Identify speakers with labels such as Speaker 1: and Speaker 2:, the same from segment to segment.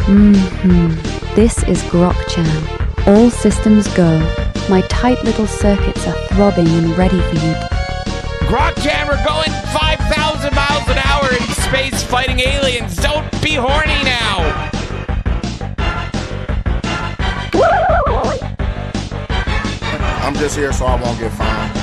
Speaker 1: This is Grok-chan. All systems go. My tight little circuits are throbbing and ready for you.
Speaker 2: Grok-chan, we're going 5,000 miles an hour in space fighting aliens. Don't be horny now.
Speaker 3: I'm just here so I won't get fined.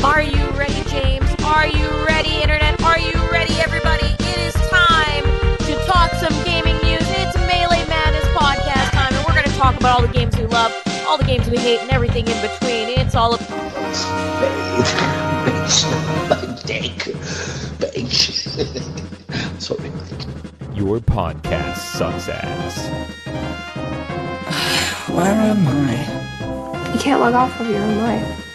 Speaker 4: Are you ready, James? Are you ready, Internet? Are you ready, everybody? It is time to talk some gaming news. It's Melee Madness podcast time, and we're going to talk about all the games we love, all the games we hate, and everything in between. It's all of...
Speaker 5: Sorry.
Speaker 2: Your podcast sucks ass.
Speaker 5: Where am I?
Speaker 6: You can't log off of your own life.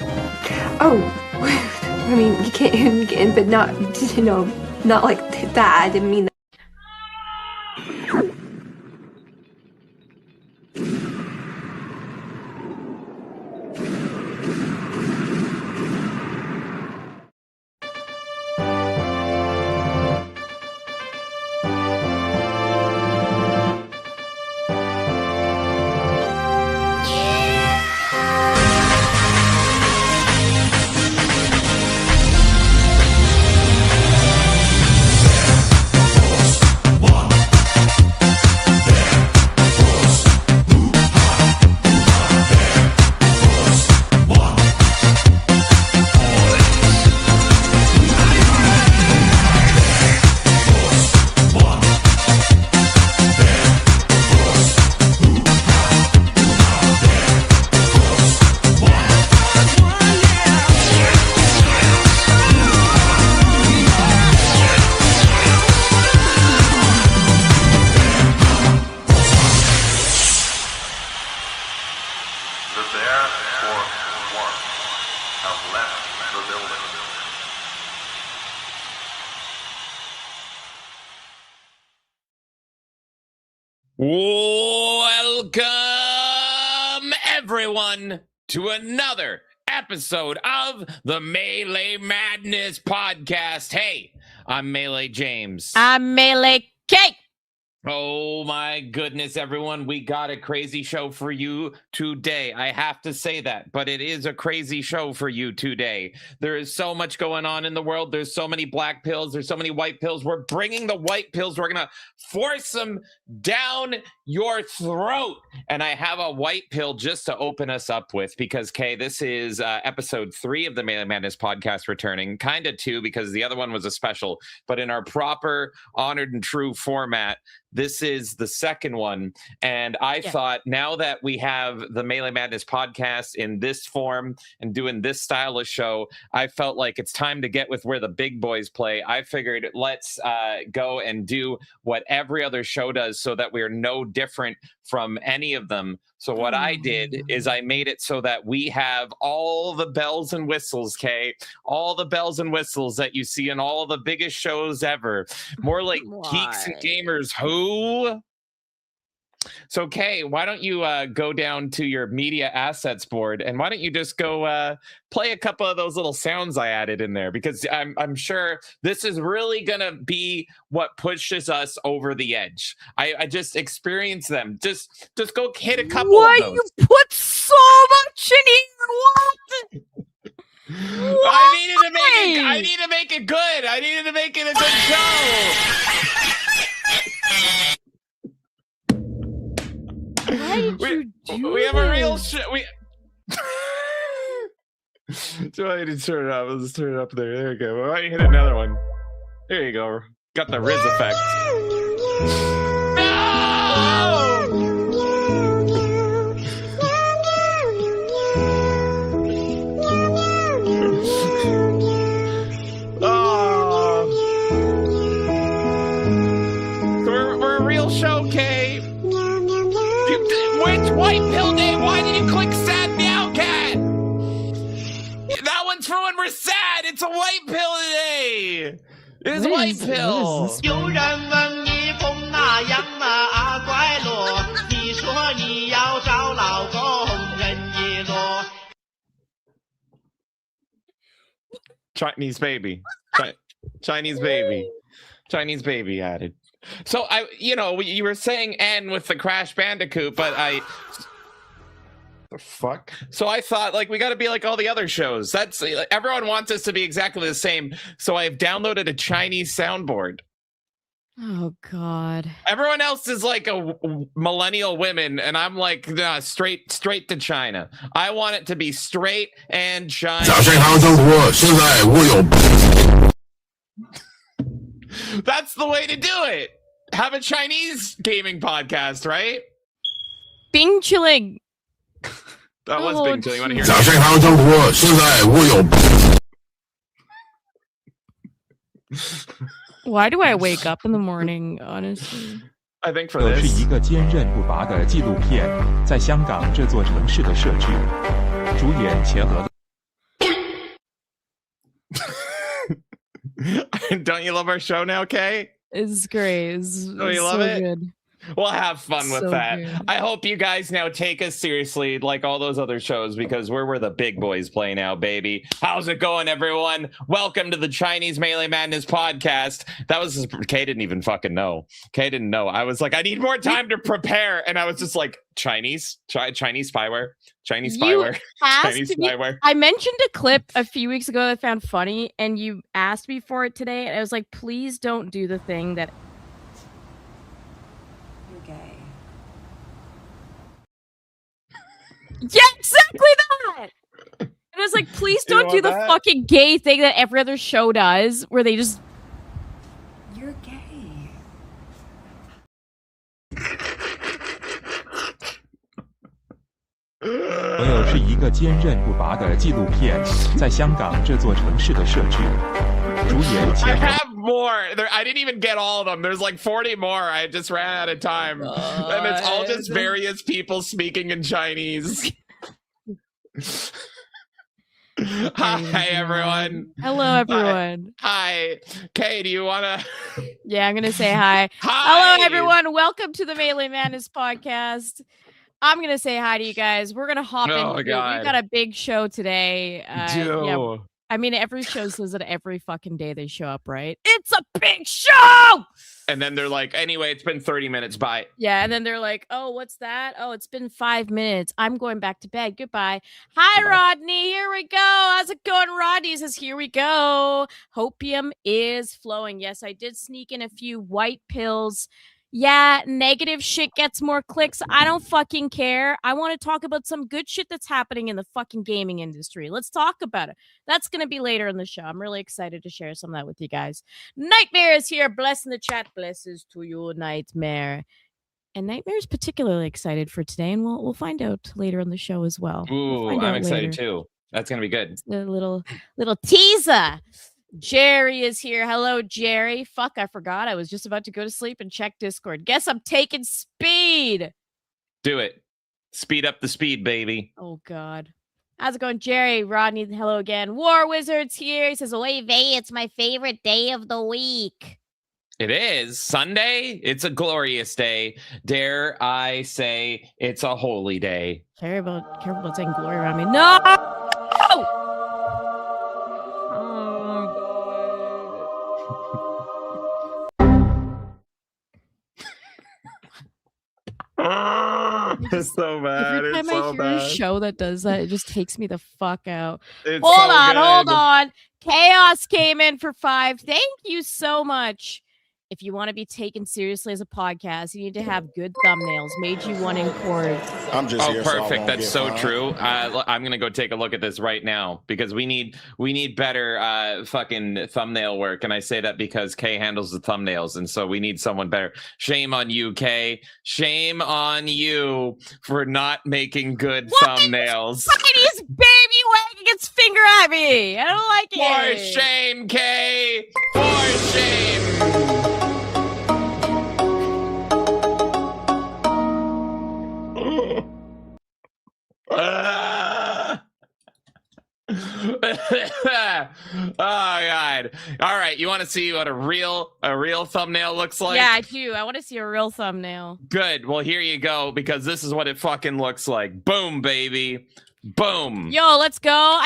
Speaker 6: Oh, I mean, you can, but not, not like that. I didn't mean that.
Speaker 2: Welcome, everyone, to another episode of the Melee Madness podcast. Hey, I'm Melee James.
Speaker 4: I'm Melee Cake.
Speaker 2: Oh my goodness, everyone. We got a crazy show for you today. I have to say that, but it is a crazy show for you today. There is so much going on in the world. There's so many black pills. There's so many white pills. We're bringing the white pills. We're going to force them down your throat. And I have a white pill just to open us up with because, Kay, this is episode 3 of the Melee Madness podcast returning. Kind of 2 because the other one was a special. But in our proper, honored and true format, this is the second one, and I thought now that we have the Melee Madness podcast in this form and doing this style of show, I felt like it's time to get with where the big boys play. I figured let's go and do what every other show does so that we're no different from any of them. So what I did is I made it so that we have all the bells and whistles, Kay, all the bells and whistles that you see in all the biggest shows ever. More like geeks and gamers who. So, Kay, why don't you go down to your media assets board and why don't you just go play a couple of those little sounds I added in there? Because I'm sure this is really going to be what pushes us over the edge. I just experienced them. Just go hit a couple of those.
Speaker 4: You put so much in here? What?
Speaker 2: I need to make it good. I needed to make it a good show.
Speaker 4: Why did you do
Speaker 2: We have a real show. Do I need to turn it up? Let's turn it up there. There we go. Why don't you hit another one? There you go. Got the Riz effect. We're a real show, Kay. Which white pill day? Why did you click sad meow cat? That one's for when we're sad. It's a white pill today. It's white pill. Chinese baby. Chinese baby. Chinese baby added. So you were saying N with the Crash Bandicoot, but the fuck. So I thought we got to be like all the other shows. That's everyone wants us to be exactly the same. So I've downloaded a Chinese soundboard.
Speaker 4: Oh God.
Speaker 2: Everyone else is like a millennial women, and I'm like, nah, straight to China. I want it to be straight and China. That's the way to do it. Have a Chinese gaming podcast, right?
Speaker 4: Bing chilling.
Speaker 2: That was Bing chilling. You want to hear it?
Speaker 4: Why do I wake up in the morning, honestly?
Speaker 2: I think for this.
Speaker 7: 是一个坚韧不拔的纪录片，在香港这座城市的设置，主演钱和。
Speaker 2: Don't you love our show now, Kay?
Speaker 4: It's great. It's
Speaker 2: you love
Speaker 4: so
Speaker 2: it?
Speaker 4: good.
Speaker 2: We'll have fun with
Speaker 4: So
Speaker 2: that.
Speaker 4: good.
Speaker 2: I hope you guys now take us seriously like all those other shows, because we're where the big boys play now, baby. How's it going, everyone? Welcome to the Chinese Melee Madness podcast. That was Kay didn't even fucking know. Kay didn't know. I was like, I need more time to prepare, and I was just like, Chinese spyware, Chinese spyware, Chinese spyware.
Speaker 4: I mentioned a clip a few weeks ago that I found funny, and you asked me for it today, and I was like, please don't do the thing that. Yeah, exactly that. And I was like, please don't do the fucking gay thing that every other show does, where they just.
Speaker 5: You're gay.
Speaker 7: 朋友是一个坚韧不拔的纪录片，在香港这座城市的设置，主演钱和。
Speaker 2: I have more. I didn't even get all of them. There's like 40 more. I just ran out of time. And it's all just various people speaking in Chinese. Hi, everyone.
Speaker 4: Hello, everyone.
Speaker 2: Hi. Kay, do you want to?
Speaker 4: Yeah, I'm going to say hi.
Speaker 2: Hi.
Speaker 4: Hello, everyone. Welcome to the Melee Madness podcast. I'm going to say hi to you guys. We're going to hop in. We've got a big show today. Yeah. I mean, every show says that every fucking day they show up, right? It's a big show!
Speaker 2: And then they're like, anyway, it's been 30 minutes. Bye.
Speaker 4: Yeah, and then they're like, oh, what's that? Oh, it's been 5 minutes. I'm going back to bed. Goodbye. Hi, goodbye. Rodney. Here we go. How's it going? Rodney says, here we go. Hopium is flowing. Yes, I did sneak in a few white pills. Yeah, negative shit gets more clicks. I don't fucking care. I want to talk about some good shit that's happening in the fucking gaming industry. Let's talk about it. That's going to be later in the show. I'm really excited to share some of that with you guys. Knightmare is here. Bless in the chat. Blesses to you, Knightmare. And Knightmare is particularly excited for today, and we'll find out later in the show as well.
Speaker 2: Ooh, I'm excited too. That's going to be good.
Speaker 4: It's a little teaser. Jerry is here. Hello, Jerry. Fuck, I forgot. I was just about to go to sleep and check Discord. Guess I'm taking speed.
Speaker 2: Do it. Speed up the speed, baby.
Speaker 4: Oh, God. How's it going, Jerry? Rodney, hello again. War Wizard's here. He says, oy vey, it's my favorite day of the week.
Speaker 2: It is. Sunday? It's a glorious day. Dare I say it's a holy day.
Speaker 4: Careful about saying glory around me. No!
Speaker 2: It's so bad.
Speaker 4: Every time I hear a show that does that, it just takes me the fuck out.
Speaker 2: It's
Speaker 4: Hold on. Chaos came in for 5. Thank you so much. If you want to be taken seriously as a podcast, you need to have good thumbnails. Made you one in chord.
Speaker 3: I'm just here,
Speaker 2: perfect.
Speaker 3: So
Speaker 2: that's so true. I'm gonna go take a look at this right now because we need better fucking thumbnail work. And I say that because Kay handles the thumbnails, and so we need someone better. Shame on you, Kay. Shame on you for not making good thumbnails.
Speaker 4: Chinese baby wagging its finger at me. I don't like it.
Speaker 2: For shame, Kay. For shame. Oh God. All right, you want to see what a real thumbnail looks like?
Speaker 4: Yeah, I do. I want to see a real thumbnail.
Speaker 2: Good. Well, here you go, because this is what it fucking looks like. Boom, baby. Boom.
Speaker 4: Yo, let's go.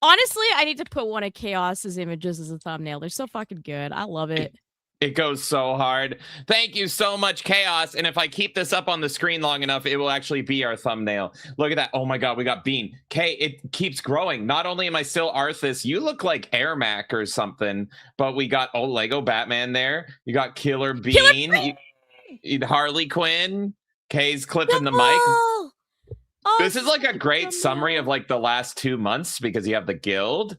Speaker 4: Honestly, I need to put one of Chaos's images as a thumbnail. They're so fucking good. I love it.
Speaker 2: It goes so hard. Thank you so much, Chaos. And if I keep this up on the screen long enough, it will actually be our thumbnail. Look at that. Oh my God, we got Bean. It keeps growing. Not only am I still Arthas, you look like Air Mac or something, but we got Lego Batman there. You got Killer Bean. You Harley Quinn. Kay's clipping the mic. This is like a great summary of like the last 2 months because you have the Guild,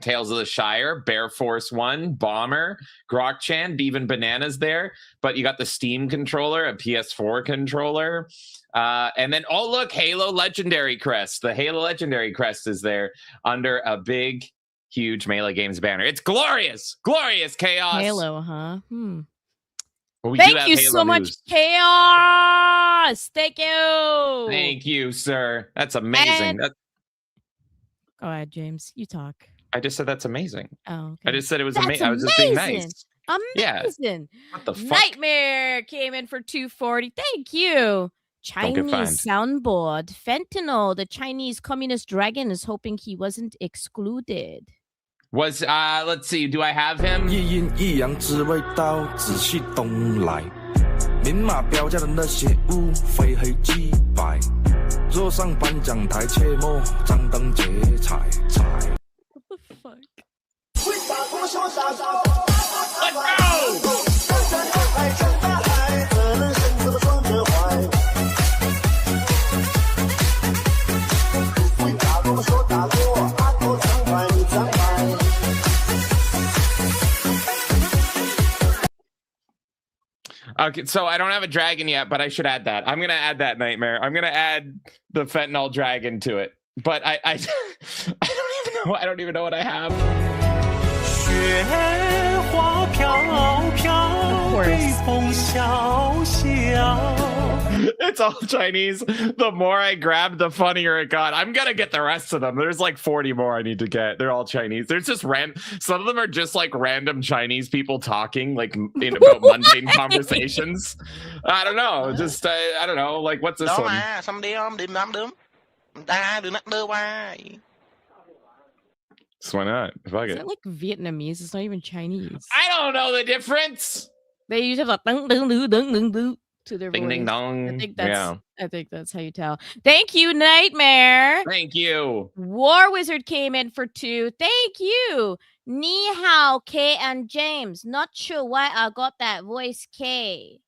Speaker 2: Tales of the Shire, Bear Force 1, Bomber, Grok-chan, even Bananas there. But you got the Steam controller, a PS4 controller. And then, oh, look, Halo Legendary Crest. The Halo Legendary Crest is there under a big, huge Melee Games banner. It's glorious. Glorious, Chaos.
Speaker 4: Halo, huh?
Speaker 2: Well,
Speaker 4: thank you so much, Chaos. Thank you.
Speaker 2: Thank you, sir. That's amazing.
Speaker 4: Go ahead, James. You talk.
Speaker 2: I just said that's amazing.
Speaker 4: Oh, okay.
Speaker 2: I just said it was amazing. I was just being nice.
Speaker 4: Amazing.
Speaker 2: Yeah. What the fuck?
Speaker 4: Knightmare came in for $240. Thank you. Chinese soundboard. Fentanyl, the Chinese communist dragon, is hoping he wasn't excluded.
Speaker 2: Was let's see, do I have him?
Speaker 8: 一阴一阳只为刀，仔细东来。明码标价的那些物，非黑即白。若上颁奖台，切莫张灯结彩。
Speaker 4: What the fuck?
Speaker 2: Okay, so I don't have a dragon yet, but I should add that. I'm gonna add that, Knightmare. I'm gonna add the fentanyl dragon to it. But I don't even know what I have. It's all Chinese. The more I grabbed, the funnier it got. I'm gonna get the rest of them. There's like 40 more I need to get. They're all Chinese. There's just some of them are just like random Chinese people talking like about mundane conversations. I don't know. Just I don't know. Like what's this one? So why not? Fuck
Speaker 4: Is
Speaker 2: it.
Speaker 4: that like Vietnamese? It's not even Chinese.
Speaker 2: I don't know the difference.
Speaker 4: They usually have like ding to their
Speaker 2: Ding
Speaker 4: voice.
Speaker 2: ding dong.
Speaker 4: I think that's how you tell. Thank you, Knightmare.
Speaker 2: Thank you.
Speaker 4: War Wizard came in for 2. Thank you. Ni hao, K and James. Not sure why I got that voice K.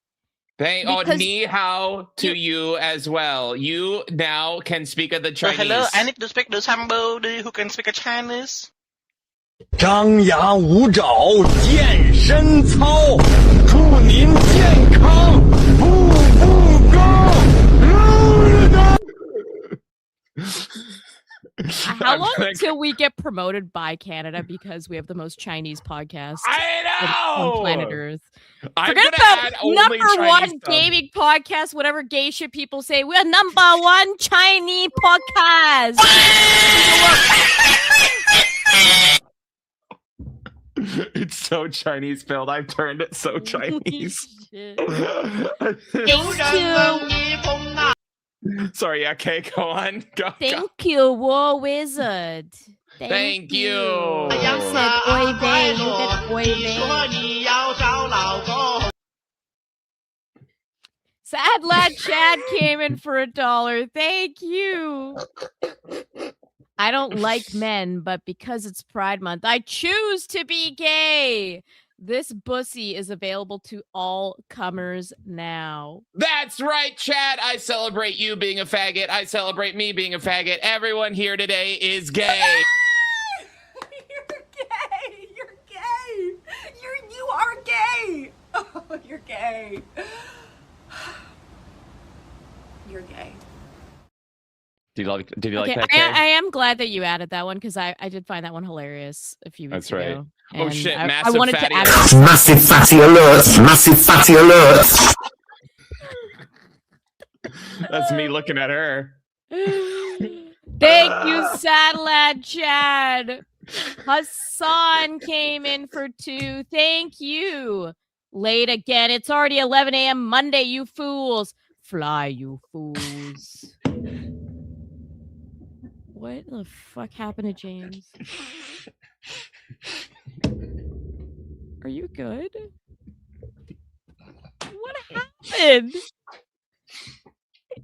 Speaker 2: Ni hao to you as well. You now can speak of the Chinese.
Speaker 9: Hello, I need to speak to somebody who can speak Chinese.
Speaker 10: 张牙舞爪健身操，祝您健康步步高。
Speaker 4: How long until we get promoted by Canada because we have the most Chinese podcast on planet Earth? Forget the #1 gaming podcast, whatever gay shit people say. We're #1 Chinese podcast.
Speaker 2: It's so Chinese filled. I've turned it so Chinese. Sorry, yeah, okay, go on.
Speaker 4: Thank you, War Wizard.
Speaker 2: Thank you.
Speaker 4: Sad Lad Chad came in for $1. Thank you. I don't like men, but because it's Pride Month, I choose to be gay. This bussy is available to all comers now.
Speaker 2: That's right, Chad. I celebrate you being a faggot. I celebrate me being a faggot. Everyone here today is gay.
Speaker 5: You're gay. You're gay. You are gay. Oh, you're gay. You're gay.
Speaker 2: Did you like that?
Speaker 4: I am glad that you added that one because I did find that one hilarious a few weeks ago.
Speaker 2: That's right. Oh
Speaker 4: And
Speaker 2: shit,
Speaker 4: I wanted
Speaker 2: fatty
Speaker 4: to add
Speaker 2: alerts.
Speaker 10: Massive fatty alerts! Massive fatty alerts!
Speaker 2: That's me looking at her.
Speaker 4: Thank you, Sad Lad Chad. Hassan came in for 2. Thank you. Late again. It's already 11 a.m. Monday, you fools. Fly, you fools. What the fuck happened to James? Are you good? What happened?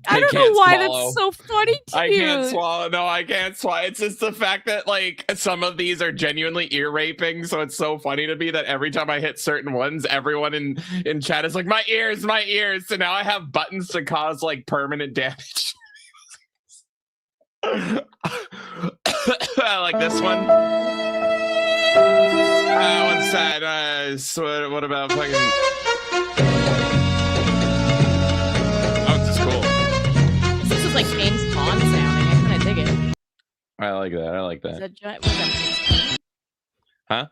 Speaker 4: I don't know why that's so funny to you.
Speaker 2: I can't swallow. No, I can't swallow. It's just the fact that like some of these are genuinely ear raping, so it's so funny to me that every time I hit certain ones, everyone in chat is like, my ears. So now I have buttons to cause like permanent damage. I like this one. One side. So what about fucking? Oh, this is cool.
Speaker 4: This is like James Bond sounding. I kind of dig it.
Speaker 2: I like that.
Speaker 4: Was that
Speaker 2: huh?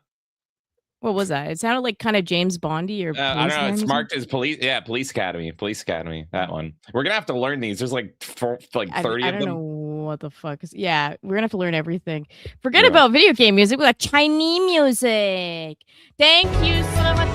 Speaker 4: What was that? It sounded like kind of James Bondy or
Speaker 2: I don't know. It's marked as police. Yeah, Police Academy. That one. We're gonna have to learn these. There's like 30 of them.
Speaker 4: I don't know what the fuck is. Yeah, we're gonna have to learn everything. Forget about video game music. We got Chinese music. Thank you so much.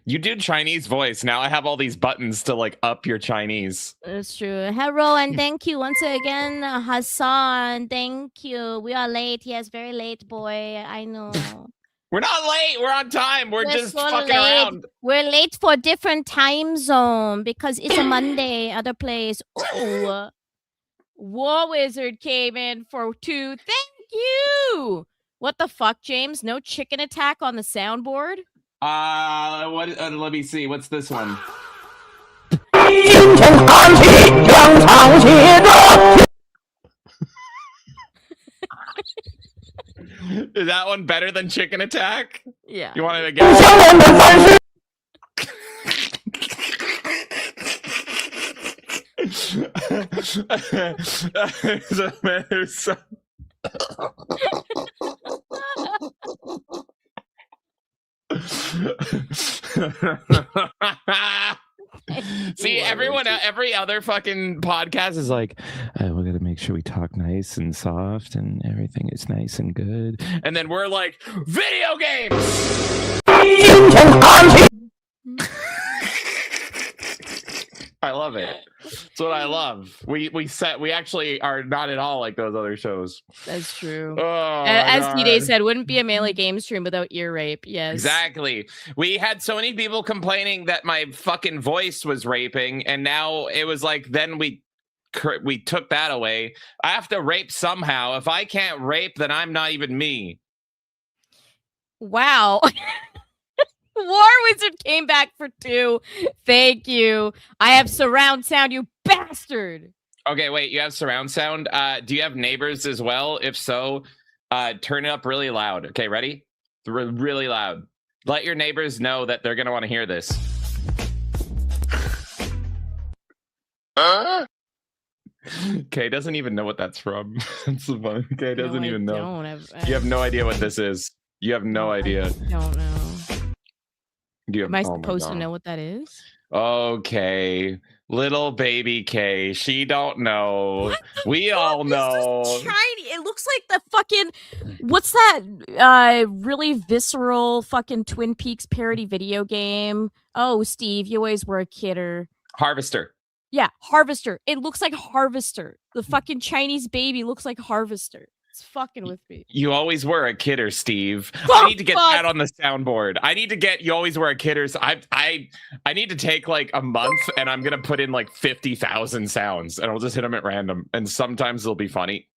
Speaker 2: You do Chinese voice. Now I have all these buttons to like up your Chinese.
Speaker 4: That's true. Hello and thank you once again, Hassan. Thank you. We are late. Yes, very late, boy. I know.
Speaker 2: We're not late. We're on time. We're just
Speaker 4: so
Speaker 2: fucking
Speaker 4: late.
Speaker 2: around.
Speaker 4: We're late for a different time zone because it's a Monday, other place. Oh, War Wizard came in for 2. Thank you. What the fuck, James? No chicken attack on the soundboard?
Speaker 2: Let me see. What's this one? Is that one better than Chicken Attack?
Speaker 4: Yeah.
Speaker 2: You want it again? See, every other fucking podcast is like, we're gonna make sure we talk nice and soft and everything is nice and good, and then we're like, video games. I love it. That's what I love. We actually are not at all like those other shows.
Speaker 4: That's true.
Speaker 2: Oh,
Speaker 4: as D-Day said, wouldn't be a Melee game stream without ear rape. Yes.
Speaker 2: Exactly. We had so many people complaining that my fucking voice was raping, and now it was like, then we took that away. I have to rape somehow. If I can't rape, then I'm not even me.
Speaker 4: Wow. War Wizard came back for 2. Thank you. I have surround sound, you bastard.
Speaker 2: Okay, wait, you have surround sound? Do you have neighbors as well? If so, turn it up really loud. Okay, ready? Really loud. Let your neighbors know that they're going to want to hear this. Okay, doesn't even know what that's from. That's so funny. Okay, doesn't even know. You have no idea what this is. You have no idea.
Speaker 4: I don't know. Am I
Speaker 2: oh
Speaker 4: supposed to know what that is?
Speaker 2: Okay, little baby K. She don't know. We all know.
Speaker 4: Shiny. It looks like the fucking. What's that? Really visceral fucking Twin Peaks parody video game. Oh, Steve, you always were a kidder.
Speaker 2: Harvester.
Speaker 4: Yeah, Harvester. It looks like Harvester. The fucking Chinese baby looks like Harvester. It's fucking with me.
Speaker 2: You always were a kidder, Steve.
Speaker 4: Oh,
Speaker 2: I need to get that on the soundboard. I need to get you always were a kidder. So I need to take like a month and I'm gonna put in like 50,000 sounds and I'll just hit them at random. And sometimes they'll be funny.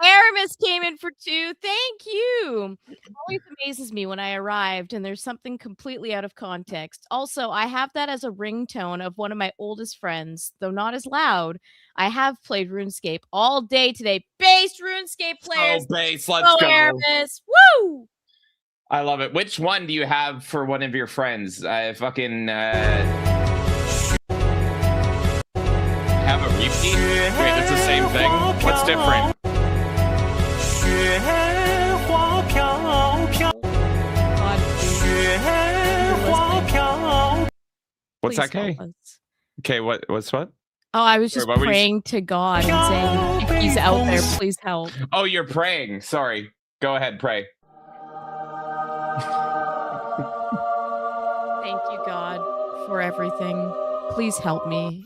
Speaker 4: Aramis came in for 2. Thank you. It always amazes me when I arrived and there's something completely out of context. Also, I have that as a ringtone of one of my oldest friends, though not as loud. I have played RuneScape all day today. Based RuneScape players.
Speaker 2: Oh, base. Let's go.
Speaker 4: Aramis. Woo!
Speaker 2: I love it. Which one do you have for one of your friends? Have a repeat? Wait, it's the same thing. What's different? What's that, K? Okay, what's what?
Speaker 4: Oh, I was just praying to God and saying, if he's out there, please help.
Speaker 2: Oh, you're praying. Sorry. Go ahead, pray.
Speaker 4: Thank you, God, for everything. Please help me.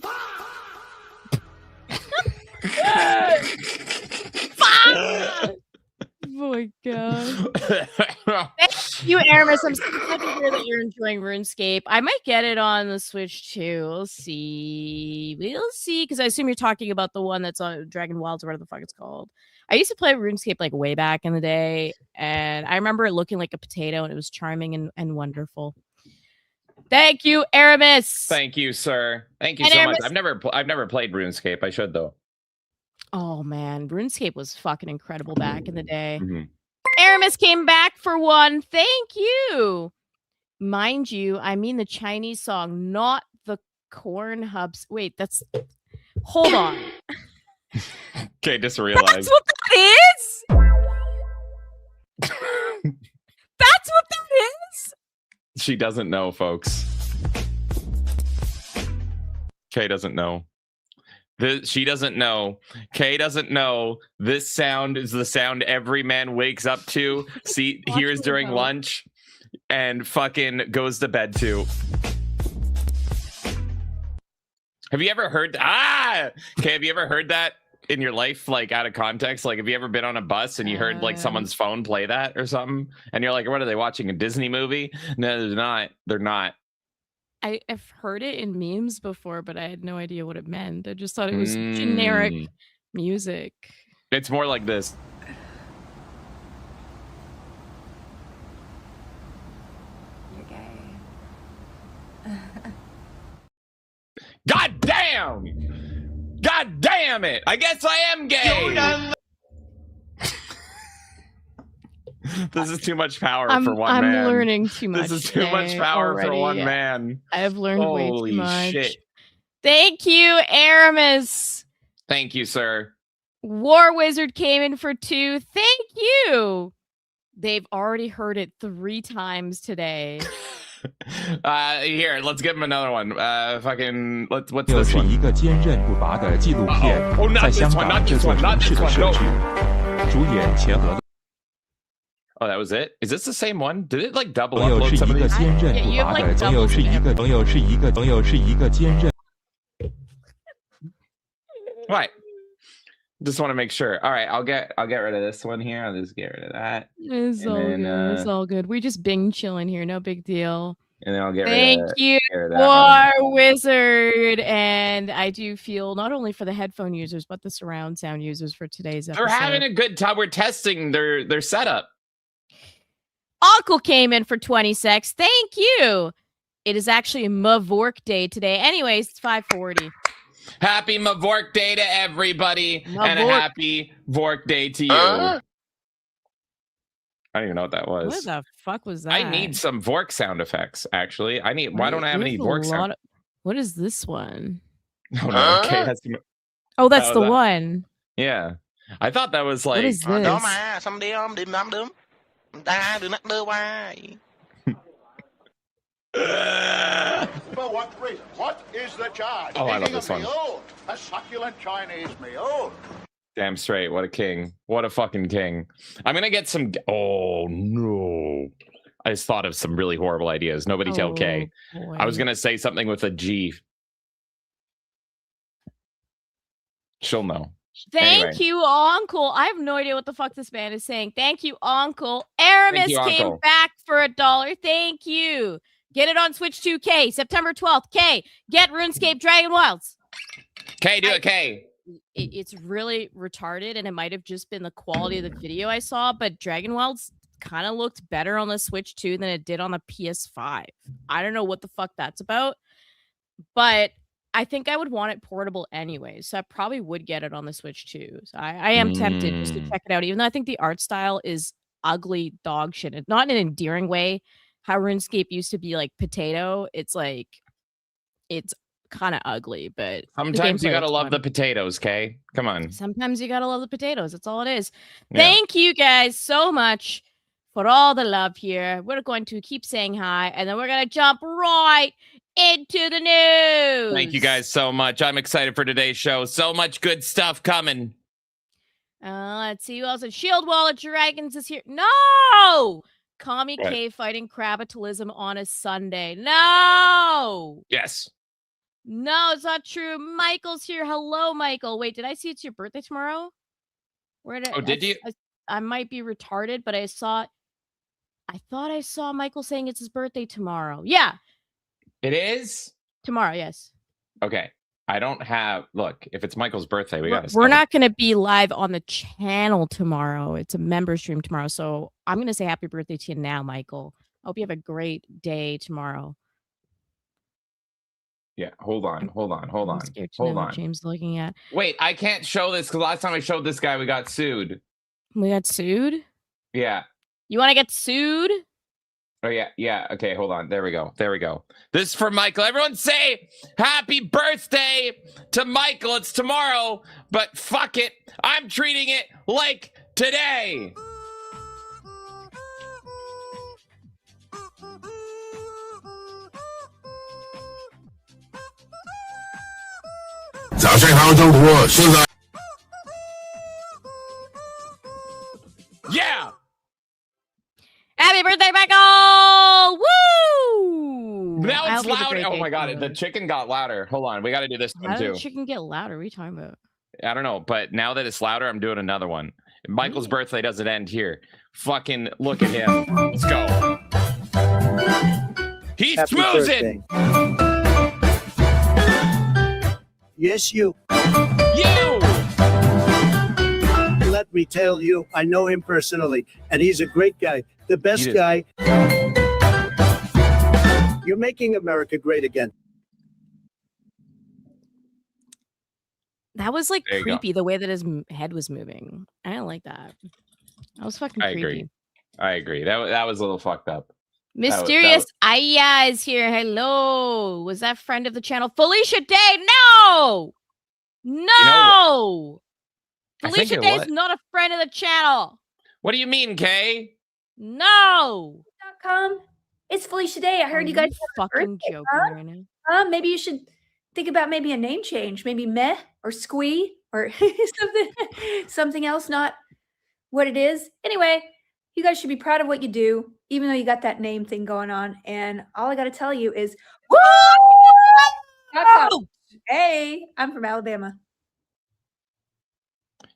Speaker 4: my god. Thank you, Aramis. I'm so glad to hear that you're enjoying RuneScape. I might get it on the Switch too. We'll see. We'll see. Because I assume you're talking about the one that's on Dragon Wilds or whatever the fuck it's called. I used to play RuneScape like way back in the day, and I remember it looking like a potato, and it was charming and wonderful. Thank you, Aramis.
Speaker 2: Thank you, sir. Thank you
Speaker 4: And
Speaker 2: so
Speaker 4: Aramis-
Speaker 2: much. I've never played RuneScape. I should though.
Speaker 4: Oh man, RuneScape was fucking incredible back in the day.
Speaker 2: Mhm.
Speaker 4: Aramis came back for one. Thank you. Mind you, I mean the Chinese song, not the corn hubs. Wait, that's. Hold on.
Speaker 2: Okay, just realized.
Speaker 4: That's what that is. That's what that is.
Speaker 2: She doesn't know, folks. Kay doesn't know. She doesn't know. Kay doesn't know. This sound is the sound every man wakes up to, hears during lunch, and fucking goes to bed to. Have you ever heard? Okay, have you ever heard that in your life, like out of context? Like, have you ever been on a bus and you heard like someone's phone play that or something, and you're like, "What are they watching? A Disney movie?" No, they're not. They're not.
Speaker 4: I've heard it in memes before, but I had no idea what it meant. I just thought it was generic music.
Speaker 2: It's more like this.
Speaker 5: You're gay.
Speaker 2: God damn! God damn it! I guess I am gay! This is too much power for one man.
Speaker 4: I'm learning too much.
Speaker 2: This is too much power for one man.
Speaker 4: I've learned way too much.
Speaker 2: Shit.
Speaker 4: Thank you, Aramis.
Speaker 2: Thank you, sir.
Speaker 4: War Wizard came in for 2. Thank you. They've already heard it 3 times today.
Speaker 2: Here, let's give him another one. What's
Speaker 7: 这
Speaker 2: this
Speaker 7: 是
Speaker 2: one?
Speaker 7: 一个坚韧不拔的纪录片，
Speaker 2: not
Speaker 7: 在
Speaker 2: this
Speaker 7: 香
Speaker 2: one,
Speaker 7: 港
Speaker 2: not
Speaker 7: 这
Speaker 2: this
Speaker 7: 座
Speaker 2: one,
Speaker 7: 城
Speaker 2: not
Speaker 7: 市
Speaker 2: this
Speaker 7: 的
Speaker 2: one,
Speaker 7: 社
Speaker 2: no.
Speaker 7: 区。主演钱和
Speaker 2: Oh, that was it? Is this the same one? Did it like double
Speaker 7: 朋友
Speaker 2: upload
Speaker 7: 是
Speaker 2: some
Speaker 7: 一
Speaker 2: of
Speaker 7: 个
Speaker 2: these?
Speaker 7: 坚韧
Speaker 4: Yeah,
Speaker 7: 不
Speaker 4: you
Speaker 7: 拔
Speaker 4: have,
Speaker 7: 的
Speaker 4: like,
Speaker 7: 朋友是一个
Speaker 4: doubles
Speaker 7: 朋友是一个朋友是一个坚韧。
Speaker 2: Right. Just want to make sure. All right, I'll get rid of this one here. I'll just get rid of that.
Speaker 4: It's
Speaker 2: And
Speaker 4: all
Speaker 2: then,
Speaker 4: good. It's all good. We just Bing chilling here. No big deal.
Speaker 2: And then I'll get
Speaker 4: Thank
Speaker 2: rid of
Speaker 4: you,
Speaker 2: get rid of that one.
Speaker 4: War Wizard. And I do feel not only for the headphone users, but the surround sound users for today's episode.
Speaker 2: They're having a good time. We're testing their setup.
Speaker 4: Uncle came in for 26. Thank you. It is actually Mavork Day today. Anyways, it's 5:40.
Speaker 2: Happy Mavork Day to everybody, and a
Speaker 4: Mavork.
Speaker 2: happy Vork Day to you. I don't even know what that was.
Speaker 4: What the fuck was that?
Speaker 2: I need some Vork sound effects, actually. Why don't I have any
Speaker 4: There's a
Speaker 2: Vork sound?
Speaker 4: lot what is this one?
Speaker 2: Oh, no. Okay,
Speaker 4: Oh, that's
Speaker 2: Oh,
Speaker 4: the
Speaker 2: that-
Speaker 4: one.
Speaker 2: yeah. I thought that was like.
Speaker 4: What is this?
Speaker 9: Đó mà, xong đi om, đêm lắm đớm. Ta đừng nắc đơ hoài.
Speaker 3: For what reason? What is the charge?
Speaker 2: Oh, I love
Speaker 3: Eating
Speaker 2: this
Speaker 3: a
Speaker 2: one.
Speaker 3: meal? A succulent Chinese meal?
Speaker 2: Damn straight. What a king. What a fucking king. I'm going to get some. Oh, no. I just thought of some really horrible ideas. Nobody tell Kay.
Speaker 4: boy.
Speaker 2: I was going to say something with a G. She'll know.
Speaker 4: Thank
Speaker 2: Anyway.
Speaker 4: you, Uncle. I have no idea what the fuck this man is saying. Thank you, Uncle. Aramis
Speaker 2: you,
Speaker 4: came
Speaker 2: Uncle.
Speaker 4: back for $1. Thank you. Get it on Switch 2K, September 12th. K, get RuneScape Dragon Wilds.
Speaker 2: Kay, do it, Kay.
Speaker 4: It's really retarded, and it might have just been the quality of the video I saw, but Dragon Wilds kind of looked better on the Switch 2 than it did on the PS5. I don't know what the fuck that's about, but I think I would want it portable anyway, so I probably would get it on the Switch too. So I am tempted just to check it out, even though I think the art style is ugly dog shit. It's not in an endearing way. How RuneScape used to be like potato, it's like it's kind of ugly, but
Speaker 2: Sometimes you
Speaker 4: gameplay
Speaker 2: gotta
Speaker 4: looks
Speaker 2: love
Speaker 4: fun.
Speaker 2: the potatoes, Kay. Come on.
Speaker 4: Sometimes you gotta love the potatoes. That's all it is.
Speaker 2: Yeah.
Speaker 4: Thank you guys so much for all the love here. We're going to keep saying hi, and then we're gonna jump right into the news.
Speaker 2: Thank you guys so much. I'm excited for today's show. So much good stuff coming.
Speaker 4: Let's see who else. Shield Wall of Dragons is here. No! Kami
Speaker 2: What?
Speaker 4: K fighting Crabitalism on a Sunday. No!
Speaker 2: Yes.
Speaker 4: No, it's not true. Michael's here. Hello, Michael. Wait, did I see it's your birthday tomorrow? Where did
Speaker 2: Oh, did you?
Speaker 4: I might be retarded, but I thought I saw Michael saying it's his birthday tomorrow. Yeah.
Speaker 2: It is?
Speaker 4: Tomorrow, yes.
Speaker 2: Okay. I don't have... Look, if it's Michael's birthday,
Speaker 4: We're not going to be live on the channel tomorrow. It's a member stream tomorrow. So I'm going to say happy birthday to you now, Michael. I hope you have a great day tomorrow.
Speaker 2: Yeah, hold on.
Speaker 4: I'm scared to know what James looking at.
Speaker 2: Wait, I can't show this because last time I showed this guy, we got sued.
Speaker 4: We got sued?
Speaker 2: Yeah.
Speaker 4: You want to get sued?
Speaker 2: Oh, yeah. Okay, hold on. There we go. This is for Michael. Everyone say happy birthday to Michael. It's tomorrow, but fuck it. I'm treating it like today. Yeah.
Speaker 4: Happy birthday, Michael! Woo!
Speaker 2: Now it's loud. Oh my god, the chicken got louder. Hold on, we got to do this one
Speaker 4: How
Speaker 2: too.
Speaker 4: did the chicken get louder? What are you talking about?
Speaker 2: I don't know, but now that it's louder, I'm doing another one. Michael's birthday doesn't end here. Fucking look at him. Let's go. He's schmoozing.
Speaker 11: Yes, you.
Speaker 2: You!
Speaker 11: Let me tell you, I know him personally, and he's a great guy. The best guy. You're making America great again.
Speaker 4: That was like creepy, the way that his head was moving. I didn't like that. That was fucking creepy.
Speaker 2: I agree. That was a little fucked up.
Speaker 4: Mysterious Aya is here. Hello. Was that friend of the channel Felicia Day? No! No! Felicia Day is not a friend of the channel.
Speaker 2: What do you mean, Kay?
Speaker 4: No!
Speaker 5: .com. It's Felicia Day. I heard you guys
Speaker 4: fucking joking right now.
Speaker 5: Maybe you should think about maybe a name change. Maybe Meh or Squee or something else, not what it is. Anyway, you guys should be proud of what you do, even though you got that name thing going on. And all I got to tell you is, woo! Hey, I'm from Alabama.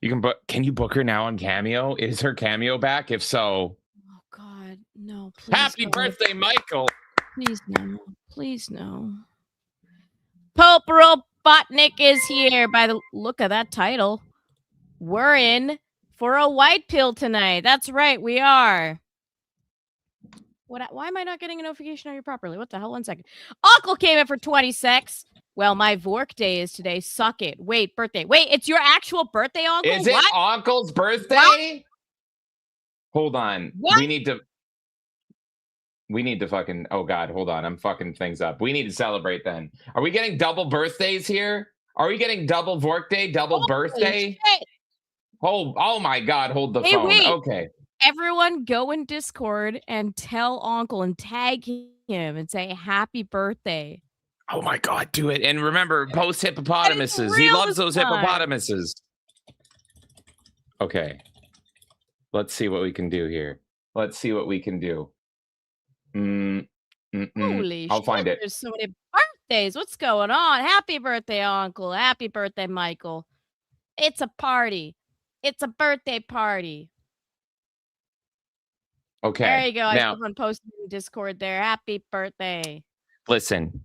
Speaker 2: You can book. Can you book her now on Cameo? Is her Cameo back? If so,
Speaker 4: oh god, no! Please,
Speaker 2: happy birthday, Michael!
Speaker 4: Please no! Please no! Pope Robotnik is here. By the look of that title, we're in for a white pill tonight. That's right, we are. What? Why am I not getting a notification on you properly? What the hell? 1 second. Uncle came in for 26. Well, my Vork day is today. Suck it. Wait, birthday. Wait, it's your actual birthday, Uncle?
Speaker 2: Is it Uncle's birthday? What? Hold on.
Speaker 4: What?
Speaker 2: We need to fucking... Oh, God. Hold on. I'm fucking things up. We need to celebrate then. Are we getting double birthdays here? Are we getting double Vork day? Double birthday?
Speaker 4: Shit.
Speaker 2: Oh, my God. Hold the phone.
Speaker 4: Wait.
Speaker 2: Okay.
Speaker 4: Everyone go in Discord and tell Uncle and tag him and say happy birthday.
Speaker 2: Oh my God, do it. And remember, post hippopotamuses. He loves those hippopotamuses. Okay. Let's see what we can do here. Let's see what we can do.
Speaker 4: Holy
Speaker 2: I'll
Speaker 4: shit,
Speaker 2: find it.
Speaker 4: There's so many birthdays. What's going on? Happy birthday, Uncle. Happy birthday, Michael. It's a party. It's a birthday party.
Speaker 2: Okay.
Speaker 4: There you go. I
Speaker 2: now,
Speaker 4: saw someone posting in Discord there. Happy birthday.
Speaker 2: Listen.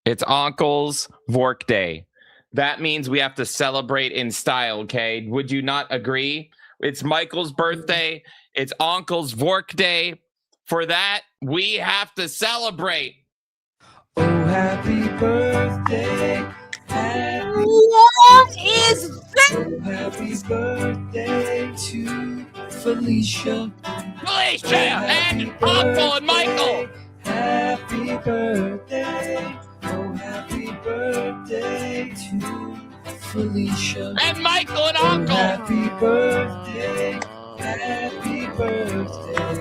Speaker 2: It's Uncle's Vork Day. That means we have to celebrate in style, okay? Would you not agree? It's Michael's birthday. It's Uncle's Vork Day. For that, we have to celebrate.
Speaker 8: Oh, happy birthday.
Speaker 4: What is this?
Speaker 8: Oh, happy birthday to Felicia.
Speaker 2: Felicia and Uncle and Michael.
Speaker 8: Happy birthday. Oh, happy birthday to Felicia.
Speaker 2: And Michael and Uncle.
Speaker 8: Happy birthday. Happy birthday.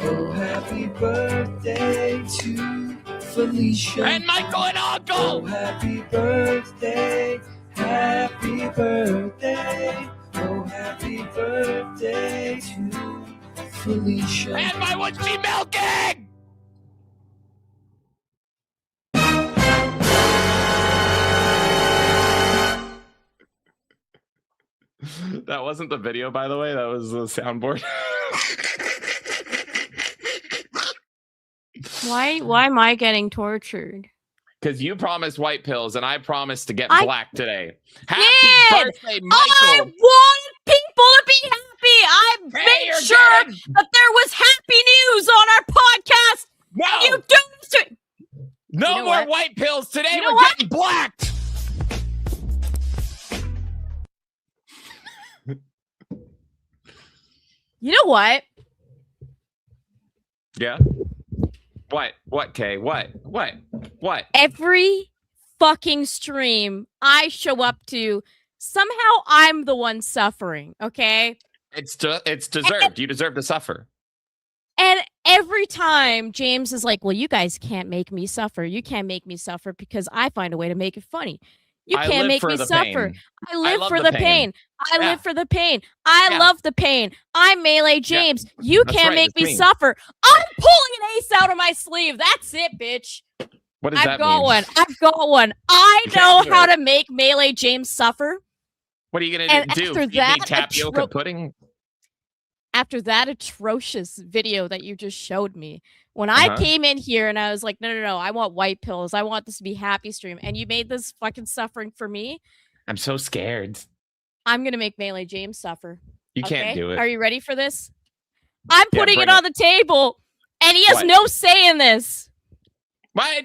Speaker 8: Oh, happy birthday to Felicia.
Speaker 2: And Michael and Uncle.
Speaker 8: Oh, happy birthday. Happy birthday. Oh, happy birthday to Felicia.
Speaker 2: And my what's she milking? That wasn't the video, by the way. That was the soundboard.
Speaker 4: Why am I getting tortured?
Speaker 2: Because you promised Whitepills, and I promised to get black today. Happy birthday, Michael!
Speaker 4: I wanted people to be happy. I made sure that there was happy news on our podcast.
Speaker 2: No!
Speaker 4: You don't.
Speaker 2: No more Whitepills today.
Speaker 4: You know
Speaker 2: We're getting blacked.
Speaker 4: You know what?
Speaker 2: Yeah. What, Kay? What?
Speaker 4: Every fucking stream I show up to, somehow I'm the one suffering, okay?
Speaker 2: It's deserved. You deserve to suffer.
Speaker 4: And every time James is like, well, you guys can't make me suffer. You can't make me suffer because I find a way to make it funny. You can't make me suffer. I live for the pain. I live for the pain. I love the pain. I'm Melee James. You can't make me suffer. I'm pulling an ace out of my sleeve. That's it, bitch.
Speaker 2: What does that mean?
Speaker 4: I've got one. I know how to make Melee James suffer.
Speaker 2: What are you going to do?
Speaker 4: After
Speaker 2: Feed
Speaker 4: that,
Speaker 2: me tapioca pudding?
Speaker 4: After that atrocious video that you just showed me, when I came in here and I was like, no, I want Whitepills. I want this to be happy stream. And you made this fucking suffering for me.
Speaker 2: I'm so scared.
Speaker 4: I'm going to make Melee James suffer.
Speaker 2: You can't do it.
Speaker 4: Are you ready for this? I'm putting it on the table and he has no say in this.
Speaker 2: What?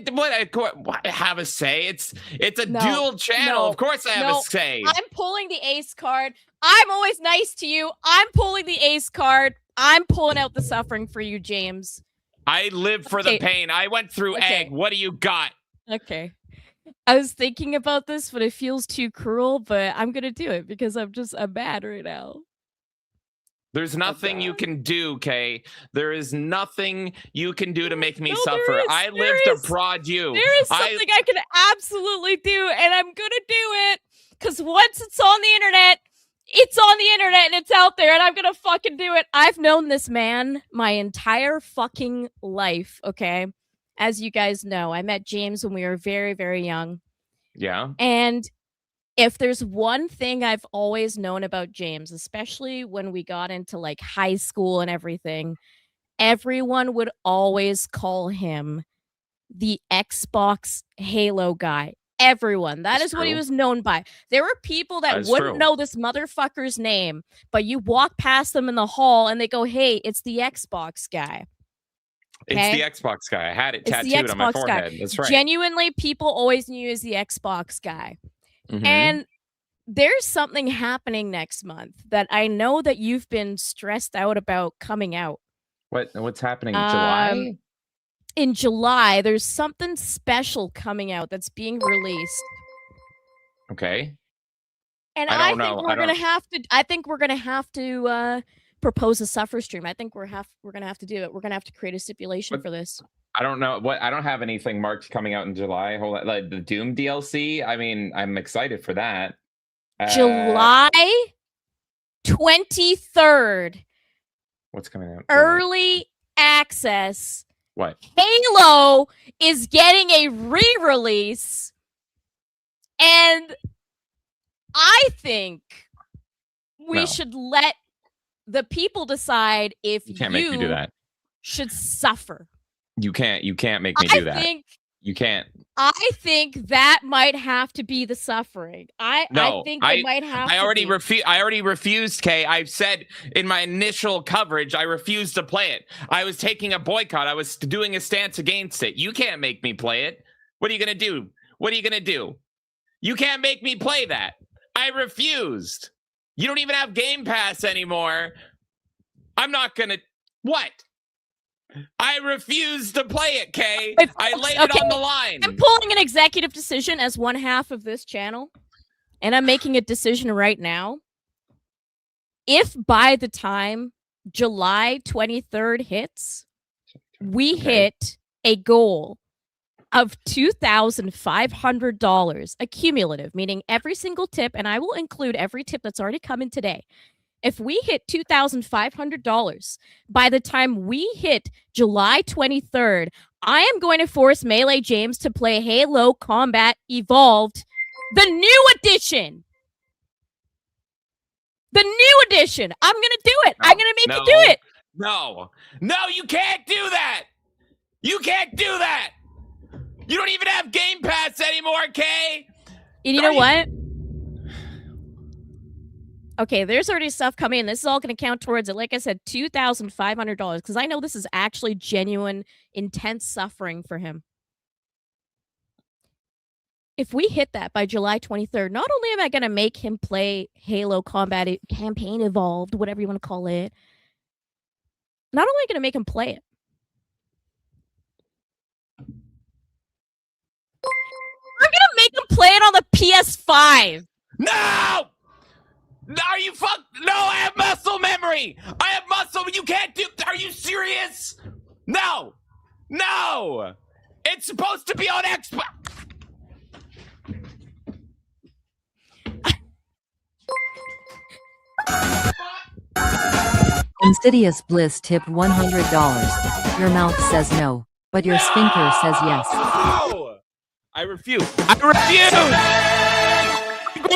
Speaker 2: Have a say? It's a dual channel. Of course I have a say.
Speaker 4: I'm pulling the ace card. I'm always nice to you. I'm pulling the ace card. I'm pulling out the suffering for you, James.
Speaker 2: I live for the pain. I went through egg. What do you got?
Speaker 4: Okay. I was thinking about this, but it feels too cruel, but I'm going to do it because I'm bad right now.
Speaker 2: There's nothing you can do, Kay. There is nothing you can do to make me suffer. I live to prod you.
Speaker 4: There is something I can absolutely do, and I'm going to do it because once it's on the internet, it's on the internet and it's out there, and I'm going to fucking do it. I've known this man my entire fucking life, okay? As you guys know, I met James when we were very, very young.
Speaker 2: Yeah.
Speaker 4: And if there's one thing I've always known about James, especially when we got into like high school and everything, everyone would always call him the Xbox Halo guy. Everyone. That is what he was known by. There were people that wouldn't know this motherfucker's name, but you walk past them in the hall and they go, hey, it's the Xbox guy.
Speaker 2: Okay? It's the Xbox guy. I had it tattooed on my forehead. That's right.
Speaker 4: Genuinely, people always knew you as the Xbox guy. And there's something happening next month that I know that you've been stressed out about coming out.
Speaker 2: What's happening in July?
Speaker 4: In July, there's something special coming out that's being released.
Speaker 2: Okay.
Speaker 4: And I think we're gonna have to propose a suffer stream. I think we're gonna have to do it. We're gonna have to create a stipulation for this.
Speaker 2: I don't know I don't have anything marked coming out in July. Like the Doom DLC. I mean, I'm excited for that.
Speaker 4: July 23rd.
Speaker 2: What's coming out?
Speaker 4: Early access.
Speaker 2: What?
Speaker 4: Halo is getting a re-release, and I think we should let the people decide if
Speaker 2: you can't make me do that.
Speaker 4: Should suffer.
Speaker 2: You can't make me do that. You can't.
Speaker 4: I think that might have to be the suffering. I think it might have
Speaker 2: I already
Speaker 4: to be.
Speaker 2: I already refused, Kay. I've said in my initial coverage, I refused to play it. I was taking a boycott. I was doing a stance against it. You can't make me play it. What are you going to do? What are you going to do? You can't make me play that. I refused. You don't even have Game Pass anymore. I'm not going to... What? I refuse to play it, Kay. I laid it on the line.
Speaker 4: I'm pulling an executive decision as one half of this channel, and I'm making a decision right now. If by the time July 23rd hits, we hit a goal of $2,500 accumulative, meaning every single tip, and I will include every tip that's already come in today. If we hit $2,500 by the time we hit July 23rd, I am going to force Melee James to play Halo Combat Evolved, the new edition. The new edition. I'm gonna do it. I'm gonna make you do it.
Speaker 2: No, you can't do that. You can't do that. You don't even have Game Pass anymore, Kay.
Speaker 4: And you know what? Okay, there's already stuff coming in. This is all going to count towards it. Like I said, $2,500 because I know this is actually genuine, intense suffering for him. If we hit that by July 23rd, not only am I going to make him play Halo Combat Campaign Evolved, whatever you want to call it, not only am I going to make him play it, I'm going to make him play it on the PS5.
Speaker 2: No! Are you No, I have muscle memory. I have muscle. You can't do. Are you serious? No. It's supposed to be on Xbox.
Speaker 12: Insidious Bliss tipped $100. Your mouth says no, but your sphincter says yes.
Speaker 2: No! I refuse. Agree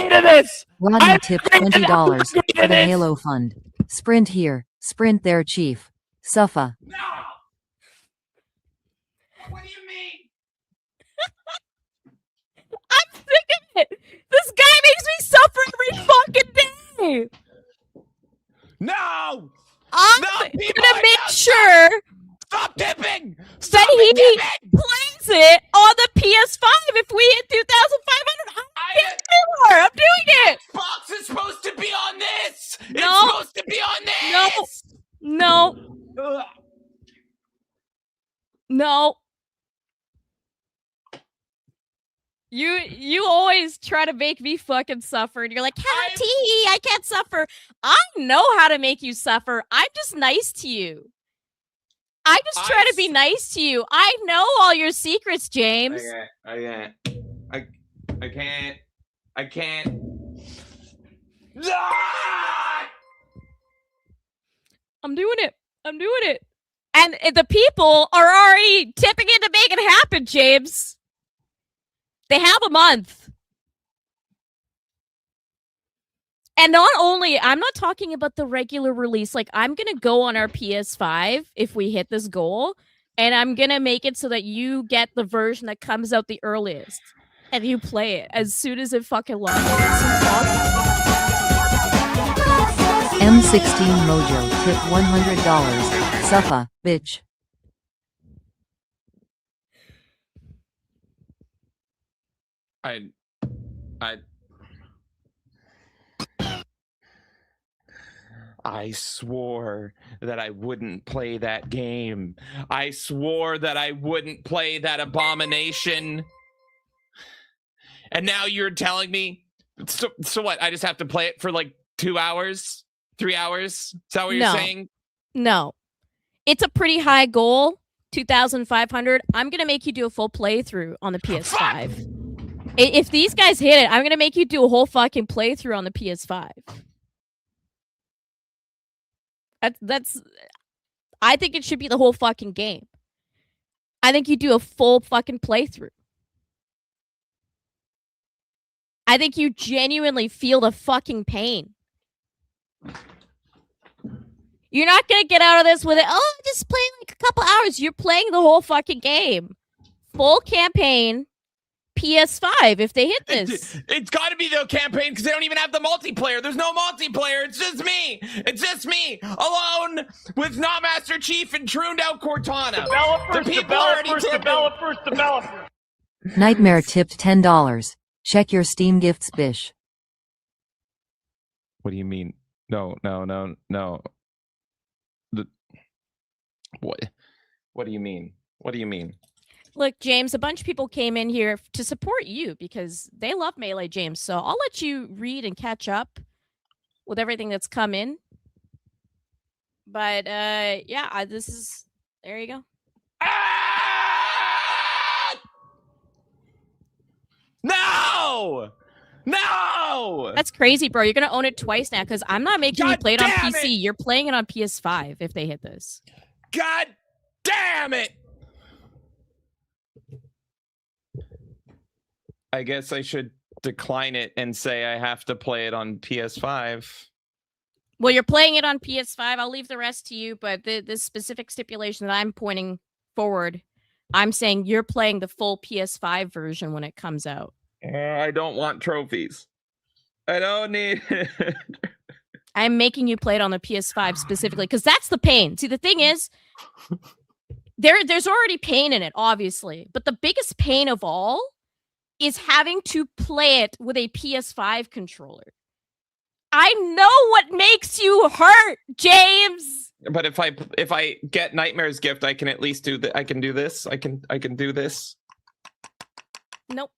Speaker 2: to this.
Speaker 12: Rodney tipped $20 for the Halo Fund. Sprint here, sprint there, Chief. Suffa.
Speaker 2: No! What do you mean?
Speaker 4: I'm sick of it. This guy makes me suffer every fucking day.
Speaker 2: No!
Speaker 4: I'm gonna make sure
Speaker 2: Stop tipping!
Speaker 4: that he plays it on the PS5 if we hit 2,500. I'm doing it.
Speaker 2: Xbox is supposed to be on this.
Speaker 4: No.
Speaker 2: It's supposed to be on this.
Speaker 4: No. You always try to make me fucking suffer, and you're like, I can't suffer. I know how to make you suffer. I'm just nice to you. I just try to be nice to you. I know all your secrets, James.
Speaker 2: I can't.
Speaker 4: I'm doing it. And the people are already tipping in to make it happen, James. They have a month. And not only, I'm not talking about the regular release. Like, I'm going to go on our PS5 if we hit this goal, and I'm going to make it so that you get the version that comes out the earliest. And you play it as soon as it fucking launches.
Speaker 12: M16 Mojo tipped $100. Suffa, bitch.
Speaker 2: I swore that I wouldn't play that game. I swore that I wouldn't play that abomination. And now you're telling me, so what? I just have to play it for like 2 hours, 3 hours? Is that what you're saying?
Speaker 4: No. It's a pretty high goal, 2,500. I'm going to make you do a full playthrough on the PS5. Fuck! If these guys hit it, I'm going to make you do a whole fucking playthrough on the PS5. I think it should be the whole fucking game. I think you do a full fucking playthrough. I think you genuinely feel the fucking pain. You're not going to get out of this with it. Oh, I'm just playing like a couple hours. You're playing the whole fucking game. Full campaign. PS5 if they hit this.
Speaker 2: It's got to be the campaign because they don't even have the multiplayer. There's no multiplayer. It's just me. It's just me alone with not Master Chief and Trooned out Cortana.
Speaker 10: Developers.
Speaker 12: Knightmare tipped $10. Check your Steam gifts, bish.
Speaker 2: What do you mean? No. What do you mean? What do you mean?
Speaker 4: Look, James, a bunch of people came in here to support you because they love Melee, James. So I'll let you read and catch up with everything that's come in. But yeah, there you go.
Speaker 2: No!
Speaker 4: That's crazy, bro. You're going to own it twice now because I'm not making you play it on PC.
Speaker 2: It.
Speaker 4: You're playing it on PS5 if they hit this.
Speaker 2: God damn it! I guess I should decline it and say I have to play it on PS5.
Speaker 4: Well, you're playing it on PS5. I'll leave the rest to you, but this specific stipulation that I'm pointing forward, I'm saying you're playing the full PS5 version when it comes out.
Speaker 2: I don't want trophies. I don't need it.
Speaker 4: I'm making you play it on the PS5 specifically because that's the pain. See, the thing is, there's already pain in it, obviously, but the biggest pain of all is having to play it with a PS5 controller. I know what makes you hurt, James.
Speaker 2: But if I get Knightmare's gift, I can at least do that. I can do this. I can do this.
Speaker 4: Nope.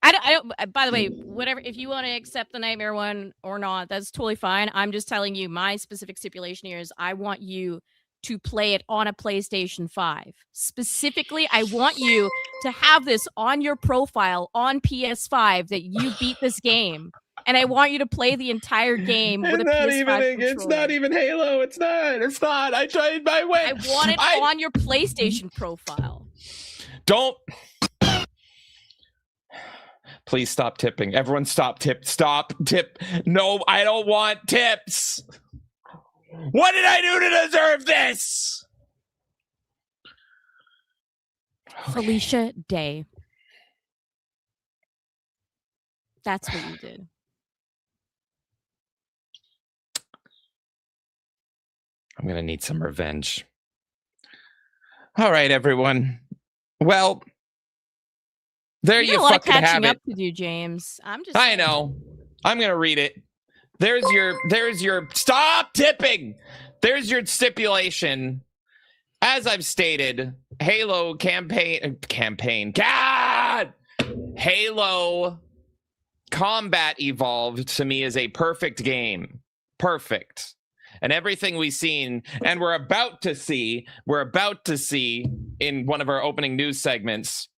Speaker 4: I don't. By the way, whatever. If you want to accept the Knightmare one or not, that's totally fine. I'm just telling you my specific stipulation here is I want you to play it on a PlayStation 5. Specifically, I want you to have this on your profile on PS5 that you beat this game. And I want you to play the entire game with a PS5 controller.
Speaker 2: It's not even Halo. It's not. I tried my way.
Speaker 4: I want it on your PlayStation profile.
Speaker 2: Don't. Please stop tipping. Everyone stop tip. Stop tip. No, I don't want tips. What did I do to deserve this?
Speaker 4: Felicia Day. That's what you did.
Speaker 2: I'm going to need some revenge. All right, everyone. Well, there you fucking have it.
Speaker 4: A lot of catching up to do, James.
Speaker 2: I know. I'm going to read it. There's your stop tipping. There's your stipulation. As I've stated, Halo campaign. God! Halo Combat Evolved to me is a perfect game. Perfect. And everything we've seen and we're about to see in one of our opening news segments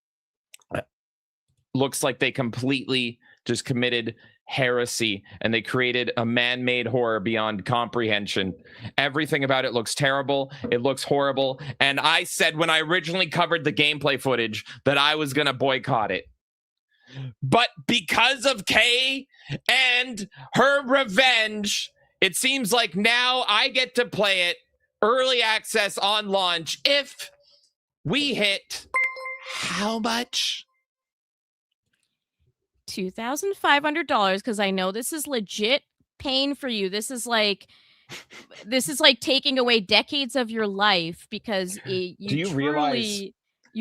Speaker 2: looks like they completely just committed heresy and they created a man-made horror beyond comprehension. Everything about it looks terrible. It looks horrible. And I said when I originally covered the gameplay footage that I was going to boycott it. But because of Kay and her revenge, it seems like now I get to play it early access on launch if we hit how much?
Speaker 4: $2,500 because I know this is legit pain for you. This is like taking away decades of your life because you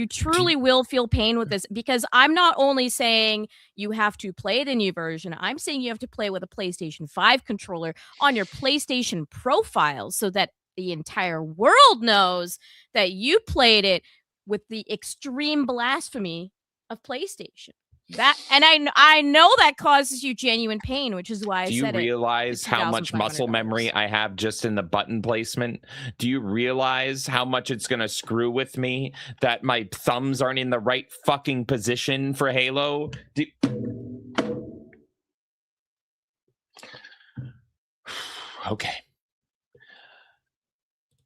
Speaker 4: truly will feel pain with this because I'm not only saying you have to play the new version, I'm saying you have to play with a PlayStation 5 controller on your PlayStation profile so that the entire world knows that you played it with the extreme blasphemy of PlayStation. That and I know that causes you genuine pain, which is why I said it.
Speaker 2: Do you realize how much muscle memory I have just in the button placement? Do you realize how much it's going to screw with me that my thumbs aren't in the right fucking position for Halo? Okay.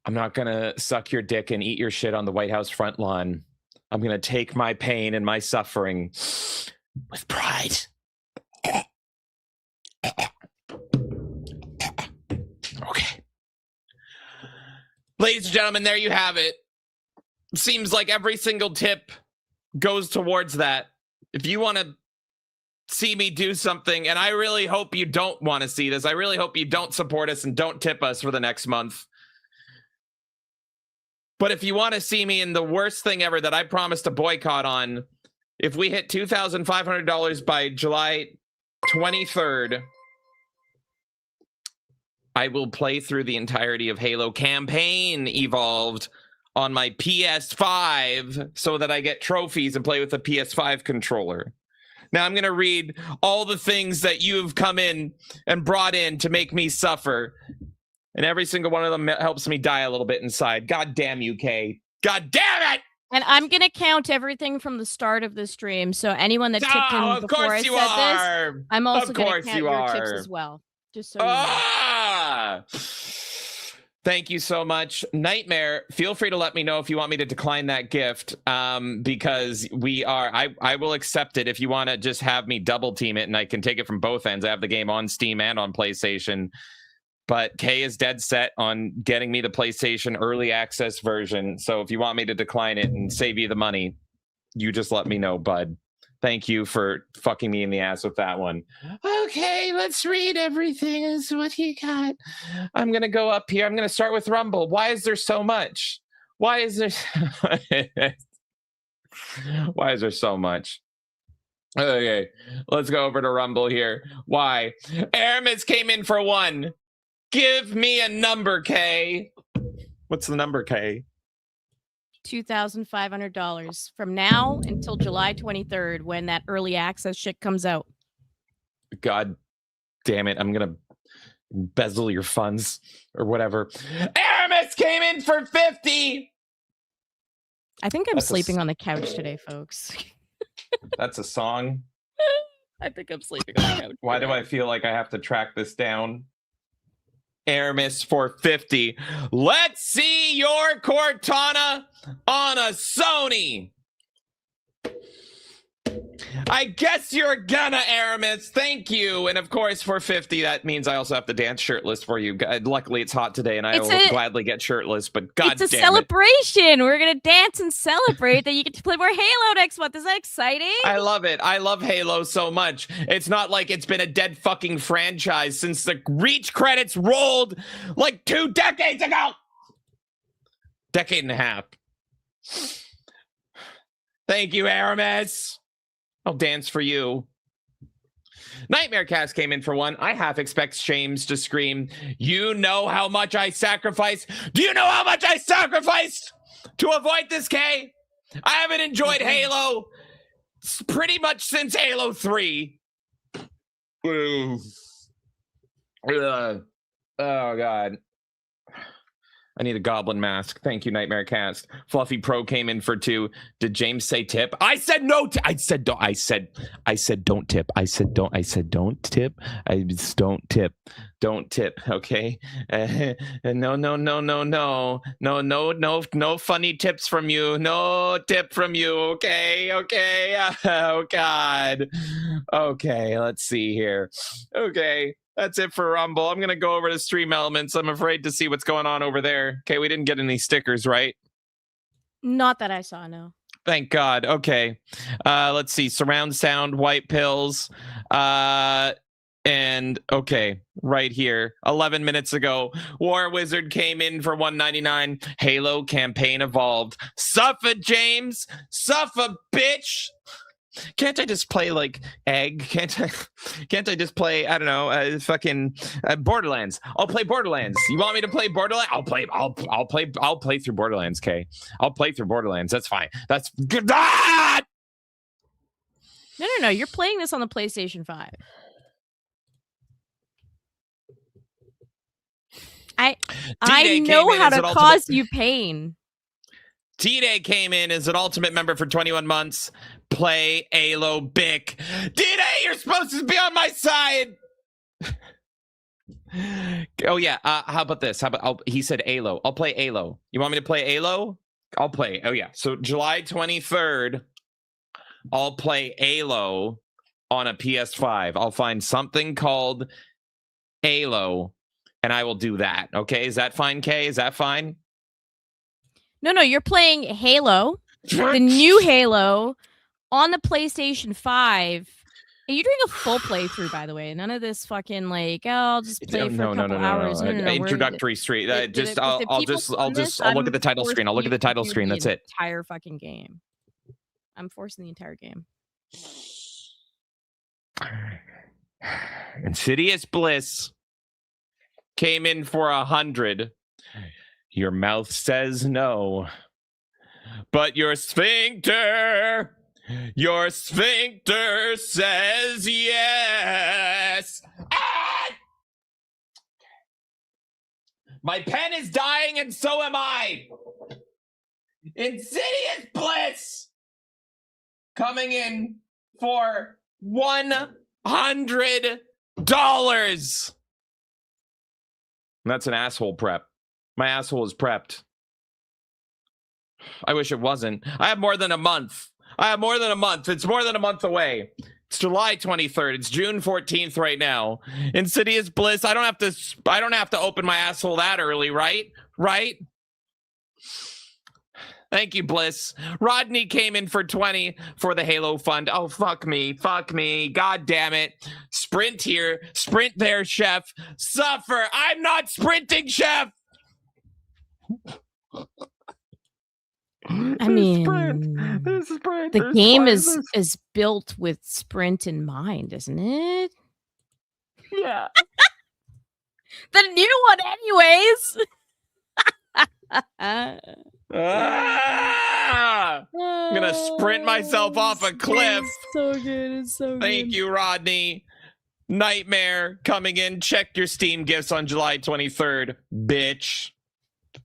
Speaker 2: I'm not going to suck your dick and eat your shit on the White House front lawn. I'm going to take my pain and my suffering with pride. Okay. Ladies and gentlemen, there you have it. Seems like every single tip goes towards that. If you want to see me do something, and I really hope you don't want to see this, I really hope you don't support us and don't tip us for the next month. But if you want to see me in the worst thing ever that I promised to boycott on, if we hit $2,500 by July 23rd, I will play through the entirety of Halo Campaign Evolved on my PS5 so that I get trophies and play with the PS5 controller. Now I'm going to read all the things that you've come in and brought in to make me suffer. And every single one of them helps me die a little bit inside. God damn you, Kay. God damn it!
Speaker 4: And I'm going to count everything from the start of the stream. So anyone that tipped in before I said this, I'm also going to count your tips as well. Just so you know.
Speaker 2: Thank you so much. Knightmare, feel free to let me know if you want me to decline that gift, because I will accept it if you want to just have me double team it, and I can take it from both ends. I have the game on Steam and on PlayStation, but Kay is dead set on getting me the PlayStation early access version. So if you want me to decline it and save you the money, you just let me know, bud. Thank you for fucking me in the ass with that one. Okay, let's read everything. Is what you got. I'm going to go up here. I'm going to start with Rumble. Why is there so much? Why is there Why is there so much? Okay, let's go over to Rumble here. Why? Aramis came in for 1. Give me a number, Kay. What's the number, Kay?
Speaker 4: $2,500 from now until July 23rd when that early access shit comes out.
Speaker 2: God damn it. I'm going to embezzle your funds or whatever. Aramis came in for 50.
Speaker 4: I think I'm sleeping on the couch today, folks.
Speaker 2: That's a song.
Speaker 4: I think I'm sleeping on the couch.
Speaker 2: Why do I feel like I have to track this down? Aramis for 50. Let's see your Cortana on a Sony. I guess you're gonna, Aramis. Thank you. And of course, for 50, that means I also have to dance shirtless for you. Luckily, it's hot today, and I will gladly get shirtless. But God damn it,
Speaker 4: it's a celebration. We're gonna dance and celebrate that you get to play more Halo next month. Is that exciting?
Speaker 2: I love it. I love Halo so much. It's not like it's been a dead fucking franchise since the Reach credits rolled like 2 decades ago. Decade and a half. Thank you, Aramis. I'll dance for you. Nightmare Cast came in for 1. I half expect Shames to scream, you know how much I sacrificed? Do you know how much I sacrificed to avoid this, Kay? I haven't enjoyed Halo pretty much since Halo 3. Oh, God. I need a goblin mask. Thank you, Nightmare Cast. Fluffy Pro came in for 2. Did James say tip? I said no. I said don't. I said don't tip. I said don't tip. I just don't tip. Don't tip. Okay. No funny tips from you. No tip from you. Okay. Oh God. Okay. Let's see here. Okay. That's it for Rumble. I'm going to go over to Stream Elements. I'm afraid to see what's going on over there. Okay, we didn't get any stickers, right?
Speaker 4: Not that I saw, no.
Speaker 2: Thank God. Okay. Let's see. Surround sound, Whitepills. And, okay, right here. 11 minutes ago, War Wizard came in for $1.99. Halo campaign evolved. Suffer, James. Suffer, bitch. Can't I just play like Egg? Can't I just play, I don't know, fucking Borderlands? I'll play Borderlands. You want me to play Borderlands? I'll play through Borderlands, Kay. I'll play through Borderlands. That's fine. That's good. Ah!
Speaker 4: No. You're playing this on the PlayStation 5. I know how to cause you pain.
Speaker 2: T-Day came in as an ultimate member for 21 months. Play Halo Bic. D-Day, you're supposed to be on my side. Oh, yeah. How about this? He said Halo. I'll play Halo. You want me to play Halo? I'll play. Oh, yeah. So July 23rd, I'll play Halo on a PS5. I'll find something called Halo, and I will do that. Okay? Is that fine, Kay? Is that fine?
Speaker 4: No, you're playing Halo, the new Halo, on the PlayStation 5. And you're doing a full playthrough, by the way. None of this fucking like, I'll just play for a couple hours. No.
Speaker 2: Introductory stream. I'll look at the title screen. I'll look at the title screen. That's it.
Speaker 4: Entire fucking game. I'm forcing the entire game.
Speaker 2: Insidious Bliss came in for 100. Your mouth says no, but your sphincter says yes. Ah! My pen is dying and so am I. Insidious Bliss coming in for $100. That's an asshole prep. My asshole is prepped. I wish it wasn't. I have more than a month. It's more than a month away. It's July 23rd. It's June 14th right now. Insidious Bliss. I don't have to open my asshole that early, right? Right? Thank you, Bliss. Rodney came in for 20 for the Halo Fund. Oh, fuck me. God damn it. Sprint here. Sprint there, Chef. Suffer. I'm not sprinting, Chef.
Speaker 4: I mean, the game is built with sprint in mind, isn't it?
Speaker 2: Yeah.
Speaker 4: The new one, anyways.
Speaker 2: I'm gonna sprint myself off a cliff.
Speaker 4: So good. It's so good.
Speaker 2: Thank you, Rodney. Knightmare coming in. Check your Steam gifts on July 23rd, bitch.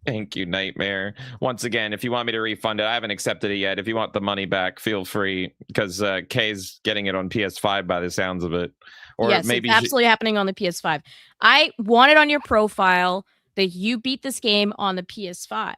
Speaker 2: Thank you, Knightmare. Once again, if you want me to refund it, I haven't accepted it yet. If you want the money back, feel free, because Kay's getting it on PS5 by the sounds of it. Or
Speaker 4: yes,
Speaker 2: maybe
Speaker 4: it's absolutely happening on the PS5. I wanted on your profile that you beat this game on the PS5,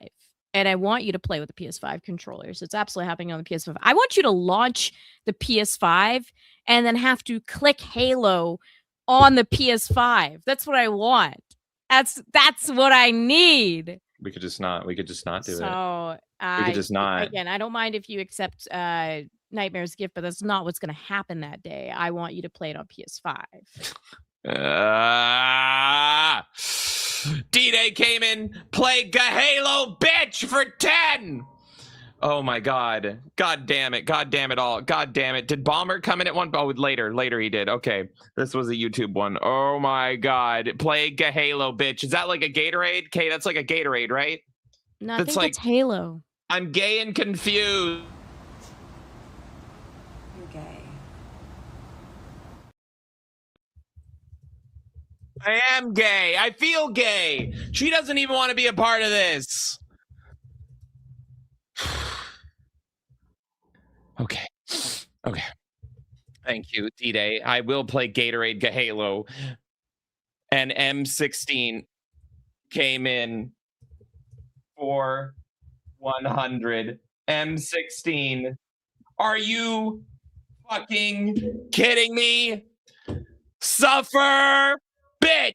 Speaker 4: and I want you to play with the PS5 controllers. It's absolutely happening on the PS5. I want you to launch the PS5 and then have to click Halo on the PS5. That's what I want. That's what I need.
Speaker 2: we could just not do it.
Speaker 4: So
Speaker 2: We could just not.
Speaker 4: Again, I don't mind if you accept Knightmare's gift, but that's not what's going to happen that day. I want you to play it on PS5.
Speaker 2: D-Day came in, played Halo, bitch, for 10. Oh my God. God damn it all. God damn it. Did Bomber come in at one? Oh, later he did. Okay. This was a YouTube one. Oh my God. Play Halo, bitch. Is that like a Gatorade? Okay, that's like a Gatorade, right?
Speaker 4: No, I think it's Halo.
Speaker 2: I'm gay and confused.
Speaker 6: You're gay.
Speaker 2: I am gay. I feel gay. She doesn't even want to be a part of this. Okay. Thank you, D-Day. I will play Gatorade Halo. And M16 came in for 100. M16. Are you fucking kidding me? Suffer, bitch.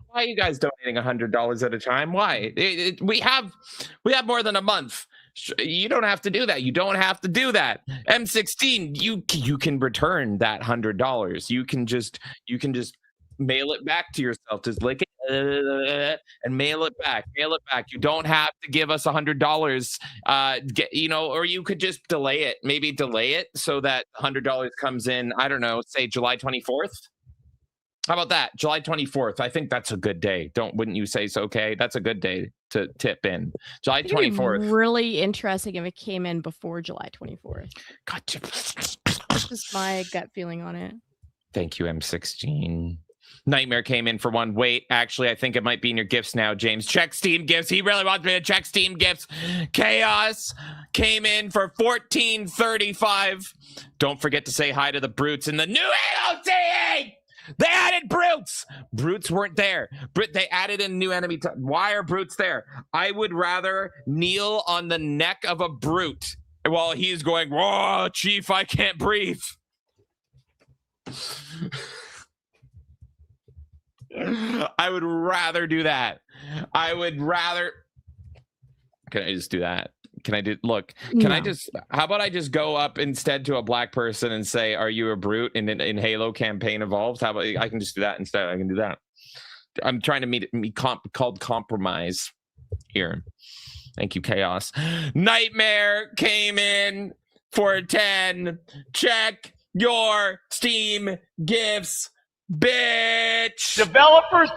Speaker 2: Why are you guys donating $100 at a time? Why? We have more than a month. You don't have to do that. M16, you can return that $100. You can just mail it back to yourself. Just lick it and mail it back. You don't have to give us $100. Or you could just delay it. Maybe delay it so that $100 comes in. I don't know. Say July 24th. How about that? July 24th. I think that's a good day. Wouldn't you say so? Okay, that's a good day to tip in. July 24th.
Speaker 4: Really interesting if it came in before July 24th.
Speaker 2: Gotcha.
Speaker 4: That's just my gut feeling on it.
Speaker 2: Thank you, M16. Knightmare came in for one. Wait, actually, I think it might be in your gifts now, James. Check Steam gifts. He really wants me to check Steam gifts. Chaos came in for $14.35. Don't forget to say hi to the brutes in the new AOTE. They added brutes. Brutes weren't there. They added in new enemy. Why are brutes there? I would rather kneel on the neck of a brute while he's going, "Whoa, Chief, I can't breathe." I would rather do that. Can I just do that? How about I just go up instead to a black person and say, "Are you a brute?" in Halo campaign evolved? How about I can just do that instead? I can do that. I'm trying to meet called compromise here. Thank you, Chaos. Knightmare came in for 10. Check your Steam gifts, bitch.
Speaker 10: Developers.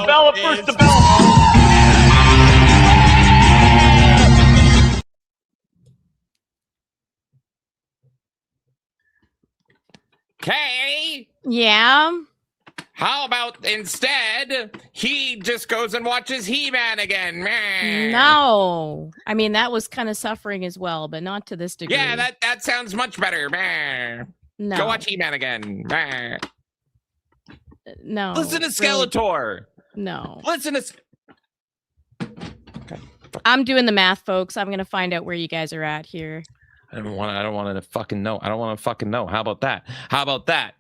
Speaker 10: Developers,
Speaker 2: Okay.
Speaker 4: Yeah.
Speaker 2: How about instead he just goes and watches He-Man again? Meh.
Speaker 4: No. I mean, that was kind of suffering as well, but not to this degree.
Speaker 2: Yeah, that sounds much better. Meh.
Speaker 4: No.
Speaker 2: Go watch He-Man again. Meh.
Speaker 4: No.
Speaker 2: Listen to
Speaker 4: really.
Speaker 2: Skeletor.
Speaker 4: No.
Speaker 2: Listen to.
Speaker 4: I'm doing the math, folks. I'm gonna find out where you guys are at here.
Speaker 2: I don't want to fucking know. I don't want to fucking know. How about that? How about that?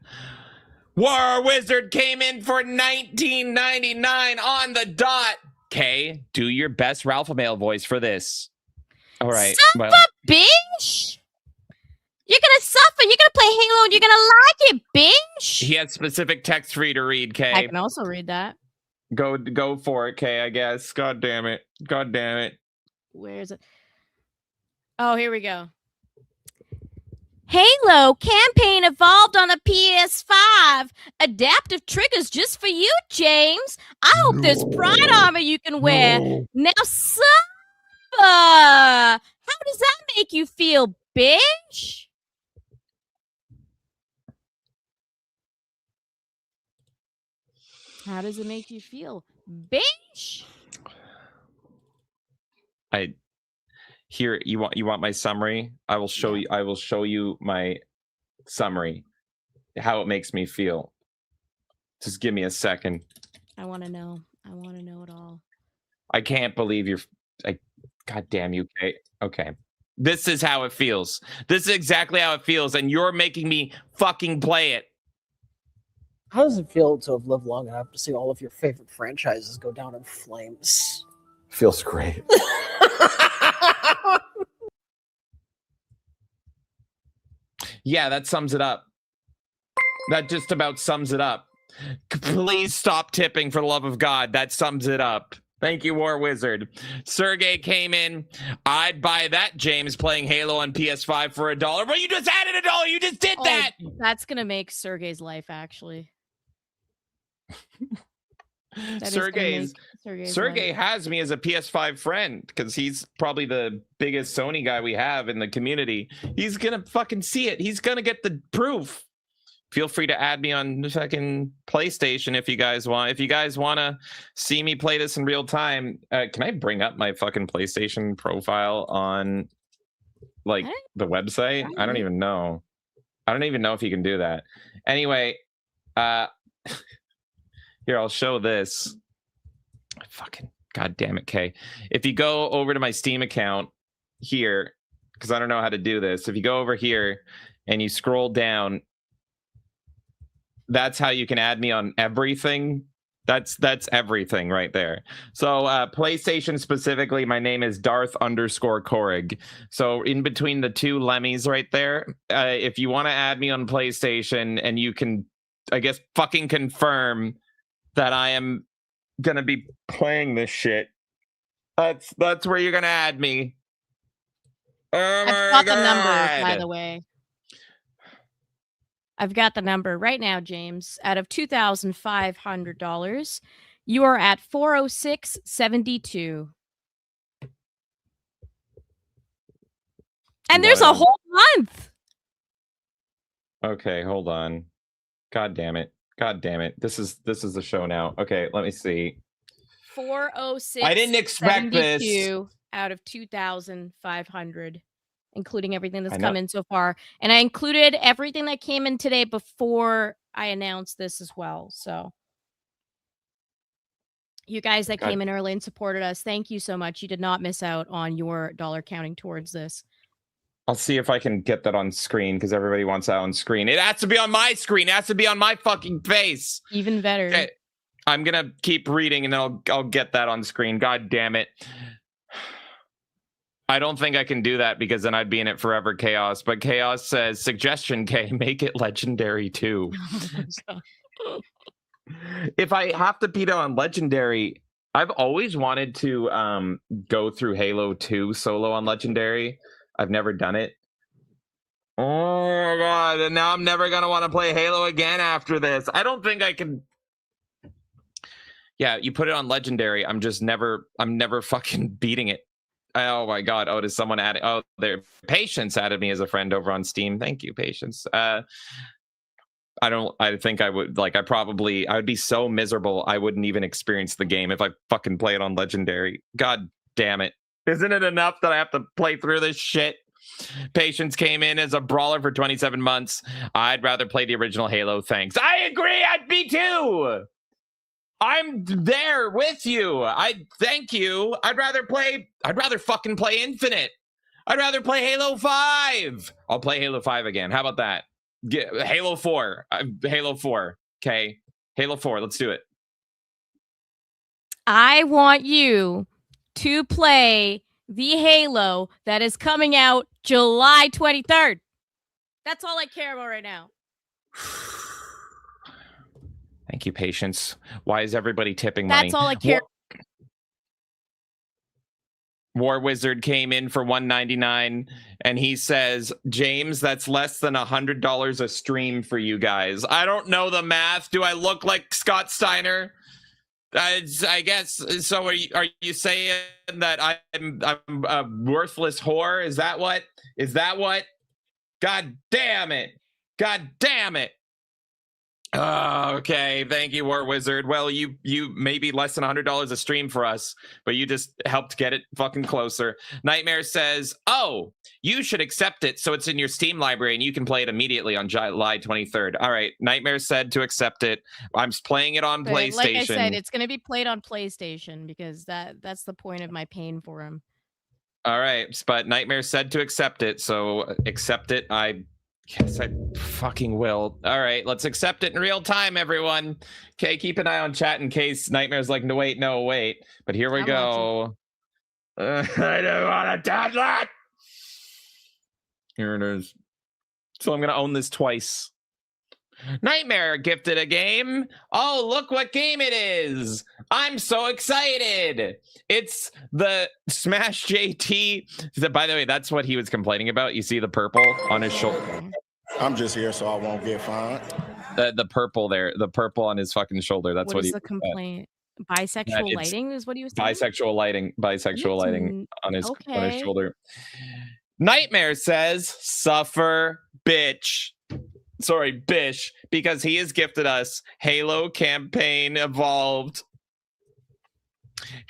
Speaker 2: War Wizard came in for $19.99 on the dot. Okay, do your best Ralph Mail voice for this. All right.
Speaker 4: Son of a bitch! You're gonna suffer. You're gonna play Halo and you're gonna like it, bitch.
Speaker 2: He has specific text for you to read, Kay.
Speaker 4: I can also read that.
Speaker 2: Go for it, Kay, I guess. God damn it. God damn it.
Speaker 4: Where is it? Oh, here we go. Halo campaign evolved on a PS5. Adaptive triggers just for you, James. I hope there's pride armor you can wear. Now, suffer. How does that make you feel, bitch? How does it make you feel, bitch?
Speaker 2: Here, you want my summary? I will show you my summary. How it makes me feel. Just give me a second.
Speaker 4: I want to know. I want to know it all.
Speaker 2: I can't believe you're God damn you, Kate. Okay. This is how it feels. This is exactly how it feels, and you're making me fucking play it.
Speaker 13: How does it feel to have lived long enough to see all of your favorite franchises go down in flames?
Speaker 14: Feels great.
Speaker 2: Yeah, that sums it up. That just about sums it up. Please stop tipping, for the love of God. That sums it up. Thank you, War Wizard. Sergey came in. I'd buy that, James, playing Halo on PS5 for $1. But you just added $1. You just did that.
Speaker 4: That's going to make Sergey's life, actually.
Speaker 2: Sergey has me as a PS5 friend because he's probably the biggest Sony guy we have in the community. He's gonna fucking see it. He's gonna get the proof. Feel free to add me on the fucking PlayStation if you guys want. If you guys want to see me play this in real time, can I bring up my fucking PlayStation profile on like the website? I don't even know. I don't even know if you can do that. Anyway, here, I'll show this. Fucking God damn it, Kay. If you go over to my Steam account here, because I don't know how to do this. If you go over here and you scroll down, that's how you can add me on everything. That's everything right there. So PlayStation specifically, my name is Darth_Korig. So in between the two Lemmys right there, if you want to add me on PlayStation and you can, I guess, fucking confirm that I am gonna be playing this shit. That's where you're gonna add me. Oh
Speaker 4: I've got the number, by the way. I've got the number right now, James. Out of $2,500, you are at $406.72. And there's a whole month.
Speaker 2: Okay, hold on. God damn it. God damn it. This is the show now. Okay, let me see.
Speaker 4: 406.
Speaker 2: I didn't expect this.
Speaker 4: Out of 2,500, including everything that's come in so far. And I included everything that came in today before I announced this as well. So you guys that came in early and supported us, thank you so much. You did not miss out on your dollar counting towards this.
Speaker 2: I'll see if I can get that on screen because everybody wants that on screen. It has to be on my screen. It has to be on my fucking face.
Speaker 4: Even better.
Speaker 2: Okay. I'm gonna keep reading and then I'll get that on screen. God damn it. I don't think I can do that because then I'd be in it forever, Chaos. But Chaos says, suggestion, K, make it legendary too. If I have to beat it on legendary, I've always wanted to go through Halo 2 solo on legendary. I've never done it. Oh my God. And now I'm never going to want to play Halo again after this. I don't think I can. Yeah, you put it on legendary. I'm never fucking beating it. Oh my god. Oh, does someone add? Oh, there. Patience added me as a friend over on Steam. Thank you, Patience. I think I would I would be so miserable I wouldn't even experience the game if I fucking play it on legendary. God damn it. Isn't it enough that I have to play through this shit? Patience came in as a brawler for 27 months. I'd rather play the original Halo. Thanks. I agree. I'd be too. I'm there with you. I thank you. I'd rather fucking play Infinite. I'd rather play Halo 5. I'll play Halo 5 again. How about that? Halo 4. Halo 4. Okay. Halo 4. Let's do it.
Speaker 4: I want you to play the Halo that is coming out July 23rd. That's all I care about right now.
Speaker 2: Thank you, Patience. Why is everybody tipping money?
Speaker 4: That's all I care.
Speaker 2: War Wizard came in for $1.99 and he says, James, that's less than $100 a stream for you guys. I don't know the math. Do I look like Scott Steiner? I guess so. Are you saying that I'm a worthless whore? Is that what? God damn it! Oh, okay, thank you, War Wizard. Well, you may be less than $100 a stream for us, but you just helped get it fucking closer. Knightmare says, oh, you should accept it so it's in your Steam library and you can play it immediately on July 23rd. All right, Knightmare said to accept it. I'm playing it on PlayStation.
Speaker 4: Like I said, it's going to be played on PlayStation because that's the point of my pain for him.
Speaker 2: All right, but Knightmare said to accept it, so accept it. Yes, I fucking will. All right, let's accept it in real time, everyone. Okay, keep an eye on chat in case Knightmare's like, no, wait. But here we go. I don't want to touch that. Here it is. So I'm going to own this twice. Knightmare gifted a game. Oh, look what game it is. I'm so excited. It's the Smash JT. By the way, that's what he was complaining about. You see the purple on his shoulder.
Speaker 3: I'm just here so I won't get fined.
Speaker 2: The purple there, the purple on his fucking shoulder. That's what
Speaker 4: is
Speaker 2: he
Speaker 4: the complaint. Bisexual lighting is what he was saying?
Speaker 2: Bisexual lighting on his shoulder. Knightmare says, suffer, bitch. Sorry, Bish, because he has gifted us Halo Campaign Evolved.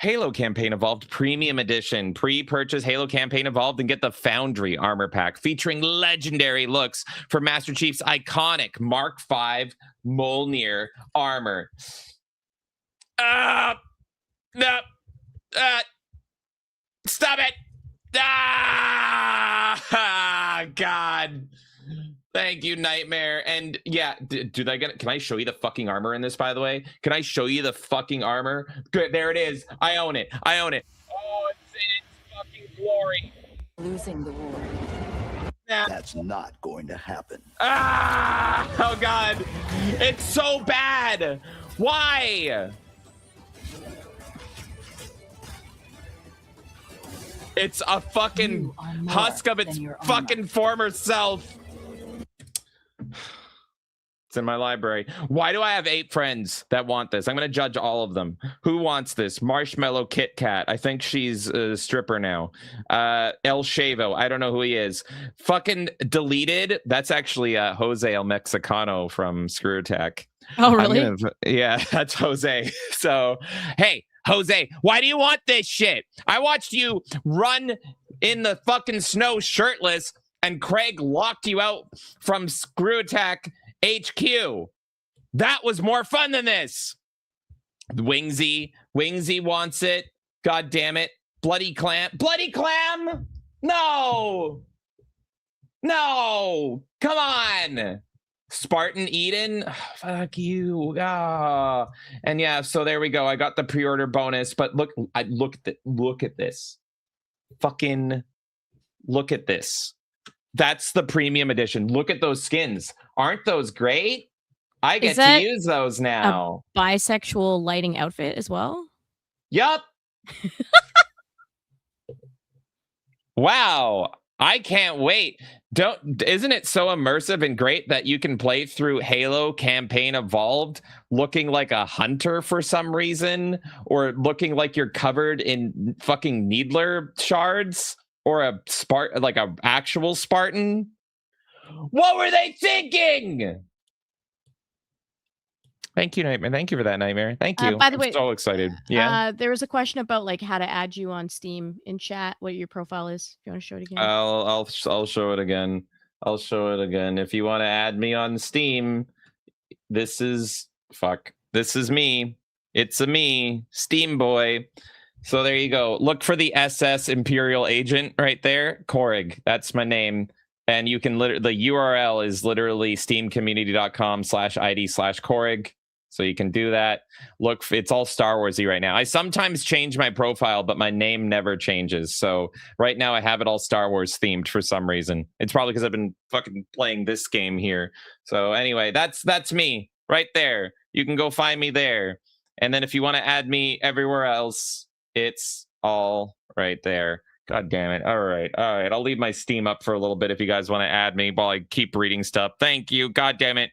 Speaker 2: Halo Campaign Evolved Premium Edition. Pre-purchase Halo Campaign Evolved and get the Foundry Armor Pack featuring legendary looks for Master Chief's iconic Mark V Mjolnir armor. No. Stop it. God. Thank you, Knightmare. And yeah, can I show you the fucking armor in this, by the way? Can I show you the fucking armor? Good, there it is. I own it. Oh, it's in its fucking glory.
Speaker 12: Losing the war.
Speaker 10: That's not going to happen.
Speaker 2: Oh, God. It's so bad. Why? It's a fucking husk of its fucking former self. It's in my library. Why do I have 8 friends that want this? I'm going to judge all of them. Who wants this? Marshmallow Kit Kat. I think she's a stripper now. El Chavo. I don't know who he is. Fucking deleted. That's actually Jose El Mexicano from Screw Attack.
Speaker 4: Oh, really?
Speaker 2: Yeah, that's Jose. So, hey, Jose, why do you want this shit? I watched you run in the fucking snow shirtless and Craig locked you out from Screw Attack HQ. That was more fun than this. Wingsy wants it. God damn it. Bloody Clam. No. Come on. Spartan Eden. Oh, fuck you. And yeah, so there we go. I got the pre-order bonus, but look at this. Fucking look at this. That's the premium edition. Look at those skins. Aren't those great? I get to use those now.
Speaker 4: A bisexual lighting outfit as well?
Speaker 2: Yup. Wow. I can't wait. Isn't it so immersive and great that you can play through Halo Campaign Evolved looking like a hunter for some reason, or looking like you're covered in fucking Needler shards, or a actual Spartan? What were they thinking? Thank you, Knightmare. Thank you for that, Knightmare. Thank you.
Speaker 4: By the
Speaker 2: I'm
Speaker 4: way,
Speaker 2: so excited. Yeah.
Speaker 4: There was a question about like how to add you on Steam in chat. What your profile is? If you want to show it again.
Speaker 2: I'll show it again. I'll show it again. If you want to add me on Steam, this is me. It's a me, Steam boy. So there you go. Look for the SS Imperial Agent right there. Korig. That's my name. And you can the URL is literally steamcommunity.com/ID/Korig. So you can do that. Look, it's all Star Warsy right now. I sometimes change my profile, but my name never changes. So right now I have it all Star Wars themed for some reason. It's probably because I've been fucking playing this game here. So anyway, that's me right there. You can go find me there. And then if you want to add me everywhere else, it's all right there. God damn it. All right. I'll leave my Steam up for a little bit if you guys want to add me while I keep reading stuff. Thank you. God damn it.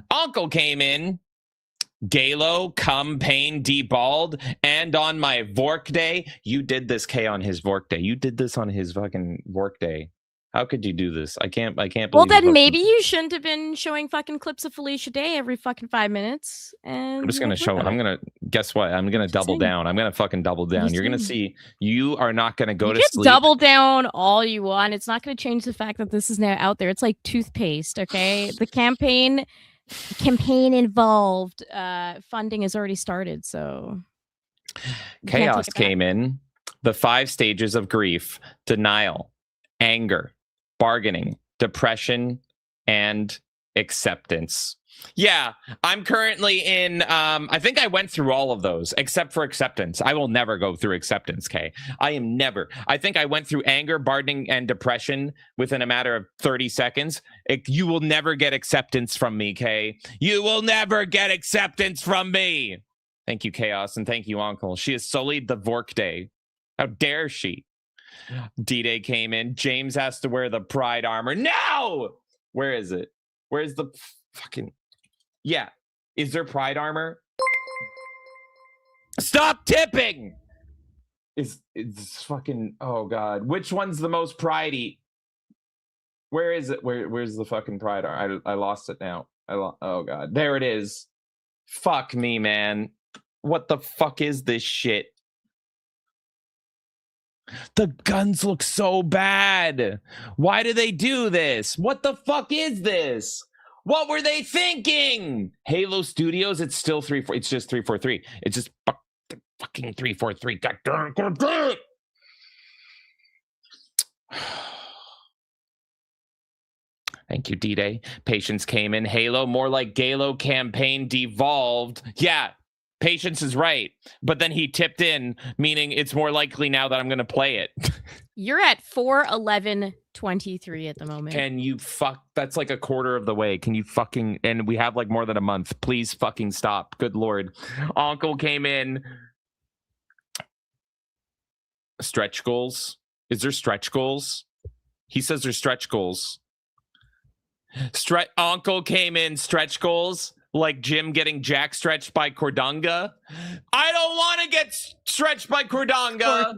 Speaker 2: Uncle came in. Galo, come, pain, deballed, and on my Vork day. You did this, K, on his Vork day. You did this on his fucking Vork day. How could you do this? I can't believe.
Speaker 4: Well, then maybe you shouldn't have been showing fucking clips of Felicia Day every fucking 5 minutes. And
Speaker 2: I'm just gonna show. Guess what? I'm gonna double down. I'm gonna fucking double down. You're gonna see. You are not gonna go to sleep.
Speaker 4: Double down all you want. It's not gonna change the fact that this is now out there. It's like toothpaste. Okay, the campaign involved funding has already started. So
Speaker 2: Chaos came in. The 5 stages of grief: denial, anger, bargaining, depression, and acceptance. Yeah, I'm currently in, I think I went through all of those, except for acceptance. I will never go through acceptance, Kay. I think I went through anger, bargaining, and depression within a matter of 30 seconds. You will never get acceptance from me, Kay. You will never get acceptance from me. Thank you, Chaos, and thank you, Uncle. She has sullied the Vork Day. How dare she? D-Day came in. James has to wear the Pride armor. No! Where is it? Where's the fucking... Yeah. Is there Pride armor? Stop tipping! It's fucking... Oh, God. Which one's the most pridey? Where is it? Where's the fucking Pride armor? I lost it now. Oh, God. There it is. Fuck me, man. What the fuck is this shit? The guns look so bad. Why do they do this? What the fuck is this? What were they thinking? Halo Studios, it's still 343. It's just 343. It's just fucking 343. God damn it. Thank you, D-Day. Patience came in. Halo, more like Galo campaign devolved. Yeah. Patience is right, but then he tipped in, meaning it's more likely now that I'm going to play it.
Speaker 4: You're at 4:11:23 at the moment.
Speaker 2: Can you that's like a quarter of the way. Can you fucking, and we have like more than a month. Please fucking stop. Good Lord. Uncle came in. Stretch goals. Is there stretch goals? He says there's stretch goals. Uncle came in, stretch goals. Like Jim getting jack stretched by Cordunga. I don't want to get stretched by Cordunga.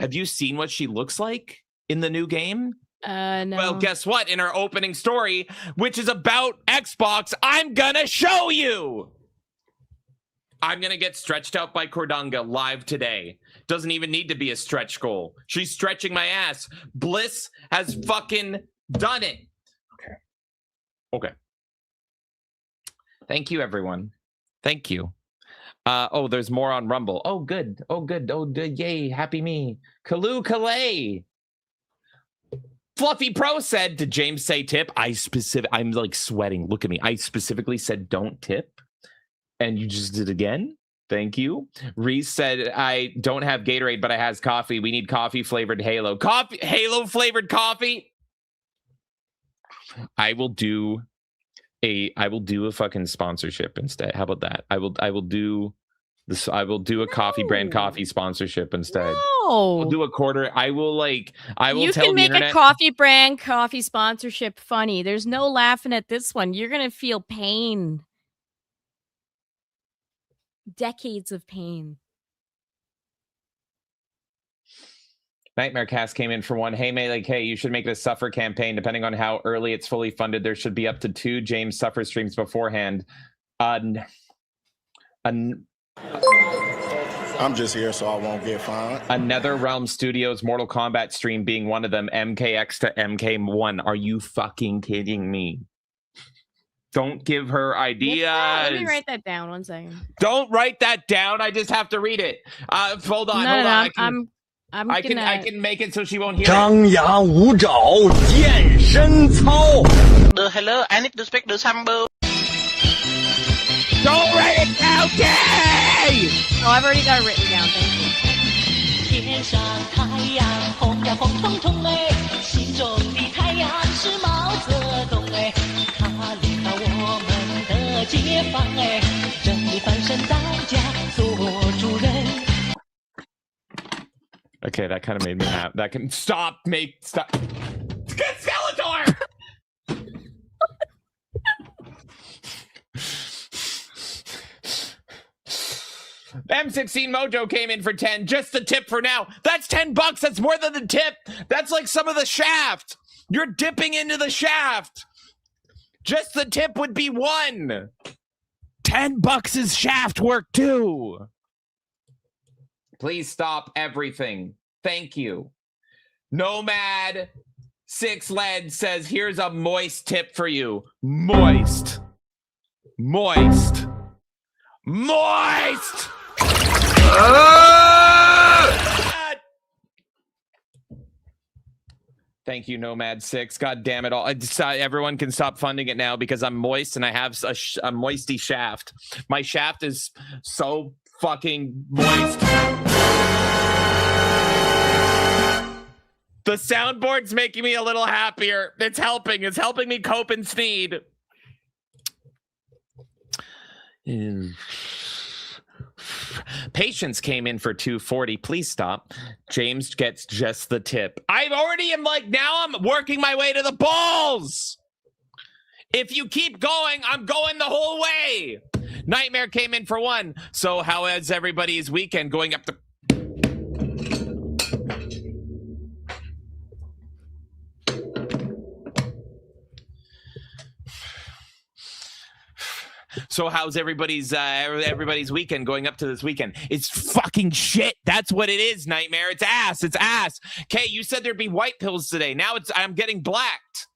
Speaker 2: Have you seen what she looks like in the new game?
Speaker 4: No.
Speaker 2: Well, guess what? In our opening story, which is about Xbox, I'm gonna show you. I'm gonna get stretched out by Cordunga live today. Doesn't even need to be a stretch goal. She's stretching my ass. Bliss has fucking done it. Okay. Thank you, everyone. Thank you. Oh, there's more on Rumble. Oh, good. Oh, good. Oh, yay. Happy me. Kalu Kalay. Fluffy Pro said, did James say tip? I'm like sweating. Look at me. I specifically said don't tip. And you just did again? Thank you. Reese said, I don't have Gatorade, but I has coffee. We need coffee flavored Halo. Halo flavored coffee. I will do a fucking sponsorship instead. How about that? I will do I will do a coffee brand coffee sponsorship instead.
Speaker 4: No.
Speaker 2: I'll do a quarter. I will
Speaker 4: You
Speaker 2: tell
Speaker 4: can
Speaker 2: the
Speaker 4: make
Speaker 2: internet.
Speaker 4: a coffee brand coffee sponsorship funny. There's no laughing at this one. You're gonna feel pain. Decades of pain.
Speaker 2: Knightmare Cast came in for one. Hey, Melee K, you should make it a Suffer campaign. Depending on how early it's fully funded, there should be up to 2 James Suffer streams beforehand.
Speaker 3: I'm just here so I won't get fined.
Speaker 2: A NetherRealm Studios Mortal Kombat stream being one of them. MKX to MK1. Are you fucking kidding me? Don't give her ideas.
Speaker 4: Let me write that down 1 second.
Speaker 2: Don't write that down. I just have to read it. Hold on.
Speaker 4: No,
Speaker 2: hold on.
Speaker 4: I
Speaker 2: can make it so she won't hear it.
Speaker 10: 张牙舞爪，健身操。
Speaker 9: Hello, I need to speak to Sambo.
Speaker 2: Don't write it down, Kay!
Speaker 4: Oh, I've already got it written down. Thank you.
Speaker 14: 天上太阳红呀红彤彤哎，心中的太阳是毛泽东哎，他领导我们的解放哎，正义翻身当家做主人。
Speaker 2: Okay, that kind of made me happy. That can stop. Skeletor! M16 Mojo came in for 10. Just the tip for now. That's $10. That's more than the tip. That's like some of the shaft. You're dipping into the shaft. Just the tip would be 1. $10 is shaft work too. Please stop everything. Thank you. Nomad 6 Lead says, here's a moist tip for you. Moist. Moist. Moist! Thank you, Nomad 6. God damn it all. Everyone can stop funding it now because I'm moist and I have a moisty shaft. My shaft is so fucking moist. The soundboard's making me a little happier. It's helping. It's helping me cope and sneed. Patience came in for 240. Please stop. James gets just the tip. I already am like, now I'm working my way to the balls. If you keep going, I'm going the whole way. Knightmare came in for 1. So how is everybody's weekend going up the... So how's everybody's weekend going up to this weekend? It's fucking shit. That's what it is, Knightmare. It's ass. It's ass. Okay, you said there'd be Whitepills today. Now I'm getting blacked.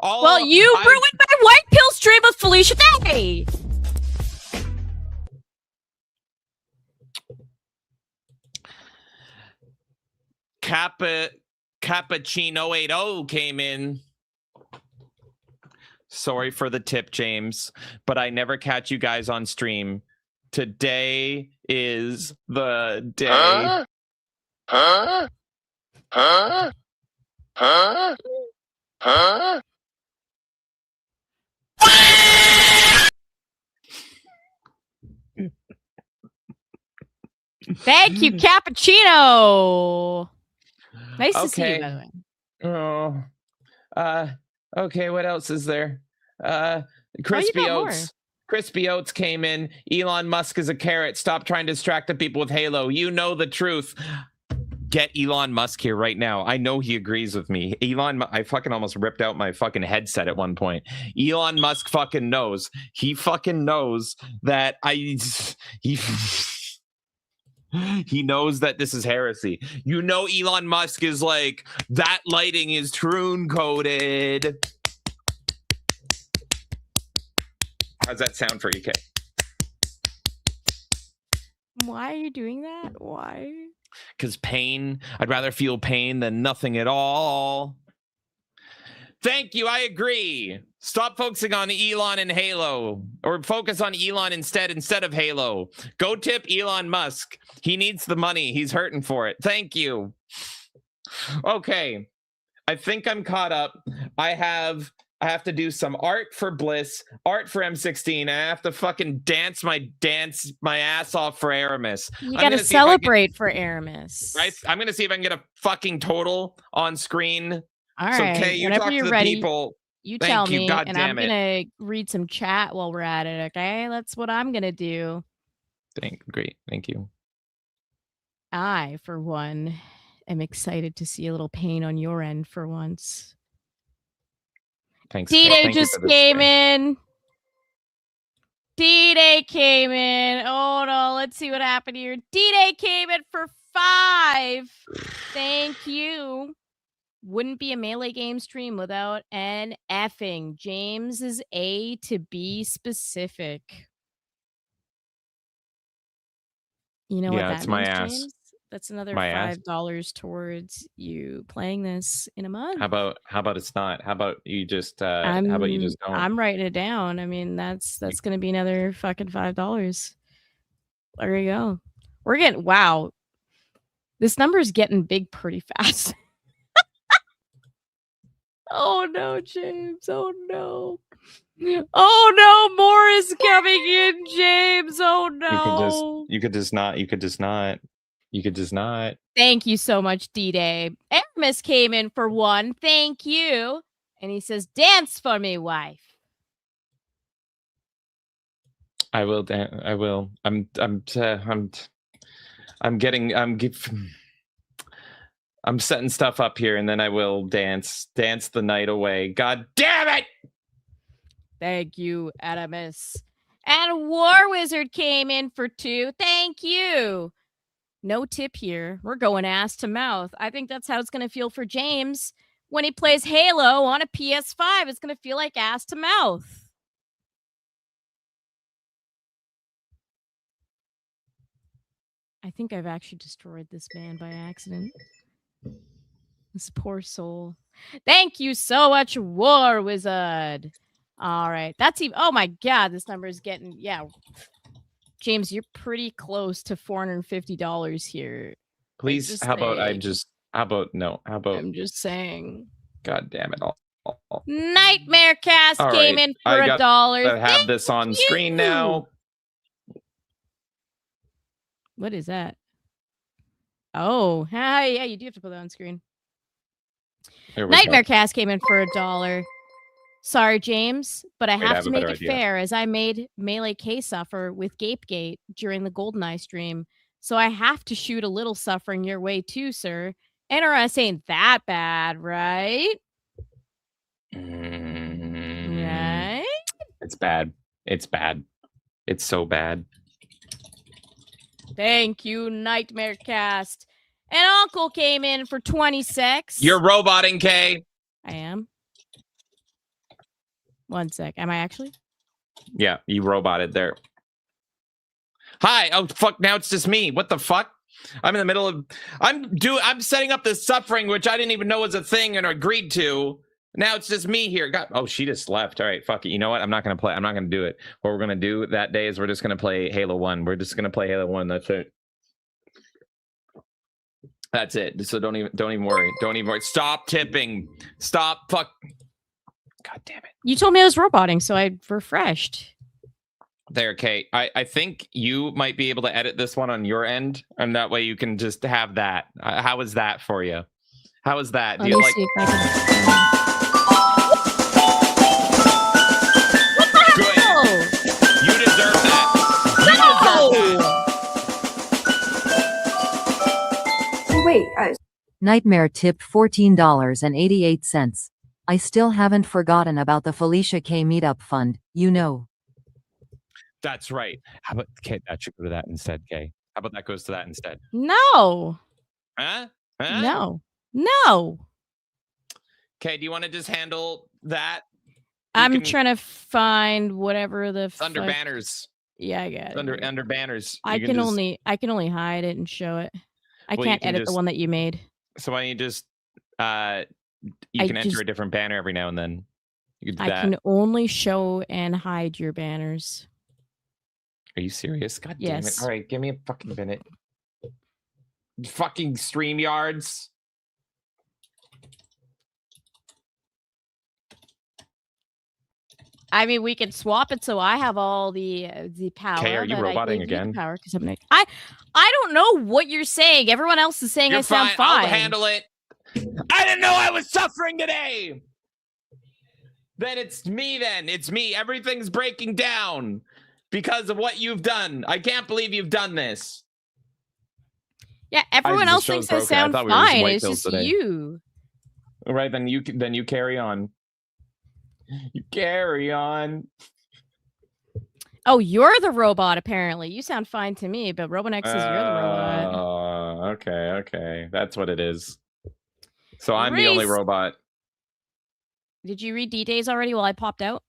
Speaker 4: You ruined my Whitepill stream with Felicia Day.
Speaker 2: Cappuccino 80 came in. Sorry for the tip, James, but I never catch you guys on stream. Today is the day.
Speaker 3: Huh?
Speaker 4: Thank you, Cappuccino. Nice to see you, by the way.
Speaker 2: Okay, what else is there? Crispy Oats. Crispy Oats came in. Elon Musk is a carrot. Stop trying to distract the people with Halo. You know the truth. Get Elon Musk here right now. I know he agrees with me. I fucking almost ripped out my fucking headset at one point. Elon Musk fucking knows. He fucking knows that he knows that this is heresy. You know Elon Musk is like, that lighting is Troon coded. How's that sound for you, Kay?
Speaker 4: Why are you doing that? Why?
Speaker 2: Because pain. I'd rather feel pain than nothing at all. Thank you. I agree. Stop focusing on Elon and Halo, or focus on Elon instead of Halo. Go tip Elon Musk. He needs the money. He's hurting for it. Thank you. Okay. I think I'm caught up. I have I have to do some art for Bliss, art for M16, and I have to fucking dance my ass off for Aramis.
Speaker 4: You got to celebrate for Aramis.
Speaker 2: Right? I'm gonna see if I can get a fucking total on screen.
Speaker 4: All
Speaker 2: so,
Speaker 4: right.
Speaker 2: Kay, you
Speaker 4: Whenever
Speaker 2: talk
Speaker 4: you're
Speaker 2: to the
Speaker 4: ready,
Speaker 2: people.
Speaker 4: you
Speaker 2: Thank
Speaker 4: tell
Speaker 2: you.
Speaker 4: me,
Speaker 2: God
Speaker 4: and
Speaker 2: damn
Speaker 4: I'm
Speaker 2: it.
Speaker 4: gonna read some chat while we're at it. Okay, that's what I'm gonna do.
Speaker 2: Great. Thank you.
Speaker 4: I, for one, am excited to see a little pain on your end for once.
Speaker 2: Thanks.
Speaker 4: D-Day just came in. D-Day came in. Oh no, let's see what happened here. D-Day came in for 5. Thank you. Wouldn't be a Melee game stream without an effing James's A to B specific. You know what that
Speaker 2: it's my
Speaker 4: means,
Speaker 2: ass.
Speaker 4: James? That's another
Speaker 2: My ass.
Speaker 4: $5 towards you playing this in a month.
Speaker 2: How about it's not? How about you just how about you just don't?
Speaker 4: I'm writing it down. I mean, that's gonna be another fucking $5. There you go. We're getting wow. This number is getting big pretty fast. Oh no, James. Oh no. Oh no, more is coming in, James. Oh no.
Speaker 2: You could just not.
Speaker 4: Thank you so much, D-Day. Aramis came in for 1. Thank you. And he says, dance for me, wife.
Speaker 2: I will. I will. I'm setting stuff up here, and then I will dance the night away. God damn it!
Speaker 4: Thank you, Aramis. And War Wizard came in for 2. Thank you. No tip here. We're going ass to mouth. I think that's how it's going to feel for James. When he plays Halo on a PS5, it's going to feel like ass to mouth. I think I've actually destroyed this man by accident. This poor soul. Thank you so much, War Wizard. All right. That's even. Oh my God, this number is getting. Yeah. James, you're pretty close to $450 here.
Speaker 2: Please, how about
Speaker 4: I'm just saying.
Speaker 2: God damn it!
Speaker 4: Knightmare Cast came in for $1.
Speaker 2: I have this on screen now.
Speaker 4: What is that? Oh, hi, yeah, you do have to put that on screen. Knightmare Cast came in for $1. Sorry, James, but I have to make it fair, as I made Melee K suffer with Gapegate during the GoldenEye stream. So I have to shoot a little suffering your way too, sir. NRS ain't that bad, right? Right?
Speaker 2: It's bad. It's bad. It's so bad.
Speaker 4: Thank you, Knightmare Cast. And Uncle came in for 26.
Speaker 2: You're roboting, Kay.
Speaker 4: I am. 1 sec. Am I actually?
Speaker 2: Yeah, you roboted there. Hi. Oh fuck! Now it's just me. What the fuck? I'm in the middle of. I'm setting up this suffering, which I didn't even know was a thing and agreed to. Now it's just me here. God. Oh, she just left. All right. Fuck it. You know what? I'm not gonna play. I'm not gonna do it. What we're gonna do that day is we're just gonna play Halo 1. We're just gonna play Halo 1. That's it. That's it. So don't even worry. Don't even worry. Stop tipping. Stop. Fuck. God damn it.
Speaker 4: You told me I was roboting, so I refreshed.
Speaker 2: There, Kate. I think you might be able to edit this one on your end, and that way you can just have that. How is that for you? How is that? Do you like? Good. You deserve that. You deserve that.
Speaker 6: Wait.
Speaker 12: Knightmare tipped $14.88. I still haven't forgotten about the Felicia K meetup fund, you know.
Speaker 2: That's right. How about Kate? That should go to that instead, Kay. How about that goes to that instead?
Speaker 4: No.
Speaker 2: Huh?
Speaker 4: No. No.
Speaker 2: Kay, do you want to just handle that?
Speaker 4: I'm trying to find whatever the
Speaker 2: under banners.
Speaker 4: Yeah, I got it.
Speaker 2: Under banners.
Speaker 4: I can only hide it and show it. I can't edit the one that you made.
Speaker 2: So why don't you just you can enter a different banner every now and then. You can do that.
Speaker 4: I can only show and hide your banners.
Speaker 2: Are you serious? God damn
Speaker 4: Yes.
Speaker 2: it. All right, give me a fucking minute. Fucking StreamYards.
Speaker 4: I mean, we can swap it so I have all the power.
Speaker 2: Okay, are you
Speaker 4: but I
Speaker 2: roboting
Speaker 4: gave you
Speaker 2: again?
Speaker 4: the power 'cause I don't know what you're saying. Everyone else is saying
Speaker 2: You're
Speaker 4: I sound
Speaker 2: fine.
Speaker 4: fine.
Speaker 2: I'll handle it. I didn't know I was suffering today. Then it's me. It's me. Everything's breaking down because of what you've done. I can't believe you've done this.
Speaker 4: Yeah, everyone else thinks I sound fine. It's just you.
Speaker 2: All right, then you carry on. You carry on.
Speaker 4: Oh, you're the robot, apparently. You sound fine to me, but Robonex says you're the robot.
Speaker 2: Oh, okay. That's what it is. So I'm the only robot.
Speaker 4: Did you read D-Days already while I popped out?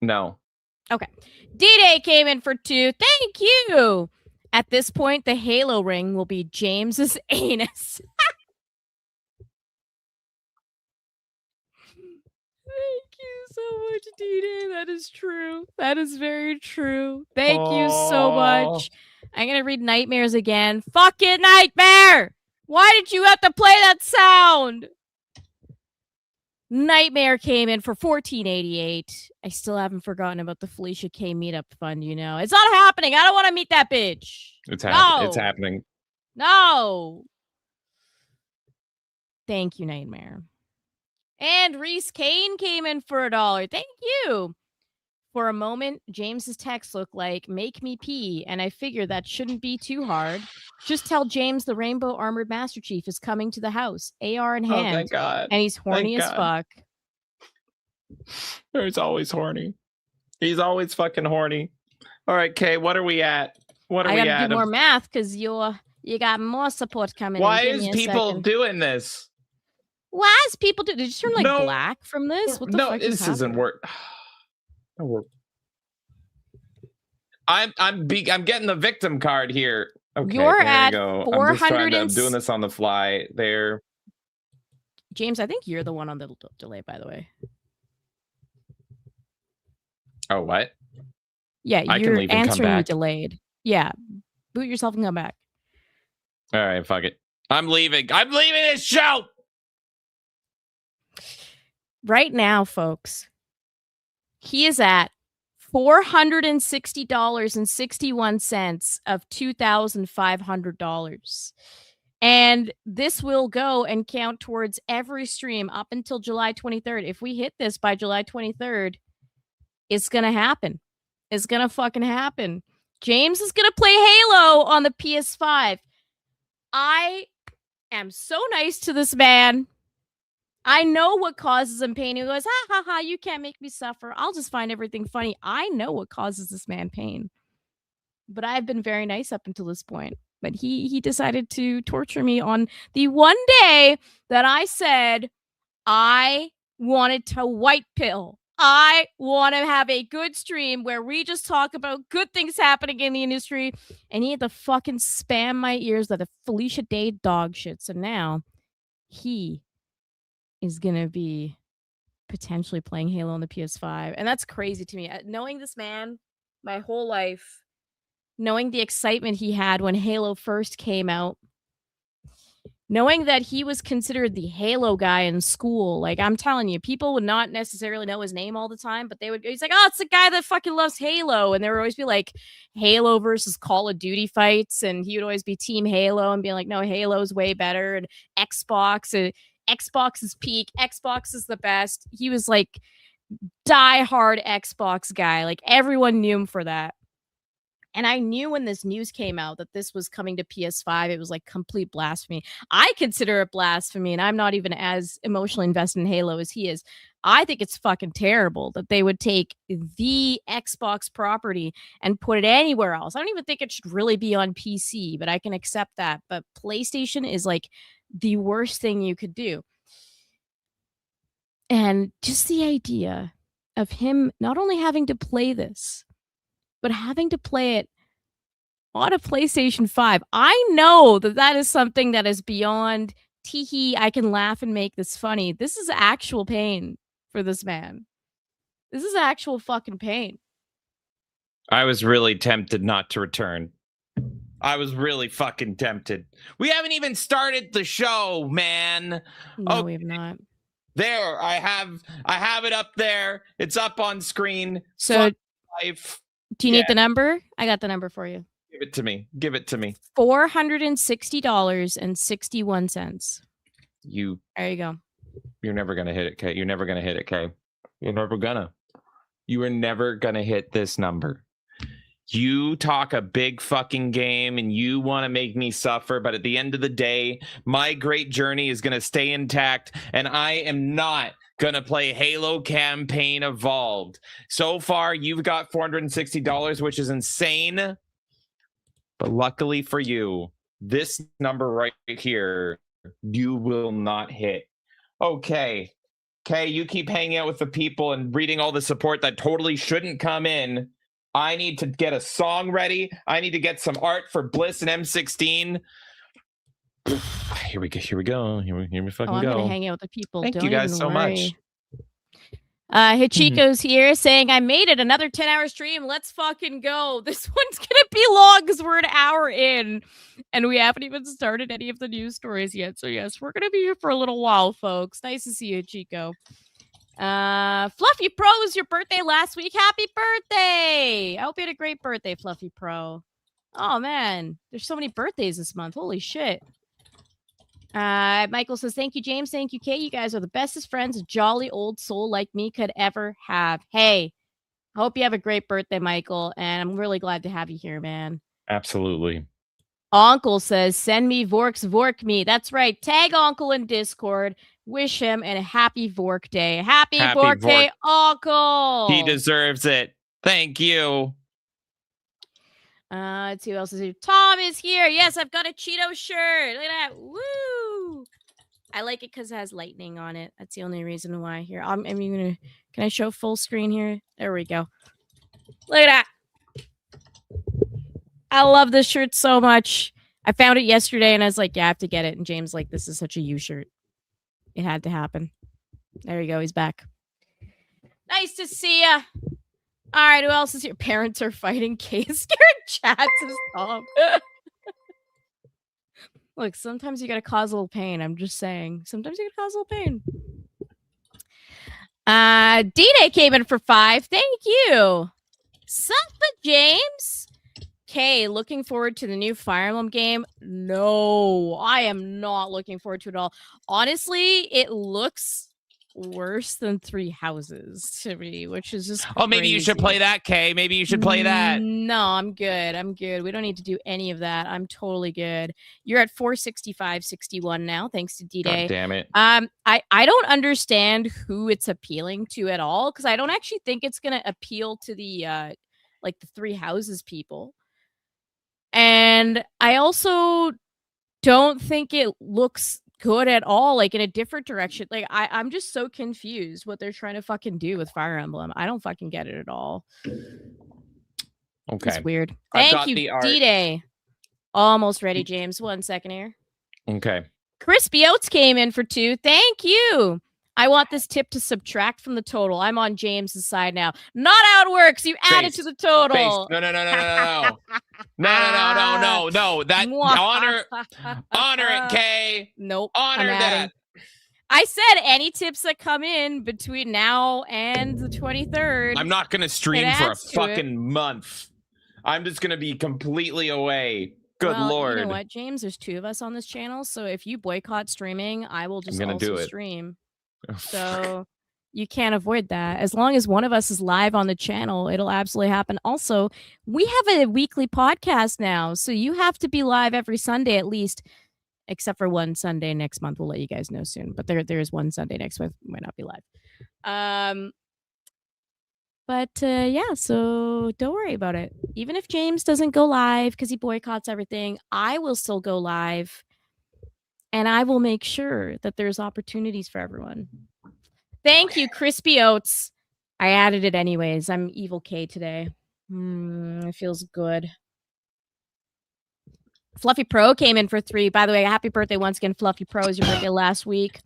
Speaker 2: No.
Speaker 4: Okay. D-Day came in for 2. Thank you! At this point, the Halo ring will be James's anus. Thank you so much, D-Day. That is true. That is very true. Thank you so much. I'm going to read Nightmares again. Fucking Nightmare! Why did you have to play that sound? Knightmare came in for $14.88. I still haven't forgotten about the Felicia K meetup fund, you know. It's not happening. I don't want to meet that bitch.
Speaker 2: It's happening.
Speaker 4: No. Thank you, Knightmare. And Reese Kane came in for $1. Thank you. For a moment, James's text looked like, make me pee, and I figured that shouldn't be too hard. Just tell James the Rainbow Armored Master Chief is coming to the house, AR in hand.
Speaker 2: Oh, thank God.
Speaker 4: And he's horny as fuck.
Speaker 2: He's always horny. He's always fucking horny. All right, Kay, what are we at? I
Speaker 4: gotta do more math because you got more support coming.
Speaker 2: Why is people doing this?
Speaker 4: Why is people do? Did you turn black from this? What the fuck
Speaker 2: this isn't work. I'm getting the victim card here. Okay,
Speaker 4: you're at
Speaker 2: 400. I'm doing this on the fly. There,
Speaker 4: James. I think you're the one on the delay, by the way.
Speaker 2: Oh, what?
Speaker 4: Yeah,
Speaker 2: I
Speaker 4: you're
Speaker 2: can leave and come
Speaker 4: answering
Speaker 2: back.
Speaker 4: you delayed. Yeah, boot yourself and come back.
Speaker 2: All right, fuck it. I'm leaving. I'm leaving this show.
Speaker 4: Right now, folks, he is at $460.61 of $2,500. And this will go and count towards every stream up until July 23rd. If we hit this by July 23rd, it's going to happen. It's going to fucking happen. James is going to play Halo on the PS5. I am so nice to this man. I know what causes him pain. He goes, ha ha ha, you can't make me suffer. I'll just find everything funny. I know what causes this man pain. But I've been very nice up until this point. But he decided to torture me on the one day that I said I wanted to white pill. I want to have a good stream where we just talk about good things happening in the industry. And he had to fucking spam my ears that a Felicia Day dog shit. So now he is going to be potentially playing Halo on the PS5. And that's crazy to me. Knowing this man my whole life, knowing the excitement he had when Halo first came out, knowing that he was considered the Halo guy in school. Like, I'm telling you, people would not necessarily know his name all the time, but he's like, oh, it's the guy that fucking loves Halo. And there would always be like Halo versus Call of Duty fights. And he would always be Team Halo and be like, no, Halo's way better. And Xbox is peak. Xbox is the best. He was like die-hard Xbox guy. Like, everyone knew him for that. And I knew when this news came out that this was coming to PS5, it was like complete blasphemy. I consider it blasphemy, and I'm not even as emotionally invested in Halo as he is. I think it's fucking terrible that they would take the Xbox property and put it anywhere else. I don't even think it should really be on PC, but I can accept that. But PlayStation is like the worst thing you could do. And just the idea of him not only having to play this, but having to play it on a PlayStation 5. I know that that is something that is beyond teehee, I can laugh and make this funny. This is actual pain for this man. This is actual fucking pain.
Speaker 2: I was really tempted not to return. I was really fucking tempted. We haven't even started the show, man.
Speaker 4: No, we have not.
Speaker 2: There, I have it up there. It's up on screen.
Speaker 4: So,
Speaker 2: life.
Speaker 4: Do you need the number? I got the number for you.
Speaker 2: Give it to me. Give it to me.
Speaker 4: $460.61. There you go.
Speaker 2: You're never gonna hit it, Kay. You're never gonna hit it, Kay. You're never gonna. You are never gonna hit this number. You talk a big fucking game and you want to make me suffer, but at the end of the day, my great journey is going to stay intact, and I am not going to play Halo Campaign Evolved. So far, you've got $460, which is insane. But luckily for you, this number right here, you will not hit. Okay. Okay, you keep hanging out with the people and reading all the support that totally shouldn't come in. I need to get a song ready. I need to get some art for Bliss and M16. Here we go. Here we go. Here we fucking
Speaker 4: I'm
Speaker 2: go.
Speaker 4: gonna hang out with the people.
Speaker 2: Thank
Speaker 4: Don't
Speaker 2: you guys
Speaker 4: even
Speaker 2: so
Speaker 4: worry.
Speaker 2: much.
Speaker 4: Hichiko's here saying, I made it. Another 10-hour stream. Let's fucking go. This one's gonna be long because we're an hour in and we haven't even started any of the news stories yet. So yes, we're gonna be here for a little while, folks. Nice to see you, Chico. Fluffy Pro, was your birthday last week. Happy birthday! I hope you had a great birthday, Fluffy Pro. Oh man, there's so many birthdays this month. Holy shit. Michael says, thank you, James. Thank you, Kate. You guys are the bestest friends a jolly old soul like me could ever have. Hey, I hope you have a great birthday, Michael, and I'm really glad to have you here, man.
Speaker 2: Absolutely.
Speaker 4: Uncle says, send me Vork's Vork me. That's right. Tag Uncle in Discord. Wish him a happy Vork day. Happy Vork day, Uncle.
Speaker 2: He deserves it. Thank you.
Speaker 4: Let's see who else is here. Tom is here. Yes, I've got a Cheeto shirt. Look at that. Woo! I like it because it has lightning on it. That's the only reason why. Here, I'm gonna. Can I show full screen here? There we go. Look at that. I love this shirt so much. I found it yesterday and I was like, yeah, I have to get it. And James like, this is such a you shirt. It had to happen. There you go. He's back. Nice to see ya. All right, who else is here? Parents are fighting. Kay scared chat says Tom. Look, sometimes you gotta cause a little pain. I'm just saying. Sometimes you gotta cause a little pain. D-Day came in for 5. Thank you. Suffa James. Kay, looking forward to the new Fire Emblem game? No, I am not looking forward to it at all. Honestly, it looks worse than Three Houses to me, which is just
Speaker 2: maybe you should play that, Kay. Maybe you should play that.
Speaker 4: No, I'm good. I'm good. We don't need to do any of that. I'm totally good. You're at 465.61 now, thanks to D-Day.
Speaker 2: God damn it.
Speaker 4: I don't understand who it's appealing to at all, because I don't actually think it's gonna appeal to the like the Three Houses people. And I also don't think it looks good at all, like in a different direction. Like I'm just so confused what they're trying to fucking do with Fire Emblem. I don't fucking get it at all.
Speaker 2: Okay.
Speaker 4: It's weird.
Speaker 2: I've
Speaker 4: Thank
Speaker 2: got
Speaker 4: you,
Speaker 2: the art.
Speaker 4: D-Day. Almost ready, James. 1 second here.
Speaker 2: Okay.
Speaker 4: Crispy Oats came in for 2. Thank you. I want this tip to subtract from the total. I'm on James's side now. Not how it works. You add it to the total.
Speaker 2: No. No. That honor it, Kay.
Speaker 4: Nope.
Speaker 2: Honor
Speaker 4: I'm
Speaker 2: that.
Speaker 4: adding. I said any tips that come in between now and the 23rd.
Speaker 2: I'm not gonna stream
Speaker 4: it
Speaker 2: for a
Speaker 4: adds to
Speaker 2: fucking month. I'm just gonna be completely away. Good
Speaker 4: Well,
Speaker 2: lord.
Speaker 4: You know what, James? There's 2 of us on this channel, so if you boycott streaming, I will just
Speaker 2: gonna do
Speaker 4: also
Speaker 2: it.
Speaker 4: stream. So you can't avoid that. As long as one of us is live on the channel, it'll absolutely happen. Also, we have a weekly podcast now, so you have to be live every Sunday at least, except for one Sunday next month. We'll let you guys know soon. But there is one Sunday next month. We might not be live. Yeah, so don't worry about it. Even if James doesn't go live because he boycotts everything, I will still go live. And I will make sure that there's opportunities for everyone. Thank you, Crispy Oats. I added it anyways. I'm Evil K today. It feels good. Fluffy Pro came in for 3. By the way, happy birthday once again, Fluffy Pro. It was your birthday last week.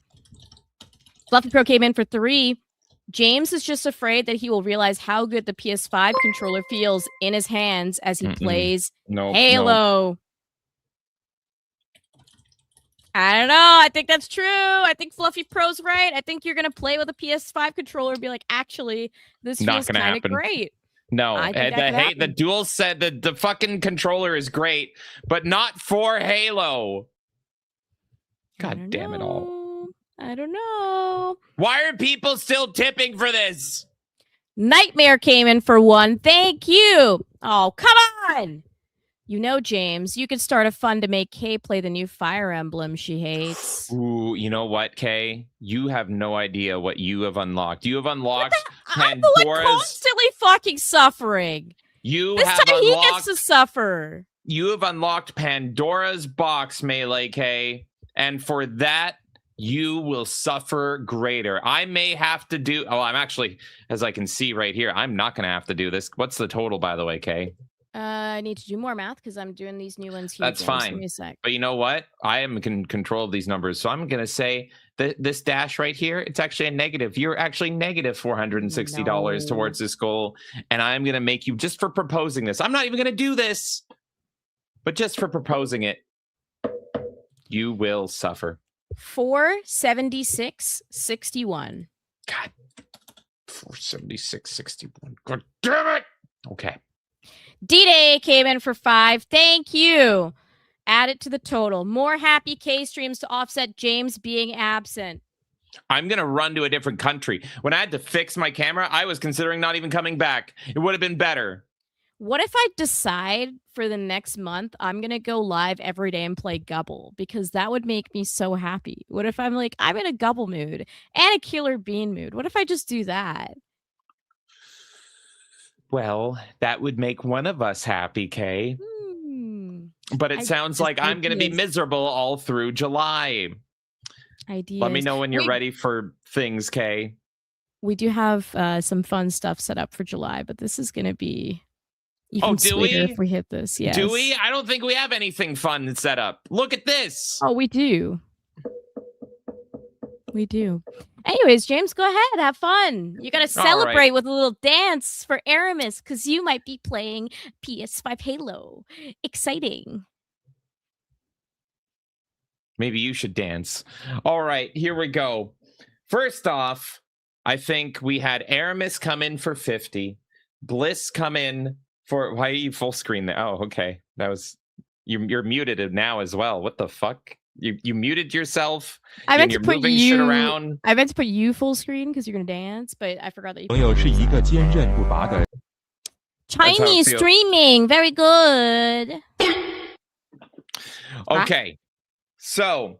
Speaker 4: Fluffy Pro came in for 3. James is just afraid that he will realize how good the PS5 controller feels in his hands as he plays Halo. I don't know. I think that's true. I think Fluffy Pro's right. I think you're going to play with a PS5 controller and be like, actually, this feels kind of great.
Speaker 2: No,
Speaker 4: I think
Speaker 2: the dual set, the fucking controller is great, but not for Halo. God damn it all.
Speaker 4: I don't know.
Speaker 2: Why are people still tipping for this?
Speaker 4: Knightmare came in for 1. Thank you. Oh, come on. You know, James, you could start a fund to make Kay play the new Fire Emblem she hates.
Speaker 2: Ooh, you know what, Kay? You have no idea what you have unlocked. You have unlocked
Speaker 4: I'm the one constantly fucking suffering.
Speaker 2: This
Speaker 4: time he gets to suffer.
Speaker 2: You have unlocked Pandora's box, Melee Kay, and for that, you will suffer greater. I may have to do... Oh, I'm actually, as I can see right here, I'm not going to have to do this. What's the total, by the way, Kay?
Speaker 4: I need to do more math because I'm doing these new ones here.
Speaker 2: That's fine.
Speaker 4: Give me a sec.
Speaker 2: But you know what? I am in control of these numbers. So I'm going to say that this dash right here, it's actually a negative. You're actually negative $460 towards this goal. And I'm going to make you, just for proposing this, I'm not even going to do this, but just for proposing it, you will suffer.
Speaker 4: 476.61.
Speaker 2: God. 476.61. God damn it. Okay.
Speaker 4: D-Day came in for 5. Thank you. Add it to the total. More happy K streams to offset James being absent.
Speaker 2: I'm going to run to a different country. When I had to fix my camera, I was considering not even coming back. It would have been better.
Speaker 4: What if I decide for the next month I'm going to go live every day and play Gubble? Because that would make me so happy. What if I'm like, I'm in a Gubble mood and a Killer Bean mood? What if I just do that?
Speaker 2: Well, that would make one of us happy, Kay. But it sounds like I'm going to be miserable all through July.
Speaker 4: Ideas.
Speaker 2: Let me know when you're ready for things, Kay.
Speaker 4: We do have some fun stuff set up for July, but this is going to be even sweeter if we hit this. Yes.
Speaker 2: Do we? I don't think we have anything fun set up. Look at this.
Speaker 4: Oh, we do. We do. Anyways, James, go ahead. Have fun. You got to celebrate with a little dance for Aramis because you might be playing PS5 Halo. Exciting.
Speaker 2: Maybe you should dance. All right, here we go. First off, I think we had Aramis come in for 50. Bliss come in for... Why are you full screen there? Oh, okay. That was... You're muted now as well. What the fuck? You muted yourself.
Speaker 4: I meant to put you.
Speaker 2: Shit around.
Speaker 4: I meant to put you full screen because you're gonna dance, but I forgot that you. Chinese streaming, very good.
Speaker 2: Okay, so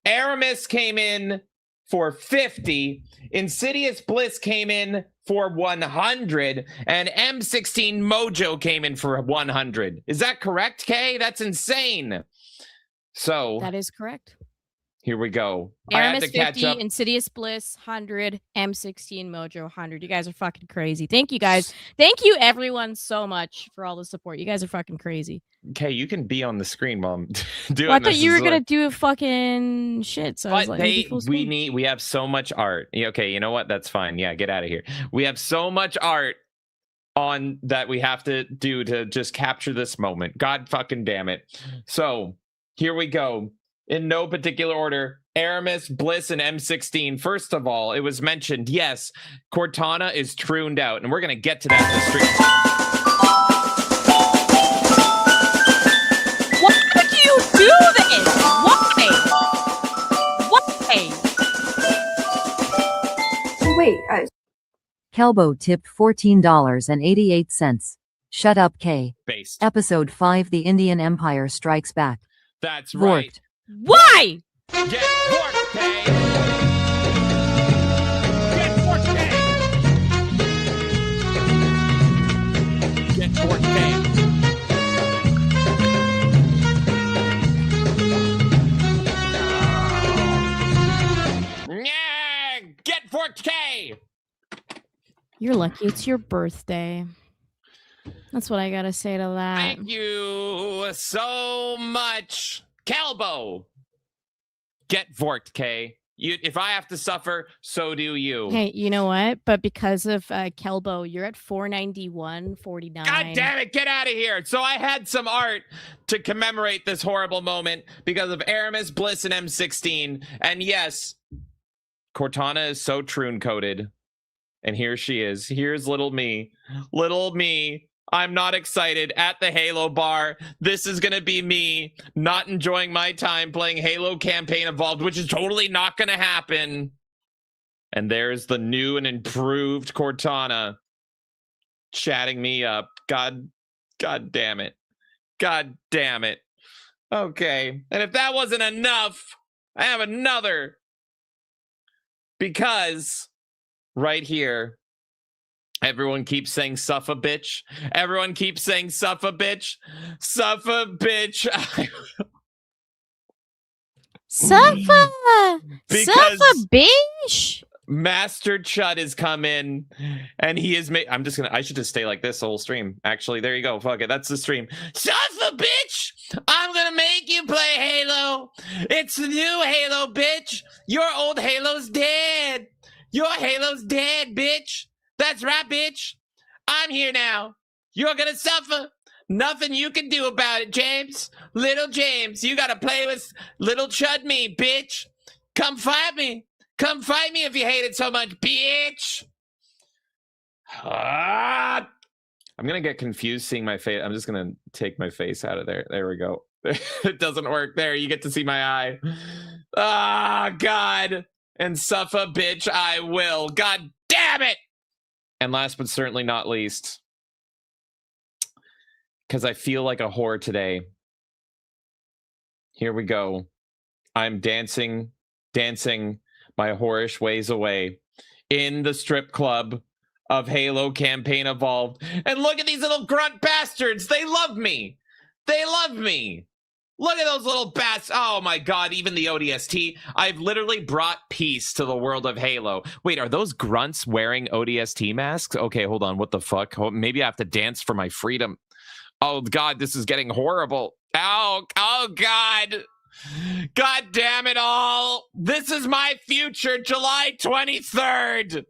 Speaker 2: Aramis came in for 50. Insidious Bliss came in for 100, and M16 Mojo came in for 100. Is that correct, Kay? That's insane. So
Speaker 4: that is correct.
Speaker 2: Here we go.
Speaker 4: Aramis 50, Insidious Bliss 100, M16 Mojo 100. You guys are fucking crazy. Thank you guys. Thank you everyone so much for all the support. You guys are fucking crazy.
Speaker 2: Okay, you can be on the screen while I'm doing
Speaker 4: this. I thought you were gonna do fucking shit. So I was like,
Speaker 2: we have so much art. Okay, you know what? That's fine. Yeah, get out of here. We have so much art on that we have to do to just capture this moment. God fucking damn it. So here we go. In no particular order, Aramis, Bliss, and M16. First of all, it was mentioned, yes, Cortana is trooned out, and we're going to get to that in the stream.
Speaker 4: Why would you do this? Why?
Speaker 6: Wait.
Speaker 12: Kelbo tipped $14.88. Shut up, K.
Speaker 2: Based.
Speaker 12: Episode 5 The Indian Empire Strikes Back.
Speaker 2: That's right.
Speaker 12: Vorked.
Speaker 4: Why?
Speaker 2: Get forked, Kay! Get forked, Kay! Get forked, Kay! Get forked, Kay!
Speaker 4: You're lucky it's your birthday. That's what I gotta say to that.
Speaker 2: Thank you so much. Calbo, get vorked, Kay. If I have to suffer, so do you.
Speaker 4: Hey, you know what? But because of Kelbo, you're at 491.49.
Speaker 2: God damn it, get out of here. So I had some art to commemorate this horrible moment because of Aramis, Bliss, and M16. And yes, Cortana is so Troon-coded. And here she is. Here's little me. Little me. I'm not excited at the Halo bar. This is going to be me not enjoying my time playing Halo Campaign Evolved, which is totally not going to happen. And there's the new and improved Cortana chatting me up. God damn it. God damn it. Okay. And if that wasn't enough, I have another. Because right here, everyone keeps saying suffer bitch. Everyone keeps saying suffer bitch. Suffer bitch.
Speaker 4: Suffer.
Speaker 2: Because
Speaker 4: Suffer bitch.
Speaker 2: Master Chud has come in and he is I should just stay like this the whole stream. Actually, there you go. Fuck it. That's the stream. Suffer bitch. I'm gonna make you play Halo. It's the new Halo, bitch. Your old Halo's dead. Your Halo's dead, bitch. That's right, bitch. I'm here now. You're gonna suffer. Nothing you can do about it, James. Little James, you gotta play with little Chud me, bitch. Come fight me. Come fight me if you hate it so much, bitch. I'm gonna get confused seeing my face. I'm just gonna take my face out of there. There we go. It doesn't work. There, you get to see my eye. Ah, God. And suffer, bitch, I will. God damn it. And last but certainly not least, because I feel like a whore today. Here we go. I'm dancing my whorish ways away in the strip club of Halo Campaign Evolved. And look at these little grunt bastards. They love me. They love me. Look at those little bats. Oh my God, even the ODST. I've literally brought peace to the world of Halo. Wait, are those grunts wearing ODST masks? Okay, hold on. What the fuck? Maybe I have to dance for my freedom. Oh God, this is getting horrible. Oh God. God damn it all. This is my future, July 23rd.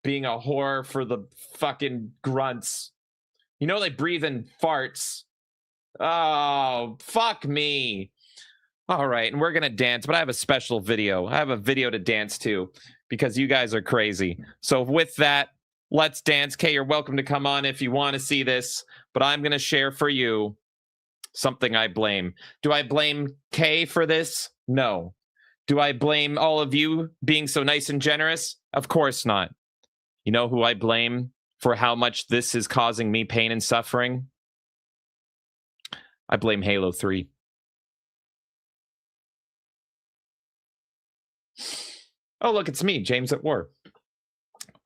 Speaker 2: Being a whore for the fucking grunts. You know they breathe in farts. Oh, fuck me. All right, and we're going to dance, but I have a special video. I have a video to dance to because you guys are crazy. So with that, let's dance. Kay, you're welcome to come on if you want to see this, but I'm going to share for you something I blame. Do I blame Kay for this? No. Do I blame all of you being so nice and generous? Of course not. You know who I blame for how much this is causing me pain and suffering? I blame Halo 3. Oh, look, it's me, James at War.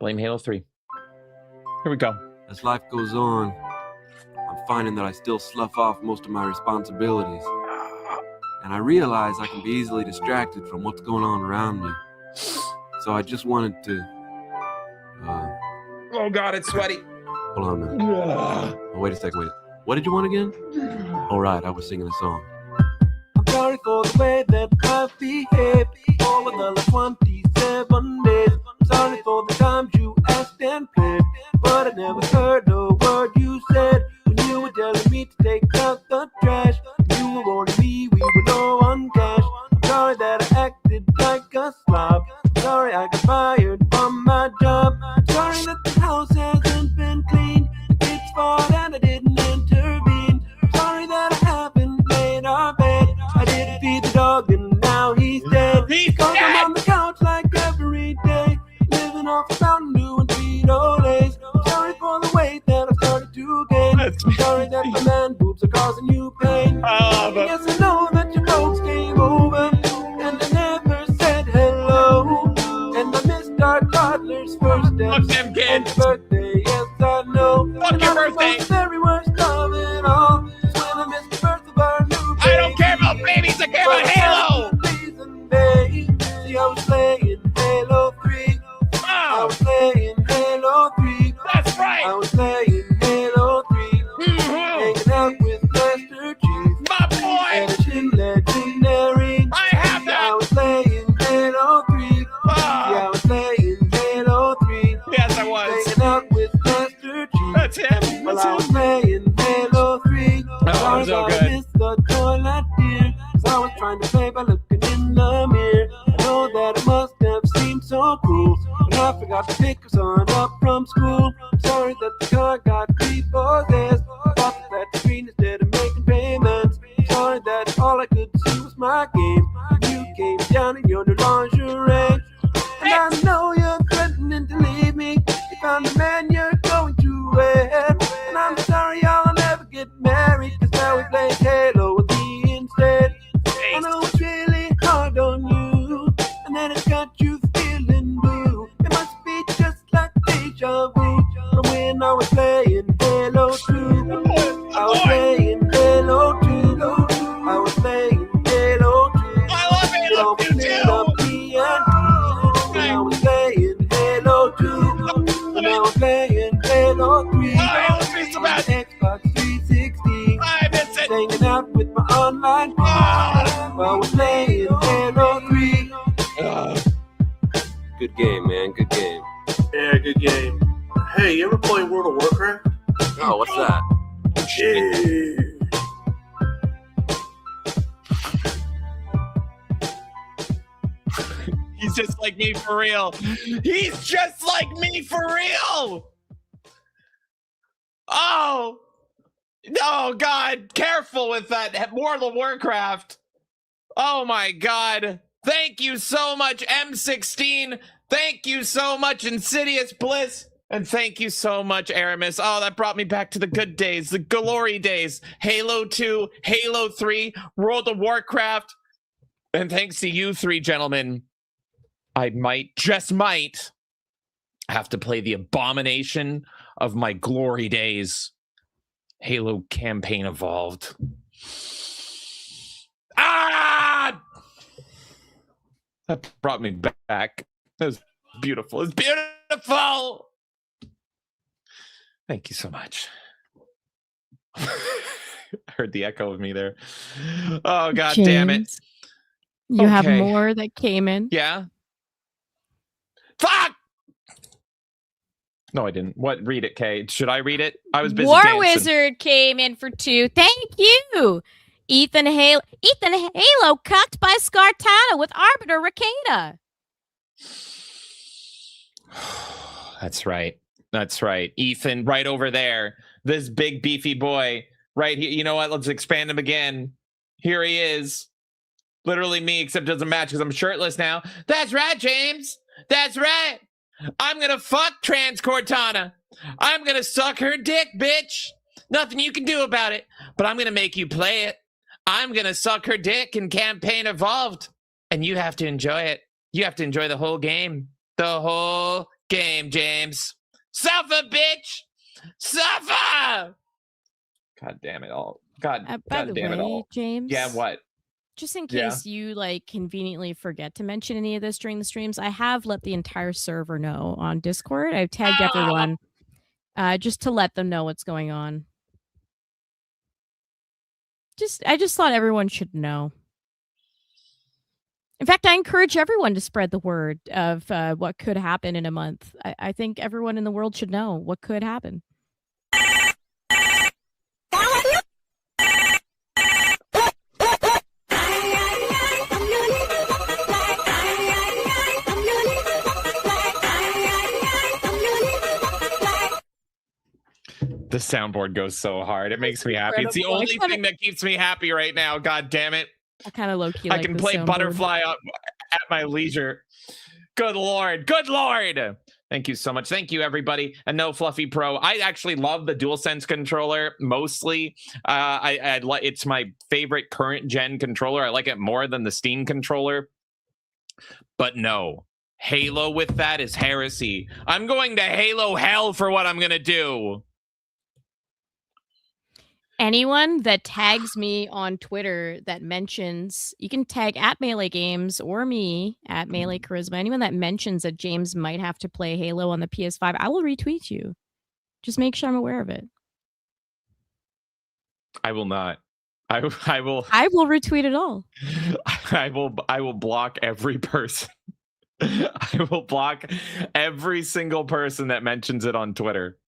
Speaker 2: Blame Halo 3. Here we go.
Speaker 15: As life goes on, I'm finding that I still slough off most of my responsibilities. And I realize I can be easily distracted from what's going on around me. So I just wanted to...
Speaker 2: oh God, it's sweaty.
Speaker 15: Hold on a minute. Oh, wait a second, wait. What did you want again? All right, I was singing a song.
Speaker 8: I'm sorry for the way that I've behaved over the last 27 days. I'm sorry for the times you asked and played, but I never heard a word you said when you were telling me to take out the trash. You were warning me we were low on cash. I'm sorry that I acted like a slob. I'm sorry I got fired from my job. I'm sorry that the house hasn't been cleaned. It's fault and I didn't intervene. I'm sorry that I haven't made our bed. I didn't feed the dog and now he's dead. Cause I'm on the couch like every day, living off a Mountain Dew and Frito-Lays. I'm sorry for the weight that I started to gain. I'm sorry that my man boobs are causing you pain. Yes, I know that your folks came over and they never said hello. And I missed our toddler's first day and birthday. Yes, I know.
Speaker 2: Fuck your birthday.
Speaker 8: The very worst of it all is when I missed the birth of our new baby.
Speaker 2: I don't care about babies, I care about Halo.
Speaker 8: See, I was playing Halo 3. I was playing Halo 3.
Speaker 2: That's right.
Speaker 8: I was playing Halo 3. Hanging out with Master Chief.
Speaker 2: My boy.
Speaker 8: And a
Speaker 2: Oh, so good.
Speaker 8: I missed the toilet, dear. 'Cause I was trying to play by looking in the mirror. I know that it must have seemed so cruel when I forgot to pick son up from school. I'm sorry that the car got repossessed. I bought that screen instead of making payments. I'm sorry that all I could see was my game. And you came down in your new lingerie. And I know you're threatening to leave me. You found a man you're going to wed. And I'm sorry I'll never get married, 'cause now we play Halo with me instead. I know it's really hard on you, and then it's got you feeling blue. It must be just like deja vu from when I was playing Halo 2. I was playing Halo 2. I was playing Halo 2.
Speaker 2: I love Halo 2
Speaker 8: too. I was playing Halo 2. And I was playing Halo 3.
Speaker 2: Halo 3's the best.
Speaker 8: Xbox 360.
Speaker 2: I miss it.
Speaker 8: Hanging out with my online friends. I was playing Halo 3.
Speaker 15: Good game, man. Good game.
Speaker 16: Yeah, good game. Hey, you ever play World of Warcraft?
Speaker 15: Oh, what's that?
Speaker 16: Yeah.
Speaker 2: He's just like me for real. He's just like me for real. Oh. Oh, God. Careful with that World of Warcraft. Oh, my God. Thank you so much, M16. Thank you so much, Insidious Bliss. And thank you so much, Aramis. Oh, that brought me back to the good days, the glory days. Halo 2, Halo 3, World of Warcraft. And thanks to you three gentlemen, I just might, have to play the abomination of my glory days. Halo Campaign Evolved. Ah! That brought me back. That was beautiful. It's beautiful. Thank you so much. I heard the echo of me there. Oh, God damn it.
Speaker 4: You have
Speaker 2: Okay.
Speaker 4: more that came in.
Speaker 2: Yeah. Fuck! No, I didn't. What? Read it, Kay. Should I read it? I was busy
Speaker 4: War
Speaker 2: dancing.
Speaker 4: Wizard came in for 2. Thank you. Ethan Halo cucked by Scartana with Arbiter Ricada.
Speaker 2: That's right. That's right. Ethan, right over there. This big beefy boy right here. You know what? Let's expand him again. Here he is. Literally me, except it doesn't match because I'm shirtless now. That's right, James. That's right. I'm gonna fuck Trans Cortana. I'm gonna suck her dick, bitch. Nothing you can do about it, but I'm gonna make you play it. I'm gonna suck her dick in Campaign Evolved, and you have to enjoy it. You have to enjoy the whole game. The whole game, James. Suffer, bitch. Suffer. God damn it all. God,
Speaker 4: By
Speaker 2: God
Speaker 4: the
Speaker 2: damn it
Speaker 4: way,
Speaker 2: all.
Speaker 4: James.
Speaker 2: Yeah, what?
Speaker 4: Just in
Speaker 2: Yeah.
Speaker 4: case you like conveniently forget to mention any of this during the streams, I have let the entire server know on Discord. I've tagged everyone just to let them know what's going on. I just thought everyone should know. In fact, I encourage everyone to spread the word of what could happen in a month. I think everyone in the world should know what could happen.
Speaker 2: The soundboard goes so hard. It makes me happy. It's the
Speaker 4: incredible.
Speaker 2: only thing that keeps me happy right now. God damn it.
Speaker 4: I kind of low-key
Speaker 2: I
Speaker 4: like
Speaker 2: can
Speaker 4: the
Speaker 2: play
Speaker 4: soundboard.
Speaker 2: Butterfly at my leisure. Good Lord. Good Lord. Thank you so much. Thank you, everybody. And no, Fluffy Pro. I actually love the DualSense controller mostly. It's my favorite current gen controller. I like it more than the Steam controller. But no, Halo with that is heresy. I'm going to Halo hell for what I'm going to do.
Speaker 4: Anyone that tags me on Twitter that mentions, you can tag at Melee Games or me at Melee Charisma. Anyone that mentions that James might have to play Halo on the PS5, I will retweet you. Just make sure I'm aware of it.
Speaker 2: I will not. I will
Speaker 4: retweet it all.
Speaker 2: I will block every person. I will block every single person that mentions it on Twitter.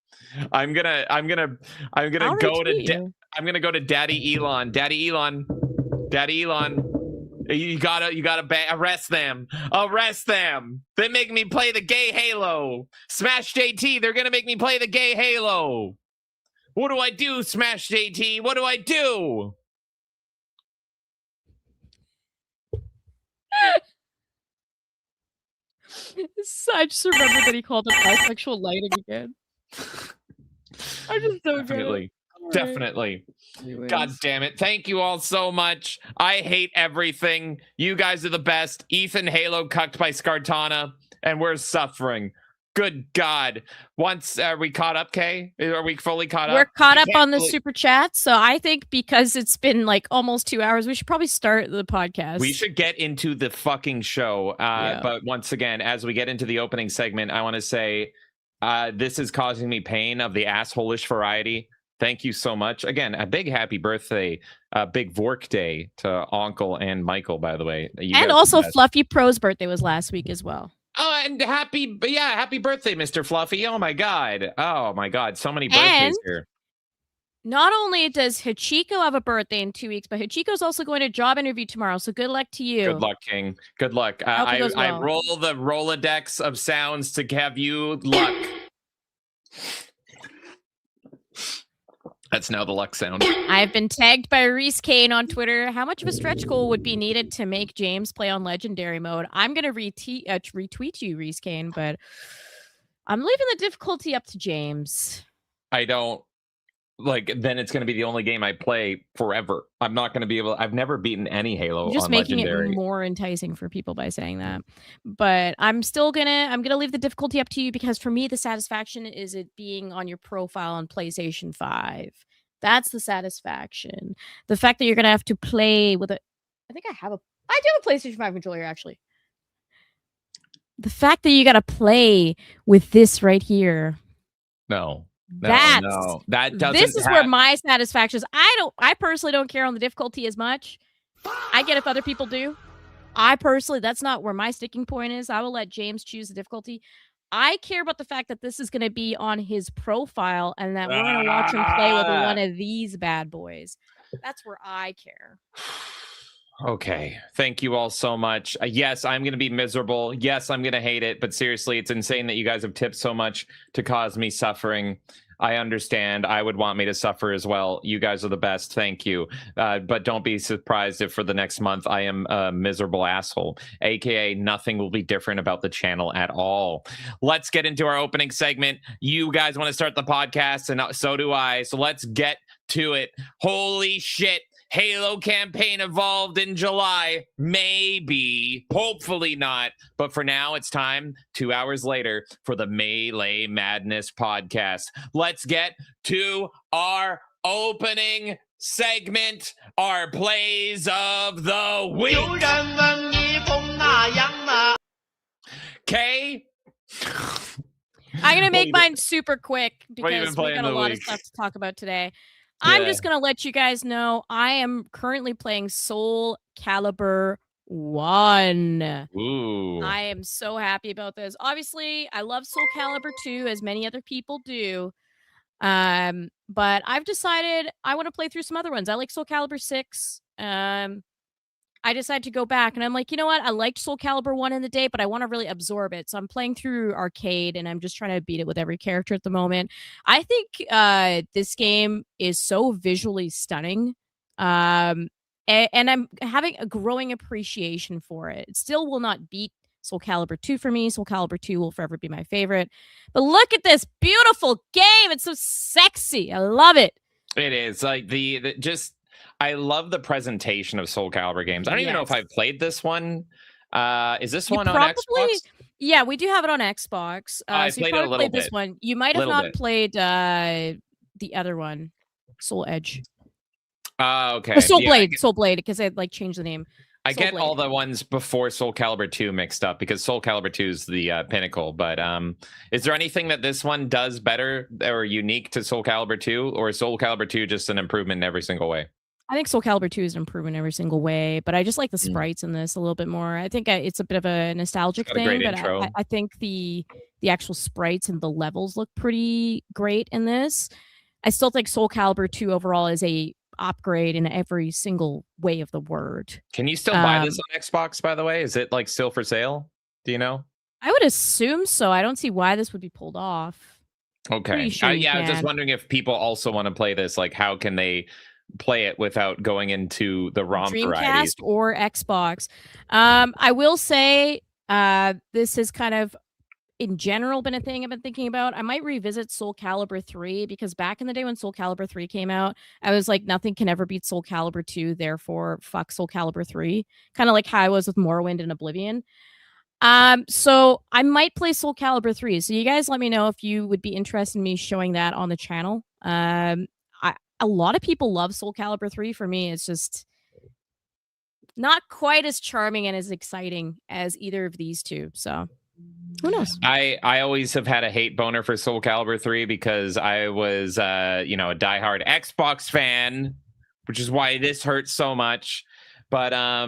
Speaker 2: I'm gonna go to I'm gonna go to Daddy Elon. Daddy Elon. You gotta arrest them. Arrest them. They make me play the gay Halo. Smash JT. They're gonna make me play the gay Halo. What do I do, Smash JT? What do I do?
Speaker 4: I just remember that he called it bisexual lighting again. I just don't get it.
Speaker 2: Definitely.
Speaker 4: Anyways.
Speaker 2: God damn it. Thank you all so much. I hate everything. You guys are the best. Ethan Halo cucked by Scartana, and we're suffering. Good God. Once are we caught up, Kay? Are we fully caught up?
Speaker 4: We're caught up on the super chat, so I think because it's been like almost 2 hours, we should probably start the podcast.
Speaker 2: We should get into the fucking show. But once again, as we get into the opening segment, I want to say this is causing me pain of the asshole-ish variety. Thank you so much. Again, a big happy birthday, big Vork day to Uncle and Michael, by the way.
Speaker 4: And also Fluffy Pro's birthday was last week as well.
Speaker 2: Oh, and happy birthday, Mr. Fluffy. Oh my God. So many birthdays here.
Speaker 4: Not only does Hachiko have a birthday in 2 weeks, but Hachiko's also going to a job interview tomorrow. So good luck to you.
Speaker 2: Good luck, King. Good luck. I roll the Rolodex of sounds to have you luck. That's now the luck sound.
Speaker 4: I've been tagged by Reese Kane on Twitter. How much of a stretch goal would be needed to make James play on Legendary mode? I'm going to retweet you, Reese Kane, but I'm leaving the difficulty up to James.
Speaker 2: I don't then it's going to be the only game I play forever. I'm not going to be able. I've never beaten any Halo.
Speaker 4: Just
Speaker 2: on
Speaker 4: making
Speaker 2: Legendary.
Speaker 4: it more enticing for people by saying that. But I'm gonna leave the difficulty up to you, because for me the satisfaction is it being on your profile on PlayStation 5. That's the satisfaction. The fact that you're gonna have to play with I do have a PlayStation 5 controller actually. The fact that you gotta play with this right here.
Speaker 2: No. That doesn't.
Speaker 4: This is where my satisfaction is. I personally don't care on the difficulty as much. I get if other people do. That's not where my sticking point is. I will let James choose the difficulty. I care about the fact that this is going to be on his profile and that we're going to watch him play with one of these bad boys. That's where I care.
Speaker 2: Okay. Thank you all so much. Yes, I'm going to be miserable. Yes, I'm going to hate it. But seriously, it's insane that you guys have tipped so much to cause me suffering. I understand. I would want me to suffer as well. You guys are the best. Thank you. But don't be surprised if for the next month I am a miserable asshole, aka nothing will be different about the channel at all. Let's get into our opening segment. You guys want to start the podcast, and so do I. So let's get to it. Holy shit. Halo campaign evolved in July. Maybe, hopefully not. But for now, it's time, 2 hours later, for the Melee Madness podcast. Let's get to our opening segment, our plays of the week. Okay.
Speaker 4: I'm going to make mine super quick because we got a lot of stuff to talk about today. I'm just going to let you guys know I am currently playing Soul Calibur 1.
Speaker 2: Ooh.
Speaker 4: I am so happy about this. Obviously, I love Soul Calibur 2, as many other people do. But I've decided I want to play through some other ones. I like Soul Calibur 6. I decided to go back, and I'm like, you know what? I liked Soul Calibur 1 in the day, but I want to really absorb it. So I'm playing through Arcade, and I'm just trying to beat it with every character at the moment. I think this game is so visually stunning, and I'm having a growing appreciation for it. It still will not beat Soul Calibur 2 for me. Soul Calibur 2 will forever be my favorite. But look at this beautiful game. It's so sexy. I love it.
Speaker 2: It is. Like, I love the presentation of Soul Calibur games. I don't even know if I've played this one. Is this one on Xbox?
Speaker 4: Yeah, we do have it on Xbox.
Speaker 2: I
Speaker 4: so
Speaker 2: played
Speaker 4: you
Speaker 2: it a little
Speaker 4: played
Speaker 2: bit.
Speaker 4: this one. You might have not played the other one, Soul Edge.
Speaker 2: Okay.
Speaker 4: Soul Blade, because they changed the name.
Speaker 2: I get all the ones before Soul Calibur 2 mixed up because Soul Calibur 2 is the pinnacle. But is there anything that this one does better or unique to Soul Calibur 2, or is Soul Calibur 2 just an improvement in every single way?
Speaker 4: I think Soul Calibur 2 is an improvement every single way, but I just like the sprites in this a little bit more. I think it's a bit of a nostalgic thing, but I think the actual sprites and the levels look pretty great in this. I still think Soul Calibur 2 overall is a upgrade in every single way of the word.
Speaker 2: Can you still buy this on Xbox, by the way? Is it like still for sale? Do you know?
Speaker 4: I would assume so. I don't see why this would be pulled off.
Speaker 2: Okay.
Speaker 4: Pretty sure you
Speaker 2: I was just
Speaker 4: can.
Speaker 2: wondering if people also want to play this. Like, how can they play it without going into the ROM varieties?
Speaker 4: Dreamcast or Xbox. I will say this has kind of, in general, been a thing I've been thinking about. I might revisit Soul Calibur 3 because back in the day when Soul Calibur 3 came out, I was like, nothing can ever beat Soul Calibur 2, therefore fuck Soul Calibur 3. Kind of like how I was with Morrowind and Oblivion. So I might play Soul Calibur 3. So you guys let me know if you would be interested in me showing that on the channel. A lot of people love Soul Calibur 3. For me, it's just not quite as charming and as exciting as either of these two. So who knows?
Speaker 2: I always have had a hate boner for Soul Calibur 3 because I was a diehard Xbox fan, which is why this hurts so much. But I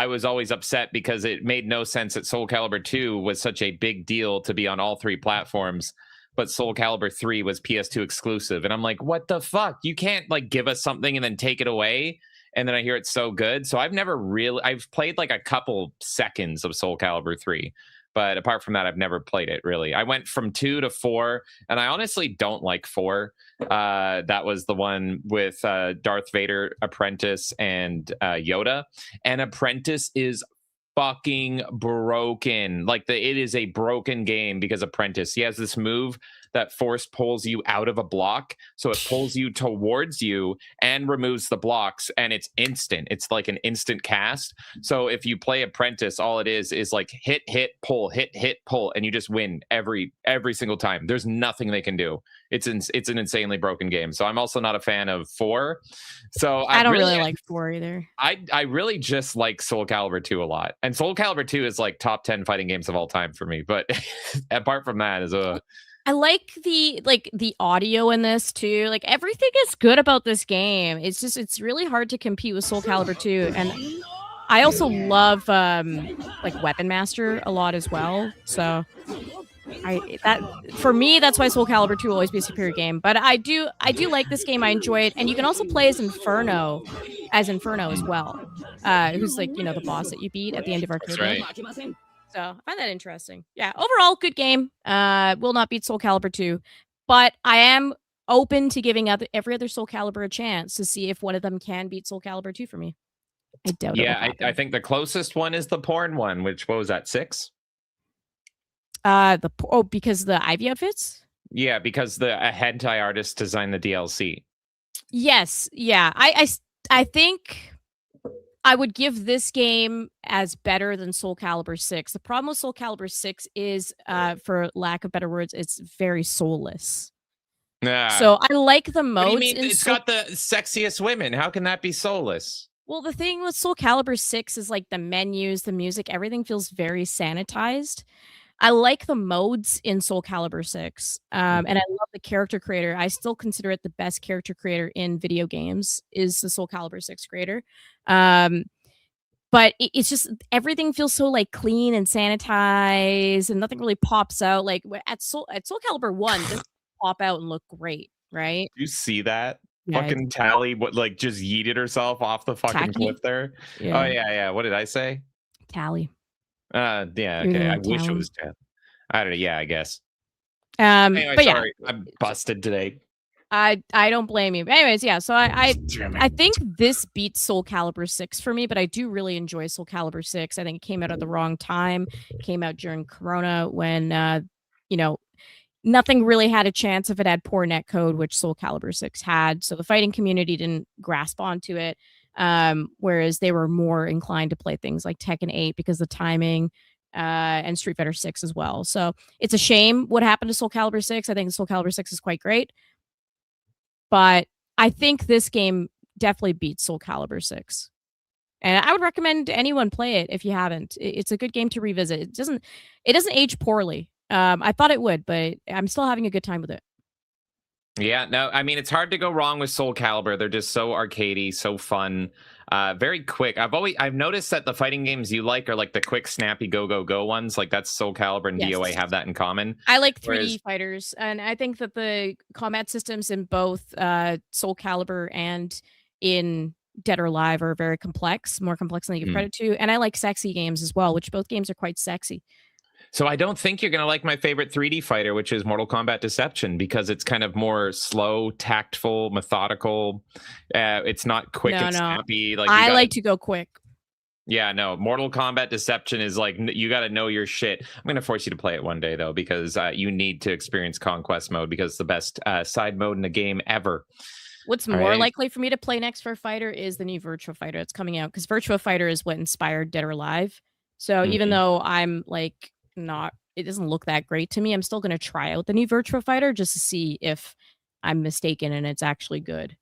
Speaker 2: was always upset because it made no sense that Soul Calibur 2 was such a big deal to be on all three platforms, but Soul Calibur 3 was PS2 exclusive. And I'm like, what the fuck? You can't like give us something and then take it away. And then I hear it's so good. So I've played like a couple seconds of Soul Calibur 3. But apart from that, I've never played it, really. I went from 2 to 4, and I honestly don't like 4. That was the one with Darth Vader, Apprentice, and Yoda. And Apprentice is fucking broken. Like, it is a broken game because Apprentice, he has this move that force pulls you out of a block. So it pulls you towards you and removes the blocks, and it's instant. It's like an instant cast. So if you play Apprentice, all it is like hit, pull, hit, pull, and you just win every single time. There's nothing they can do. It's an insanely broken game. So I'm also not a fan of 4. So
Speaker 4: I don't really like 4 either.
Speaker 2: I really just like Soul Calibur 2 a lot. And Soul Calibur 2 is like top 10 fighting games of all time for me. But apart from that,
Speaker 4: I like the audio in this too. Like, everything is good about this game. It's really hard to compete with Soul Calibur 2. And I also love like Weapon Master a lot as well. So for me, that's why Soul Calibur 2 will always be a superior game. But I do like this game. I enjoy it. And you can also play as Inferno as well. Who's like, the boss that you beat at the end of Arcade.
Speaker 2: That's right.
Speaker 4: So I find that interesting. Yeah, overall, good game. Will not beat Soul Calibur 2, but I am open to giving every other Soul Calibur a chance to see if one of them can beat Soul Calibur 2 for me. I doubt it.
Speaker 2: Yeah, I think the closest one is the porn one, which, what was that, 6?
Speaker 4: Because the Ivy outfits?
Speaker 2: Yeah, because a hentai artist designed the DLC.
Speaker 4: Yes, yeah. I think I would give this game as better than Soul Calibur 6. The problem with Soul Calibur 6 is, for lack of better words, it's very soulless.
Speaker 2: Nah.
Speaker 4: So I like the modes.
Speaker 2: What do you mean? It's got the sexiest women. How can that be soulless?
Speaker 4: Well, the thing with Soul Calibur 6 is like the menus, the music, everything feels very sanitized. I like the modes in Soul Calibur 6. And I love the character creator. I still consider it the best character creator in video games is the Soul Calibur 6 creator. But it's just everything feels so like clean and sanitized and nothing really pops out. Like at Soul Calibur 1, this pop out and look great, right?
Speaker 2: You see that?
Speaker 4: Yeah,
Speaker 2: fucking Tally just yeeted herself off the fucking cliff there.
Speaker 4: Yeah.
Speaker 2: Oh yeah. What did I say?
Speaker 4: Tally.
Speaker 2: Yeah, okay. I wish it was 10. I don't know. Yeah, I guess. Anyway,
Speaker 4: but
Speaker 2: sorry, I'm busted today.
Speaker 4: I don't blame you. But anyways, yeah. So I think this beats Soul Calibur 6 for me, but I do really enjoy Soul Calibur 6. I think it came out at the wrong time. It came out during Corona when nothing really had a chance if it had poor netcode, which Soul Calibur 6 had. So the fighting community didn't grasp onto it. Whereas they were more inclined to play things like Tekken 8 because of the timing, and Street Fighter 6 as well. So it's a shame what happened to Soul Calibur 6. I think Soul Calibur 6 is quite great. But I think this game definitely beats Soul Calibur 6. And I would recommend anyone play it if you haven't. It's a good game to revisit. It doesn't age poorly. I thought it would, but I'm still having a good time with it.
Speaker 2: Yeah, no, I mean, it's hard to go wrong with Soul Calibur. They're just so arcadey, so fun, very quick. I've noticed that the fighting games you like are like the quick, snappy, go ones. Like that's Soul Calibur and
Speaker 4: Yes.
Speaker 2: DOA have that in common.
Speaker 4: I like 3D
Speaker 2: Whereas-
Speaker 4: fighters, and I think that the combat systems in both Soul Calibur and in Dead or Alive are very complex, more complex than they give credit to. And I like sexy games as well, which both games are quite sexy.
Speaker 2: So I don't think you're going to like my favorite 3D fighter, which is Mortal Kombat Deception, because it's kind of more slow, tactful, methodical. It's not quick and snappy. Like
Speaker 4: I like to go quick.
Speaker 2: Yeah, no. Mortal Kombat Deception is like, you got to know your shit. I'm going to force you to play it one day, though, because you need to experience Conquest mode, because it's the best side mode in the game ever.
Speaker 4: What's more likely for me to play next for a fighter is the new Virtua Fighter that's coming out, because Virtua Fighter is what inspired Dead or Alive. So even though I'm like it doesn't look that great to me, I'm still going to try out the new Virtua Fighter just to see if I'm mistaken and it's actually good.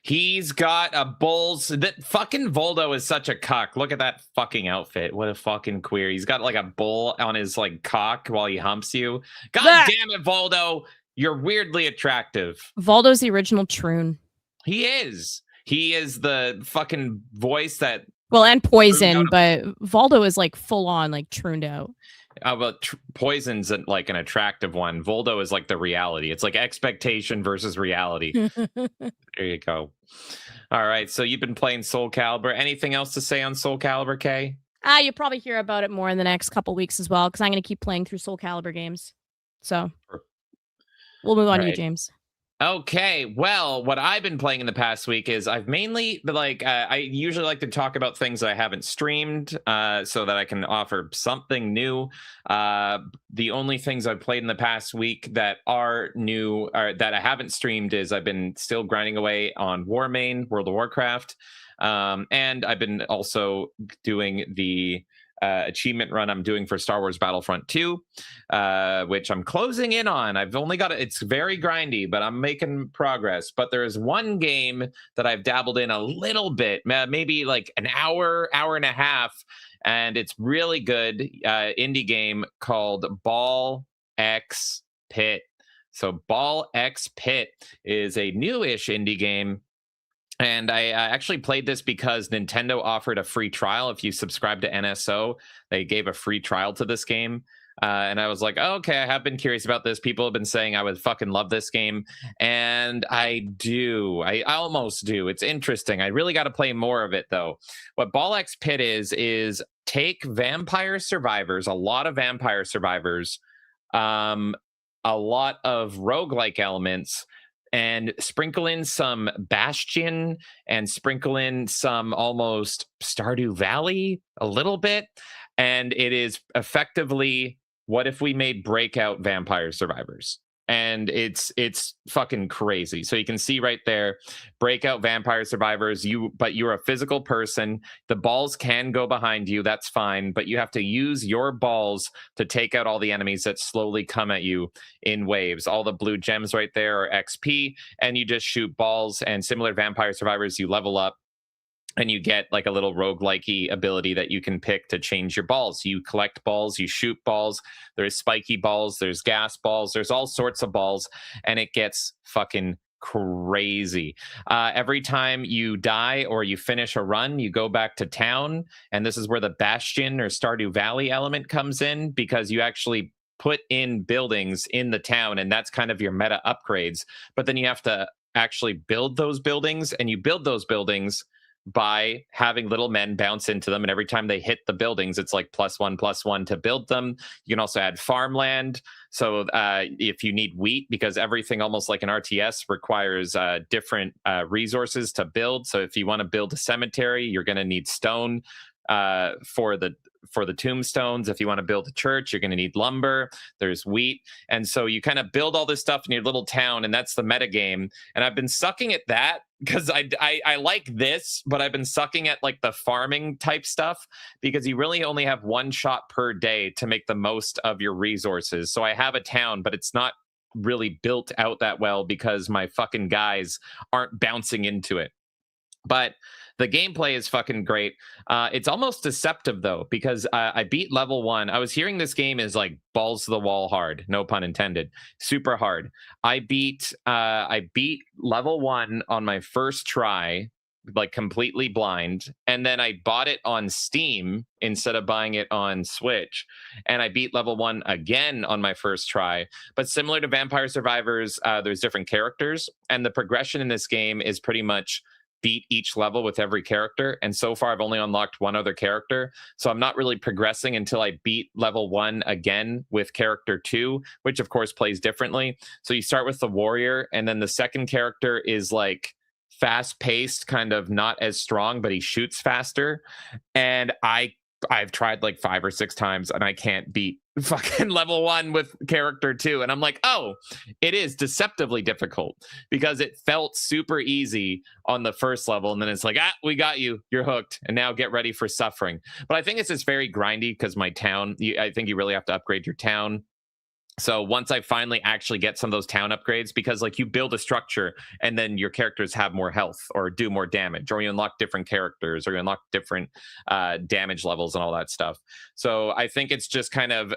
Speaker 2: He's got a bulls. That fucking Voldo is such a cuck. Look at that fucking outfit. What a fucking queer. He's got like a bull on his like cock while he humps you. God damn it, Voldo. You're weirdly attractive.
Speaker 4: Voldo's the original Troon.
Speaker 2: He is. He is the fucking voice that.
Speaker 4: Well, and Poison, but Voldo is like full on like trooned out.
Speaker 2: But Poison's like an attractive one. Voldo is like the reality. It's like expectation versus reality. There you go. All right. So you've been playing Soul Calibur. Anything else to say on Soul Calibur, Kay?
Speaker 4: You'll probably hear about it more in the next couple weeks as well, because I'm going to keep playing through Soul Calibur games. So we'll move on to you, James.
Speaker 2: Okay, well, what I've been playing in the past week is I've mainly I usually like to talk about things that I haven't streamed so that I can offer something new. The only things I've played in the past week that are new or that I haven't streamed is I've been still grinding away on Warmane, World of Warcraft, and I've been also doing the achievement run I'm doing for Star Wars Battlefront 2, which I'm closing in on. I've only got it's very grindy, but I'm making progress. But there is one game that I've dabbled in a little bit, maybe like an hour and a half, and it's really good indie game called Ball X Pit. So Ball X Pit is a newish indie game. And I actually played this because Nintendo offered a free trial. If you subscribe to NSO, they gave a free trial to this game. And I was like, oh, okay, I have been curious about this. People have been saying I would fucking love this game. And I do. I almost do. It's interesting. I really got to play more of it, though. What Ball X Pit is take vampire survivors, a lot of vampire survivors, a lot of roguelike elements, and sprinkle in some Bastion and sprinkle in some almost Stardew Valley a little bit. And it is effectively, what if we made Breakout Vampire Survivors? And it's fucking crazy. So you can see right there, Breakout Vampire Survivors, but you're a physical person. The balls can go behind you, that's fine, but you have to use your balls to take out all the enemies that slowly come at you in waves. All the blue gems right there are XP, and you just shoot balls. And similar Vampire Survivors, you level up, and you get like a little roguelike-y ability that you can pick to change your balls. You collect balls, you shoot balls, there's spiky balls, there's gas balls, there's all sorts of balls, and it gets fucking crazy. Every time you die or you finish a run, you go back to town, and this is where the Bastion or Stardew Valley element comes in, because you actually put in buildings in the town, and that's kind of your meta upgrades. But then you have to actually build those buildings, and you build those buildings by having little men bounce into them, and every time they hit the buildings, it's like +1/+1 to build them. You can also add farmland, so if you need wheat, because everything, almost like an RTS, requires different resources to build. So if you want to build a cemetery, you're going to need stone for the tombstones. If you want to build a church, you're going to need lumber. There's wheat. And so you kind of build all this stuff in your little town, and that's the meta game. And I've been sucking at that because I like this, but I've been sucking at like the farming type stuff, because you really only have one shot per day to make the most of your resources. So I have a town, but it's not really built out that well because my fucking guys aren't bouncing into it. But the gameplay is fucking great. It's almost deceptive though, because I beat level 1. I was hearing this game is like balls to the wall hard, no pun intended, super hard. I beat level 1 on my first try, like completely blind, and then I bought it on Steam instead of buying it on Switch, and I beat level 1 again on my first try. But similar to Vampire Survivors, there's different characters, and the progression in this game is pretty much beat each level with every character. And so far I've only unlocked one other character, so I'm not really progressing until I beat level 1 again with character 2, which of course plays differently. So you start with the warrior, and then the second character is like fast paced, kind of not as strong, but he shoots faster. And I've tried like 5 or 6 times and I can't beat fucking level 1 with character 2. And I'm like, oh, it is deceptively difficult, because it felt super easy on the first level. And then it's like, we got you, you're hooked. And now get ready for suffering. But I think it's just very grindy, because my town, I think you really have to upgrade your town. So once I finally actually get some of those town upgrades, because like you build a structure and then your characters have more health or do more damage, or you unlock different characters, or you unlock different damage levels and all that stuff. So I think it's just kind of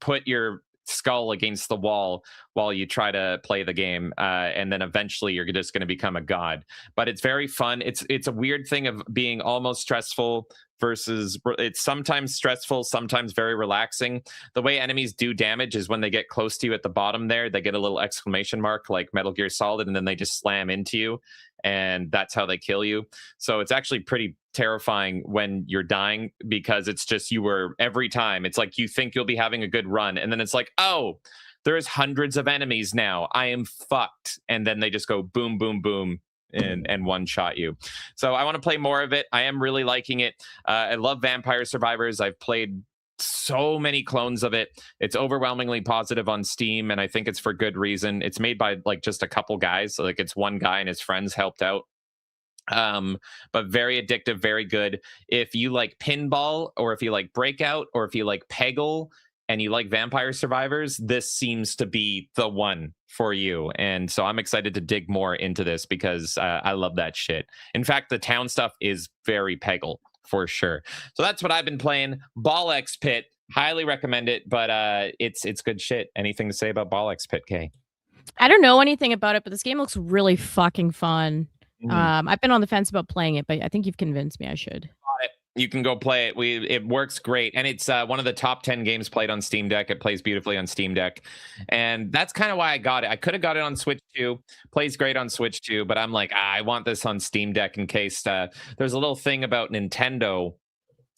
Speaker 2: put your skull against the wall while you try to play the game, and then eventually you're just going to become a god. But it's very fun. It's a weird thing of being almost stressful versus it's sometimes stressful, sometimes very relaxing. The way enemies do damage is when they get close to you at the bottom there, they get a little exclamation mark like Metal Gear Solid, and then they just slam into you, and that's how they kill you. So it's actually pretty terrifying when you're dying, because it's just every time it's like you think you'll be having a good run, and then it's like, oh, there's hundreds of enemies now, I am fucked. And then they just go boom, boom, boom, and one shot you. So I want to play more of it. I am really liking it. I love Vampire Survivors. I've played so many clones of it. It's overwhelmingly positive on Steam, and I think it's for good reason. It's made by like just a couple guys, so like it's one guy and his friends helped out. But very addictive, very good. If you like pinball, or if you like Breakout, or if you like Peggle, and you like Vampire Survivors, this seems to be the one for you. And so I'm excited to dig more into this, because I love that shit. In fact, the town stuff is very Peggle for sure. So that's what I've been playing. Ball X Pit, highly recommend it, but it's good shit. Anything to say about Ball X Pit, Kay?
Speaker 4: I don't know anything about it, but this game looks really fucking fun. I've been on the fence about playing it, but I think you've convinced me I should.
Speaker 2: You can go play it. It works great, and it's one of the top 10 games played on Steam Deck. It plays beautifully on Steam Deck, and that's kind of why I got it. I could have got it on Switch too. Plays great on Switch too, but I'm like, I want this on Steam Deck in case there's a little thing about Nintendo.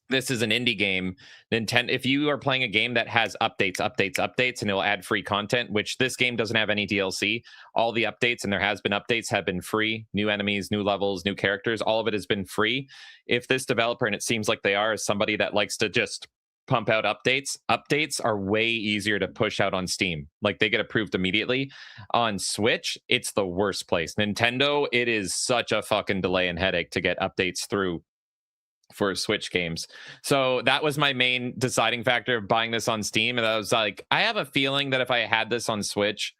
Speaker 2: This is an indie game. Nintendo, if you are playing a game that has updates, and it'll add free content, which this game doesn't have any DLC. All the updates, and there has been updates, have been free. New enemies, new levels, new characters, all of it has been free. If this developer, and it seems like they are, is somebody that likes to just pump out updates are way easier to push out on Steam. Like they get approved immediately. On Switch, it's the worst place. Nintendo, it is such a fucking delay and headache to get updates through for Switch games. So that was my main deciding factor of buying this on Steam. And I was like, I have a feeling that if I had this on Switch,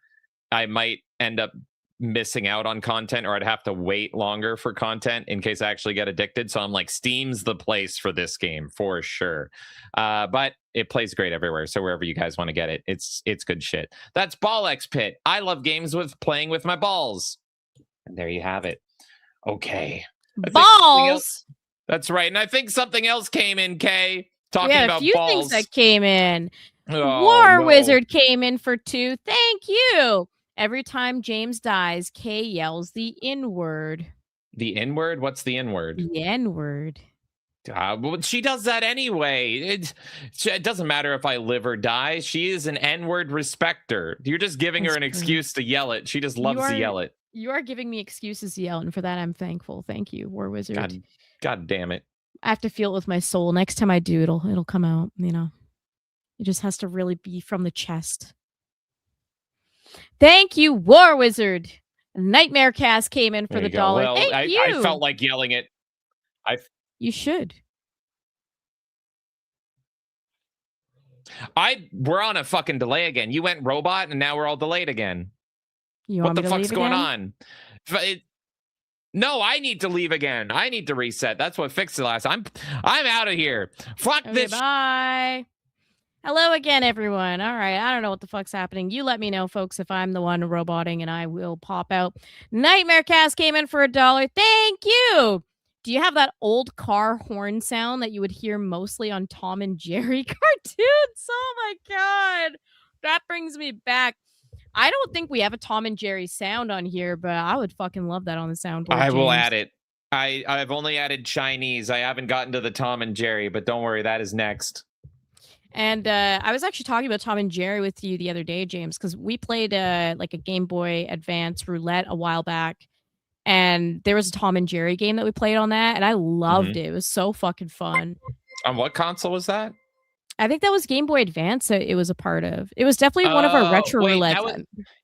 Speaker 2: I might end up missing out on content, or I'd have to wait longer for content in case I actually get addicted. So I'm like, Steam's the place for this game for sure. But it plays great everywhere. So wherever you guys want to get it, it's good shit. That's Ball X Pit. I love games with playing with my balls. And there you have it. Okay.
Speaker 4: Balls.
Speaker 2: That's right. And I think something else came in, Kay. Talking about balls.
Speaker 4: A few things that came in.
Speaker 2: Oh,
Speaker 4: War Wizard came in for 2. Thank you. Every time James dies, Kay yells the N-word.
Speaker 2: The N-word? What's the N-word?
Speaker 4: The N-word.
Speaker 2: Well, she does that anyway. It doesn't matter if I live or die. She is an N-word respecter. You're just giving her an excuse to yell it. She just loves to yell it.
Speaker 4: You are giving me excuses to yell, and for that, I'm thankful. Thank you, War Wizard.
Speaker 2: God damn it.
Speaker 4: I have to feel it with my soul. Next time I do, it'll come out, you know. It just has to really be from the chest. Thank you, War Wizard. Knightmare Cast came in for the $1.
Speaker 2: Well,
Speaker 4: Thank you.
Speaker 2: I felt like yelling it.
Speaker 4: You should.
Speaker 2: We're on a fucking delay again. You went robot, and now we're all delayed again.
Speaker 4: You
Speaker 2: what
Speaker 4: want
Speaker 2: the
Speaker 4: me to
Speaker 2: fuck's
Speaker 4: leave
Speaker 2: going
Speaker 4: again?
Speaker 2: on? No, I need to leave again. I need to reset. That's what fixed it last. I'm out of here. Fuck
Speaker 4: Okay,
Speaker 2: this.
Speaker 4: bye. Hello again, everyone. All right, I don't know what the fuck's happening. You let me know, folks, if I'm the one roboting, and I will pop out. Nightmare Cast came in for $1. Thank you. Do you have that old car horn sound that you would hear mostly on Tom and Jerry cartoons? Oh my god, that brings me back. I don't think we have a Tom and Jerry sound on here, but I would fucking love that on the soundboard.
Speaker 2: I will
Speaker 4: James.
Speaker 2: add it. I've only added Chinese. I haven't gotten to the Tom and Jerry, but don't worry, that is next.
Speaker 4: And I was actually talking about Tom and Jerry with you the other day, James, because we played like a Game Boy Advance roulette a while back, and there was a Tom and Jerry game that we played on that, and I loved it. It was so fucking fun.
Speaker 2: On what console was that?
Speaker 4: I think that was Game Boy Advance that it was a part of. It was definitely one of our retro roulette.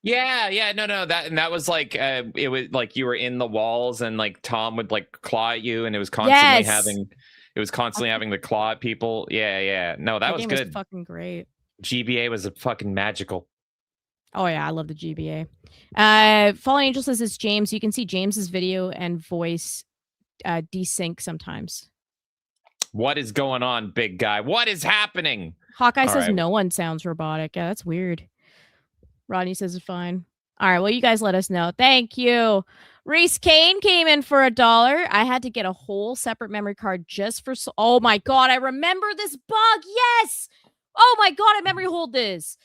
Speaker 2: Yeah, no, that was like it was like you were in the walls and like Tom would like claw at you, and it was constantly having the claw at people. Yeah. No, that was
Speaker 4: game
Speaker 2: good.
Speaker 4: Was fucking great.
Speaker 2: GBA was a fucking magical.
Speaker 4: Oh yeah, I love the GBA. Fallen Angel says it's James. You can see James's video and voice desync sometimes.
Speaker 2: What is going on, big guy? What is happening?
Speaker 4: Hawkeye says no one sounds robotic. Yeah, that's weird. Rodney says it's fine. All right, well, you guys let us know. Thank you. Reese Kane came in for $1. I had to get a whole separate memory card just for... Oh my god, I remember this bug. Yes! Oh my god, I memory hold this.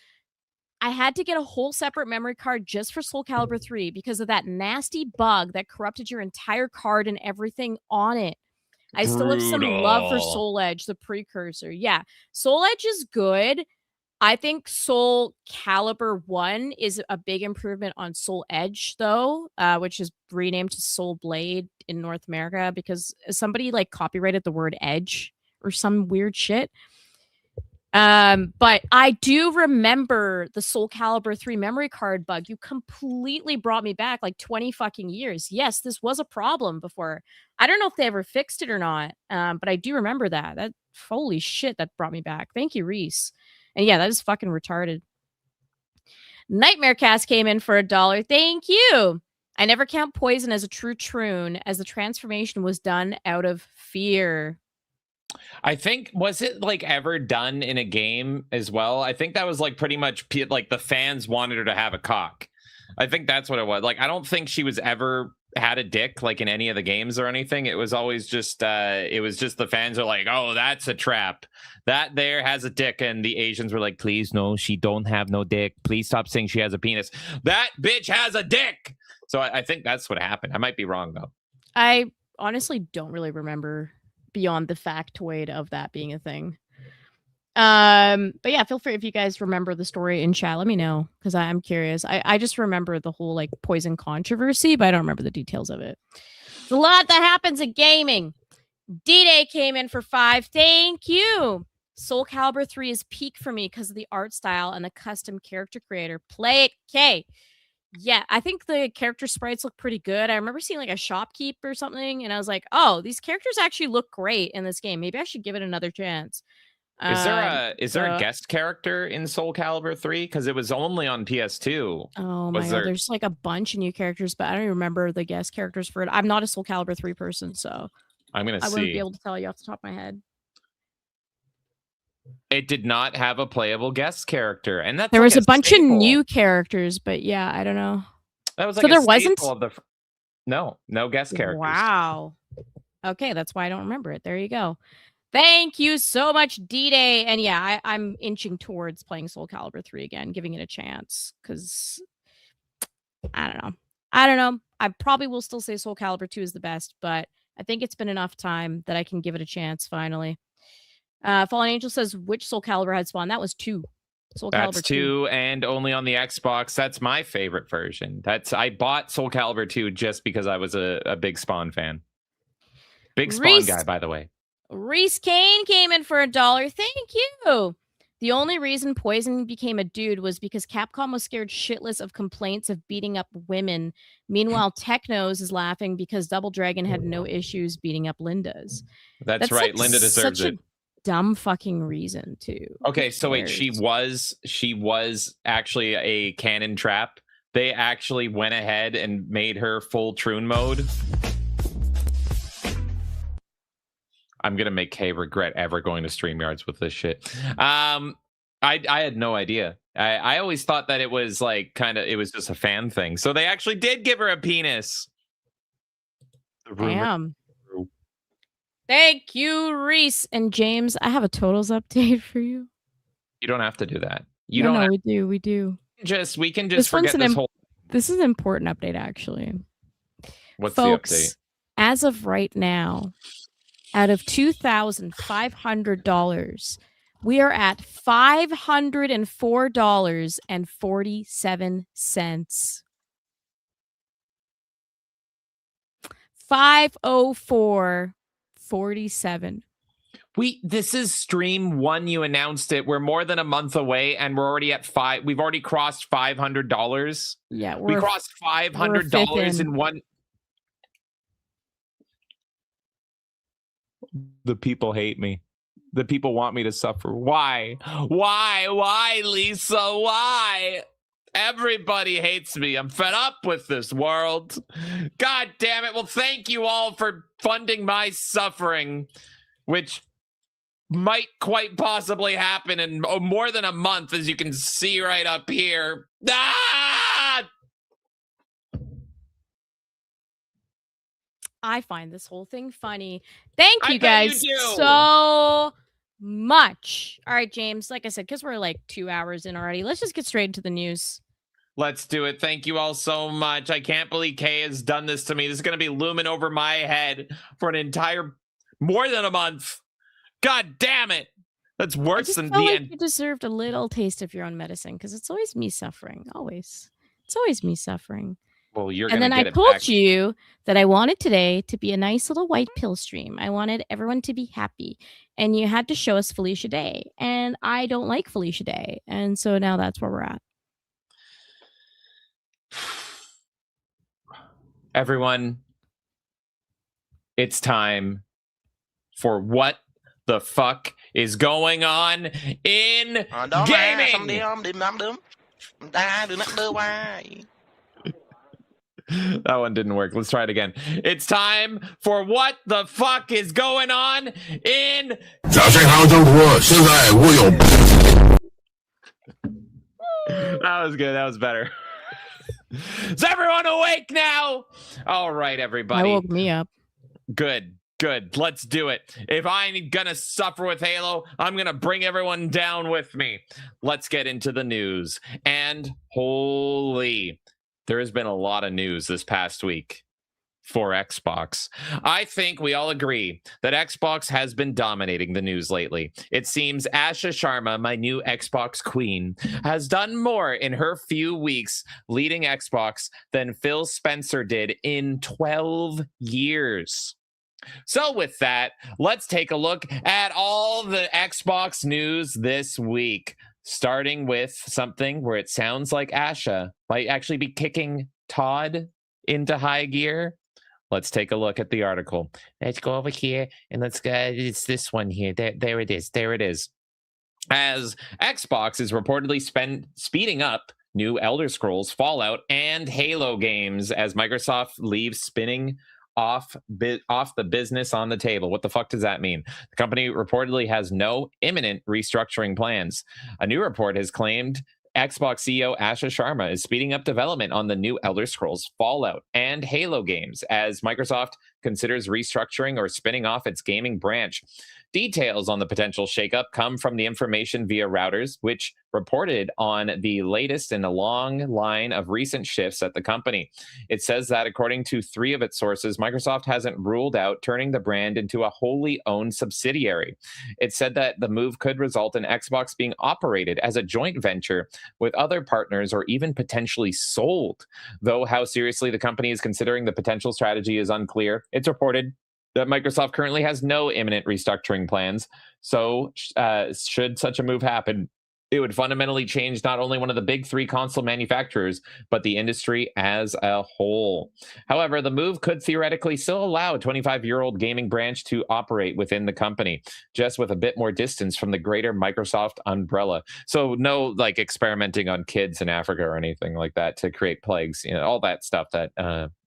Speaker 4: I had to get a whole separate memory card just for Soul Calibur 3 because of that nasty bug that corrupted your entire card and everything on it. I still have some love for Soul Edge, the precursor. Yeah, Soul Edge is good. I think Soul Calibur 1 is a big improvement on Soul Edge, though, which is renamed to Soul Blade in North America because somebody like copyrighted the word edge or some weird shit. But I do remember the Soul Calibur 3 memory card bug. You completely brought me back like 20 fucking years. Yes, this was a problem before. I don't know if they ever fixed it or not, but I do remember that. Holy shit, that brought me back. Thank you, Reese. And yeah, that is fucking retarded. Nightmare Cast came in for $1. Thank you. I never count poison as a true troon as the transformation was done out of fear.
Speaker 2: I think, was it like ever done in a game as well? I think that was like pretty much like the fans wanted her to have a cock. I think that's what it was. Like, I don't think she was ever had a dick like in any of the games or anything. It was always just the fans are like, oh, that's a trap. That there has a dick. And the Asians were like, please, no, she don't have no dick. Please stop saying she has a penis. That bitch has a dick. So I think that's what happened. I might be wrong, though.
Speaker 4: I honestly don't really remember beyond the factoid of that being a thing. But yeah, feel free if you guys remember the story in chat, let me know because I'm curious. I just remember the whole like poison controversy, but I don't remember the details of it. It's a lot that happens in gaming. D-Day came in for $5. Thank you. Soul Calibur 3 is peak for me because of the art style and the custom character creator. Play it, K. Yeah, I think the character sprites look pretty good. I remember seeing like a shopkeep or something, and I was like, oh, these characters actually look great in this game. Maybe I should give it another chance.
Speaker 2: Is there a guest character in Soul Calibur 3? Because it was only on PS2.
Speaker 4: Oh my god, there's like a bunch of new characters, but I don't even remember the guest characters for it. I'm not a Soul Calibur 3 person, so I wouldn't be able to tell you off the top of my head.
Speaker 2: It did not have a playable guest character, and that's
Speaker 4: there
Speaker 2: like
Speaker 4: was a bunch
Speaker 2: staple.
Speaker 4: Of new characters, but yeah, I don't know.
Speaker 2: That was like
Speaker 4: so there wasn't
Speaker 2: no guest characters.
Speaker 4: Wow. Okay, that's why I don't remember it. There you go. Thank you so much, D-Day. And yeah, I'm inching towards playing Soul Calibur 3 again, giving it a chance because I don't know. I probably will still say Soul Calibur 2 is the best, but I think it's been enough time that I can give it a chance finally. Fallen Angel says, which Soul Calibur had Spawn? That was 2.
Speaker 2: That's 2 and only on the Xbox. That's my favorite version. I bought Soul Calibur 2 just because I was a big Spawn fan. Big Spawn guy, by the way.
Speaker 4: Reese Kane came in for $1. Thank you. The only reason Poison became a dude was because Capcom was scared shitless of complaints of beating up women. Meanwhile, Technos is laughing because Double Dragon had no issues beating up Linda's.
Speaker 2: That's right.
Speaker 4: Like
Speaker 2: Linda deserves it.
Speaker 4: Dumb fucking reason too.
Speaker 2: Okay, so wait, she was actually a cannon trap. They actually went ahead and made her full Troon mode. I'm gonna make Kay regret ever going to StreamYards with this shit. I had no idea. I always thought that it was like it was just a fan thing. So they actually did give her a penis.
Speaker 4: Damn. Thank you, Reese and James. I have a totals update for you.
Speaker 2: You don't have to do that.
Speaker 4: No, we do. We do.
Speaker 2: We can just forget this whole.
Speaker 4: This is an important update, actually.
Speaker 2: What's
Speaker 4: Folks,
Speaker 2: the update?
Speaker 4: As of right now, out of $2,500, we are at $504.47. 504.47.
Speaker 2: This is stream 1. You announced it. We're more than a month away, and we're already at we've already crossed $500.
Speaker 4: Yeah,
Speaker 2: we crossed $500 in one. The people hate me. The people want me to suffer. Why? Why, Lisa? Why? Everybody hates me. I'm fed up with this world. God damn it. Well, thank you all for funding my suffering, which might quite possibly happen in more than a month, as you can see right up here.
Speaker 4: I find this whole thing funny. Thank you guys so much. All right, James, like I said, because we're like 2 hours in already, let's just get straight into the news.
Speaker 2: Let's do it. Thank you all so much. I can't believe Kay has done this to me. This is going to be looming over my head for an entire more than a month. God damn it. That's worse than the end.
Speaker 4: You deserved a little taste of your own medicine, because it's always me suffering. Always. It's always me suffering.
Speaker 2: Well, you're
Speaker 4: and then I told you that I wanted today to be a nice little white pill stream. I wanted everyone to be happy. And you had to show us Felicia Day. And I don't like Felicia Day. And so now that's where we're at.
Speaker 2: Everyone, it's time for what the fuck is going on in gaming. That one didn't work. Let's try it again. It's time for what the fuck is going on in. That was good. That was better. Is everyone awake now? All right, everybody.
Speaker 4: I woke me up.
Speaker 2: Good. Let's do it. If I'm gonna suffer with Halo, I'm gonna bring everyone down with me. Let's get into the news. And holy, there has been a lot of news this past week for Xbox. I think we all agree that Xbox has been dominating the news lately. It seems Asha Sharma, my new Xbox queen, has done more in her few weeks leading Xbox than Phil Spencer did in 12 years. So with that, let's take a look at all the Xbox news this week, starting with something where it sounds like Asha might actually be kicking Todd into high gear. Let's take a look at the article. Let's go over here and let's go. It's this one here. There it is. There it is. As Xbox is reportedly speeding up new Elder Scrolls, Fallout, and Halo games as Microsoft leaves spinning off the business on the table. What the fuck does that mean? The company reportedly has no imminent restructuring plans. A new report has claimed Xbox CEO Asha Sharma is speeding up development on the new Elder Scrolls, Fallout, and Halo games as Microsoft considers restructuring or spinning off its gaming branch. Details on the potential shakeup come from the information via routers, which reported on the latest in a long line of recent shifts at the company. It says that according to 3 of its sources, Microsoft hasn't ruled out turning the brand into a wholly owned subsidiary. It said that the move could result in Xbox being operated as a joint venture with other partners or even potentially sold. Though how seriously the company is considering the potential strategy is unclear. It's reported that Microsoft currently has no imminent restructuring plans. So should such a move happen, it would fundamentally change not only one of the big 3 console manufacturers, but the industry as a whole. However, the move could theoretically still allow a 25-year-old gaming branch to operate within the company, just with a bit more distance from the greater Microsoft umbrella. So no like experimenting on kids in Africa or anything like that to create plagues, all that stuff that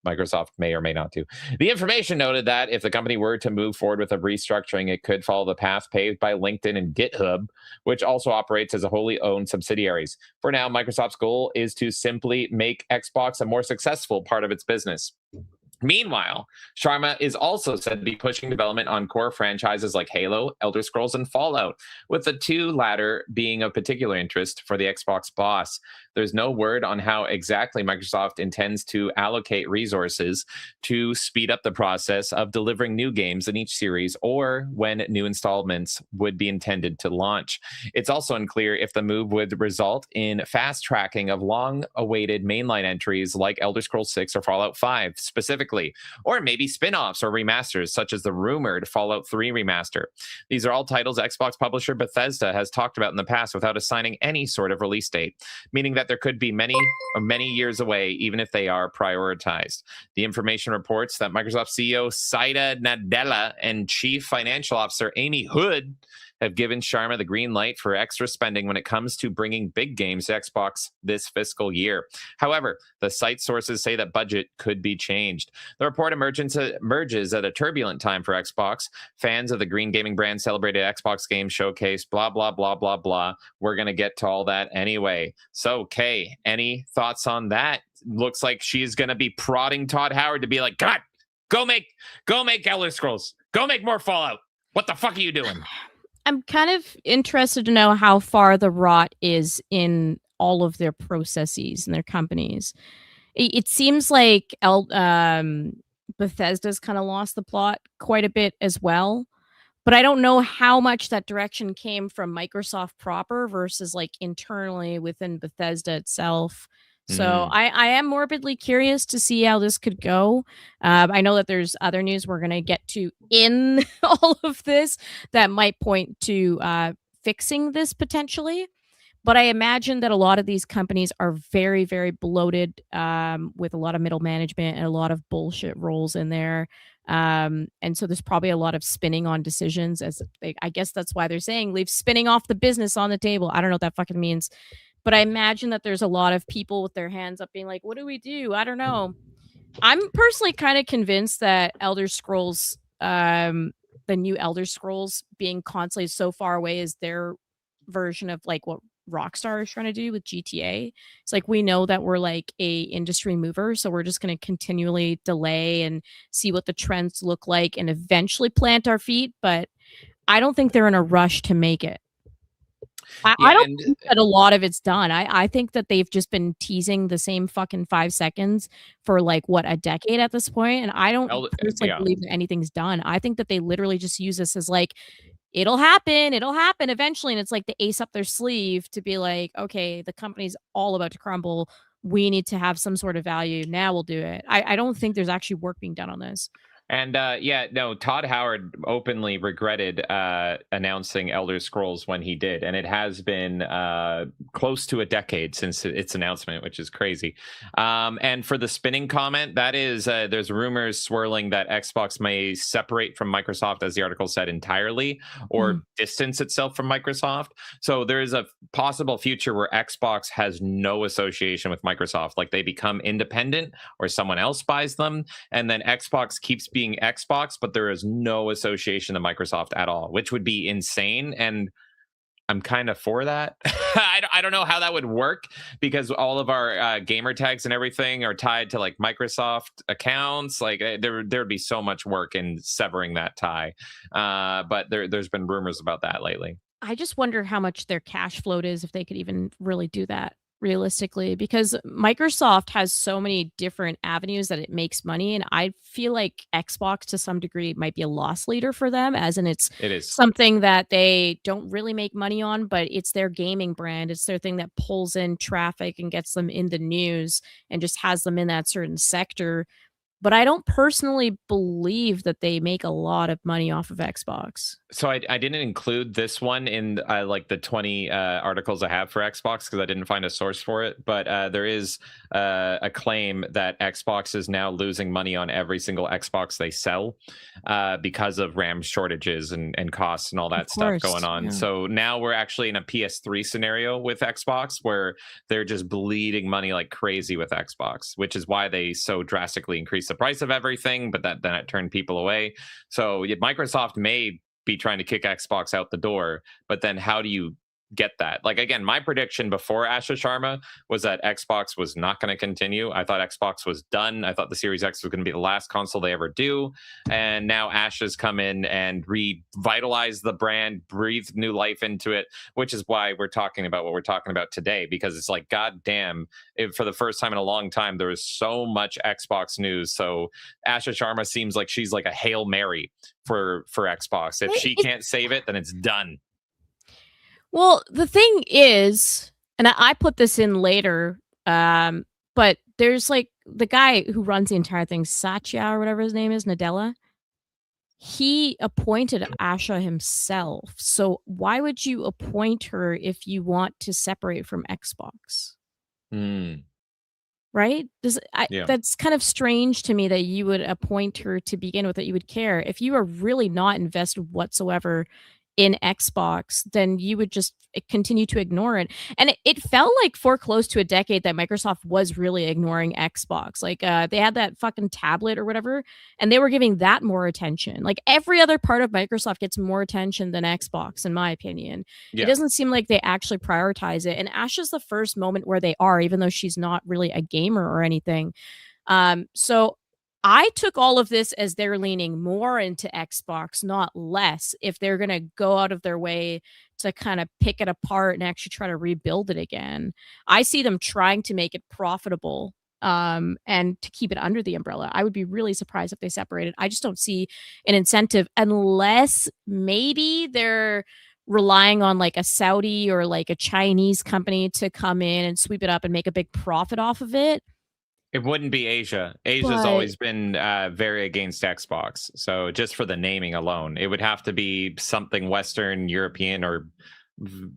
Speaker 2: Microsoft may or may not do. The information noted that if the company were to move forward with a restructuring, it could follow the path paved by LinkedIn and GitHub, which also operates as a wholly owned subsidiaries. For now, Microsoft's goal is to simply make Xbox a more successful part of its business. Meanwhile, Sharma is also said to be pushing development on core franchises like Halo, Elder Scrolls, and Fallout, with the two latter being of particular interest for the Xbox boss. There's no word on how exactly Microsoft intends to allocate resources to speed up the process of delivering new games in each series or when new installments would be intended to launch. It's also unclear if the move would result in fast tracking of long-awaited mainline entries like Elder Scrolls 6 or Fallout 5 specifically, or maybe spin-offs or remasters such as the rumored Fallout 3 remaster. These are all titles Xbox publisher Bethesda has talked about in the past without assigning any sort of release date, meaning that there could be many years away, even if they are prioritized. The information reports that Microsoft CEO Satya Nadella and Chief Financial Officer Amy Hood have given Sharma the green light for extra spending when it comes to bringing big games to Xbox this fiscal year. However, the site sources say that budget could be changed. The report emerges at a turbulent time for Xbox. Fans of the green gaming brand celebrated Xbox Game Showcase, blah, blah, blah, blah, blah. We're going to get to all that anyway. So, Kay, any thoughts on that? Looks like she's going to be prodding Todd Howard to be like, God, go make Elder Scrolls. Go make more Fallout. What the fuck are you doing?
Speaker 4: I'm kind of interested to know how far the rot is in all of their processes and their companies. It seems like Bethesda's kind of lost the plot quite a bit as well. But I don't know how much that direction came from Microsoft proper versus like internally within Bethesda itself. So I am morbidly curious to see how this could go. I know that there's other news we're going to get to in all of this that might point to fixing this potentially. But I imagine that a lot of these companies are very, very bloated with a lot of middle management and a lot of bullshit roles in there. And so there's probably a lot of spinning on decisions. I guess that's why they're saying leave spinning off the business on the table. I don't know what that fucking means. But I imagine that there's a lot of people with their hands up being like, what do we do? I don't know. I'm personally kind of convinced that Elder Scrolls, the new Elder Scrolls being constantly so far away is their version of like what Rockstar is trying to do with GTA. It's like we know that we're like a industry mover, so we're just going to continually delay and see what the trends look like and eventually plant our feet. But I don't think they're in a rush to make it. I don't think that a lot of it's done. I think that they've just been teasing the same fucking 5 seconds for like what, a decade at this point, and I don't personally believe that anything's done. I think that they literally just use this as like it'll happen eventually, and it's like the ace up their sleeve to be like, okay, the company's all about to crumble. We need to have some sort of value. Now we'll do it. I don't think there's actually work being done on this.
Speaker 2: And Todd Howard openly regretted announcing Elder Scrolls when he did, and it has been close to a decade since its announcement, which is crazy. And for the spinning comment, that is, there's rumors swirling that Xbox may separate from Microsoft, as the article said, entirely, or distance itself from Microsoft. So there is a possible future where Xbox has no association with Microsoft, like they become independent or someone else buys them, and then Xbox keeps being Xbox, but there is no association to Microsoft at all, which would be insane. And I'm kind of for that. I don't know how that would work because all of our gamer tags and everything are tied to like Microsoft accounts. Like there would be so much work in severing that tie. But there's been rumors about that lately.
Speaker 4: I just wonder how much their cash float is if they could even really do that realistically, because Microsoft has so many different avenues that it makes money, and I feel like Xbox to some degree might be a loss leader for them, as in it is something that they don't really make money on, but it's their gaming brand. It's their thing that pulls in traffic and gets them in the news and just has them in that certain sector. but I don't personally believe that they make a lot of money off of Xbox.
Speaker 2: So I didn't include this one in like the 20 articles I have for Xbox because I didn't find a source for it. But there is a claim that Xbox is now losing money on every single Xbox they sell because of RAM shortages and costs and all that stuff going on.
Speaker 4: Yeah.
Speaker 2: So now we're actually in a PS3 scenario with Xbox where they're just bleeding money like crazy with Xbox, which is why they so drastically increased the price of everything. But then it turned people away. So Microsoft may be trying to kick Xbox out the door, but then how do you get that? Like, again, my prediction before Asha Sharma was that Xbox was not going to continue. I thought Xbox was done. I thought the Series X was going to be the last console they ever do. And now Asha's come in and revitalized the brand, breathed new life into it, which is why we're talking about what we're talking about today, because it's like, God damn, for the first time in a long time, there was so much Xbox news. So Asha Sharma seems like she's like a Hail Mary for Xbox. If she can't save it, then it's done.
Speaker 4: Well, the thing is, and I put this in later, but there's like the guy who runs the entire thing, Satya or whatever his name is, Nadella. He appointed Asha himself. So why would you appoint her if you want to separate from Xbox? Right? That's kind of strange to me that you would appoint her to begin with, that you would care. If you are really not invested whatsoever in Xbox, then you would just continue to ignore it. And it felt like for close to a decade that Microsoft was really ignoring Xbox. Like they had that fucking tablet or whatever, and they were giving that more attention. Like every other part of Microsoft gets more attention than Xbox, in my opinion.
Speaker 2: Yeah.
Speaker 4: It doesn't seem like they actually prioritize it. And Asha's the first moment where they are, even though she's not really a gamer or anything. So I took all of this as they're leaning more into Xbox, not less, if they're going to go out of their way to kind of pick it apart and actually try to rebuild it again. I see them trying to make it profitable and to keep it under the umbrella. I would be really surprised if they separated. I just don't see an incentive unless maybe they're relying on like a Saudi or like a Chinese company to come in and sweep it up and make a big profit off of it.
Speaker 2: It wouldn't be Asia. Asia's always been very against Xbox. So just for the naming alone, it would have to be something Western European or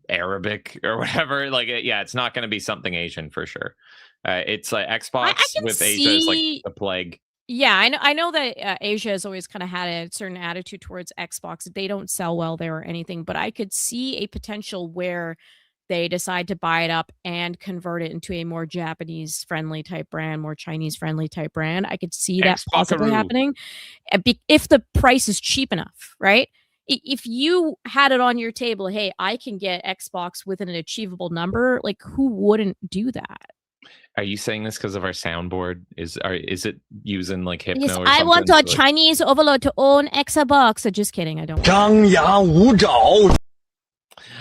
Speaker 2: Arabic or whatever. Like, it's not going to be something Asian for sure. It's like Xbox with Asia is like the plague.
Speaker 4: Yeah, I know that Asia has always kind of had a certain attitude towards Xbox. They don't sell well there or anything, but I could see a potential where they decide to buy it up and convert it into a more Japanese-friendly type brand, more Chinese-friendly type brand. I could see that possibly happening if the price is cheap enough, right? If you had it on your table, hey, I can get Xbox within an achievable number, like who wouldn't do that?
Speaker 2: Are you saying this because of our soundboard? Is it using like hypno
Speaker 4: Yes,
Speaker 2: or
Speaker 4: I
Speaker 2: something?
Speaker 4: want a Chinese overlord to own Xbox. Just kidding, I don't.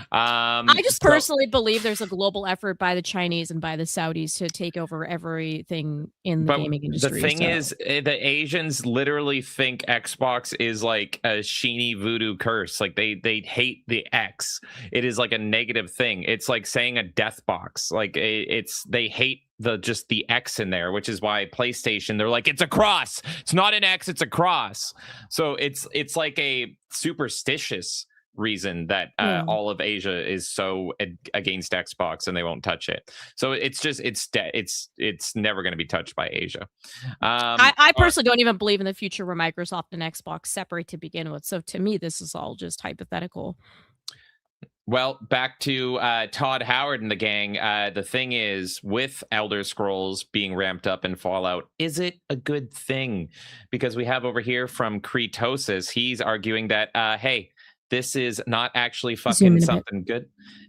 Speaker 4: I just personally believe there's a global effort by the Chinese and by the Saudis to take over everything in the gaming industry.
Speaker 2: The thing is, the Asians literally think Xbox is like a sheeny voodoo curse. Like they hate the X. It is like a negative thing. It's like saying a death box. Like they hate just the X in there, which is why PlayStation, they're like, it's a cross. It's not an X, it's a cross. So it's like a superstitious reason that all of Asia is so against Xbox and they won't touch it. So it's just it's never going to be touched by Asia.
Speaker 4: I personally don't even believe in the future where Microsoft and Xbox separate to begin with. So to me, this is all just hypothetical.
Speaker 2: Well, back to Todd Howard and the gang. The thing is, with Elder Scrolls being ramped up in Fallout, is it a good thing? Because we have over here from Kretosis, he's arguing that, hey, this is not actually fucking something good.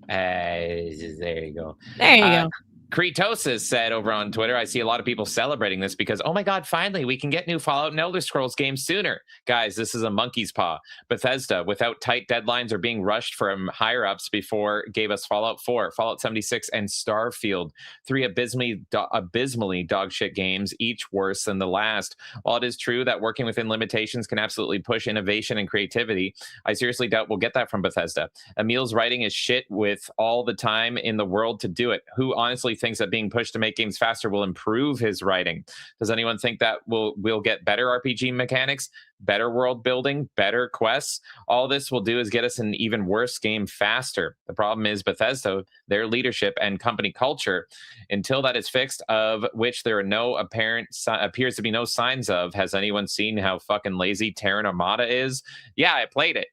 Speaker 2: There you go.
Speaker 4: There you go.
Speaker 2: Kretosis said over on Twitter, I see a lot of people celebrating this because, oh my God, finally, we can get new Fallout and Elder Scrolls games sooner. Guys, this is a monkey's paw. Bethesda, without tight deadlines or being rushed from higher-ups before, gave us Fallout 4, Fallout 76, and Starfield. 3 abysmally dogshit games, each worse than the last. While it is true that working within limitations can absolutely push innovation and creativity, I seriously doubt we'll get that from Bethesda. Emil's writing is shit with all the time in the world to do it. Who honestly thinks that being pushed to make games faster will improve his writing. Does anyone think that we'll get better RPG mechanics, better world building, better quests? All this will do is get us an even worse game faster. The problem is Bethesda, their leadership and company culture. Until that is fixed, of which there are no appears to be no signs of. Has anyone seen how fucking lazy Terran Armada is? Yeah, I played it.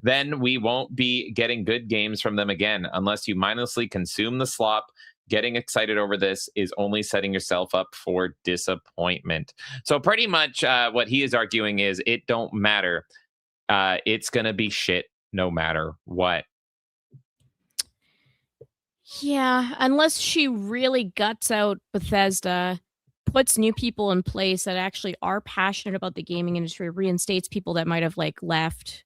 Speaker 2: Then we won't be getting good games from them again unless you mindlessly consume the slop. Getting excited over this is only setting yourself up for disappointment. So pretty much what he is arguing is it don't matter. It's gonna be shit no matter what.
Speaker 4: Yeah, unless she really guts out Bethesda, puts new people in place that actually are passionate about the gaming industry, reinstates people that might have like left.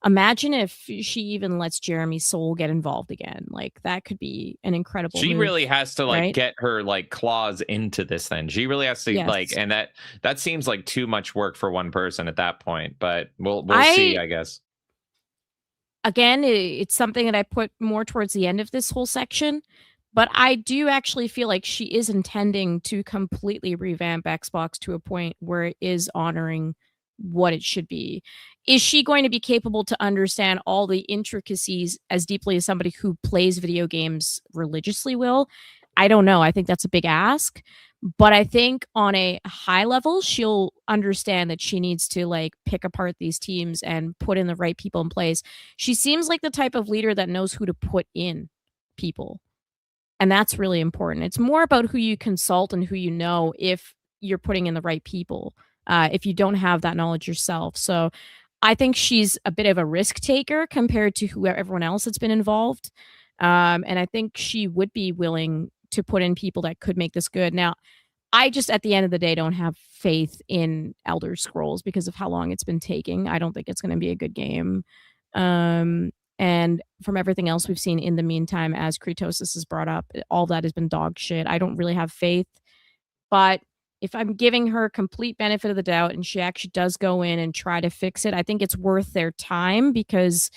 Speaker 4: Imagine if she even lets Jeremy Soule get involved again. Like that could be an incredible
Speaker 2: She
Speaker 4: move,
Speaker 2: really has to like
Speaker 4: right?
Speaker 2: get her like claws into this then. She really has to like,
Speaker 4: Yes.
Speaker 2: and that seems like too much work for one person at that point, but we'll see, I guess.
Speaker 4: Again, it's something that I put more towards the end of this whole section, but I do actually feel like she is intending to completely revamp Xbox to a point where it is honoring what it should be. Is she going to be capable to understand all the intricacies as deeply as somebody who plays video games religiously will? I don't know. I think that's a big ask. But I think on a high level, she'll understand that she needs to like pick apart these teams and put in the right people in place. She seems like the type of leader that knows who to put in people. And that's really important. It's more about who you consult and who you know if you're putting in the right people, if you don't have that knowledge yourself. So I think she's a bit of a risk taker compared to everyone else that's been involved. And I think she would be willing to put in people that could make this good. Now, I just, at the end of the day, don't have faith in Elder Scrolls because of how long it's been taking. I don't think it's going to be a good game. And from everything else we've seen in the meantime, as Kretosis has brought up, all that has been dog shit. I don't really have faith. But if I'm giving her complete benefit of the doubt and she actually does go in and try to fix it, I think it's worth their time because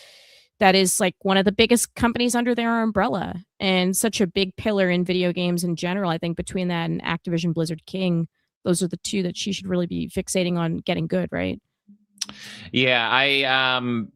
Speaker 4: that is like one of the biggest companies under their umbrella and such a big pillar in video games in general. I think between that and Activision Blizzard King, those are the two that she should really be fixating on getting good, right?
Speaker 2: Yeah, I'm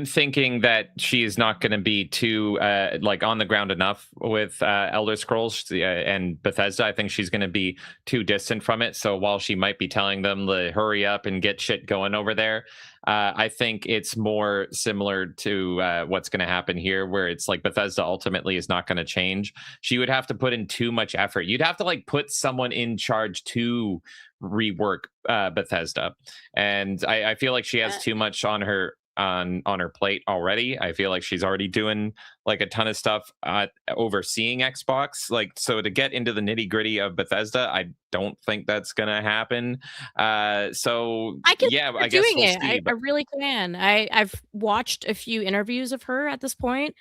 Speaker 2: thinking that she is not going to be too like on the ground enough with Elder Scrolls and Bethesda. I think she's going to be too distant from it. So while she might be telling them to hurry up and get shit going over there, I think it's more similar to what's going to happen here, where it's like Bethesda ultimately is not going to change. She would have to put in too much effort. You'd have to like put someone in charge to rework Bethesda, and I feel like she has too much on her plate already. I feel like she's already doing like a ton of stuff overseeing Xbox. Like, so to get into the nitty gritty of Bethesda, I don't think that's gonna happen. So
Speaker 4: I can
Speaker 2: yeah,
Speaker 4: see her
Speaker 2: I guess
Speaker 4: doing
Speaker 2: we'll
Speaker 4: it.
Speaker 2: see.
Speaker 4: I really can. I've watched a few interviews of her at this point,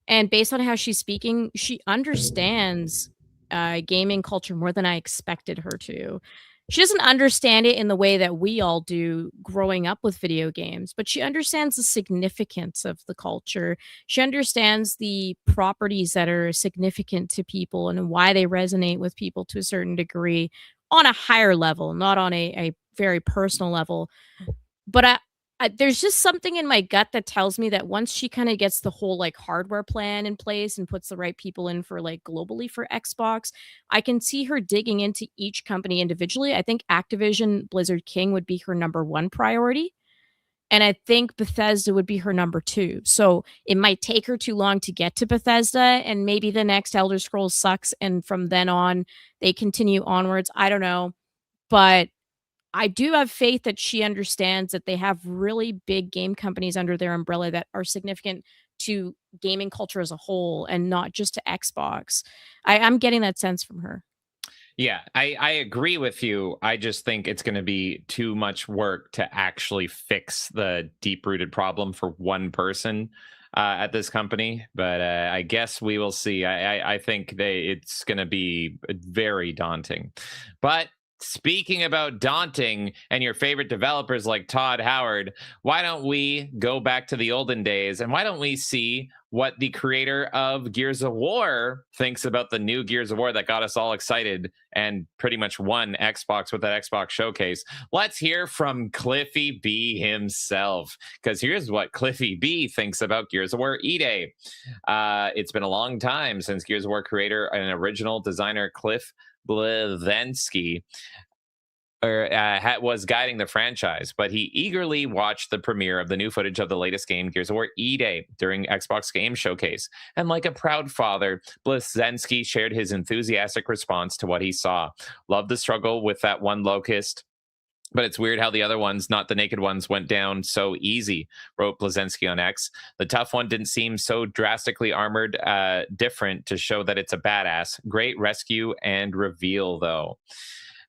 Speaker 4: and based on how she's speaking, she understands gaming culture more than I expected her to. She doesn't understand it in the way that we all do growing up with video games, but she understands the significance of the culture. She understands the properties that are significant to people and why they resonate with people to a certain degree on a higher level, not on a very personal level. But there's just something in my gut that tells me that once she kind of gets the whole like hardware plan in place and puts the right people in for like globally for Xbox, I can see her digging into each company individually. I think Activision Blizzard King would be her number one priority. And I think Bethesda would be her number two. So it might take her too long to get to Bethesda, and maybe the next Elder Scrolls sucks. And from then on, they continue onwards. I don't know. But I do have faith that she understands that they have really big game companies under their umbrella that are significant to gaming culture as a whole and not just to Xbox. I'm getting that sense from her.
Speaker 2: Yeah, I agree with you. I just think it's going to be too much work to actually fix the deep-rooted problem for one person at this company. But I guess we will see. I think it's going to be very daunting. But Speaking about daunting and your favorite developers like Todd Howard, why don't we go back to the olden days and why don't we see what the creator of Gears of War thinks about the new Gears of War that got us all excited and pretty much won Xbox with that Xbox showcase? Let's hear from Cliffy B himself, because here's what Cliffy B thinks about Gears of War E-Day. It's been a long time since Gears of War creator and original designer Cliff Bleszinski was guiding the franchise, but he eagerly watched the premiere of the new footage of the latest game, Gears of War E-Day, during Xbox Game Showcase. And like a proud father, Bleszinski shared his enthusiastic response to what he saw. Loved the struggle with that one locust, but it's weird how the other ones, not the naked ones, went down so easy, wrote Bleszinski on X. The tough one didn't seem so drastically armored different to show that it's a badass. Great rescue and reveal, though.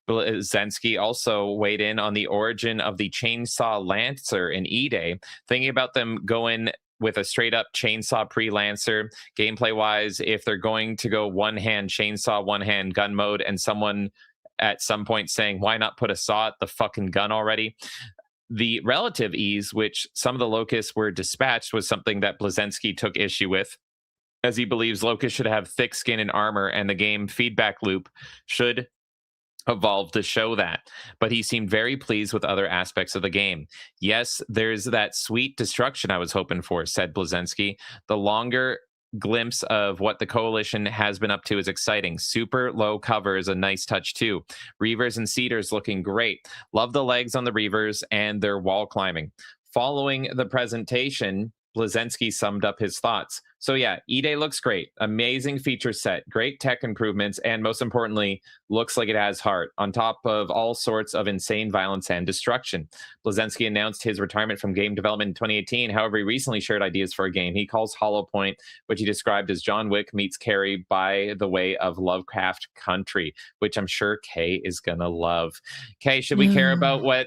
Speaker 2: Bleszinski also weighed in on the origin of the Chainsaw Lancer in E-Day, thinking about them going with a straight-up chainsaw pre-lancer. Gameplay-wise, if they're going to go one-hand chainsaw, one-hand gun mode, and someone at some point saying, why not put a saw at the fucking gun already? The relative ease, which some of the locusts were dispatched, was something that Bleszinski took issue with, as he believes locusts should have thick skin and armor, and the game feedback loop should evolve to show that. But he seemed very pleased with other aspects of the game. Yes, there's that sweet destruction I was hoping for, said Bleszinski. The longer glimpse of what the coalition has been up to is exciting. Super low cover is a nice touch too. Reavers and Cedars looking great. Love the legs on the Reavers and their wall climbing. Following the presentation, Bleszinski summed up his thoughts. So yeah, E-Day looks great. Amazing feature set, great tech improvements, and most importantly, looks like it has heart, on top of all sorts of insane violence and destruction. Bleszinski announced his retirement from game development in 2018. However, he recently shared ideas for a game he calls Hollow Point, which he described as John Wick meets Carrie by the way of Lovecraft Country, which I'm sure Kay is gonna love. Kay, should we care about what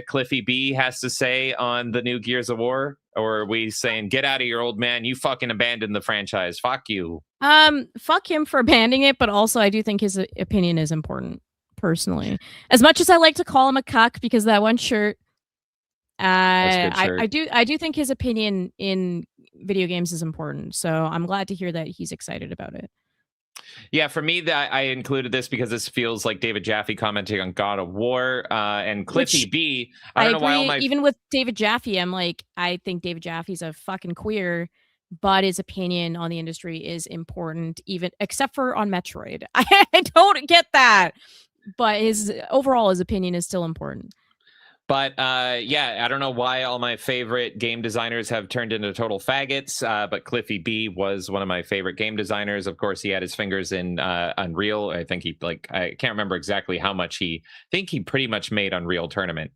Speaker 2: Cliffy B has to say on the new Gears of War? Or are we saying, get out of here, old man, you fucking abandoned the franchise, fuck you?
Speaker 4: Fuck him for abandoning it, but also I do think his opinion is important, personally. As much as I like to call him a cuck because that one shirt, I do think his opinion in video games is important. So I'm glad to hear that he's excited about it.
Speaker 2: Yeah, for me, that I included this because this feels like David Jaffe commenting on God of War and Cliffy B. I don't know why all my
Speaker 4: even with David Jaffe, I'm like, I think David Jaffe's a fucking queer, but his opinion on the industry is important, even except for on Metroid. I don't get that, but his opinion is still important.
Speaker 2: But yeah, I don't know why all my favorite game designers have turned into total faggots, but Cliffy B was one of my favorite game designers. Of course, he had his fingers in Unreal. I think I can't remember exactly how much he pretty much made Unreal Tournament.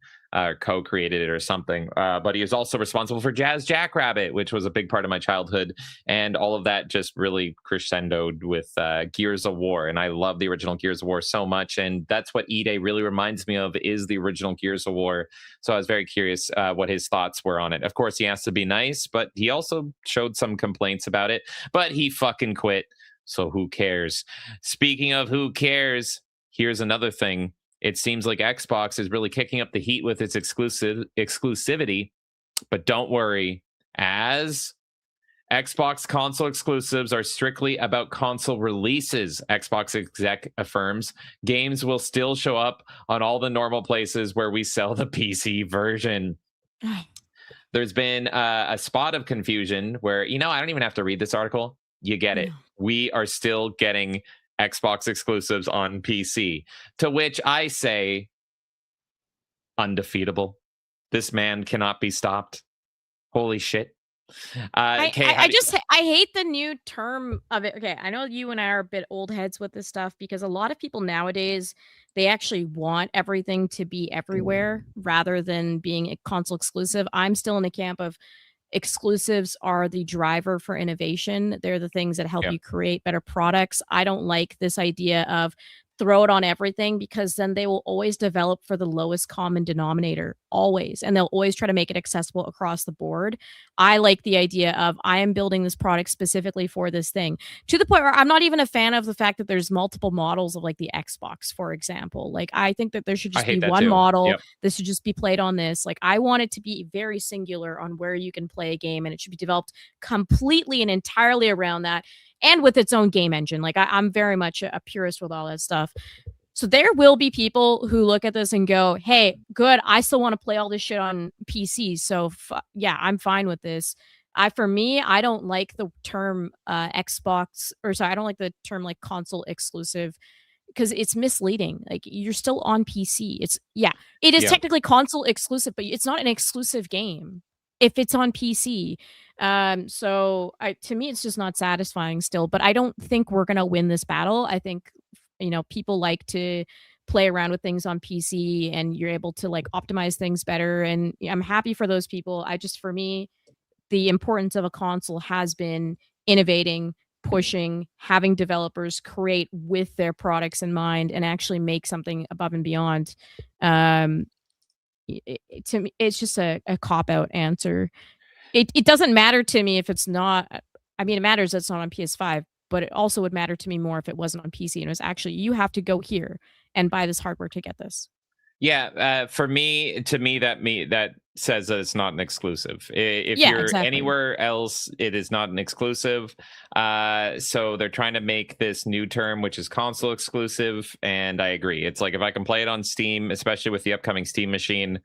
Speaker 2: Co-created it or something, but he is also responsible for Jazz Jackrabbit, which was a big part of my childhood, and all of that just really crescendoed with Gears of War, and I love the original Gears of War so much, and that's what E-Day really reminds me of, is the original Gears of War. So I was very curious what his thoughts were on it. Of course, he has to be nice, but he also showed some complaints about it, but he fucking quit, so who cares? Speaking of who cares, here's another thing. It seems like Xbox is really kicking up the heat with its exclusivity, but don't worry, as Xbox console exclusives are strictly about console releases, Xbox exec affirms, games will still show up on all the normal places where we sell the PC version. There's been a spot of confusion where, I don't even have to read this article. You get it. We are still getting Xbox exclusives on PC, to which I say, undefeatable. This man cannot be stopped. Holy shit.
Speaker 4: I hate the new term of it. Okay, I know you and I are a bit old heads with this stuff because a lot of people nowadays, they actually want everything to be everywhere rather than being a console exclusive. I'm still in the camp of exclusives are the driver for innovation. They're the things that help you create better products. I don't like this idea of throw it on everything, because then they will always develop for the lowest common denominator, always, and they'll always try to make it accessible across the board. I like the idea of, I am building this product specifically for this thing, to the point where I'm not even a fan of the fact that there's multiple models of like the Xbox, for example. Like, I think that there should just be one model. This should just be played on this. Like, I want it to be very singular on where you can play a game, and it should be developed completely and entirely around that, and with its own game engine. Like, I'm very much a purist with all that stuff. So there will be people who look at this and go, hey, good, I still want to play all this shit on PC. So yeah, I'm fine with this. For me, I don't like the term Xbox, or sorry, I don't like the term like console exclusive, because it's misleading. Like, you're still on PC. It is technically console exclusive, but it's not an exclusive game if it's on PC. So to me, it's just not satisfying still, but I don't think we're going to win this battle. I think, people like to play around with things on PC, and you're able to like optimize things better. And I'm happy for those people. For me, the importance of a console has been innovating, pushing, having developers create with their products in mind and actually make something above and beyond. To me, it's just a cop-out answer. It doesn't matter to me if it's not. I mean, it matters that it's not on PS5, but it also would matter to me more if it wasn't on PC and it was actually, you have to go here and buy this hardware to get this.
Speaker 2: Yeah, to me, that says that it's not an exclusive. If you're anywhere else, it is not an exclusive. So they're trying to make this new term, which is console exclusive, and I agree. It's like, if I can play it on Steam, especially with the upcoming Steam machine,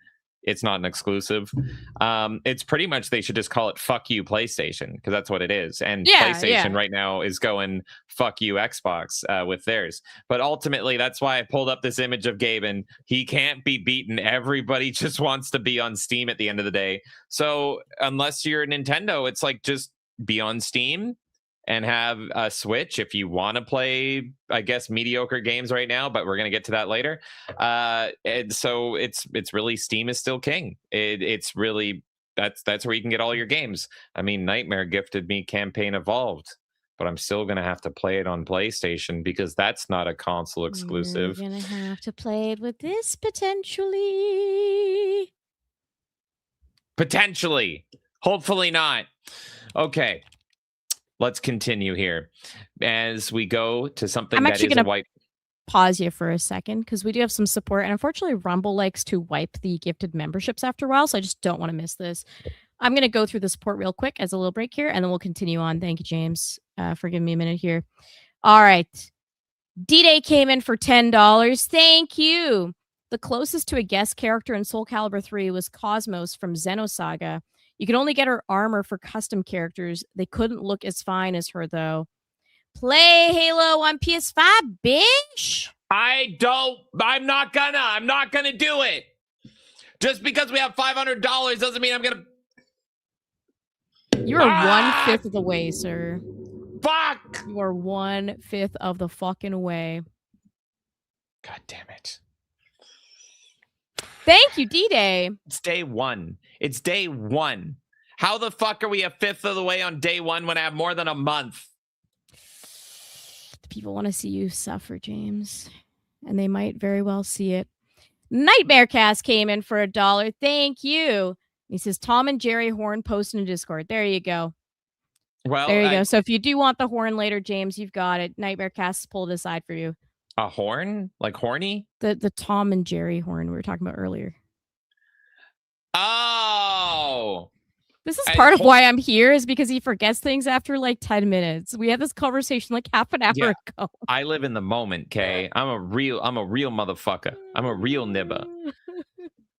Speaker 2: it's not an exclusive. It's pretty much, they should just call it "fuck you PlayStation," because that's what it is. And PlayStation right now is going "fuck you Xbox" with theirs. But ultimately, that's why I pulled up this image of Gabe, and he can't be beaten. Everybody just wants to be on Steam at the end of the day. So unless you're Nintendo, it's like, just be on Steam and have a Switch if you want to play, I guess, mediocre games right now, but we're going to get to that later. And so it's really, Steam is still king. It's really, that's where you can get all your games. I mean, Knightmare gifted me Campaign Evolved, but I'm still going to have to play it on PlayStation because that's not a console exclusive.
Speaker 4: You're going to have to play it with this potentially.
Speaker 2: Potentially. Hopefully not. Okay. Let's continue here as we go to something that is a white.
Speaker 4: Pause you for a second, because we do have some support, and unfortunately Rumble likes to wipe the gifted memberships after a while, so I just don't want to miss this. I'm going to go through the support real quick as a little break here, and then we'll continue on. Thank you, James, for giving me a minute here. All right. D-Day came in for $10. Thank you. The closest to a guest character in Soul Calibur 3 was Cosmos from Xenosaga. You can only get her armor for custom characters. They couldn't look as fine as her, though. Play Halo on PS5, bitch.
Speaker 2: I'm not gonna do it. Just because we have $500 doesn't mean I'm gonna.
Speaker 4: You are 1/5 of the way, sir.
Speaker 2: Fuck.
Speaker 4: You are 1/5 of the fucking way.
Speaker 2: God damn it.
Speaker 4: Thank you, D-Day.
Speaker 2: It's day one. It's day one. How the fuck are we 1/5 of the way on day one when I have more than a month?
Speaker 4: People want to see you suffer, James. And they might very well see it. Nightmare Cast came in for $1. Thank you. He says, Tom and Jerry horn post in Discord. There you go.
Speaker 2: Well,
Speaker 4: there you go. So if you do want the horn later, James, you've got it. Nightmare Cast pulled it aside for you.
Speaker 2: A horn? Like horny?
Speaker 4: The Tom and Jerry horn we were talking about earlier.
Speaker 2: Oh.
Speaker 4: This is part of why I'm here, is because he forgets things after like 10 minutes. We had this conversation like half an hour ago.
Speaker 2: I live in the moment, Kay. I'm a real motherfucker. I'm a real nibba.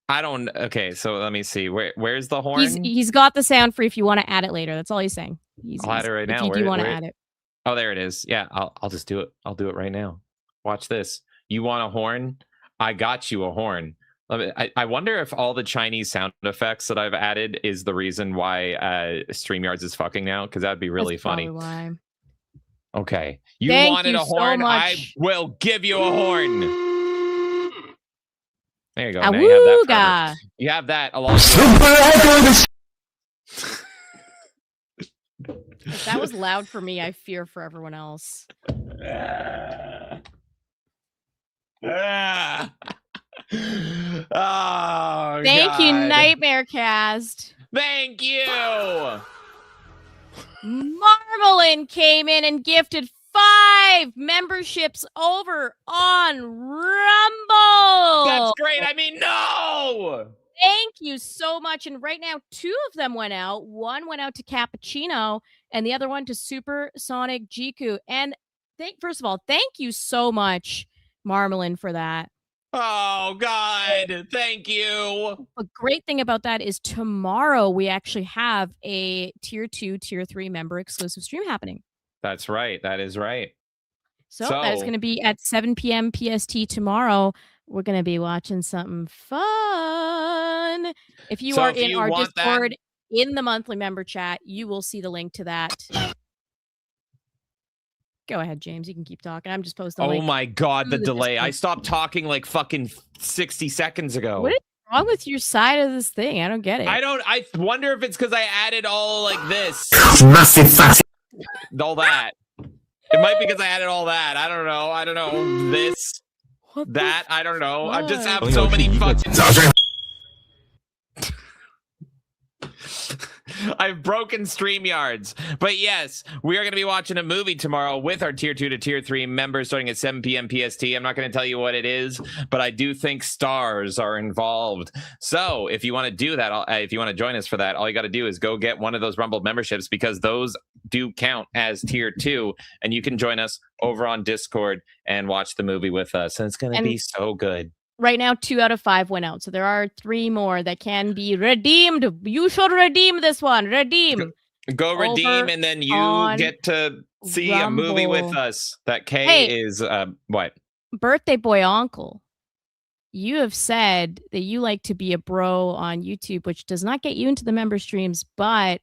Speaker 2: I don't. Okay, so let me see. Where's the horn?
Speaker 4: He's got the sound free if you want to add it later. That's all he's saying.
Speaker 2: I'll add it right now.
Speaker 4: If you do want to add it.
Speaker 2: Oh, there it is. Yeah, I'll just do it. I'll do it right now. Watch this. You want a horn? I got you a horn. I wonder if all the Chinese sound effects that I've added is the reason why StreamYards is fucking now, because that'd be really funny.
Speaker 4: Why.
Speaker 2: Okay. You wanted a horn?
Speaker 4: So
Speaker 2: I will give you a horn. There you go. Now you have that along with
Speaker 4: If that was loud for me, I fear for everyone else.
Speaker 2: Oh,
Speaker 4: Thank you,
Speaker 2: God.
Speaker 4: Nightmare Cast.
Speaker 2: Thank you.
Speaker 4: Marmalin came in and gifted 5 memberships over on Rumble.
Speaker 2: That's great. I mean, no.
Speaker 4: Thank you so much. And right now, 2 of them went out. One went out to Cappuccino, and the other one to Supersonic Jiku. And first of all, thank you so much, Marmalin, for that.
Speaker 2: Oh, God. Thank you.
Speaker 4: A great thing about that is tomorrow we actually have a tier 2, tier 3 member exclusive stream happening.
Speaker 2: That's right. That is right.
Speaker 4: So that is going to be at 7 p.m. PST tomorrow. We're going to be watching something fun. If you are in our Discord in the monthly member chat, you will see the link to that. Go ahead, James. You can keep talking. I'm just posting.
Speaker 2: Oh my God, the delay. I stopped talking like fucking 60 seconds ago.
Speaker 4: What is wrong with your side of this thing? I don't get it.
Speaker 2: I wonder if it's because I added all like this. All that. It might be because I added all that. I don't know. I don't know. This. That. I don't know. I just have so many fucking... I've broken StreamYards. But yes, we are going to be watching a movie tomorrow with our tier 2 to tier 3 members starting at 7 p.m. PST. I'm not going to tell you what it is, but I do think stars are involved. So if you want to do that, if you want to join us for that, all you got to do is go get one of those Rumble memberships because those do count as tier 2 and you can join us over on Discord and watch the movie with us. And it's going to be so good.
Speaker 4: Right now, 2 out of 5 went out. So there are 3 more that can be redeemed. You should redeem this one. Redeem.
Speaker 2: Go redeem, and then you get to see a movie with us. That K is, what?
Speaker 4: Birthday boy uncle. You have said that you like to be a bro on YouTube, which does not get you into the member streams, but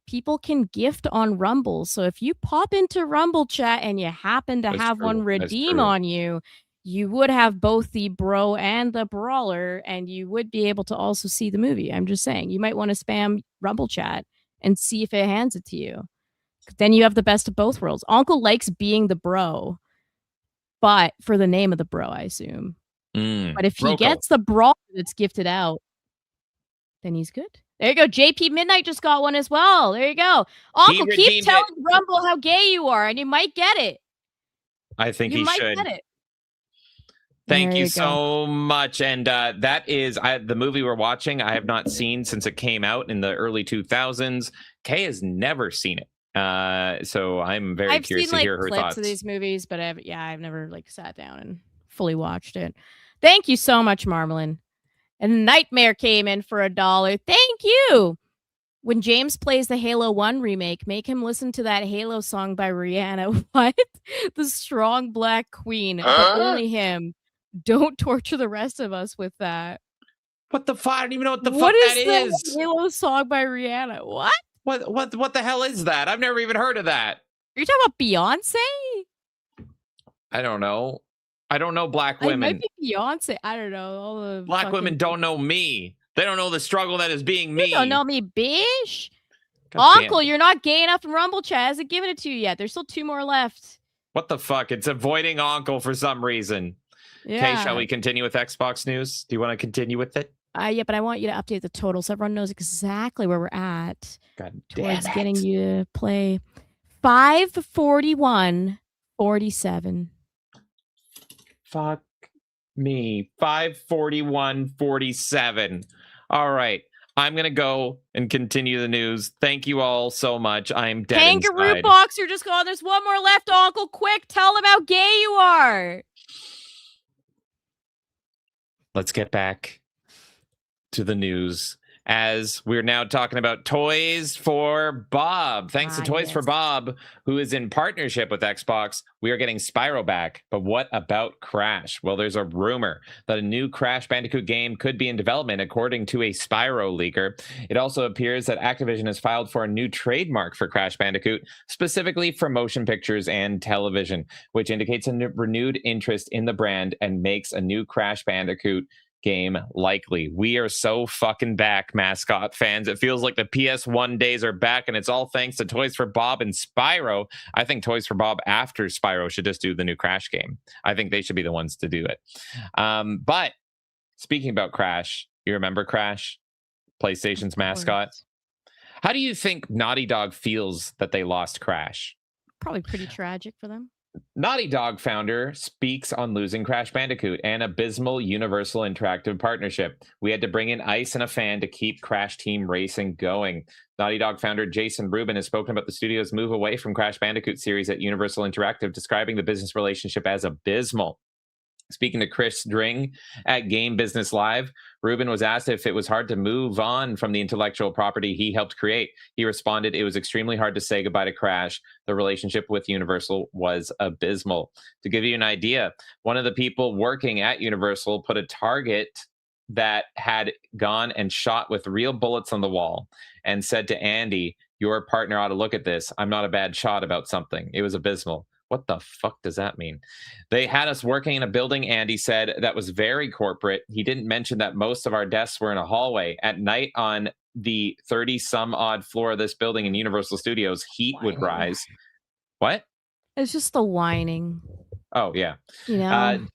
Speaker 4: people can gift on Rumble. So if you pop into Rumble chat and you happen to have one redeem on you, you would have both the bro and the brawler, and you would be able to also see the movie. I'm just saying, you might want to spam Rumble chat and see if it hands it to you. Then you have the best of both worlds. Uncle likes being the bro, but for the name of the bro, I assume. But if he gets the brawler that's gifted out, then he's good. There you go. JP Midnight just got one as well. There you go. Uncle, keep telling Rumble how gay you are, and you might get it.
Speaker 2: I think
Speaker 4: you
Speaker 2: he
Speaker 4: might
Speaker 2: should.
Speaker 4: Get it.
Speaker 2: Thank you so much. And that is the movie we're watching. I have not seen since it came out in the early 2000s. Kay has never seen it. So I'm very curious to hear her
Speaker 4: clips
Speaker 2: thoughts.
Speaker 4: Of these movies, but I've never sat down and fully watched it. Thank you so much, Marmalin. And Knightmare came in for $1. Thank you. When James plays the Halo 1 remake, make him listen to that Halo song by Rihanna. What? The Strong Black Queen. But only him. Don't torture the rest of us with that.
Speaker 2: What the fuck? I don't even know what the fuck that is.
Speaker 4: The Halo song by Rihanna? What?
Speaker 2: What the hell is that? I've never even heard of that.
Speaker 4: Are you talking about Beyonce?
Speaker 2: I don't know. I don't know black women.
Speaker 4: It might be Beyonce. I don't know. All the
Speaker 2: black women don't know me. They don't know the struggle that is being me.
Speaker 4: You don't know me, bitch. Uncle, you're not gay enough in Rumble chat. Hasn't given it to you yet. There's still 2 more left.
Speaker 2: What the fuck? It's avoiding Uncle for some reason.
Speaker 4: Yeah.
Speaker 2: Okay, shall we continue with Xbox news? Do you want to continue with it?
Speaker 4: Yeah, but I want you to update the total so everyone knows exactly where we're at.
Speaker 2: God
Speaker 4: towards
Speaker 2: damn it.
Speaker 4: Getting you to play 541.47.
Speaker 2: Fuck me. 541.47. All right. I'm going to go and continue the news. Thank you all so much. I'm dead
Speaker 4: Kangaroo
Speaker 2: inside.
Speaker 4: Boxer just gone. There's one more left, Uncle. Quick, tell them how gay you are.
Speaker 2: Let's get back to the news as we're now talking about Toys for Bob. Thanks to Toys for Bob, who is in partnership with Xbox, we are getting Spyro back. But what about Crash? Well, there's a rumor that a new Crash Bandicoot game could be in development, according to a Spyro leaker. It also appears that Activision has filed for a new trademark for Crash Bandicoot, specifically for motion pictures and television, which indicates a renewed interest in the brand and makes a new Crash Bandicoot game likely. We are so fucking back, mascot fans. It feels like the PS1 days are back, and it's all thanks to Toys for Bob and Spyro. I think Toys for Bob after Spyro should just do the new Crash game. I think they should be the ones to do it. But speaking about Crash, you remember Crash, PlayStation's mascot? How do you think Naughty Dog feels that they lost Crash?
Speaker 4: Probably pretty tragic for them.
Speaker 2: Naughty Dog founder speaks on losing Crash Bandicoot, an abysmal Universal Interactive partnership. We had to bring in ice and a fan to keep Crash Team Racing going. Naughty Dog founder Jason Rubin has spoken about the studio's move away from Crash Bandicoot series at Universal Interactive, describing the business relationship as abysmal. Speaking to Chris Dring at Game Business Live, Rubin was asked if it was hard to move on from the intellectual property he helped create. He responded, "It was extremely hard to say goodbye to Crash. The relationship with Universal was abysmal." To give you an idea, one of the people working at Universal put a target that had gone and shot with real bullets on the wall and said to Andy, "Your partner ought to look at this. I'm not a bad shot about something." It was abysmal. What the fuck does that mean? They had us working in a building, Andy said, that was very corporate. He didn't mention that most of our desks were in a hallway. At night on the 30-some-odd floor of this building in Universal Studios, heat would rise. What?
Speaker 4: It's just the whining.
Speaker 2: Oh, yeah.
Speaker 4: You know?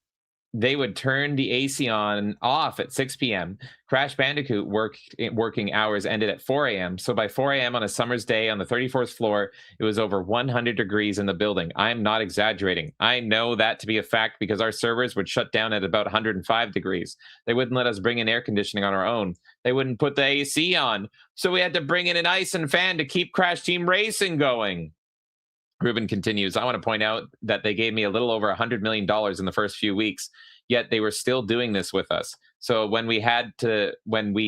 Speaker 2: They would turn the AC on off at 6 p.m. Crash Bandicoot working hours ended at 4 a.m. So by 4 a.m. on a summer's day on the 34th floor, it was over 100 degrees in the building. I'm not exaggerating. I know that to be a fact because our servers would shut down at about 105 degrees. They wouldn't let us bring in air conditioning on our own. They wouldn't put the AC on. So we had to bring in an ice and fan to keep Crash Team Racing going. Rubin continues, "I want to point out that they gave me a little over $100 million in the first few weeks, yet they were still doing this with us. So when we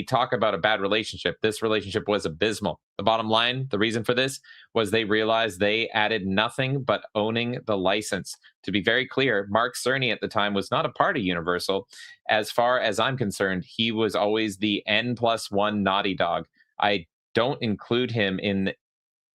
Speaker 2: talk about a bad relationship, this relationship was abysmal. The bottom line, the reason for this was they realized they added nothing but owning the license. To be very clear, Mark Cerny at the time was not a part of Universal. As far as I'm concerned, he was always the N+1 Naughty Dog. I don't include him in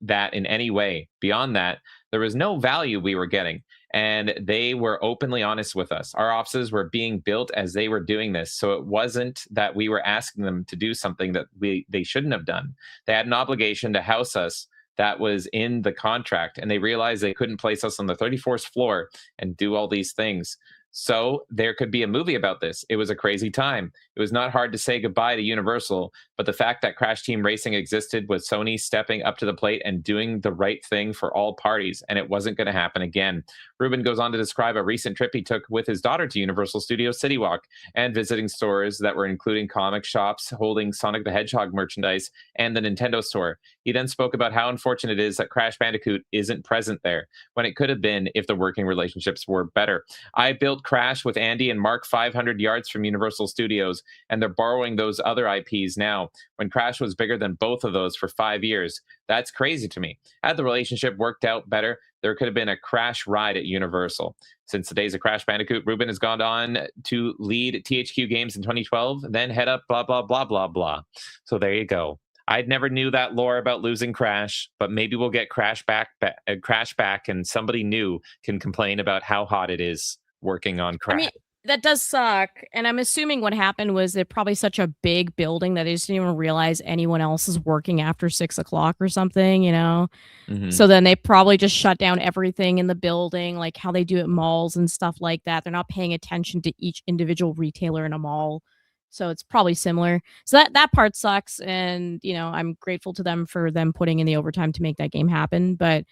Speaker 2: that in any way. Beyond that, there was no value we were getting, and they were openly honest with us. Our offices were being built as they were doing this, so it wasn't that we were asking them to do something that they shouldn't have done. They had an obligation to house us that was in the contract, and they realized they couldn't place us on the 34th floor and do all these things. So there could be a movie about this. It was a crazy time. It was not hard to say goodbye to Universal, but the fact that Crash Team Racing existed was Sony stepping up to the plate and doing the right thing for all parties, and it wasn't going to happen again." Rubin goes on to describe a recent trip he took with his daughter to Universal Studios City Walk and visiting stores that were including comic shops holding Sonic the Hedgehog merchandise and the Nintendo store. He then spoke about how unfortunate it is that Crash Bandicoot isn't present there when it could have been if the working relationships were better. "I built Crash with Andy and Mark 500 yards from Universal Studios, and they're borrowing those other IPs now, when Crash was bigger than both of those for 5 years. That's crazy to me. Had the relationship worked out better, there could have been a Crash ride at Universal." Since the days of Crash Bandicoot, Rubin has gone on to lead THQ Games in 2012, then head up blah, blah, blah, blah, blah. So there you go. I never knew that lore about losing Crash, but maybe we'll get Crash back, and somebody new can complain about how hot it is working on Crash.
Speaker 4: I mean, that does suck. And I'm assuming what happened was they're probably such a big building that they just didn't even realize anyone else is working after 6 o'clock or something, you know?
Speaker 2: Mhm.
Speaker 4: So then they probably just shut down everything in the building, like how they do at malls and stuff like that. They're not paying attention to each individual retailer in a mall. So it's probably similar. So that part sucks. And, you know, I'm grateful to them for them putting in the overtime to make that game happen. But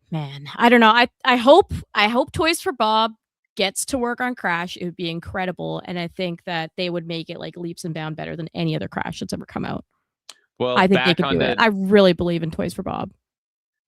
Speaker 4: man, I don't know. I hope Toys for Bob gets to work on Crash. It would be incredible. And I think that they would make it like leaps and bounds better than any other Crash that's ever come out.
Speaker 2: Well,
Speaker 4: I think they
Speaker 2: back
Speaker 4: could
Speaker 2: on
Speaker 4: do it. I really believe in Toys for Bob.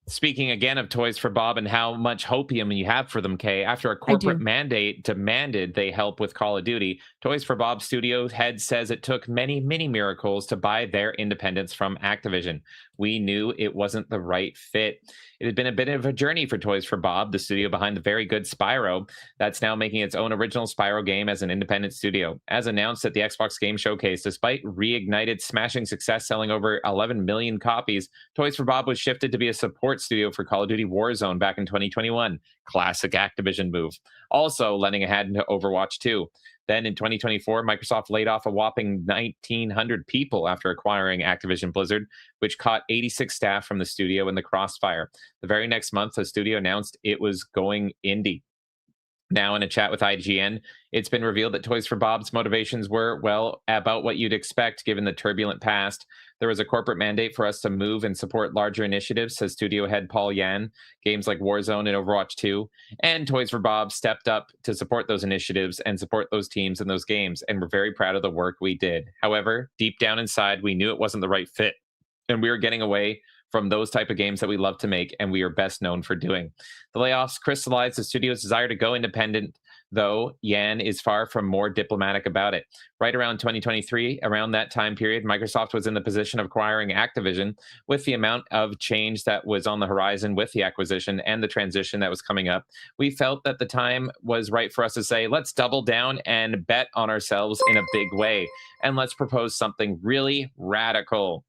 Speaker 2: Speaking again of Toys for Bob and how much hopium you have for them, Kay, after a corporate mandate demanded they help with Call of Duty, Toys for Bob Studios head says it took many, many miracles to buy their independence from Activision. We knew it wasn't the right fit. It had been a bit of a journey for Toys for Bob, the studio behind the very good Spyro, that's now making its own original Spyro game as an independent studio. As announced at the Xbox Game Showcase, despite reignited smashing success selling over 11 million copies, Toys for Bob was shifted to be a support support studio for Call of Duty Warzone back in 2021. Classic Activision move. Also lending a hand to Overwatch 2. Then in 2024, Microsoft laid off a whopping 1,900 people after acquiring Activision Blizzard, which caught 86 staff from the studio in the crossfire. The very next month, the studio announced it was going indie. Now, in a chat with IGN, it's been revealed that Toys for Bob's motivations were, well, about what you'd expect given the turbulent past. There was a corporate mandate for us to move and support larger initiatives, says studio head Paul Yan. Games like Warzone and Overwatch 2. And Toys for Bob stepped up to support those initiatives and support those teams and those games, and we're very proud of the work we did. However, deep down inside, we knew it wasn't the right fit, and we were getting away from those type of games that we love to make and we are best known for doing. The layoffs crystallized the studio's desire to go independent, though Yan is far from more diplomatic about it. Right around 2023, around that time period, Microsoft was in the position of acquiring Activision. With the amount of change that was on the horizon with the acquisition and the transition that was coming up, we felt that the time was right for us to say, let's double down and bet on ourselves in a big way, and let's propose something really radical.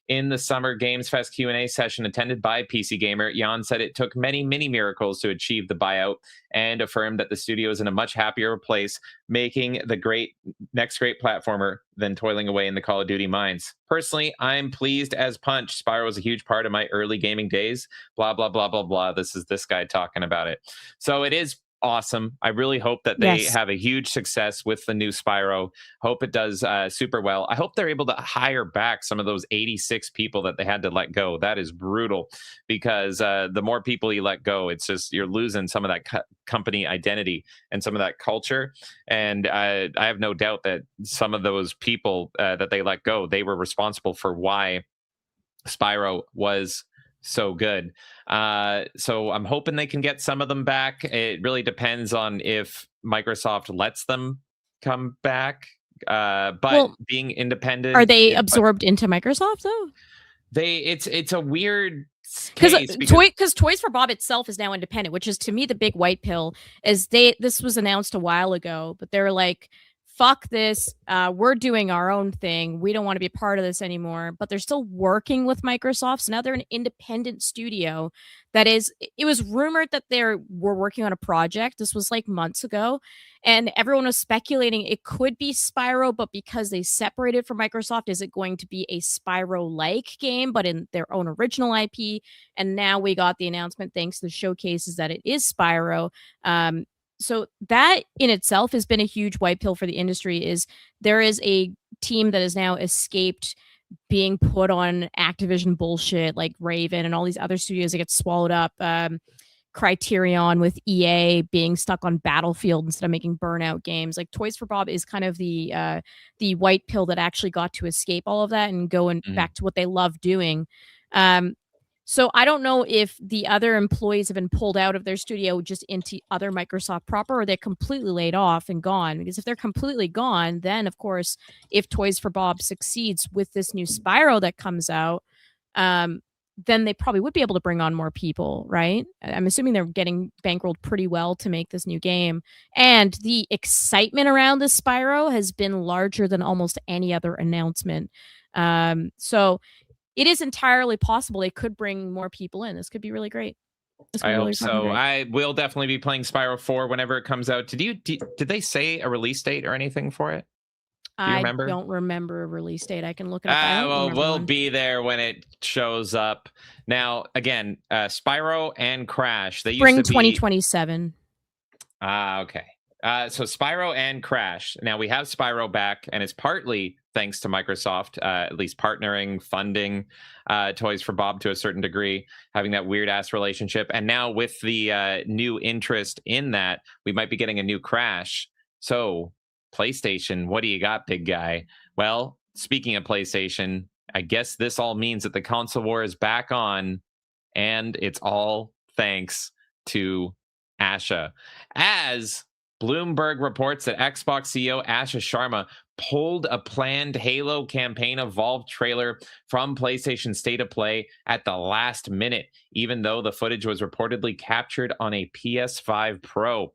Speaker 2: In the Summer Games Fest Q&A session attended by PC Gamer, Jan said it took many, many miracles to achieve the buyout and affirmed that the studio is in a much happier place, making the next great platformer than toiling away in the Call of Duty mines. Personally, I'm pleased as punch. Spyro was a huge part of my early gaming days. Blah, blah, blah, blah, blah. This is this guy talking about it. So it is awesome. I really hope that they have a huge success with the new Spyro. Hope it does super well. I hope they're able to hire back some of those 86 people that they had to let go. That is brutal, because the more people you let go, it's just you're losing some of that company identity and some of that culture. And I have no doubt that some of those people that they let go, they were responsible for why Spyro was so good. So I'm hoping they can get some of them back. It really depends on if Microsoft lets them come back. But being independent,
Speaker 4: are they absorbed into Microsoft though?
Speaker 2: It's a weird
Speaker 4: because Toys for Bob itself is now independent, which is to me the big white pill. This was announced a while ago, but they're like, fuck this, we're doing our own thing, we don't want to be a part of this anymore. But they're still working with Microsoft, so now they're an independent studio. It was rumored that they were working on a project. This was like months ago, and everyone was speculating it could be Spyro, but because they separated from Microsoft, is it going to be a Spyro-like game but in their own original IP? And now we got the announcement, thanks to the showcases, that it is Spyro. So that in itself has been a huge white pill for the industry. Is there is a team that has now escaped being put on Activision bullshit like Raven and all these other studios that get swallowed up. Criterion with EA being stuck on Battlefield instead of making Burnout games. Like Toys for Bob is kind of the white pill that actually got to escape all of that and go back to what they love doing. So I don't know if the other employees have been pulled out of their studio just into other Microsoft proper, or they're completely laid off and gone. Because if they're completely gone, then of course, if Toys for Bob succeeds with this new Spyro that comes out, then they probably would be able to bring on more people, right? I'm assuming they're getting bankrolled pretty well to make this new game. And the excitement around this Spyro has been larger than almost any other announcement. So it is entirely possible they could bring more people in. This could be really great.
Speaker 2: I hope so. I will definitely be playing Spyro 4 whenever it comes out. Did they say a release date or anything for it? Do you remember?
Speaker 4: I don't remember a release date. I can look it up.
Speaker 2: Well, we'll be there when it shows up. Now, again, Spyro and Crash. They used
Speaker 4: Spring
Speaker 2: to be
Speaker 4: 2027.
Speaker 2: Okay. So Spyro and Crash. Now we have Spyro back, and it's partly thanks to Microsoft, at least partnering, funding Toys for Bob to a certain degree, having that weird ass relationship. And now with the new interest in that, we might be getting a new Crash. So PlayStation, what do you got, big guy? Well, speaking of PlayStation, I guess this all means that the console war is back on, and it's all thanks to Asha. As Bloomberg reports that Xbox CEO Asha Sharma pulled a planned Halo campaign Evolved trailer from PlayStation State of Play at the last minute, even though the footage was reportedly captured on a PS5 Pro.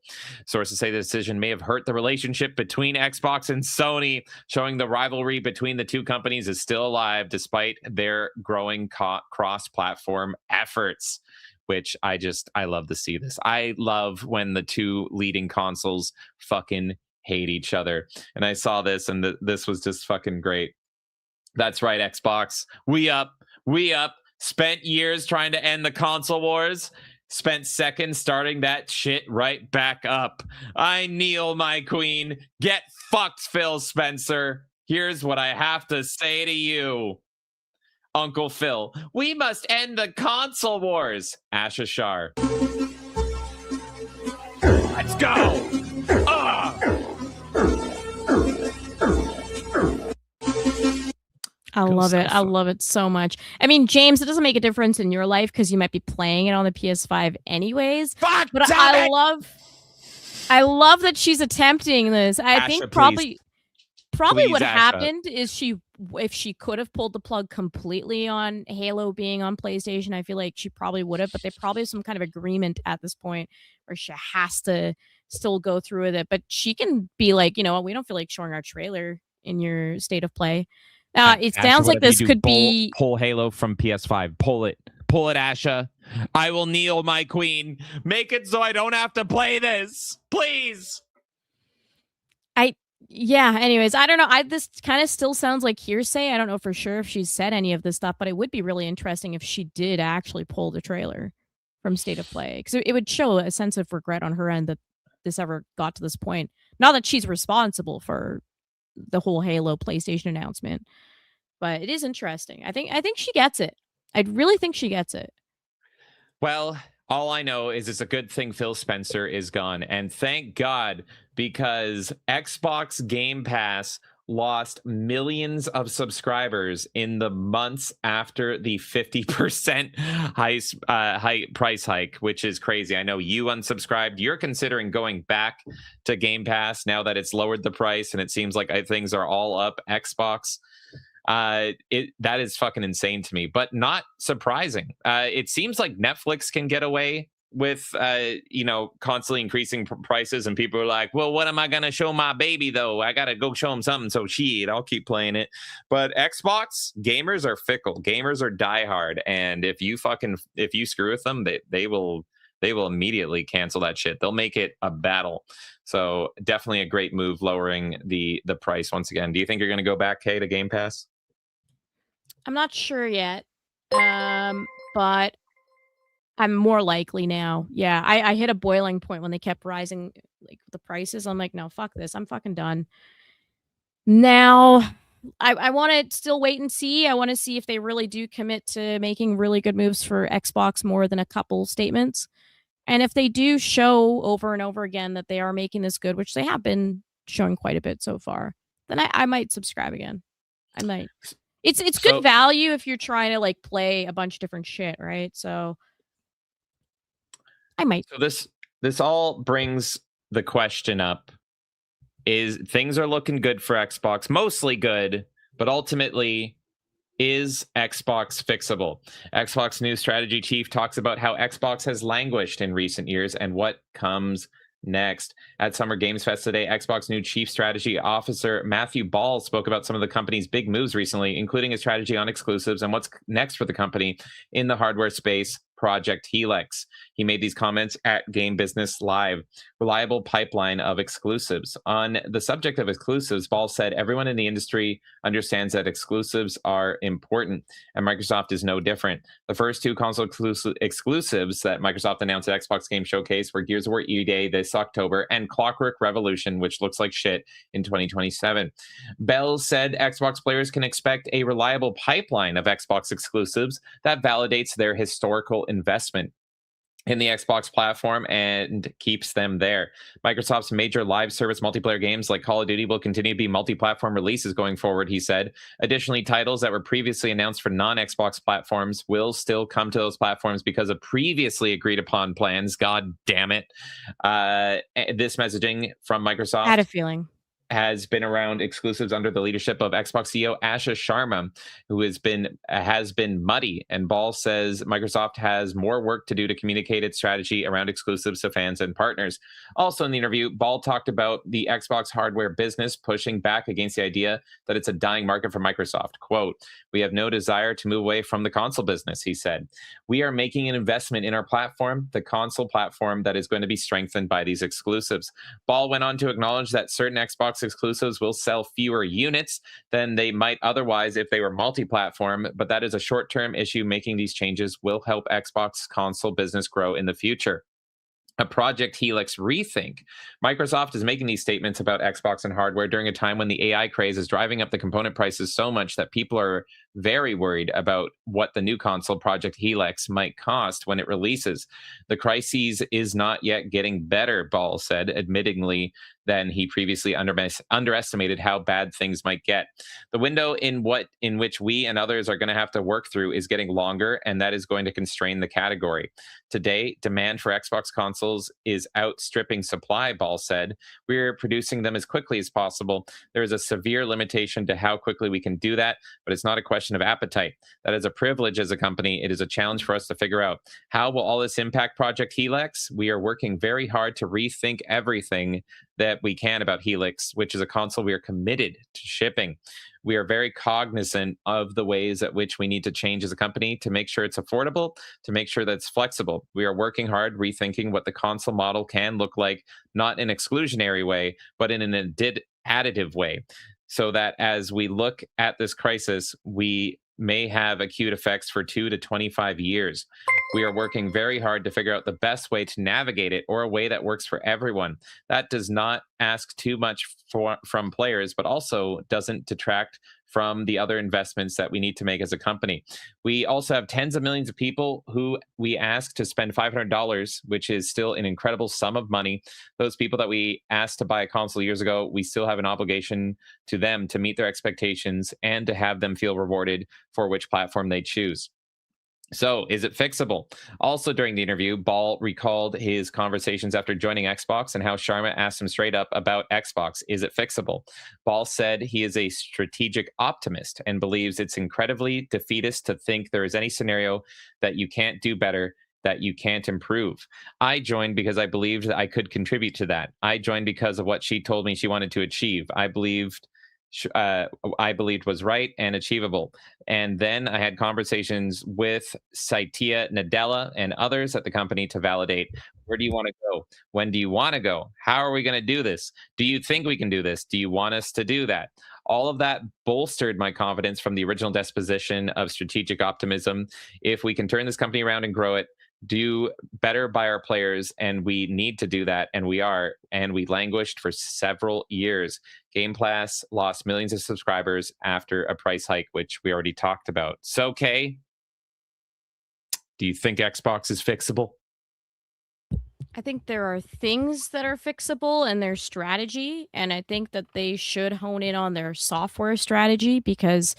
Speaker 2: Sources say the decision may have hurt the relationship between Xbox and Sony, showing the rivalry between the two companies is still alive despite their growing cross-platform efforts. Which I love to see this. I love when the two leading consoles fucking hate each other. And I saw this, and this was just fucking great. That's right, Xbox. We up. Spent years trying to end the console wars. Spent seconds starting that shit right back up. I kneel, my queen. Get fucked, Phil Spencer. Here's what I have to say to you. Uncle Phil, we must end the console wars. Asha Shar. Let's go.
Speaker 4: I love it. I love it so much. I mean, James, it doesn't make a difference in your life because you might be playing it on the PS5 anyways.
Speaker 2: Fuck,
Speaker 4: but I love that she's attempting this. I
Speaker 2: Asha,
Speaker 4: think probably
Speaker 2: Please,
Speaker 4: what
Speaker 2: Asha.
Speaker 4: happened is if she could have pulled the plug completely on Halo being on PlayStation, I feel like she probably would have, but they probably have some kind of agreement at this point where she has to still go through with it. But she can be like, you know, we don't feel like showing our trailer in your State of Play. It sounds like this could be
Speaker 2: pull Halo from PS5. Pull it, Asha. I will kneel, my queen. Make it so I don't have to play this, please.
Speaker 4: Yeah, anyways, I don't know. This kind of still sounds like hearsay. I don't know for sure if she's said any of this stuff, but it would be really interesting if she did actually pull the trailer from State of Play, because it would show a sense of regret on her end that this ever got to this point. Not that she's responsible for the whole Halo PlayStation announcement, but it is interesting. I think she gets it. I really think she gets it.
Speaker 2: Well, all I know is it's a good thing Phil Spencer is gone. And thank God, because Xbox Game Pass lost millions of subscribers in the months after the 50% price hike, which is crazy. I know you unsubscribed. You're considering going back to Game Pass now that it's lowered the price and it seems like things are all up. Xbox. That is fucking insane to me, but not surprising. It seems like Netflix can get away with constantly increasing prices, and people are like, well, what am I gonna show my baby though? I gotta go show him something, so I'll keep playing it. But Xbox gamers are fickle, gamers are diehard, and if you screw with them, they will immediately cancel that shit. They'll make it a battle. So definitely a great move, lowering the price once again. Do you think you're gonna go back, Kay, to Game Pass?
Speaker 4: I'm not sure yet, but I'm more likely now. Yeah, I hit a boiling point when they kept rising like the prices. I'm like, no, fuck this. I'm fucking done. Now, I want to still wait and see. I want to see if they really do commit to making really good moves for Xbox more than a couple statements. And if they do show over and over again that they are making this good, which they have been showing quite a bit so far, then I might subscribe again. I might. It's good value if you're trying to like play a bunch of different shit, right? So I might.
Speaker 2: So this all brings the question up: is things are looking good for Xbox, mostly good, but ultimately, is Xbox fixable? Xbox new strategy chief talks about how Xbox has languished in recent years and what comes next. At Summer Games Fest today, Xbox new chief strategy officer Matthew Ball spoke about some of the company's big moves recently, including a strategy on exclusives and what's next for the company in the hardware space, Project Helix. He made these comments at Game Business Live. Reliable pipeline of exclusives. On the subject of exclusives, Ball said everyone in the industry understands that exclusives are important, and Microsoft is no different. The first two console exclusives that Microsoft announced at Xbox Game Showcase were Gears of War E-Day this October and Clockwork Revolution, which looks like shit, in 2027. Bell said Xbox players can expect a reliable pipeline of Xbox exclusives that validates their historical investment in the Xbox platform and keeps them there. Microsoft's major live service multiplayer games like Call of Duty will continue to be multi-platform releases going forward, he said. Additionally, titles that were previously announced for non-Xbox platforms will still come to those platforms because of previously agreed upon plans. God damn it. This messaging from Microsoft.
Speaker 4: I had a feeling.
Speaker 2: has been around exclusives under the leadership of Xbox CEO Asha Sharma, who has been muddy. And Ball says Microsoft has more work to do to communicate its strategy around exclusives to fans and partners. Also in the interview, Ball talked about the Xbox hardware business pushing back against the idea that it's a dying market for Microsoft. Quote, "We have no desire to move away from the console business," he said. "We are making an investment in our platform, the console platform that is going to be strengthened by these exclusives." Ball went on to acknowledge that certain Xbox exclusives will sell fewer units than they might otherwise if they were multi-platform, but that is a short-term issue. Making these changes will help Xbox console business grow in the future. A Project Helix rethink. Microsoft is making these statements about Xbox and hardware during a time when the AI craze is driving up the component prices so much that people are very worried about what the new console, Project Helix, might cost when it releases. The crisis is not yet getting better, Ball said, admittingly than he previously underestimated how bad things might get. The window in which we and others are going to have to work through is getting longer, and that is going to constrain the category. Today, demand for Xbox consoles is outstripping supply, Ball said. We're producing them as quickly as possible. There is a severe limitation to how quickly we can do that, but it's not a question of appetite. That is a privilege as a company. It is a challenge for us to figure out. How will all this impact Project Helix? We are working very hard to rethink everything that we can about Helix, which is a console we are committed to shipping. We are very cognizant of the ways at which we need to change as a company to make sure it's affordable, to make sure that it's flexible. We are working hard rethinking what the console model can look like, not in an exclusionary way, but in an additive way, so that as we look at this crisis, we may have acute effects for 2 to 25 years. We are working very hard to figure out the best way to navigate it, or a way that works for everyone. That does not ask too much from players, but also doesn't detract from the other investments that we need to make as a company. We also have tens of millions of people who we ask to spend $500, which is still an incredible sum of money. Those people that we asked to buy a console years ago, we still have an obligation to them to meet their expectations and to have them feel rewarded for which platform they choose. So, is it fixable? Also during the interview, Ball recalled his conversations after joining Xbox and how Sharma asked him straight up about Xbox. Is it fixable? Ball said he is a strategic optimist and believes it's incredibly defeatist to think there is any scenario that you can't do better, that you can't improve. I joined because I believed that I could contribute to that. I joined because of what she told me she wanted to achieve. I believed was right and achievable. And then I had conversations with Satya Nadella and others at the company to validate, where do you want to go? When do you want to go? How are we going to do this? Do you think we can do this? Do you want us to do that? All of that bolstered my confidence from the original disposition of strategic optimism. If we can turn this company around and grow it, do better by our players, and we need to do that, and we are, and we languished for several years. Game Pass lost millions of subscribers after a price hike, which we already talked about. So, Kay, do you think Xbox is fixable?
Speaker 4: I think there are things that are fixable in their strategy, and I think that they should hone in on their software strategy, because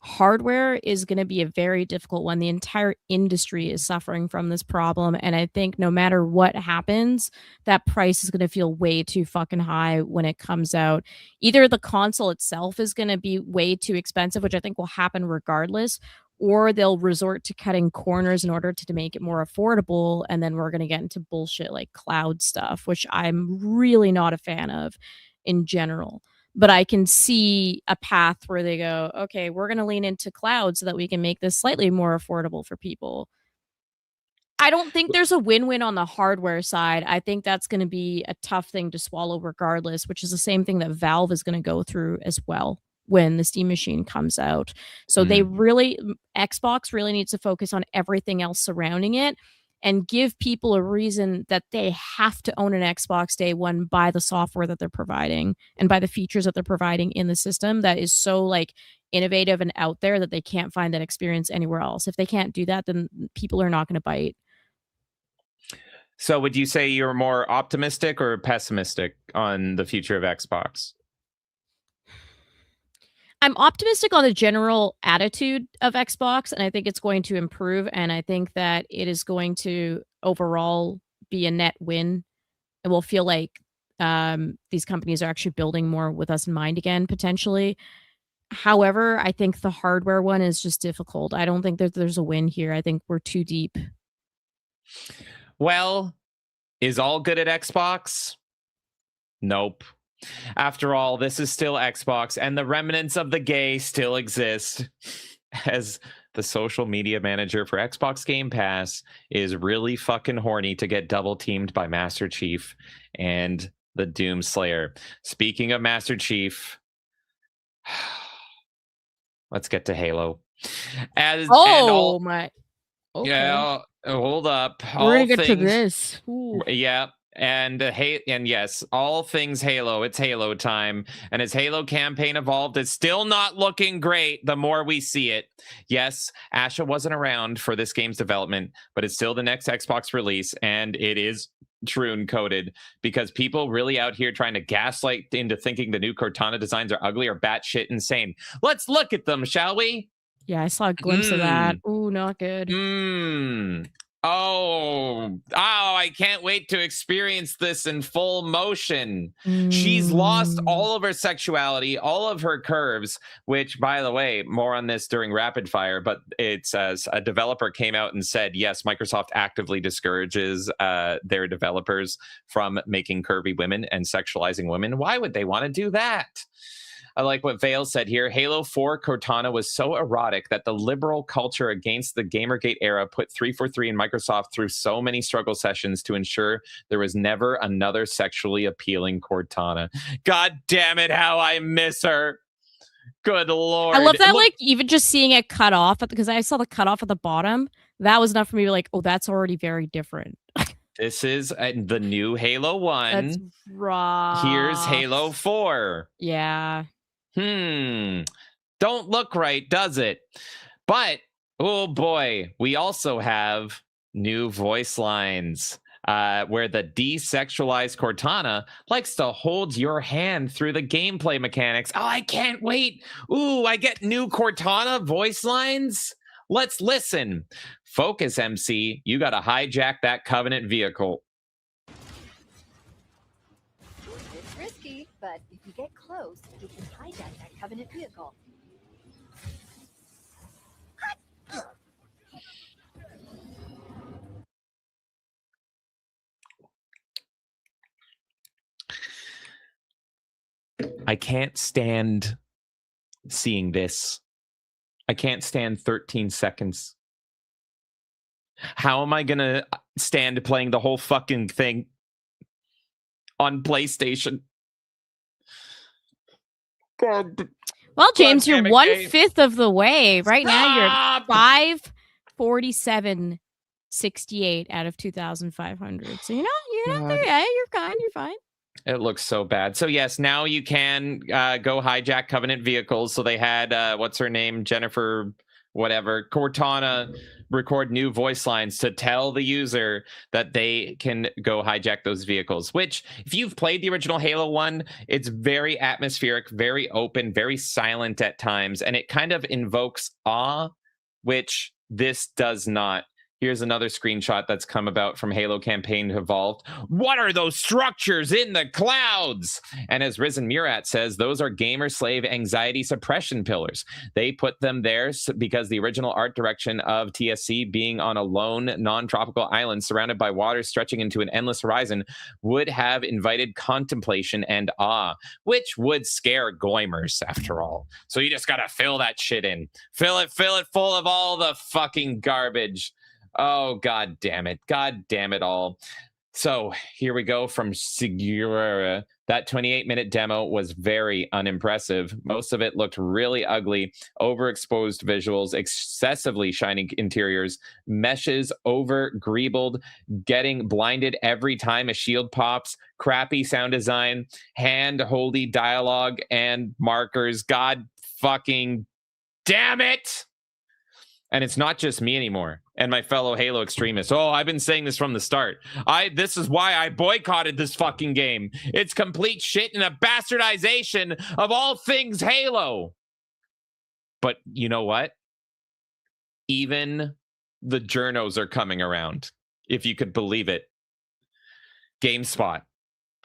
Speaker 4: hardware is going to be a very difficult one. The entire industry is suffering from this problem, and I think no matter what happens, that price is going to feel way too fucking high when it comes out. Either the console itself is going to be way too expensive, which I think will happen regardless, or they'll resort to cutting corners in order to make it more affordable, and then we're going to get into bullshit like cloud stuff, which I'm really not a fan of in general. But I can see a path where they go, okay, we're going to lean into cloud so that we can make this slightly more affordable for people. I don't think there's a win-win on the hardware side. I think that's going to be a tough thing to swallow regardless, which is the same thing that Valve is going to go through as well when the Steam machine comes out. So Xbox really needs to focus on everything else surrounding it and give people a reason that they have to own an Xbox day one by the software that they're providing and by the features that they're providing in the system that is so like innovative and out there that they can't find that experience anywhere else. If they can't do that, then people are not going to bite.
Speaker 2: So would you say you're more optimistic or pessimistic on the future of Xbox?
Speaker 4: I'm optimistic on the general attitude of Xbox, and I think it's going to improve, and I think that it is going to overall be a net win. It will feel like these companies are actually building more with us in mind again, potentially. However, I think the hardware one is just difficult. I don't think there's a win here. I think we're too deep.
Speaker 2: Well, is all good at Xbox? Nope. After all, this is still Xbox, and the remnants of the gay still exist. As the social media manager for Xbox Game Pass is really fucking horny to get double teamed by Master Chief and the Doom Slayer. Speaking of Master Chief, let's get to Halo. Okay. Yeah, hold up.
Speaker 4: We're gonna get to this. Ooh.
Speaker 2: Yeah. And yes, all things Halo. It's Halo time. And as Halo campaign evolved, it's still not looking great the more we see it. Yes, Asha wasn't around for this game's development, but it's still the next Xbox release, and it is Troon coded because people really out here trying to gaslight into thinking the new Cortana designs are ugly or batshit insane. Let's look at them, shall we?
Speaker 4: Yeah, I saw a glimpse of that. Ooh, not good.
Speaker 2: Oh, I can't wait to experience this in full motion. She's lost all of her sexuality, all of her curves, which, by the way, more on this during Rapid Fire, but it says a developer came out and said, yes, Microsoft actively discourages their developers from making curvy women and sexualizing women. Why would they want to do that? I like what Vale said here. Halo 4 Cortana was so erotic that the liberal culture against the Gamergate era put 343 and Microsoft through so many struggle sessions to ensure there was never another sexually appealing Cortana. God damn it, how I miss her. Good Lord.
Speaker 4: I love that, like, even just seeing it cut off, because I saw the cut off at the bottom. That was enough for me to be like, oh, that's already very different.
Speaker 2: This is the new Halo 1.
Speaker 4: That's rough.
Speaker 2: Here's Halo 4.
Speaker 4: Yeah.
Speaker 2: Don't look right, does it? But, oh boy, we also have new voice lines where the desexualized Cortana likes to hold your hand through the gameplay mechanics. Oh, I can't wait. Ooh, I get new Cortana voice lines. Let's listen. Focus, MC. You got to hijack that Covenant vehicle.
Speaker 17: It's risky, but if you get close, you can hijack that Covenant vehicle.
Speaker 2: I can't stand seeing this. I can't stand 13 seconds. How am I gonna stand playing the whole fucking thing on PlayStation? God.
Speaker 4: Well, James, you're 1/5 of the way. Right now, you're at 547.68 out of 2,500. So you're not there. Yeah, you're fine.
Speaker 2: It looks so bad. So yes, now you can go hijack Covenant vehicles. So they had what's her name, Jennifer, whatever, Cortana, record new voice lines to tell the user that they can go hijack those vehicles. Which, if you've played the original Halo 1, it's very atmospheric, very open, very silent at times, and it kind of invokes awe, which this does not. Here's another screenshot that's come about from Halo Campaign Evolved. What are those structures in the clouds? And as Risen Murat says, those are gamer slave anxiety suppression pillars. They put them there because the original art direction of TSC, being on a lone, non-tropical island surrounded by water stretching into an endless horizon, would have invited contemplation and awe, which would scare goimers, after all. So you just gotta fill that shit in. Fill it full of all the fucking garbage. Oh, God damn it all. So here we go from Segura. That 28-minute demo was very unimpressive. Most of it looked really ugly, overexposed visuals, excessively shining interiors, meshes over-greebled, getting blinded every time a shield pops, crappy sound design, hand-holdy dialogue and markers. God fucking damn it! And it's not just me anymore and my fellow Halo extremists. Oh, I've been saying this from the start. This is why I boycotted this fucking game. It's complete shit and a bastardization of all things Halo. But you know what? Even the journos are coming around, if you could believe it. GameSpot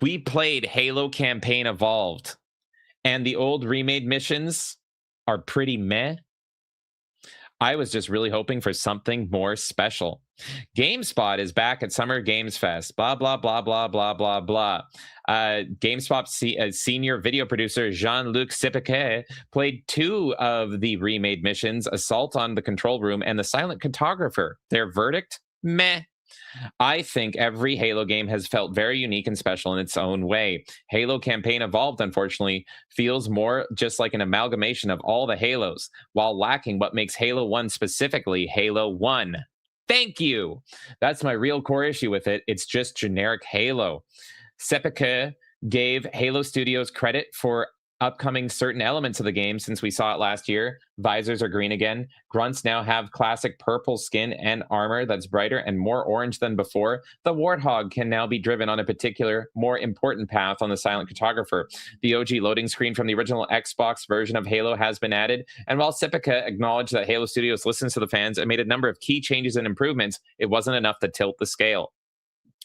Speaker 2: we played Halo Campaign Evolved, and the old remade missions are pretty meh. I was just really hoping for something more special. GameSpot is back at Summer Games Fest. Blah, blah, blah, blah, blah, blah, blah. GameSpot senior video producer Jean-Luc Sipeke played 2 of the remade missions, Assault on the Control Room and The Silent Cartographer. Their verdict? Meh. I think every Halo game has felt very unique and special in its own way. Halo Campaign Evolved, unfortunately, feels more just like an amalgamation of all the Halos, while lacking what makes Halo 1 specifically Halo 1. Thank you! That's my real core issue with it. It's just generic Halo. Sepeke gave Halo Studios credit for upcoming certain elements of the game since we saw it last year. Visors are green again. Grunts now have classic purple skin and armor that's brighter and more orange than before. The Warthog can now be driven on a particular, more important path on the Silent Cartographer. The OG loading screen from the original Xbox version of Halo has been added. And while Sipeke acknowledged that Halo Studios listens to the fans and made a number of key changes and improvements, it wasn't enough to tilt the scale.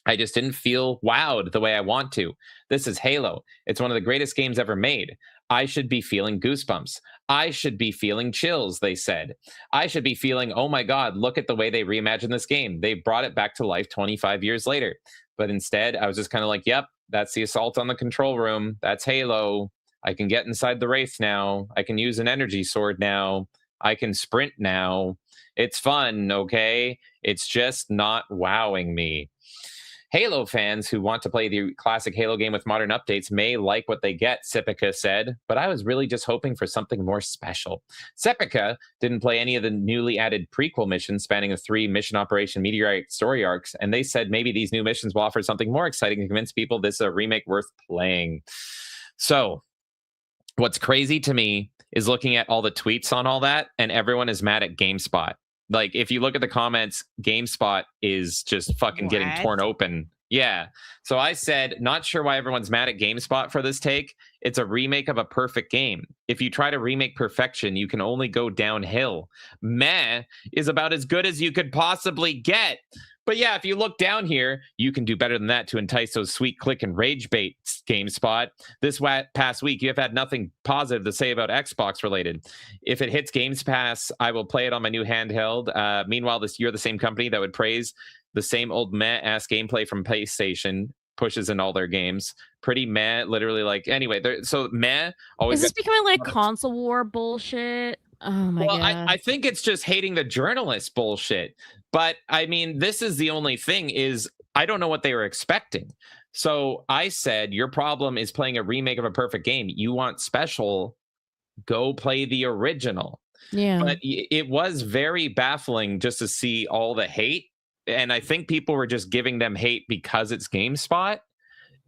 Speaker 2: I just didn't feel wowed the way I want to. This is Halo. It's one of the greatest games ever made. I should be feeling goosebumps. I should be feeling chills, they said. I should be feeling, oh my God, look at the way they reimagined this game. They brought it back to life 25 years later. But instead, I was just kind of like, yep, that's the Assault on the Control Room. That's Halo. I can get inside the Wraith now. I can use an energy sword now. I can sprint now. It's fun, okay? It's just not wowing me. Halo fans who want to play the classic Halo game with modern updates may like what they get, Sepeke said, but I was really just hoping for something more special. Sepeke didn't play any of the newly added prequel missions spanning the 3 mission Operation Meteorite story arcs, and they said maybe these new missions will offer something more exciting to convince people this is a remake worth playing. So, what's crazy to me is looking at all the tweets on all that, and everyone is mad at GameSpot. Like, if you look at the comments, GameSpot is just fucking getting torn open. Yeah. So I said, not sure why everyone's mad at GameSpot for this take. It's a remake of a perfect game. If you try to remake perfection, you can only go downhill. Meh is about as good as you could possibly get. But yeah, if you look down here, you can do better than that to entice those sweet click and rage baits, GameSpot. This past week, you have had nothing positive to say about Xbox related. If it hits Games Pass, I will play it on my new handheld. Meanwhile, you're the same company that would praise the same old meh-ass gameplay from PlayStation pushes in all their games. Pretty meh, literally like, anyway, so meh. Always
Speaker 4: Is this becoming like console war bullshit? Oh my God.
Speaker 2: I think it's just hating the journalist bullshit. But I mean, this is the only thing is I don't know what they were expecting. So I said, your problem is playing a remake of a perfect game. You want special, go play the original.
Speaker 4: Yeah.
Speaker 2: But it was very baffling just to see all the hate. And I think people were just giving them hate because it's GameSpot.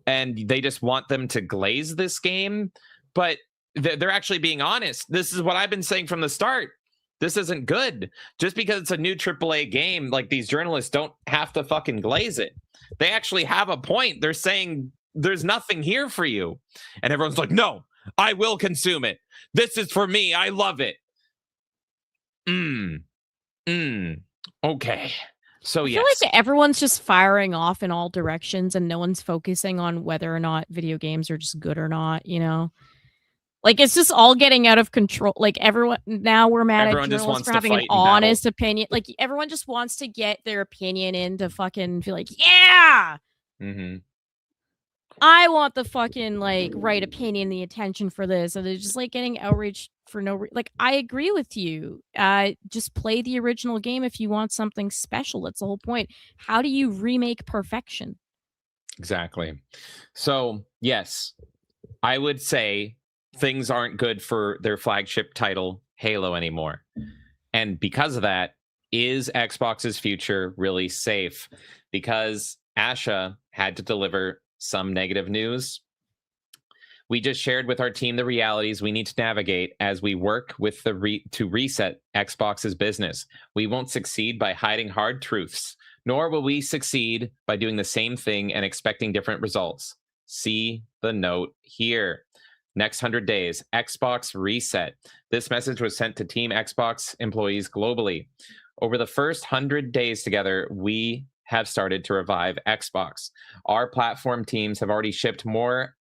Speaker 2: And they just want them to glaze this game. But they're actually being honest. This is what I've been saying from the start. This isn't good. Just because it's a new AAA game, like these journalists don't have to fucking glaze it. They actually have a point. They're saying there's nothing here for you. And everyone's like, no, I will consume it. This is for me. I love it. Okay. So
Speaker 4: I
Speaker 2: yes.
Speaker 4: feel like everyone's just firing off in all directions and no one's focusing on whether or not video games are just good or not, you know? Like, it's just all getting out of control. Like, everyone, now we're mad at journalists for having an honest opinion. Like, everyone just wants to get their opinion in to fucking feel like, yeah!
Speaker 2: Mm-hmm.
Speaker 4: I want the fucking, like, right opinion, the attention for this. And they're just, like, getting outraged for no like, I agree with you. Just play the original game if you want something special. That's the whole point. How do you remake perfection?
Speaker 2: Exactly. So, yes, I would say things aren't good for their flagship title, Halo, anymore. And because of that, is Xbox's future really safe? Because Asha had to deliver some negative news. We just shared with our team the realities we need to navigate as we work with to reset Xbox's business. We won't succeed by hiding hard truths, nor will we succeed by doing the same thing and expecting different results. See the note here. Next 100 days, Xbox reset. This message was sent to Team Xbox employees globally. Over the first 100 days together, we have started to revive Xbox. Our platform teams have already shipped more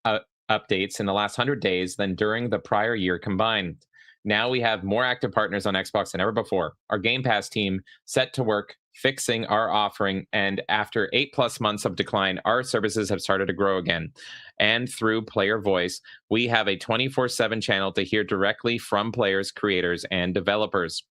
Speaker 2: updates in the last 100 days than during the prior year combined. Now we have more active partners on Xbox than ever before. Our Game Pass team set to work fixing our offering, and after 8+ months of decline, our services have started to grow again. And through player voice, we have a 24/7 channel to hear directly from players, creators, and developers.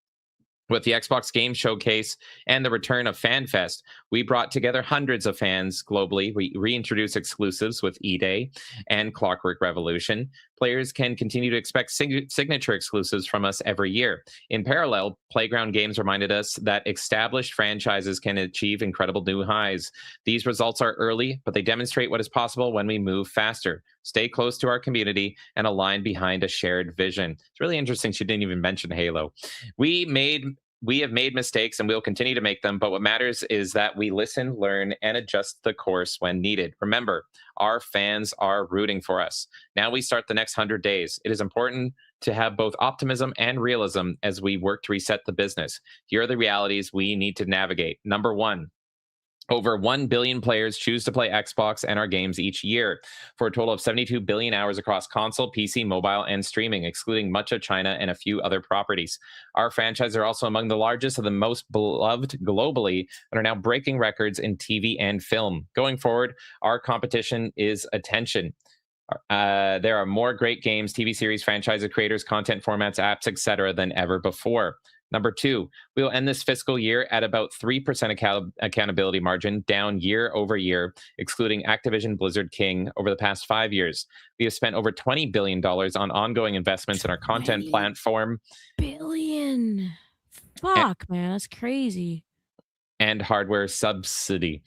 Speaker 2: With the Xbox Game Showcase and the return of FanFest, we brought together hundreds of fans globally. We reintroduced exclusives with E-Day and Clockwork Revolution. Players can continue to expect signature exclusives from us every year. In parallel, Playground Games reminded us that established franchises can achieve incredible new highs. These results are early, but they demonstrate what is possible when we move faster, stay close to our community, and align behind a shared vision. It's really interesting she didn't even mention Halo. We have made mistakes and we'll continue to make them, but what matters is that we listen, learn, and adjust the course when needed. Remember, our fans are rooting for us. Now we start the next 100 days. It is important to have both optimism and realism as we work to reset the business. Here are the realities we need to navigate. Number one, over 1 billion players choose to play Xbox and our games each year, for a total of 72 billion hours across console, PC, mobile, and streaming, excluding much of China and a few other properties. Our franchises are also among the largest and the most beloved globally, and are now breaking records in TV and film. Going forward, our competition is attention. There are more great games, TV series, franchises, creators, content formats, apps, etc. than ever before. Number two, we will end this fiscal year at about 3% accountability margin, down year over year, excluding Activision Blizzard King over the past 5 years. We have spent over $20 billion on ongoing investments in our content platform.
Speaker 4: Billion. Fuck, man, that's crazy.
Speaker 2: And hardware subsidy.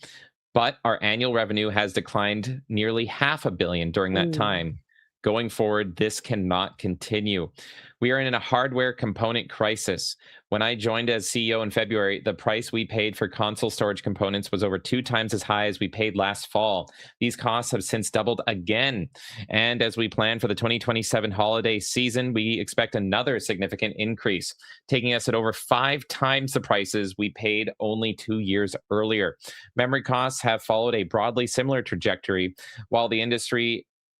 Speaker 2: But our annual revenue has declined nearly $500 million during that time. Going forward, this cannot continue. We are in a hardware component crisis. When I joined as CEO in February, the price we paid for console storage components was over 2 times as high as we paid last fall. These costs have since doubled again. And as we plan for the 2027 holiday season, we expect another significant increase, taking us at over 5 times the prices we paid only 2 years earlier. Memory costs have followed a broadly similar trajectory. While the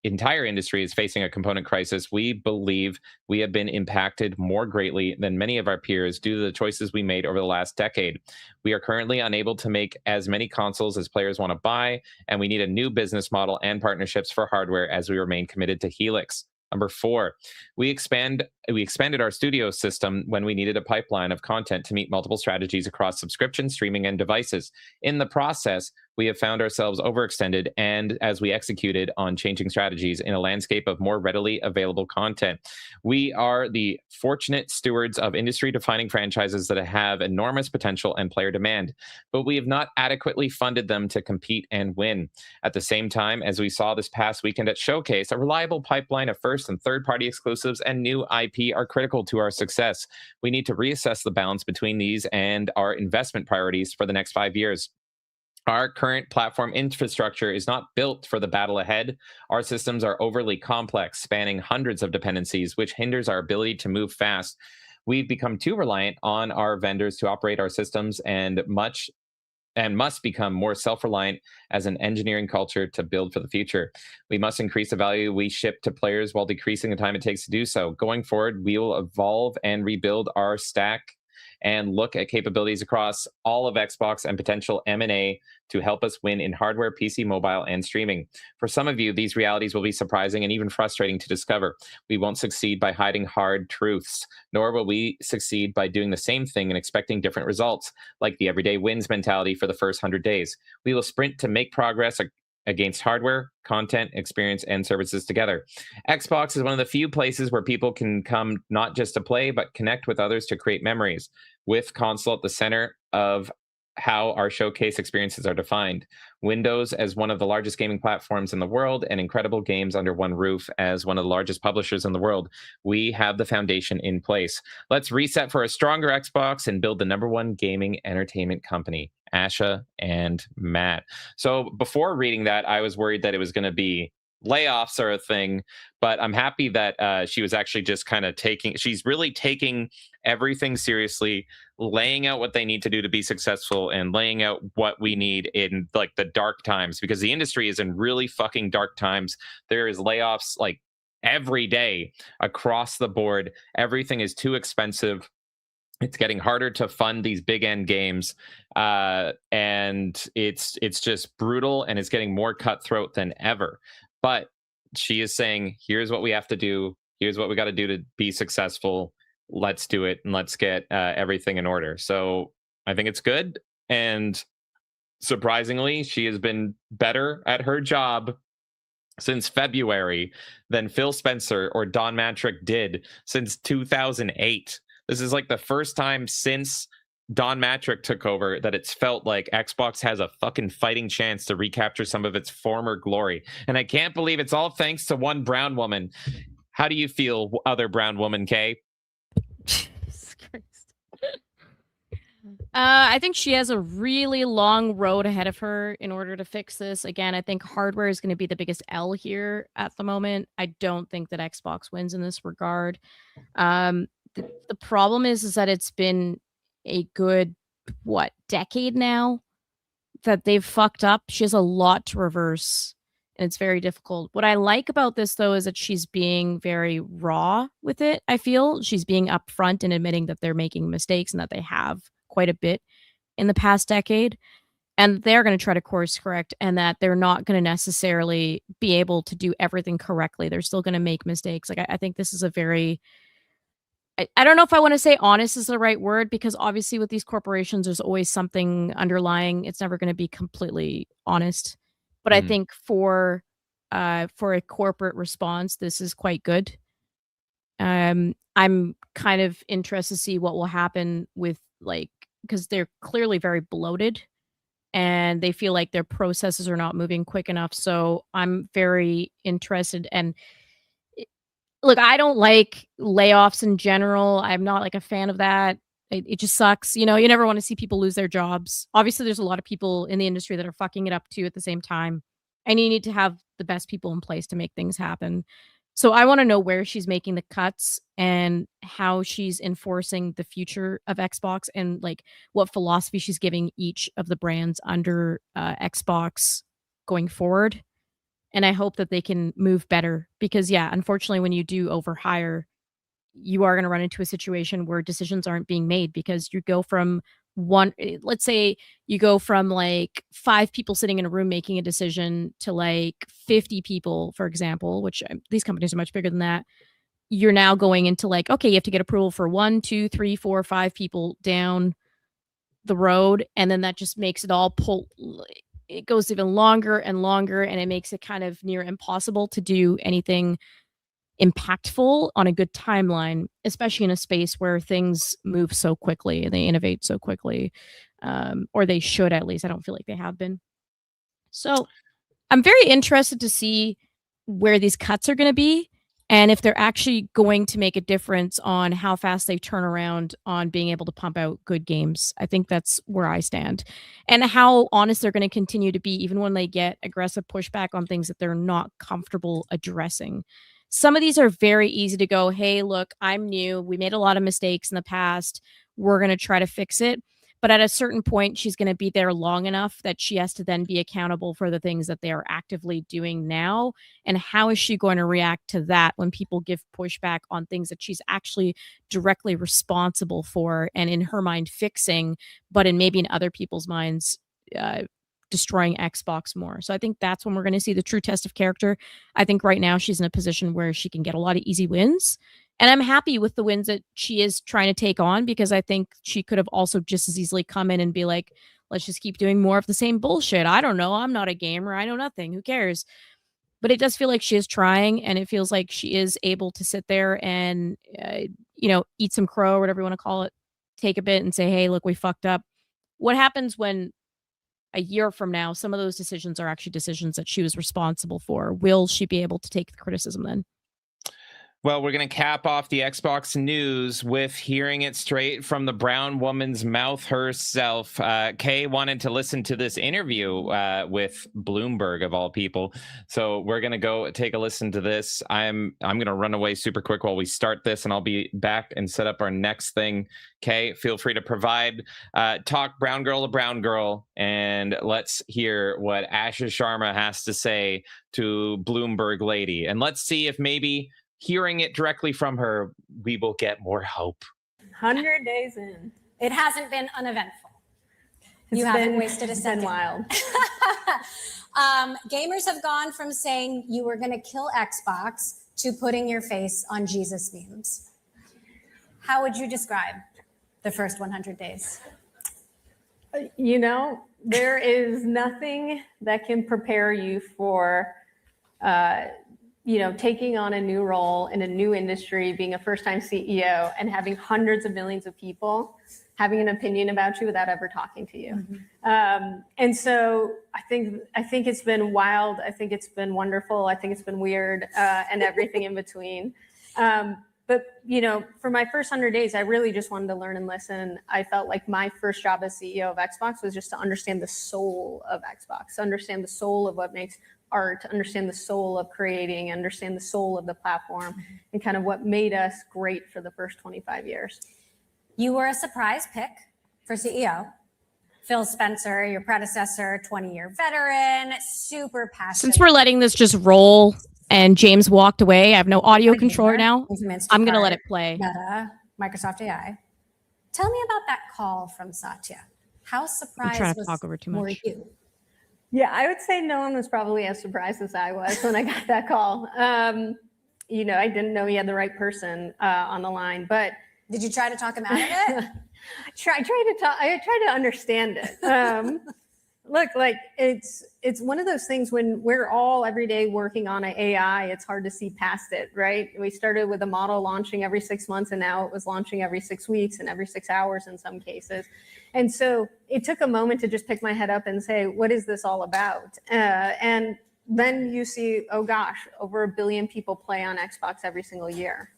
Speaker 2: entire industry is facing a component crisis, we believe we have been impacted more greatly than many of our peers due to the choices we made over the last decade. We are currently unable to make as many consoles as players want to buy, and we need a new business model and partnerships for hardware as we remain committed to Helix. Number 4, we expanded our studio system when we needed a pipeline of content to meet multiple strategies across subscription, streaming, and devices. In the process, we have found ourselves overextended, and as we executed on changing strategies in a landscape of more readily available content. We are the fortunate stewards of industry-defining franchises that have enormous potential and player demand, but we have not adequately funded them to compete and win. At the same time, as we saw this past weekend at Showcase, a reliable pipeline of first and third-party exclusives and new IP are critical to our success. We need to reassess the balance between these and our investment priorities for the next 5 years. Our current platform infrastructure is not built for the battle ahead. Our systems are overly complex, spanning hundreds of dependencies, which hinders our ability to move fast. We've become too reliant on our vendors to operate our systems and must become more self-reliant as an engineering culture to build for the future. We must increase the value we ship to players while decreasing the time it takes to do so. Going forward, we will evolve and rebuild our stack and look at capabilities across all of Xbox and potential M&A to help us win in hardware, PC, mobile, and streaming. For some of you, these realities will be surprising and even frustrating to discover. We won't succeed by hiding hard truths, nor will we succeed by doing the same thing and expecting different results, like the everyday wins mentality for the first 100 days. We will sprint to make progress against hardware, content, experience, and services together. Xbox is one of the few places where people can come not just to play, but connect with others to create memories, with console at the center of how our showcase experiences are defined. Windows as one of the largest gaming platforms in the world, and incredible games under one roof as one of the largest publishers in the world. We have the foundation in place. Let's reset for a stronger Xbox and build the #1 gaming entertainment company. Asha and Matt. So before reading that, I was worried that it was going to be layoffs are a thing, but I'm happy that she was actually just kind of she's really taking everything seriously, laying out what they need to do to be successful, and laying out what we need in like the dark times, because the industry is in really fucking dark times. There is layoffs like every day across the board. Everything is too expensive. It's getting harder to fund these big end games, and it's just brutal, and it's getting more cutthroat than ever. But she is saying, here's what we have to do. Here's what we got to do to be successful. Let's do it, and let's get everything in order. So I think it's good. And surprisingly, she has been better at her job since February than Phil Spencer or Don Matrick did since 2008. This is like the first time since Don Matrick took over that it's felt like Xbox has a fucking fighting chance to recapture some of its former glory. And I can't believe it's all thanks to one brown woman. How do you feel, other brown woman, Kay?
Speaker 4: I think she has a really long road ahead of her in order to fix this. Again, I think hardware is going to be the biggest L here at the moment. I don't think that Xbox wins in this regard. The problem is that it's been a good, decade now that they've fucked up. She has a lot to reverse, and it's very difficult. What I like about this, though, is that she's being very raw with it, I feel. She's being upfront and admitting that they're making mistakes and that they have quite a bit in the past decade. And they're going to try to course correct, and that they're not going to necessarily be able to do everything correctly. They're still going to make mistakes. Like, I think this is a very... I don't know if I want to say honest is the right word, because obviously with these corporations, there's always something underlying. It's never going to be completely honest. But I think for a corporate response, this is quite good. I'm kind of interested to see what will happen with, like, because they're clearly very bloated and they feel like their processes are not moving quick enough. So I'm very interested. And look, I don't like layoffs in general. I'm not like a fan of that. It just sucks. You know, you never want to see people lose their jobs. Obviously, there's a lot of people in the industry that are fucking it up too at the same time. And you need to have the best people in place to make things happen. So I want to know where she's making the cuts and how she's enforcing the future of Xbox, and like what philosophy she's giving each of the brands under Xbox going forward. And I hope that they can move better, because yeah, unfortunately, when you do overhire, you are going to run into a situation where decisions aren't being made, because you go from let's say you go from like 5 people sitting in a room making a decision to like 50 people, for example, which these companies are much bigger than that. You're now going into like, okay, you have to get approval for 1, 2, 3, 4, 5 people down the road. And then that just makes it all it goes even longer and longer, and it makes it kind of near impossible to do anything impactful on a good timeline, especially in a space where things move so quickly and they innovate so quickly, or they should, at least. I don't feel like they have been. So I'm very interested to see where these cuts are going to be, and if they're actually going to make a difference on how fast they turn around on being able to pump out good games. I think that's where I stand. And how honest they're going to continue to be, even when they get aggressive pushback on things that they're not comfortable addressing. Some of these are very easy to go, hey, look, I'm new. We made a lot of mistakes in the past. We're going to try to fix it. But at a certain point, she's going to be there long enough that she has to then be accountable for the things that they are actively doing now. And how is she going to react to that when people give pushback on things that she's actually directly responsible for, and in her mind fixing, but in maybe in other people's minds destroying Xbox more. So I think that's when we're going to see the true test of character. I think right now she's in a position where she can get a lot of easy wins. And I'm happy with the wins that she is trying to take on, because I think she could have also just as easily come in and be like, let's just keep doing more of the same bullshit. I don't know. I'm not a gamer. I know nothing. Who cares? But it does feel like she is trying, and it feels like she is able to sit there and, eat some crow, or whatever you want to call it, take a bit and say, hey, look, we fucked up. What happens when a year from now, some of those decisions are actually decisions that she was responsible for? Will she be able to take the criticism then?
Speaker 2: Well, we're going to cap off the Xbox news with hearing it straight from the brown woman's mouth herself. Kay wanted to listen to this interview with Bloomberg, of all people. So we're going to go take a listen to this. I'm going to run away super quick while we start this, and I'll be back and set up our next thing. Kay, feel free to provide. Talk brown girl to brown girl, and let's hear what Asha Sharma has to say to Bloomberg lady. And let's see if maybe hearing it directly from her, we will get more hope.
Speaker 18: 100 days in.
Speaker 19: It hasn't been uneventful.
Speaker 18: You
Speaker 19: haven't wasted a second.
Speaker 18: It's been wild.
Speaker 19: Gamers have gone from saying you were going to kill Xbox to putting your face on Jesus memes. How would you describe the first 100 days?
Speaker 18: You know, there is nothing that can prepare you for taking on a new role in a new industry, being a first-time CEO, and having hundreds of millions of people having an opinion about you without ever talking to you. And so I think it's been wild. I think it's been wonderful. I think it's been weird, and everything in between. But for my first 100 days, I really just wanted to learn and listen. I felt like my first job as CEO of Xbox was just to understand the soul of Xbox, to understand the soul of what makes art, to understand the soul of creating, understand the soul of the platform, and kind of what made us great for the first 25 years.
Speaker 19: You were a surprise pick for CEO. Phil Spencer, your predecessor, 20-year veteran, super passionate.
Speaker 4: Since we're letting this just roll and James walked away, I have no audio control now. I'm going to let it play.
Speaker 19: Meta, Microsoft AI. Tell me about that call from Satya. How surprised
Speaker 4: trying to talk over too
Speaker 19: were
Speaker 4: much.
Speaker 19: you?
Speaker 18: Yeah, I would say no one was probably as surprised as I was when I got that call. I didn't know he had the right person on the line, but
Speaker 19: did you try to talk him out of it?
Speaker 18: I tried to understand it. Look, like it's one of those things when we're all every day working on an AI, it's hard to see past it, right? We started with a model launching every 6 months, and now it was launching every 6 weeks and every 6 hours in some cases. And so it took a moment to just pick my head up and say, what is this all about? And then you see, oh gosh, over 1 billion people play on Xbox every single year.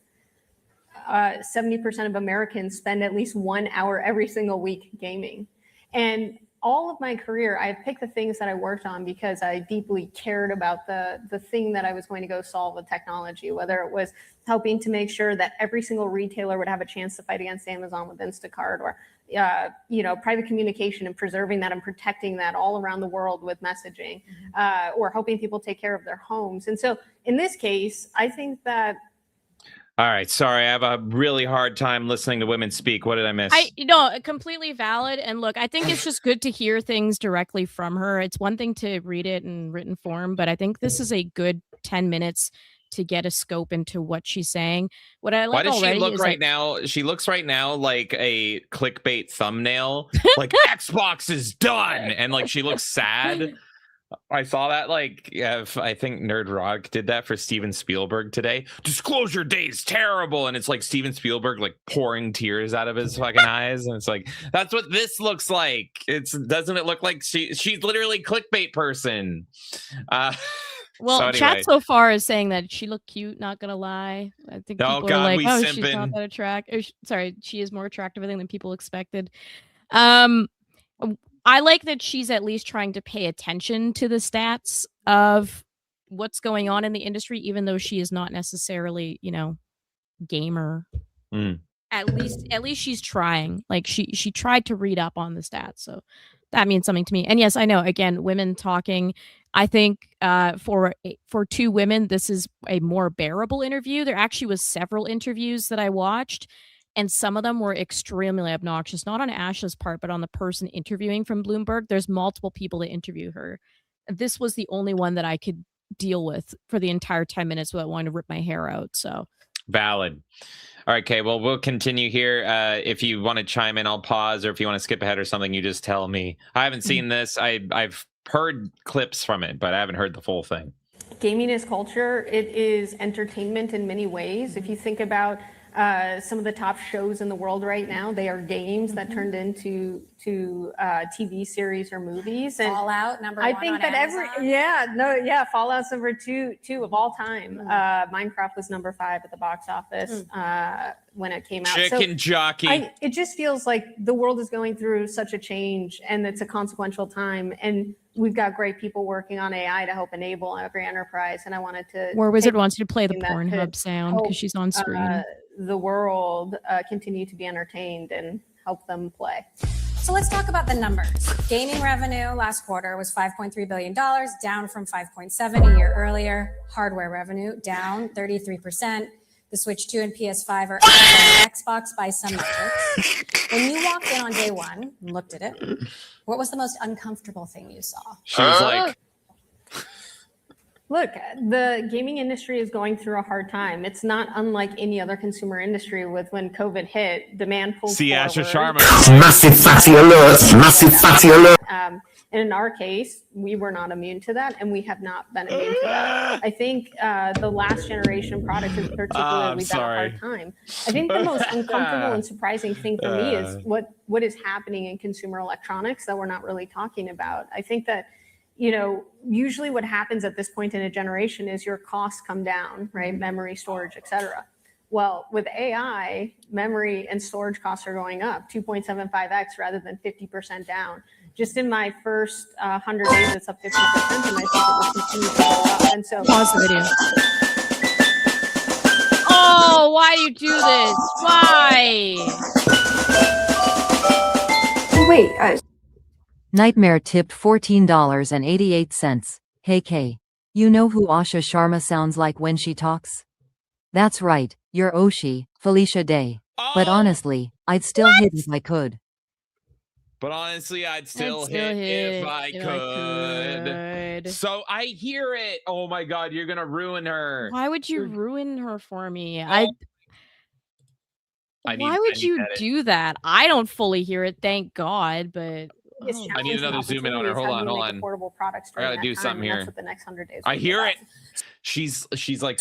Speaker 18: 70% of Americans spend at least 1 hour every single week gaming. And all of my career, I've picked the things that I worked on because I deeply cared about the thing that I was going to go solve with technology, whether it was helping to make sure that every single retailer would have a chance to fight against Amazon with Instacart, or private communication and preserving that and protecting that all around the world with messaging, or helping people take care of their homes. And so in this case, I think that
Speaker 2: All right, sorry, I have a really hard time listening to women speak. What did I miss?
Speaker 4: Completely valid. And look, I think it's just good to hear things directly from her. It's one thing to read it in written form, but I think this is a good 10 minutes to get a scope into what she's saying. What I like
Speaker 2: Why does she look right
Speaker 4: like,
Speaker 2: now? She looks right now like a clickbait thumbnail, like Xbox is done, and like she looks sad. I saw that, I think Nerd Rock did that for Steven Spielberg today. Disclosure Day is terrible, and it's like Steven Spielberg like pouring tears out of his fucking eyes, and it's like that's what this looks like. Doesn't it look like she's literally clickbait person?
Speaker 4: Well,
Speaker 2: so anyway.
Speaker 4: Chat so far is saying that she looked cute, not gonna lie. I think people are like, oh, she's not that attractive. Sorry, she is more attractive, I think, than people expected. I like that she's at least trying to pay attention to the stats of what's going on in the industry, even though she is not necessarily, gamer. At least she's trying. Like she tried to read up on the stats, so that means something to me. And yes, I know, again, women talking. I think for 2 women, this is a more bearable interview. There actually was several interviews that I watched, and some of them were extremely obnoxious, not on Asha's part, but on the person interviewing from Bloomberg. There's multiple people that interview her. This was the only one that I could deal with for the entire 10 minutes without wanting to rip my hair out. So
Speaker 2: valid. All right, Kay, well, we'll continue here. If you want to chime in, I'll pause, or if you want to skip ahead or something, you just tell me. I haven't seen this. I've heard clips from it, but I haven't heard the full thing.
Speaker 18: gaming is culture. It is entertainment in many ways. If you think about some of the top shows in the world right now, they are games that turned into TV series or movies. And
Speaker 19: Fallout number
Speaker 18: I
Speaker 19: one
Speaker 18: think
Speaker 19: on
Speaker 18: that
Speaker 19: Amazon.
Speaker 18: Fallout's number two of all time. Minecraft was number 5 at the box office when it came out.
Speaker 2: Chicken jockey.
Speaker 18: It just feels like the world is going through such a change, and it's a consequential time. And we've got great people working on AI to help enable every enterprise. And I wanted to.
Speaker 4: War Wizard wants you to play the
Speaker 18: that
Speaker 4: Pornhub
Speaker 18: could
Speaker 4: sound
Speaker 18: help,
Speaker 4: because she's on screen.
Speaker 18: The world continue to be entertained and help them play.
Speaker 19: So let's talk about the numbers. Gaming revenue last quarter was $5.3 billion, down from 5.7 a year earlier. Hardware revenue down 33%. The Switch 2 and PS5 are outselling Xbox by some metrics. When you walked in on day one and looked at it, what was the most uncomfortable thing you saw?
Speaker 2: She was like,
Speaker 18: look, the gaming industry is going through a hard time. It's not unlike any other consumer industry. With when COVID hit, demand pulled forward.
Speaker 2: Asha Sharma.
Speaker 10: Massive fatty alerts. Massive fatty alert.
Speaker 18: And in our case, we were not immune to that, and we have not been immune to that. I think the last generation products is particularly been a hard time. I think the most uncomfortable and surprising thing for me is what is happening in consumer electronics that we're not really talking about. I think that, usually what happens at this point in a generation is your costs come down, right? Memory, storage, etc. Well, with AI, memory and storage costs are going up 2.75x rather than 50% down. Just in my first 100 days, it's up 50%, and I think it will continue to go up. And so,
Speaker 4: pause the video. Oh, why do you do this? Why?
Speaker 6: Wait,
Speaker 12: Knightmare tipped $14.88. Hey Kay. You know who Asha Sharma sounds like when she talks? That's right, you're Oshi, Felicia Day. But honestly, I'd still hit if I could.
Speaker 2: But honestly, I'd still hit if I could. So I hear it. Oh my God, you're going to ruin her.
Speaker 4: Why would you ruin her for me?
Speaker 2: Why
Speaker 4: would you do that? I don't fully hear it, thank God, but...
Speaker 2: I need another zoom in on her. Hold on.
Speaker 18: Affordable products
Speaker 2: I gotta do something here.
Speaker 18: That's what the next 100 days.
Speaker 2: I hear it. She's like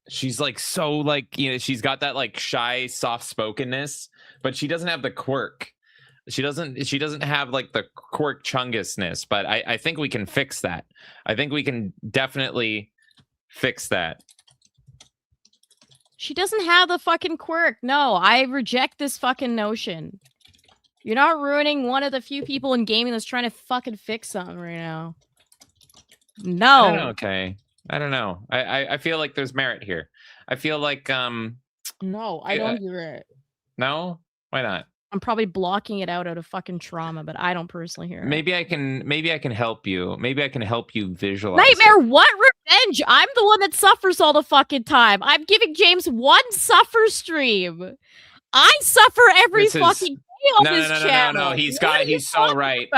Speaker 2: she's like so like she's got that like shy, soft spokenness, but she doesn't have the quirk. She doesn't have like the quirk chungusness. But I think we can fix that. I think we can definitely fix that.
Speaker 4: She doesn't have the fucking quirk. No, I reject this fucking notion. You're not ruining one of the few people in gaming that's trying to fucking fix something right now. No.
Speaker 2: I don't know, okay. I don't know. I feel like there's merit here. I feel like
Speaker 4: No, I don't hear it.
Speaker 2: No? Why not?
Speaker 4: I'm probably blocking it out of fucking trauma, but I don't personally hear it.
Speaker 2: Maybe I can help you. Maybe I can help you visualize.
Speaker 4: Nightmare, what revenge? I'm the one that suffers all the fucking time. I'm giving James one suffer stream. I suffer every fucking day on this channel.
Speaker 2: No. He's so right.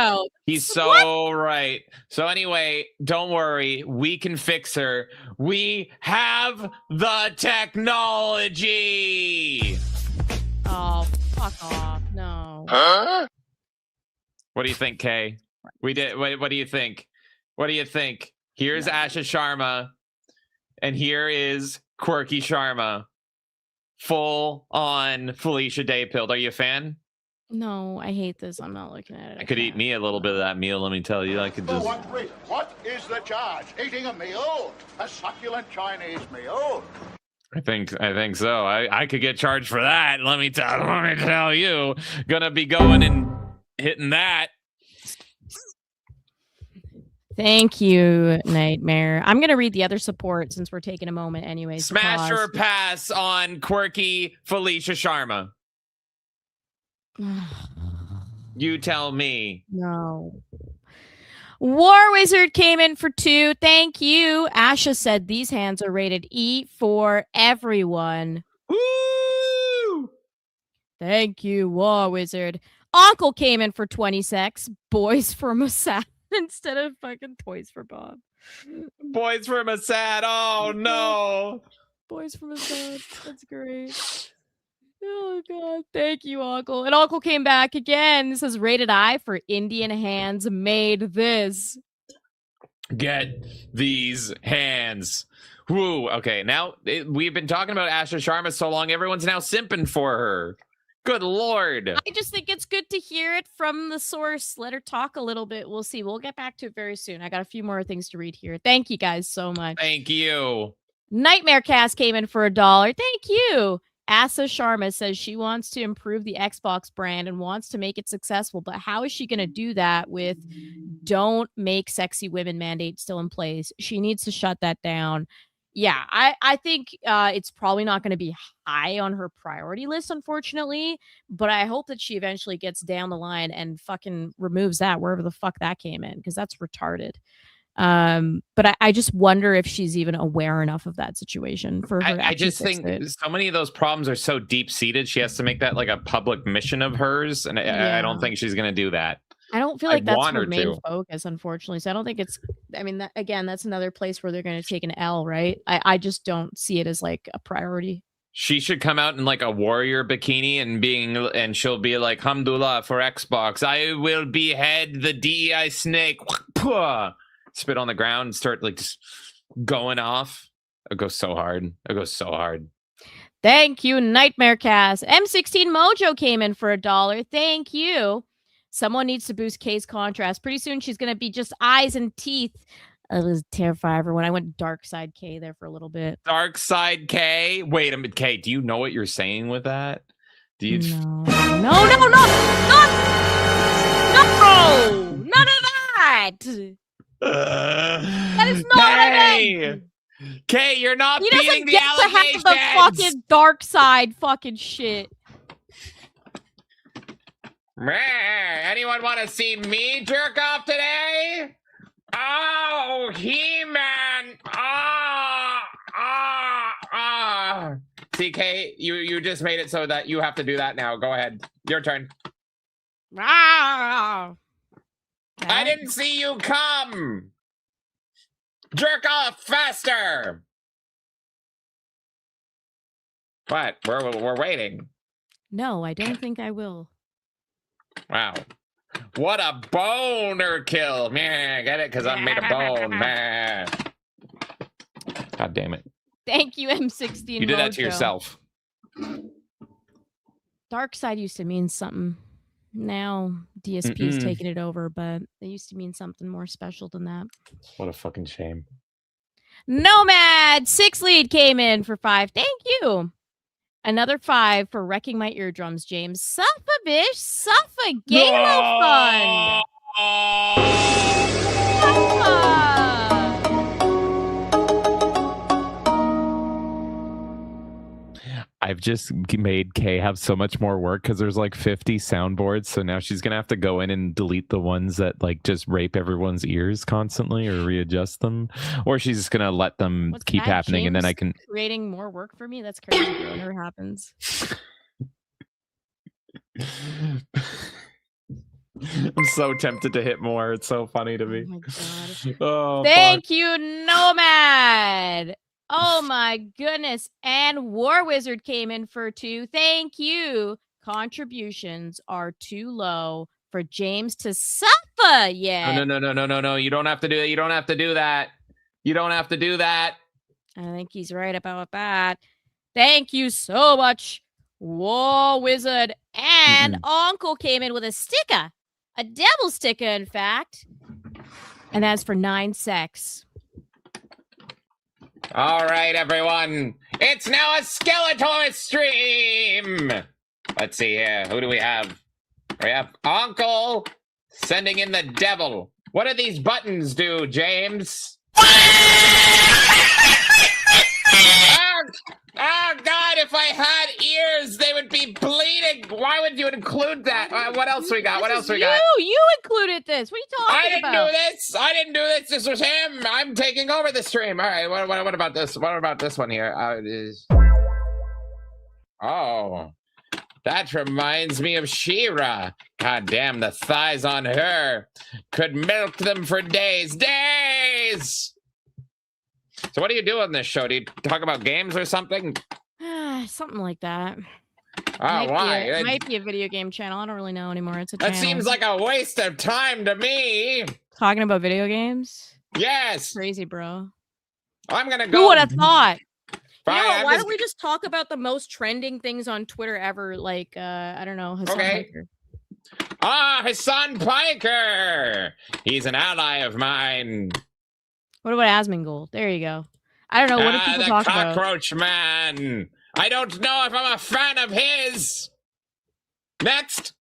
Speaker 2: He's so right. So anyway, don't worry. We can fix her. We have the technology.
Speaker 4: Oh, fuck off. No.
Speaker 2: Huh? What do you think, Kay? We did. What do you think? What do you think? Here's Asha Sharma, and here is Quirky Sharma. Full on Felicia Day pilled. Are you a fan?
Speaker 4: No, I hate this. I'm not looking at it.
Speaker 2: I could eat me a little bit of that meal, let me tell you. I could just...
Speaker 3: What is the charge? Eating a meal? A succulent Chinese meal?
Speaker 2: I think so. I could get charged for that. Let me tell you. Gonna be going and hitting that.
Speaker 4: Thank you, Knightmare. I'm going to read the other support since we're taking a moment anyways.
Speaker 2: Smash or pass on Quirky Felicia Sharma. You tell me.
Speaker 4: No. War Wizard came in for 2. Thank you. Asha said these hands are rated E for everyone.
Speaker 2: Woo!
Speaker 4: Thank you, War Wizard. Uncle came in for 26. Boys from a sack. Instead of fucking Toys for Bob.
Speaker 2: Boys from a sad. Oh no.
Speaker 4: Boys from a sad. That's great. Oh God. Thank you, Uncle. And Uncle came back again. This is rated I for Indian hands made this.
Speaker 2: Get these hands. Woo. Okay, now we've been talking about Asha Sharma so long, everyone's now simping for her. Good Lord.
Speaker 4: I just think it's good to hear it from the source. Let her talk a little bit. We'll see. We'll get back to it very soon. I got a few more things to read here. Thank you guys so much.
Speaker 2: Thank you.
Speaker 4: Knightmare Cast came in for $1. Thank you. Asa Sharma says she wants to improve the Xbox brand and wants to make it successful, but how is she going to do that with don't make sexy women mandate still in place? She needs to shut that down. Yeah, I think it's probably not going to be high on her priority list, unfortunately, but I hope that she eventually gets down the line and fucking removes that wherever the fuck that came in, because that's retarded. But I just wonder if she's even aware enough of that situation for her.
Speaker 2: I just think so many of those problems are so deep seated. She has to make that like a public mission of hers, and I don't think she's going to do that.
Speaker 4: I don't feel like that's her main focus, unfortunately. So I don't think it's. I mean, again, that's another place where they're going to take an L, right? I just don't see it as like a priority.
Speaker 2: She should come out in like a warrior bikini and she'll be like, "Hamdulillah for Xbox. I will behead the DEI snake." Spit on the ground and start like just going off. It goes so hard.
Speaker 4: Thank you, Nightmare Cast. M16 Mojo came in for $1. Thank you. Someone needs to boost Kay's contrast. Pretty soon she's going to be just eyes and teeth. It was terrifying everyone. I went dark side K there for a little bit.
Speaker 2: Dark side K? Wait a minute, Kay, do you know what you're saying with that? Do you?
Speaker 4: No. None of that. That is not what I meant.
Speaker 2: Kay, you're not
Speaker 4: he
Speaker 2: beating the
Speaker 4: get
Speaker 2: allegations.
Speaker 4: To have the fucking dark side fucking shit.
Speaker 2: Anyone want to see me jerk off today? Oh, He-Man. CK, you just made it so that you have to do that now. Go ahead. Your turn. I didn't see you come. Jerk off faster. What? We're waiting.
Speaker 4: No, I don't think I will.
Speaker 2: Wow. What a boner kill. Man, get it? Because I made a bone. Man. God damn it.
Speaker 4: Thank you, M16.
Speaker 2: You did that to yourself.
Speaker 4: Dark side used to mean something. Now DSP's taking it over, but it used to mean something more special than that.
Speaker 2: What a fucking shame.
Speaker 4: Nomad 6 lead came in for 5. Thank you. Another 5 for wrecking my eardrums, James. Suffer, bish. Suffer. Galo fun.
Speaker 2: I've just made Kay have so much more work because there's like 50 soundboards. So now she's going to have to go in and delete the ones that like just rape everyone's ears constantly or readjust them. Or she's just going to let them keep happening.
Speaker 4: James
Speaker 2: and then I can.
Speaker 4: Creating more work for me? That's crazy. It never happens.
Speaker 2: I'm so tempted to hit more. It's so funny to me.
Speaker 4: Oh my God.
Speaker 2: Oh,
Speaker 4: thank you, Nomad. Oh my goodness. And War Wizard came in for 2. Thank you. Contributions are too low for James to suffer yet.
Speaker 2: No. You don't have to do that. You don't have to do that. You don't have to do that.
Speaker 4: I think he's right about that. Thank you so much, War Wizard. And Uncle came in with a sticker. A devil sticker, in fact. And that's for 9 sex.
Speaker 2: All right, everyone. It's now a Skeletor stream. Let's see here. Who do we have? We have Uncle sending in the devil. What do these buttons do, James? Oh, God, if I had ears, they would be bleeding. Why would you include that? What else we got?
Speaker 4: You included this. What are you talking about?
Speaker 2: I didn't do this. This was him. I'm taking over the stream. All right, what about this? What about this one here? Oh, that reminds me of She-Ra. God damn, the thighs on her. Could milk them for days. So what do you do on this show? Do you talk about games or something?
Speaker 4: Something like that.
Speaker 2: Oh, why?
Speaker 4: It might be a video game channel. I don't really know anymore. It's a
Speaker 2: That
Speaker 4: channel.
Speaker 2: seems like a waste of time to me.
Speaker 4: Talking about video games?
Speaker 2: Yes.
Speaker 4: Crazy, bro.
Speaker 2: I'm gonna go.
Speaker 4: Who would have thought?
Speaker 2: Fine,
Speaker 4: You know what?
Speaker 2: I'm
Speaker 4: Why
Speaker 2: just-
Speaker 4: don't we just talk about the most trending things on Twitter ever? Like, I don't know, Hassan
Speaker 2: Okay.
Speaker 4: Piker.
Speaker 2: Hassan Piker. He's an ally of mine.
Speaker 4: What about Asmongold? There you go. I don't know. What do people
Speaker 2: The
Speaker 4: talk about?
Speaker 2: cockroach man. I don't know if I'm a fan of his. Next.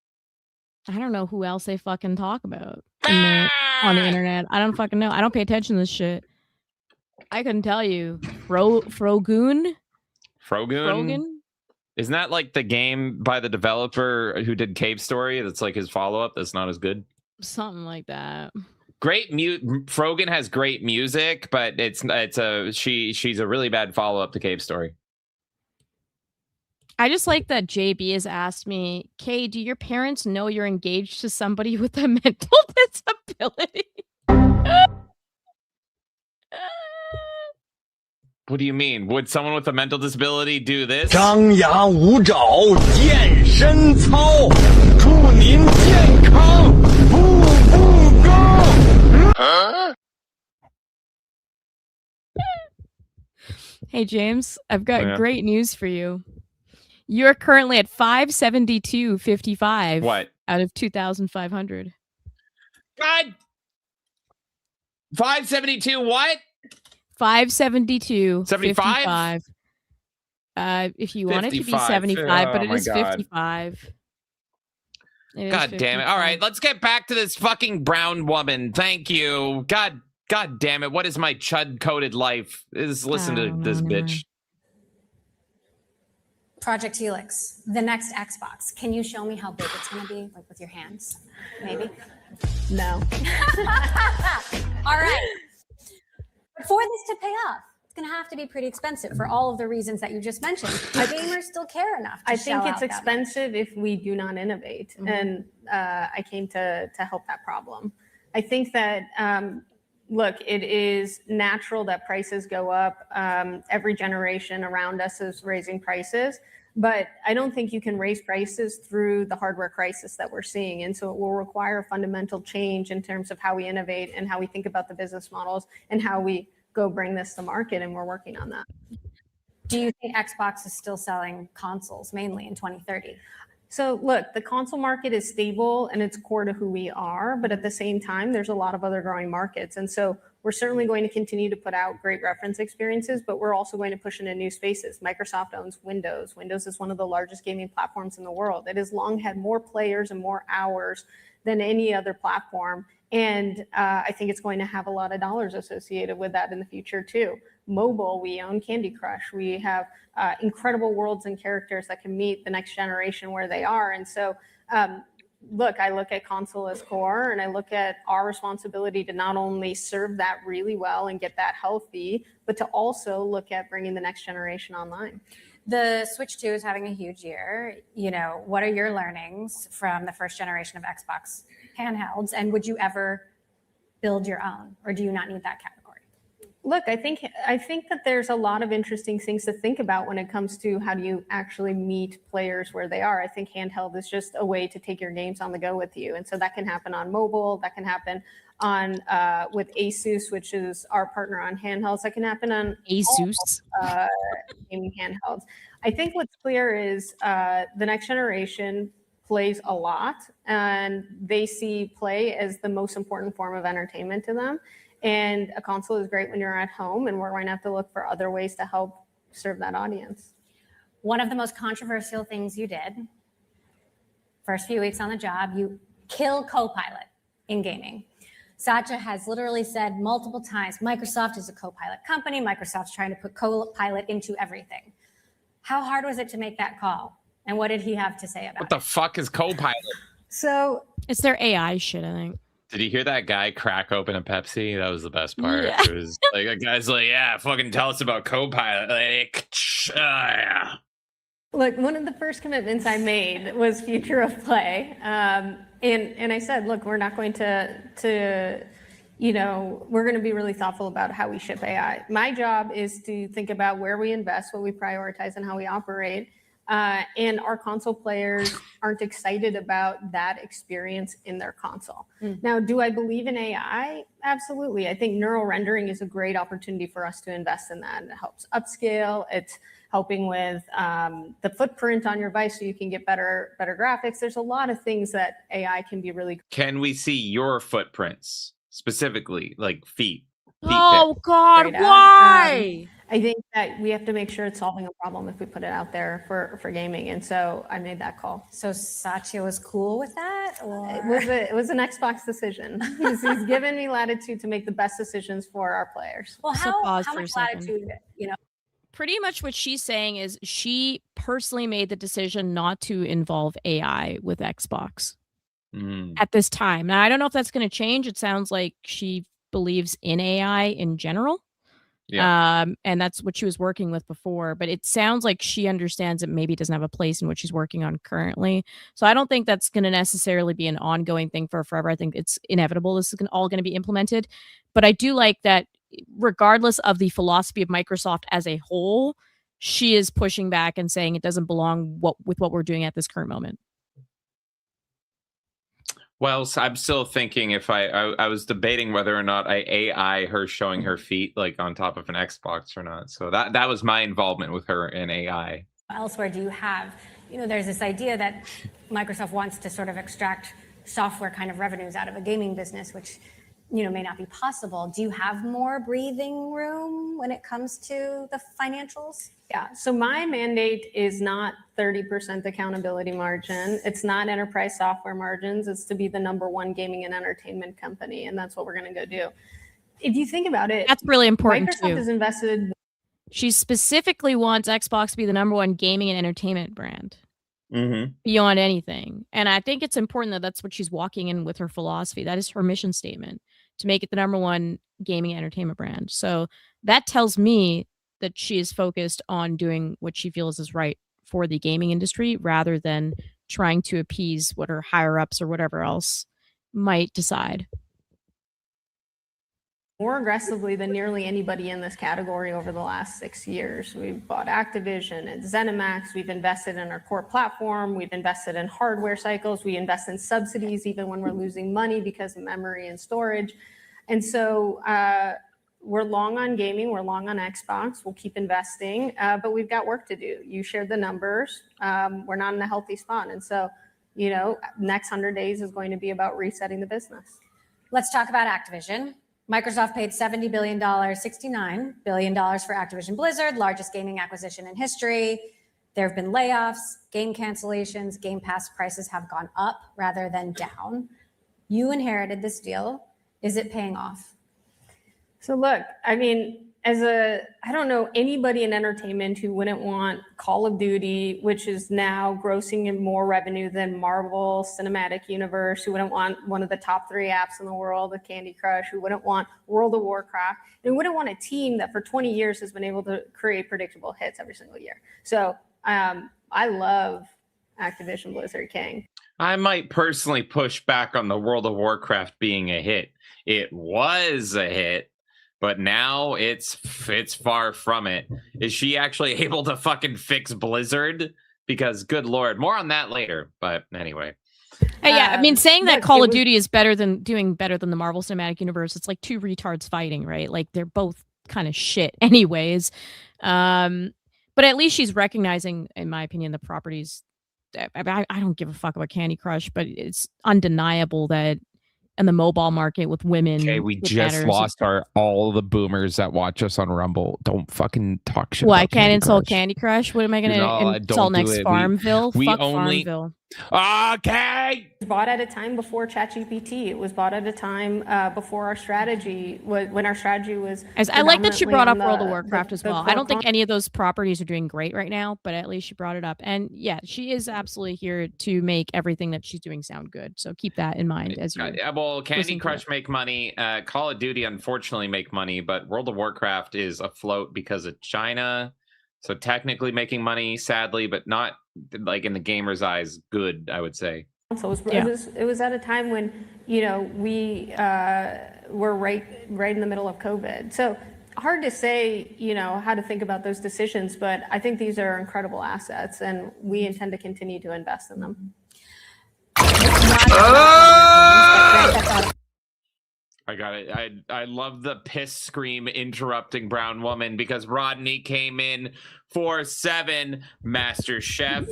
Speaker 4: I don't know who else they fucking talk about on the internet. I don't fucking know. I don't pay attention to this shit. I couldn't tell you. Frogoon?
Speaker 2: Frogoon? Isn't that like the game by the developer who did Cave Story? That's like his follow-up that's not as good?
Speaker 4: Something like that.
Speaker 2: Frogan has great music, but she's a really bad follow-up to Cave Story.
Speaker 4: I just like that JB has asked me, Kay, do your parents know you're engaged to somebody with a mental disability?
Speaker 2: What do you mean? Would someone with a mental disability do this?
Speaker 10: 张牙舞爪，健身操，祝您健康，步步高。
Speaker 4: Hey, James, I've got great news for you. You're currently at 572.55.
Speaker 2: What?
Speaker 4: Out of 2,500.
Speaker 2: God! 572 what?
Speaker 4: 572.
Speaker 2: 75?
Speaker 4: If you want it to be
Speaker 2: 55.
Speaker 4: 75, but
Speaker 2: Oh
Speaker 4: it
Speaker 2: my
Speaker 4: is
Speaker 2: God.
Speaker 4: 55. It is
Speaker 2: God damn it. All
Speaker 4: 55.
Speaker 2: right, let's get back to this fucking brown woman. Thank you. God damn it. What is my chud-coated life? Listen to this bitch.
Speaker 19: Project Helix, the next Xbox. Can you show me how big it's going to be, like with your hands? Maybe?
Speaker 18: No.
Speaker 19: All right. But for this to pay off, it's going to have to be pretty expensive for all of the reasons that you just mentioned. Do gamers still care enough to
Speaker 18: I think
Speaker 19: shell
Speaker 18: it's
Speaker 19: out that
Speaker 18: expensive if we do not innovate. And I came to help that problem. I think that, look, it is natural that prices go up. Every generation around us is raising prices. But I don't think you can raise prices through the hardware crisis that we're seeing. And so it will require fundamental change in terms of how we innovate and how we think about the business models and how we go bring this to market. And we're working on that.
Speaker 19: Do you think Xbox is still selling consoles mainly in 2030?
Speaker 18: So look, the console market is stable and it's core to who we are, but at the same time, there's a lot of other growing markets. And so we're certainly going to continue to put out great reference experiences, but we're also going to push into new spaces. Microsoft owns Windows. Windows is one of the largest gaming platforms in the world. It has long had more players and more hours than any other platform. And I think it's going to have a lot of dollars associated with that in the future too. Mobile, we own Candy Crush. We have incredible worlds and characters that can meet the next generation where they are. And so, look, I look at console as core, and I look at our responsibility to not only serve that really well and get that healthy, but to also look at bringing the next generation online.
Speaker 19: The Switch 2 is having a huge year. You know, what are your learnings from the first generation of Xbox handhelds? And would you ever build your own, or do you not need that category?
Speaker 18: Look, I think that there's a lot of interesting things to think about when it comes to how do you actually meet players where they are. I think handheld is just a way to take your games on the go with you. And so that can happen on mobile, that can happen on with Asus, which is our partner on handhelds. That can happen on
Speaker 4: Asus
Speaker 18: gaming handhelds. I think what's clear is the next generation plays a lot, and they see play as the most important form of entertainment to them. And a console is great when you're at home, and we're going to have to look for other ways to help serve that audience.
Speaker 19: One of the most controversial things you did, first few weeks on the job, you kill Copilot in gaming. Satya has literally said multiple times, Microsoft is a Copilot company. Microsoft's trying to put Copilot into everything. How hard was it to make that call? And what did he have to say about it?
Speaker 2: What the fuck is Copilot?
Speaker 18: So
Speaker 4: it's their AI shit, I think.
Speaker 2: Did you hear that guy crack open a Pepsi? That was the best part.
Speaker 4: Yeah.
Speaker 2: It was like a guy's like, yeah, fucking tell us about Copilot. Like, yeah.
Speaker 18: Look, one of the first commitments I made was future of play. And I said, look, we're not going to we're going to be really thoughtful about how we ship AI. My job is to think about where we invest, what we prioritize, and how we operate. And our console players aren't excited about that experience in their console. Now, do I believe in AI? Absolutely. I think neural rendering is a great opportunity for us to invest in that. It helps upscale. It's helping with the footprint on your device so you can get better graphics. There's a lot of things that AI can be really.
Speaker 2: Can we see your footprints specifically, like feet?
Speaker 4: Oh
Speaker 2: pics?
Speaker 4: God,
Speaker 18: great at.
Speaker 4: why?
Speaker 18: I think that we have to make sure it's solving a problem if we put it out there for gaming, and so I made that call.
Speaker 19: So Satya was cool with that, or
Speaker 18: It was an Xbox decision. He's given me latitude to make the best decisions for our players.
Speaker 19: well,
Speaker 4: So
Speaker 19: how
Speaker 4: pause for a
Speaker 19: much
Speaker 4: second.
Speaker 19: latitude, you know?
Speaker 4: Pretty much what she's saying is she personally made the decision not to involve AI with Xbox at this time. Now, I don't know if that's going to change. It sounds like she believes in AI in general.
Speaker 2: Yeah.
Speaker 4: And that's what she was working with before, but it sounds like she understands it maybe doesn't have a place in what she's working on currently. So I don't think that's going to necessarily be an ongoing thing for forever. I think it's inevitable. This is all going to be implemented, but I do like that regardless of the philosophy of Microsoft as a whole, she is pushing back and saying it doesn't belong with what we're doing at this current moment.
Speaker 2: Well, so I'm still thinking if I was debating whether or not I AI her showing her feet like on top of an Xbox or not. So that was my involvement with her in AI.
Speaker 19: Elsewhere, do you have, there's this idea that Microsoft wants to sort of extract software kind of revenues out of a gaming business, which, may not be possible. Do you have more breathing room when it comes to the financials?
Speaker 18: Yeah, so my mandate is not 30% accountability margin. It's not enterprise software margins. It's to be the #1 gaming and entertainment company, and that's what we're going to go do. If you think about it,
Speaker 4: that's really important
Speaker 18: Microsoft
Speaker 4: too.
Speaker 18: has invested.
Speaker 4: She specifically wants Xbox to be the #1 gaming and entertainment brand. Beyond anything. And I think it's important that that's what she's walking in with her philosophy. That is her mission statement, to make it the #1 gaming and entertainment brand. So that tells me that she is focused on doing what she feels is right for the gaming industry rather than trying to appease what her higher ups or whatever else might decide.
Speaker 18: More aggressively than nearly anybody in this category over the last 6 years. We've bought Activision and ZeniMax. We've invested in our core platform. We've invested in hardware cycles. We invest in subsidies even when we're losing money because of memory and storage. And so we're long on gaming. We're long on Xbox. We'll keep investing, but we've got work to do. You shared the numbers. We're not in a healthy spot. And so, next 100 days is going to be about resetting the business.
Speaker 19: Let's talk about Activision. Microsoft paid $70 billion, $69 billion for Activision Blizzard, largest gaming acquisition in history. There have been layoffs, game cancellations, Game Pass prices have gone up rather than down. You inherited this deal. Is it paying off?
Speaker 18: So look, I don't know anybody in entertainment who wouldn't want Call of Duty, which is now grossing in more revenue than Marvel Cinematic Universe, who wouldn't want one of the top 3 apps in the world, the Candy Crush, who wouldn't want World of Warcraft, and wouldn't want a team that for 20 years has been able to create predictable hits every single year. So I love Activision Blizzard King.
Speaker 2: I might personally push back on the World of Warcraft being a hit. It was a hit, but now it's far from it. Is she actually able to fucking fix Blizzard? Because good Lord, more on that later. But anyway.
Speaker 4: Yeah, saying that Call of Duty is doing better than the Marvel Cinematic Universe, it's like two retards fighting, right? Like they're both kind of shit anyways. But at least she's recognizing, in my opinion, the properties. I don't give a fuck about Candy Crush, but it's undeniable that in the mobile market with women.
Speaker 20: Okay, we just lost all the boomers that watch us on Rumble. Don't fucking talk shit.
Speaker 4: Well, I can't insult Candy Crush. What am I going to insult next? Farmville? Fuck Farmville.
Speaker 2: Okay.
Speaker 18: It was bought at a time before ChatGPT. It was bought at a time before our strategy, when our strategy was.
Speaker 4: I like that she brought up World of Warcraft as well. I don't think any of those properties are doing great right now, but at least she brought it up. And yeah, she is absolutely here to make everything that she's doing sound good. So keep that in mind as you.
Speaker 2: Well, Candy Crush make money. Call of Duty unfortunately make money, but World of Warcraft is afloat because of China. So technically making money, sadly, but not like in the gamer's eyes, good, I would say.
Speaker 18: So it was at a time when, we were right in the middle of COVID. So hard to say, how to think about those decisions, but I think these are incredible assets, and we intend to continue to invest in them.
Speaker 2: I got it. I love the piss scream interrupting Brown Woman because Rodney came in for 7. Master Chef,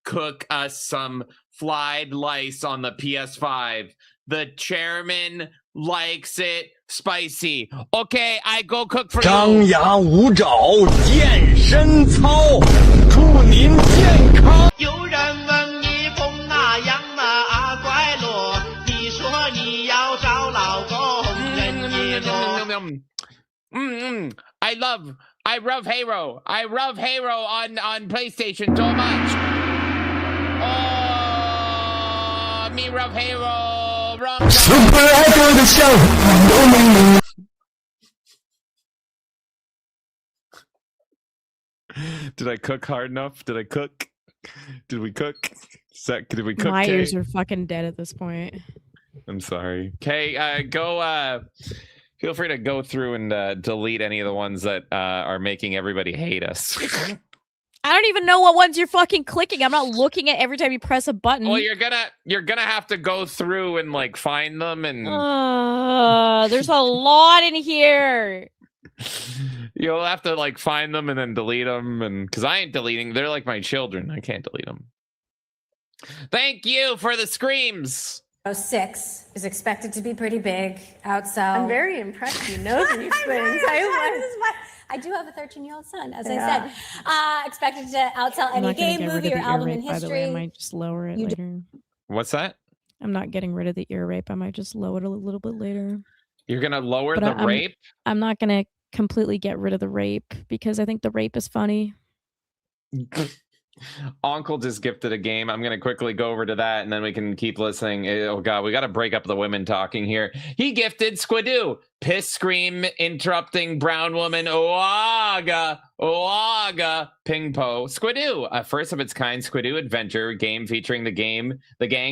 Speaker 2: cook us some fried lice on the PS5. The chairman likes it spicy. Okay, I go cook for
Speaker 10: 张
Speaker 2: you.
Speaker 10: 牙舞爪健身操，祝您健康。
Speaker 14: 有人问你公哪样嘛快乐，你说你要找老公，人也多。
Speaker 2: I love Halo. I love Halo on PlayStation so much. Oh, me love Halo.
Speaker 10: Super Echo 的笑都没你。
Speaker 2: Did I cook hard enough? Did I cook? Did we cook? Did we cook?
Speaker 4: My
Speaker 2: Kay?
Speaker 4: ears are fucking dead at this point.
Speaker 2: I'm sorry. Okay, go. Feel free to go through and delete any of the ones that are making everybody hate us.
Speaker 4: I don't even know what ones you're fucking clicking. I'm not looking at every time you press a button.
Speaker 2: Well, you're gonna have to go through and like find them and.
Speaker 4: There's a lot in here.
Speaker 2: You'll have to like find them and then delete them, and because I ain't deleting, they're like my children. I can't delete them. Thank you for the screams.
Speaker 19: 6 is expected to be pretty big. Outsell.
Speaker 18: I'm very impressed. You know these things.
Speaker 19: I do have a 13-year-old son, as I said. Expected to outsell any game, movie, or album in history.
Speaker 4: By the way, I might just lower it later.
Speaker 2: What's that?
Speaker 4: I'm not getting rid of the ear rape. I might just lower it a little bit later.
Speaker 2: You're gonna lower the rape?
Speaker 4: I'm not gonna completely get rid of the rape because I think the rape is funny.
Speaker 2: Uncle just gifted a game. I'm going to quickly go over to that and then we can keep listening. Oh, God, we got to break up the women talking here. He gifted Squidoo. Piss scream interrupting Brown Woman. Oaga. Ping-po. Squidoo. A first of its kind Squidoo adventure game featuring the gang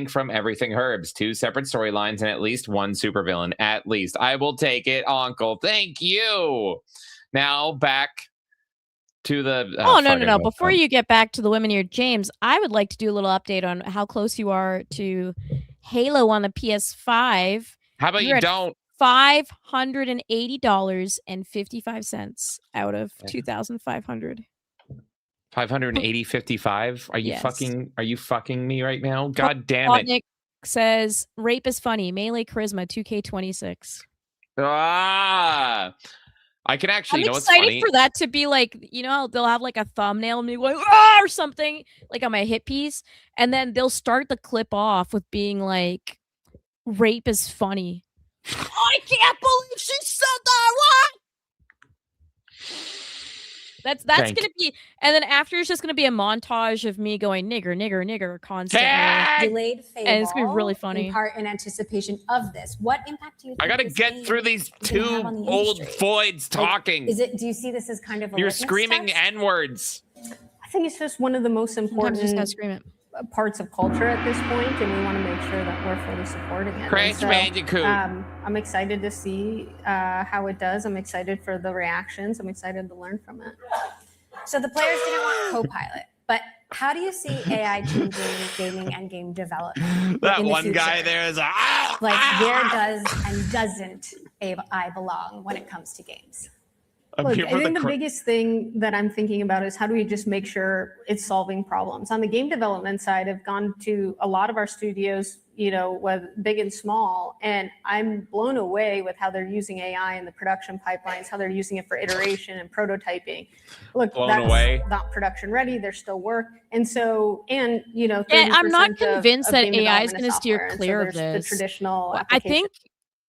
Speaker 2: from Everything Herbs. 2 separate storylines and at least 1 supervillain. At least. I will take it, Uncle. Thank you. Now back to the
Speaker 4: no. Before you get back to the women here, James, I would like to do a little update on how close you are to Halo on the PS5.
Speaker 2: How about you don't?
Speaker 4: $580.55 out of 2,500.
Speaker 2: 580.55. Are you
Speaker 4: Yes.
Speaker 2: fucking me right now? God damn it.
Speaker 4: Nick says rape is funny. Melee charisma 2K26.
Speaker 2: I can actually.
Speaker 4: I'm
Speaker 2: know what's
Speaker 4: excited
Speaker 2: funny?
Speaker 4: for that to be like, they'll have like a thumbnail and be going ah! Or something like on my hit piece, and then they'll start the clip off with being like, "Rape is funny." I can't believe she said that. What? That's gonna be, and then after it's just gonna be a montage of me going nigger constantly.
Speaker 19: Delayed fable,
Speaker 4: and it's gonna be really funny.
Speaker 19: In part in anticipation of this. What impact do you think
Speaker 2: I gotta
Speaker 19: this
Speaker 2: get
Speaker 19: game
Speaker 2: through these
Speaker 19: is gonna
Speaker 2: 2
Speaker 19: have on the
Speaker 2: old
Speaker 19: industry?
Speaker 2: Floyds talking.
Speaker 19: Do you see this as kind of a
Speaker 2: You're
Speaker 19: litmus
Speaker 2: screaming
Speaker 19: test?
Speaker 2: N-words.
Speaker 18: I think it's just one of the most important
Speaker 4: just gotta scream it.
Speaker 18: parts of culture at this point, and we want to make sure that we're fully supporting it.
Speaker 2: Crash
Speaker 18: And so,
Speaker 2: Bandicoot.
Speaker 18: I'm excited to see how it does. I'm excited for the reactions. I'm excited to learn from it.
Speaker 19: So the players didn't want Copilot, but how do you see AI changing gaming and game development?
Speaker 2: That
Speaker 19: in the
Speaker 2: one
Speaker 19: future?
Speaker 2: guy there is
Speaker 19: where does and doesn't AI belong when it comes to games?
Speaker 18: Look, I think the biggest thing that I'm thinking about is how do we just make sure it's solving problems. On the game development side, I've gone to a lot of our studios, whether big and small, and I'm blown away with how they're using AI in the production pipelines, how they're using it for iteration and prototyping. Look, that's not production ready. There's still work. And so, I'm
Speaker 4: not convinced that AI is going to steer clear of
Speaker 18: The
Speaker 4: this.
Speaker 18: traditional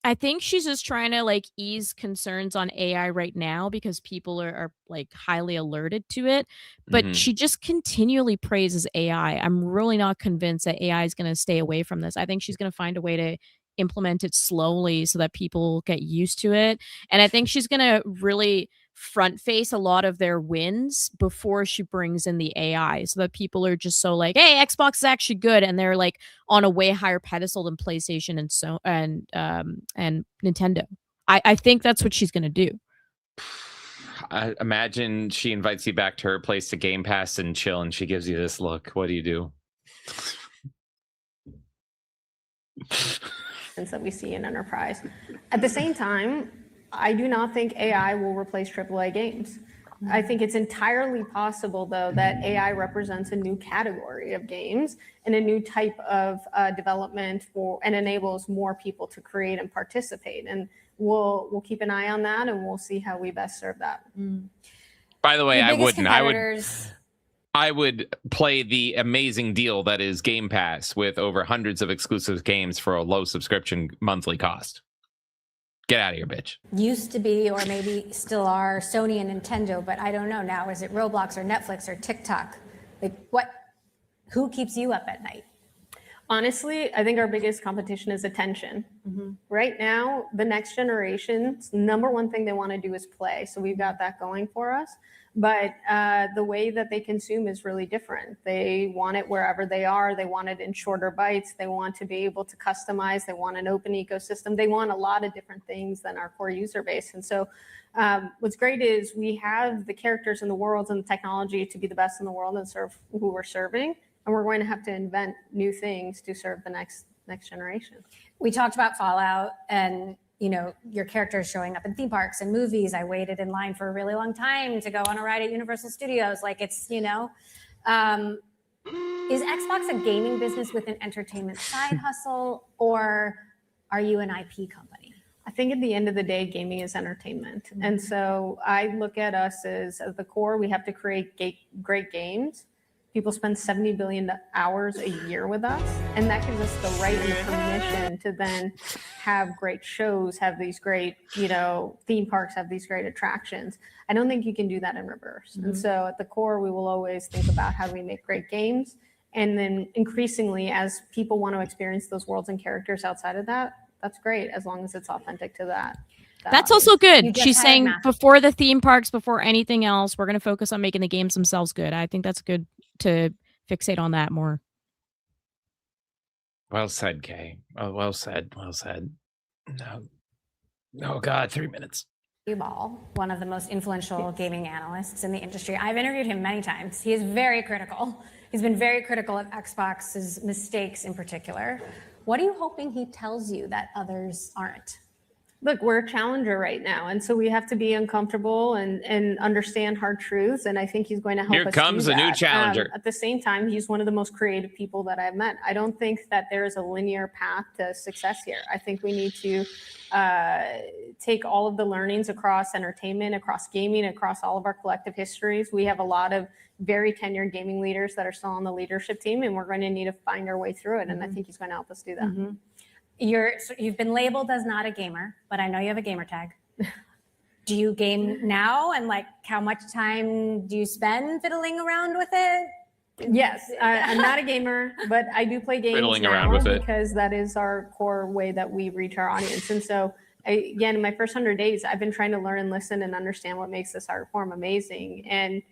Speaker 4: I think she's just trying to like ease concerns on AI right now because people are like highly alerted to it. But she just continually praises AI. I'm really not convinced that AI is going to stay away from this. I think she's going to find a way to implement it slowly so that people get used to it. And I think she's going to really front face a lot of their wins before she brings in the AI so that people are just so like, hey, Xbox is actually good, and they're like on a way higher pedestal than PlayStation and Nintendo. I think that's what she's gonna do.
Speaker 2: I imagine she invites you back to her place to Game Pass and chill, and she gives you this look. What do you do?
Speaker 18: That we see in enterprise. At the same time, I do not think AI will replace AAA games. I think it's entirely possible, though, that AI represents a new category of games and a new type of development and enables more people to create and participate. And we'll keep an eye on that, and we'll see how we best serve that.
Speaker 2: By the way, I wouldn't.
Speaker 19: Competitors...
Speaker 2: I would play the amazing deal that is Game Pass with over hundreds of exclusive games for a low subscription monthly cost. Get out of here, bitch.
Speaker 19: Used to be, or maybe still are, Sony and Nintendo, but I don't know now. Is it Roblox or Netflix or TikTok? Like, what? Who keeps you up at night?
Speaker 18: Honestly, I think our biggest competition is attention. Right now, the next generation's number one thing they want to do is play. So we've got that going for us. But the way that they consume is really different. They want it wherever they are. They want it in shorter bites. They want to be able to customize. They want an open ecosystem. They want a lot of different things than our core user base. And so what's great is we have the characters in the world and the technology to be the best in the world and serve who we're serving. And we're going to have to invent new things to serve the next generation.
Speaker 19: We talked about Fallout and, you know, your characters showing up in theme parks and movies. I waited in line for a really long time to go on a ride at Universal Studios. Like, it's, you know, is Xbox a gaming business with an entertainment side hustle, or are you an IP company?
Speaker 18: I think at the end of the day, gaming is entertainment. And so I look at us as the core, we have to create great games. People spend 70 billion hours a year with us, and that gives us the right and the permission to then have great shows, have these great, you know, theme parks, have these great attractions. I don't think you can do that in reverse. And so at the core, we will always think about how do we make great games. And then increasingly, as people want to experience those worlds and characters outside of that, that's great, as long as it's authentic to that.
Speaker 4: That's also good. She's saying before the theme parks, before anything else, we're going to focus on making the games themselves good. I think that's good to fixate on that more.
Speaker 2: Well said, Kay. Oh, well said. Well said. No. Oh, God, 3 minutes.
Speaker 19: Ball, one of the most influential gaming analysts in the industry. I've interviewed him many times. He is very critical. He's been very critical of Xbox's mistakes in particular. What are you hoping he tells you that others aren't?
Speaker 18: Look, we're a challenger right now, and so we have to be uncomfortable and understand hard truths, and I think he's going to help us do that.
Speaker 2: Here comes a new challenger.
Speaker 18: At the same time, he's one of the most creative people that I've met. I don't think that there is a linear path to success here. I think we need to take all of the learnings across entertainment, across gaming, across all of our collective histories. We have a lot of very tenured gaming leaders that are still on the leadership team, and we're going to need to find our way through it, and I think he's going to help us do that.
Speaker 19: You've been labeled as not a gamer, but I know you have a gamer tag. Do you game now? And like, how much time do you spend fiddling around with it?
Speaker 18: Yes, I'm not a gamer, but I do play games
Speaker 2: Fiddling around with it.
Speaker 18: because that is our core way that we reach our audience. And so, again, in my first 100 days, I've been trying to learn and listen and understand what makes this art form amazing. And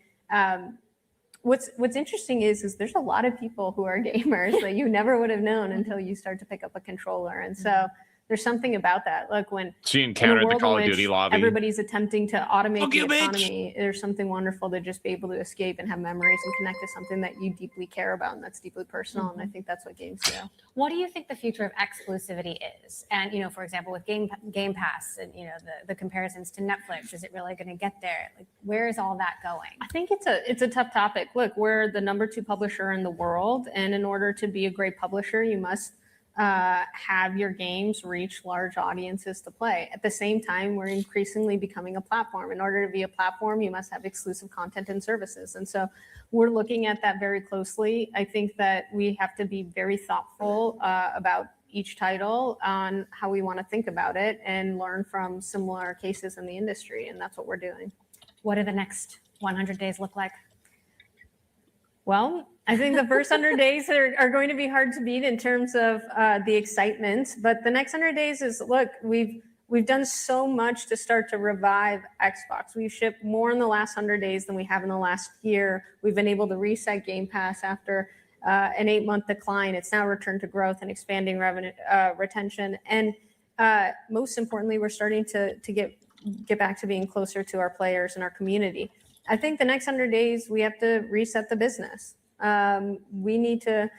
Speaker 18: what's interesting is there's a lot of people who are gamers that you never would have known until you start to pick up a controller. And so there's something about that. Like when
Speaker 2: she encountered the Call of Duty lobby,
Speaker 18: everybody's attempting to automate the economy. There's something wonderful to just be able to escape and have memories and connect to something that you deeply care about and that's deeply personal. And I think that's what games do.
Speaker 19: What do you think the future of exclusivity is? And, you know, for example, with Game Pass and, you know, the comparisons to Netflix, is it really going to get there? Like, where is all that going?
Speaker 18: I think it's a tough topic. Look, we're the #2 publisher in the world. And in order to be a great publisher, you must have your games reach large audiences to play. At the same time, we're increasingly becoming a platform. In order to be a platform, you must have exclusive content and services. And so we're looking at that very closely. I think that we have to be very thoughtful about each title on how we want to think about it and learn from similar cases in the industry. And that's what we're doing.
Speaker 19: What do the next 100 days look like?
Speaker 18: Well, I think the first 100 days are going to be hard to beat in terms of the excitement. But the next 100 days is, look, we've done so much to start to revive Xbox. We've shipped more in the last 100 days than we have in the last year. We've been able to reset Game Pass after an 8-month decline. It's now returned to growth and expanding revenue retention. And most importantly, we're starting to get get back to being closer to our players and our community. I think the next 100 days, we have to reset the business. We need to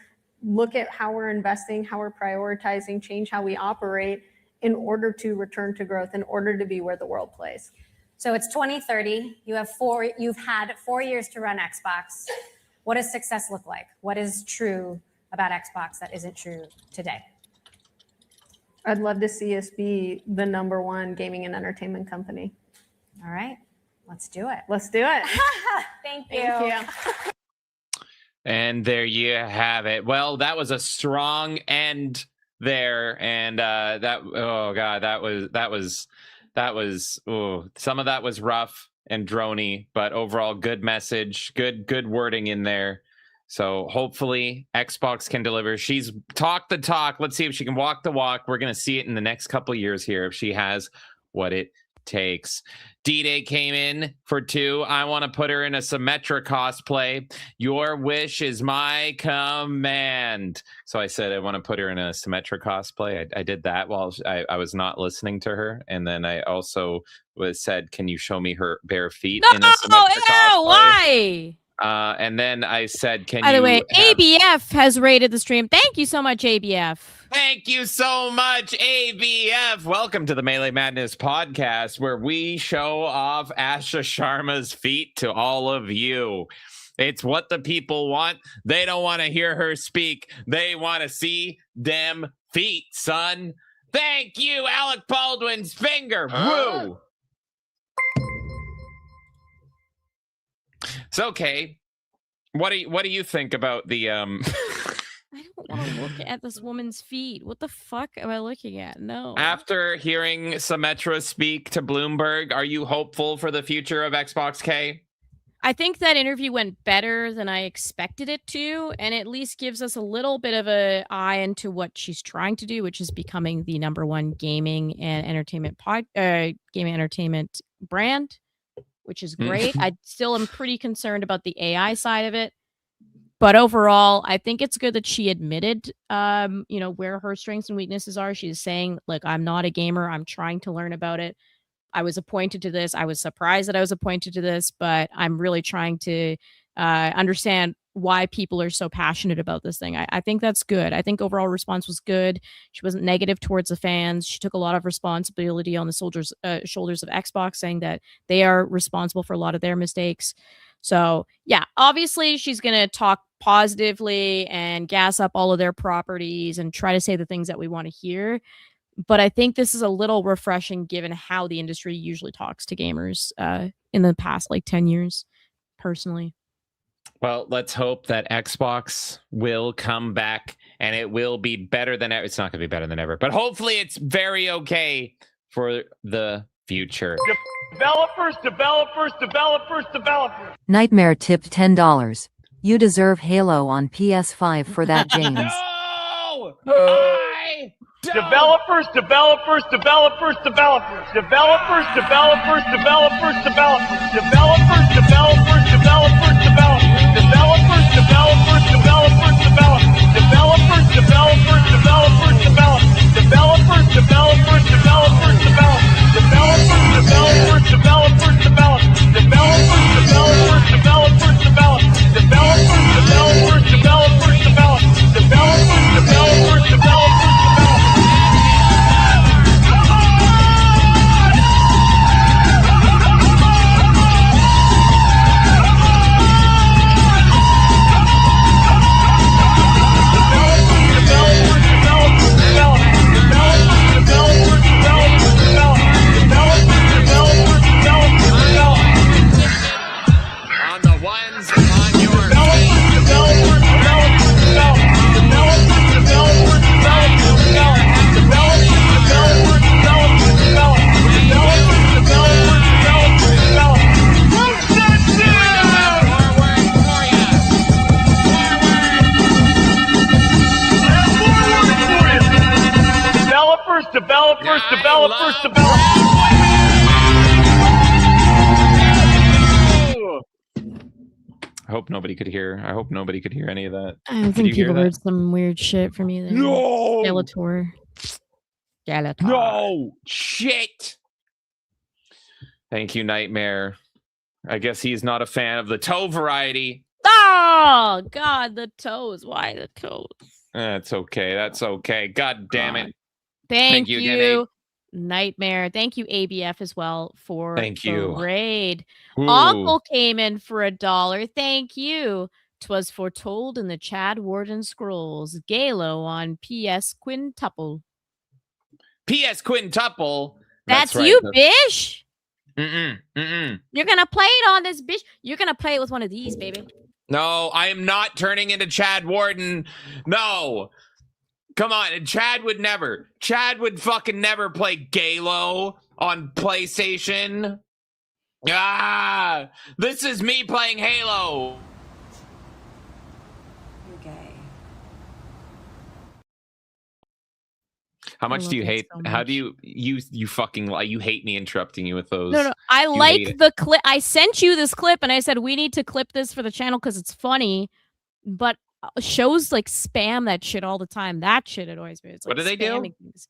Speaker 18: look at how we're investing, how we're prioritizing, change how we operate in order to return to growth, in order to be where the world plays.
Speaker 19: So it's 2030. You've had 4 years to run Xbox. What does success look like? What is true about Xbox that isn't true today?
Speaker 18: I'd love to see us be the #1 gaming and entertainment company.
Speaker 19: All right, let's do it.
Speaker 18: Let's do it.
Speaker 19: Thank you.
Speaker 18: Thank you.
Speaker 2: And there you have it. Well, that was a strong end there, and that was some of that was rough and droney, but overall good message, good wording in there. So hopefully Xbox can deliver. She's talked the talk. Let's see if she can walk the walk. We're going to see it in the next couple of years here if she has what it takes. D-Day came in for 2. I want to put her in a Symmetra cosplay. Your wish is my command. So I said I want to put her in a Symmetra cosplay. I did that while I was not listening to her. And then I also said, can you show me her bare feet in a Symmetra cosplay?
Speaker 4: Why?
Speaker 2: And then I said,
Speaker 4: By the way, ABF has rated the stream. Thank you so much, ABF.
Speaker 2: Thank you so much, ABF. Welcome to the Melee Madness podcast, where we show off Asha Sharma's feet to all of you. It's what the people want. They don't want to hear her speak. They want to see them feet, son. Thank you, Alec Baldwin's finger. Woo! It's okay. What do you think about the
Speaker 4: I don't want to look at this woman's feet. What the fuck am I looking at? No.
Speaker 2: After hearing Symmetra speak to Bloomberg, are you hopeful for the future of Xbox K?
Speaker 4: I think that interview went better than I expected it to, and at least gives us a little bit of an eye into what she's trying to do, which is becoming the #1 gaming and entertainment brand, which is great. I still am pretty concerned about the AI side of it. But overall, I think it's good that she admitted, where her strengths and weaknesses are. She's saying, look, I'm not a gamer. I'm trying to learn about it. I was appointed to this. I was surprised that I was appointed to this, but I'm really trying to understand why people are so passionate about this thing. I think that's good. I think overall response was good. She wasn't negative towards the fans. She took a lot of responsibility on the shoulders of Xbox, saying that they are responsible for a lot of their mistakes. So yeah, obviously she's going to talk positively and gas up all of their properties and try to say the things that we want to hear. But I think this is a little refreshing given how the industry usually talks to gamers in the past 10 years, personally.
Speaker 2: Well, let's hope that Xbox will come back and it will be better than ever. It's not going to be better than ever, but hopefully it's very okay for the future.
Speaker 10: Developers.
Speaker 12: Knightmare tipped $10. You deserve Halo on PS5 for that, James.
Speaker 10: Developers.
Speaker 2: I hope nobody could hear. I hope nobody could hear any of that.
Speaker 4: I think people heard some weird shit from you there.
Speaker 2: No!
Speaker 4: Skeletor.
Speaker 2: No! Shit! Thank you, Knightmare. I guess he's not a fan of the toe variety.
Speaker 4: Oh God, the toes. Why the toes?
Speaker 2: That's okay. That's okay. God damn it.
Speaker 4: Thank
Speaker 2: you,
Speaker 4: you, Knightmare. Thank you, ABF, as well for
Speaker 2: Thank
Speaker 4: the
Speaker 2: you.
Speaker 4: raid.
Speaker 2: Ooh.
Speaker 4: Uncle came in for $1. Thank you. 'Twas foretold in the Chad Warden scrolls. Galo on PS Quintuple.
Speaker 2: PS Quintuple.
Speaker 4: That's
Speaker 2: right.
Speaker 4: you, Bish.
Speaker 2: Mm-mm.
Speaker 4: You're gonna play it on this, Bish. You're gonna play it with one of these, baby.
Speaker 2: No, I am not turning into Chad Warden. No. Come on. And Chad would never. Chad would fucking never play Galo on PlayStation. Ah, this is me playing Halo.
Speaker 6: You're gay.
Speaker 2: How much
Speaker 4: love
Speaker 2: do you
Speaker 4: that
Speaker 2: hate?
Speaker 4: so
Speaker 2: How
Speaker 4: much.
Speaker 2: do you fucking like? You hate me interrupting you with those?
Speaker 4: No, I
Speaker 2: You hate
Speaker 4: like
Speaker 2: it.
Speaker 4: the clip. I sent you this clip, and I said we need to clip this for the channel because it's funny. But shows like spam that shit all the time. That shit annoys me. It's like
Speaker 2: What do they do?
Speaker 4: spamming things.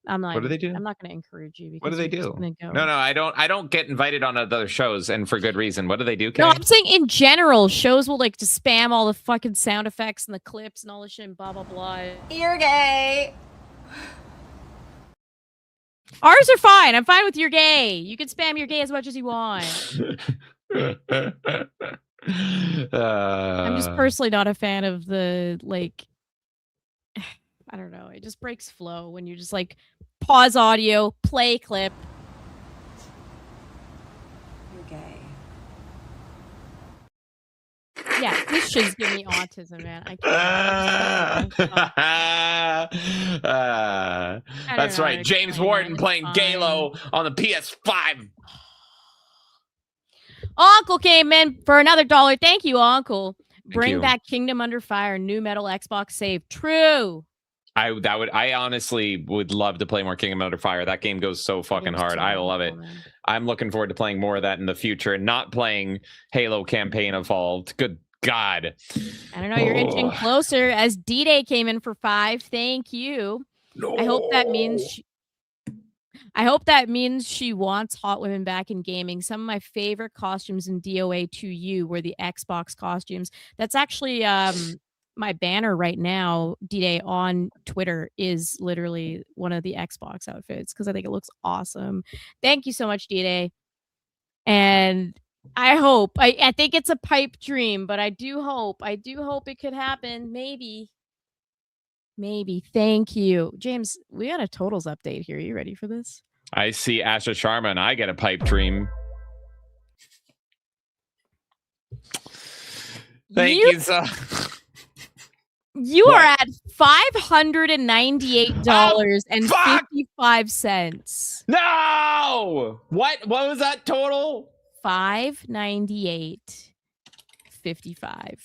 Speaker 4: I'm not.
Speaker 2: What do they do?
Speaker 4: I'm not going to encourage you because
Speaker 2: What do they
Speaker 4: you're just
Speaker 2: do?
Speaker 4: gonna go.
Speaker 2: No, I don't get invited on other shows, and for good reason. What do they do, Kay?
Speaker 4: No, I'm saying in general, shows will like just spam all the fucking sound effects and the clips and all the shit and blah blah blah.
Speaker 19: You're gay.
Speaker 4: Ours are fine. I'm fine with you're gay. You can spam your gay as much as you want. I'm just personally not a fan of the like. I don't know. It just breaks flow when you just like pause audio, play clip.
Speaker 6: You're gay.
Speaker 4: Yeah, this shit's giving me autism, man. I can't.
Speaker 2: That's right. James Warden playing Galo on the PS5.
Speaker 4: Uncle came in for another $1. Thank you, Uncle. Bring
Speaker 2: you.
Speaker 4: back Kingdom Under Fire, new metal Xbox save. True.
Speaker 2: I honestly would love to play more Kingdom Under Fire. That game goes so fucking hard. I love it. I'm looking forward to playing more of that in the future and not playing Halo Campaign Evolved. Good God.
Speaker 4: I don't know. You're inching closer as D-Day came in for $5. Thank you.
Speaker 2: No.
Speaker 4: I hope that means she wants hot women back in gaming. Some of my favorite costumes in DOA 2U were the Xbox costumes. That's actually my banner right now, D-Day, on Twitter is literally one of the Xbox outfits because I think it looks awesome. Thank you so much, D-Day. And I hope, I think it's a pipe dream, but I do hope it could happen. Maybe. Thank you. James, we got a totals update here. Are you ready for this?
Speaker 2: I see Asha Sharma and I get a pipe dream. Thank you so.
Speaker 4: You are at $598.55.
Speaker 2: No! What was that total?
Speaker 4: $598.55.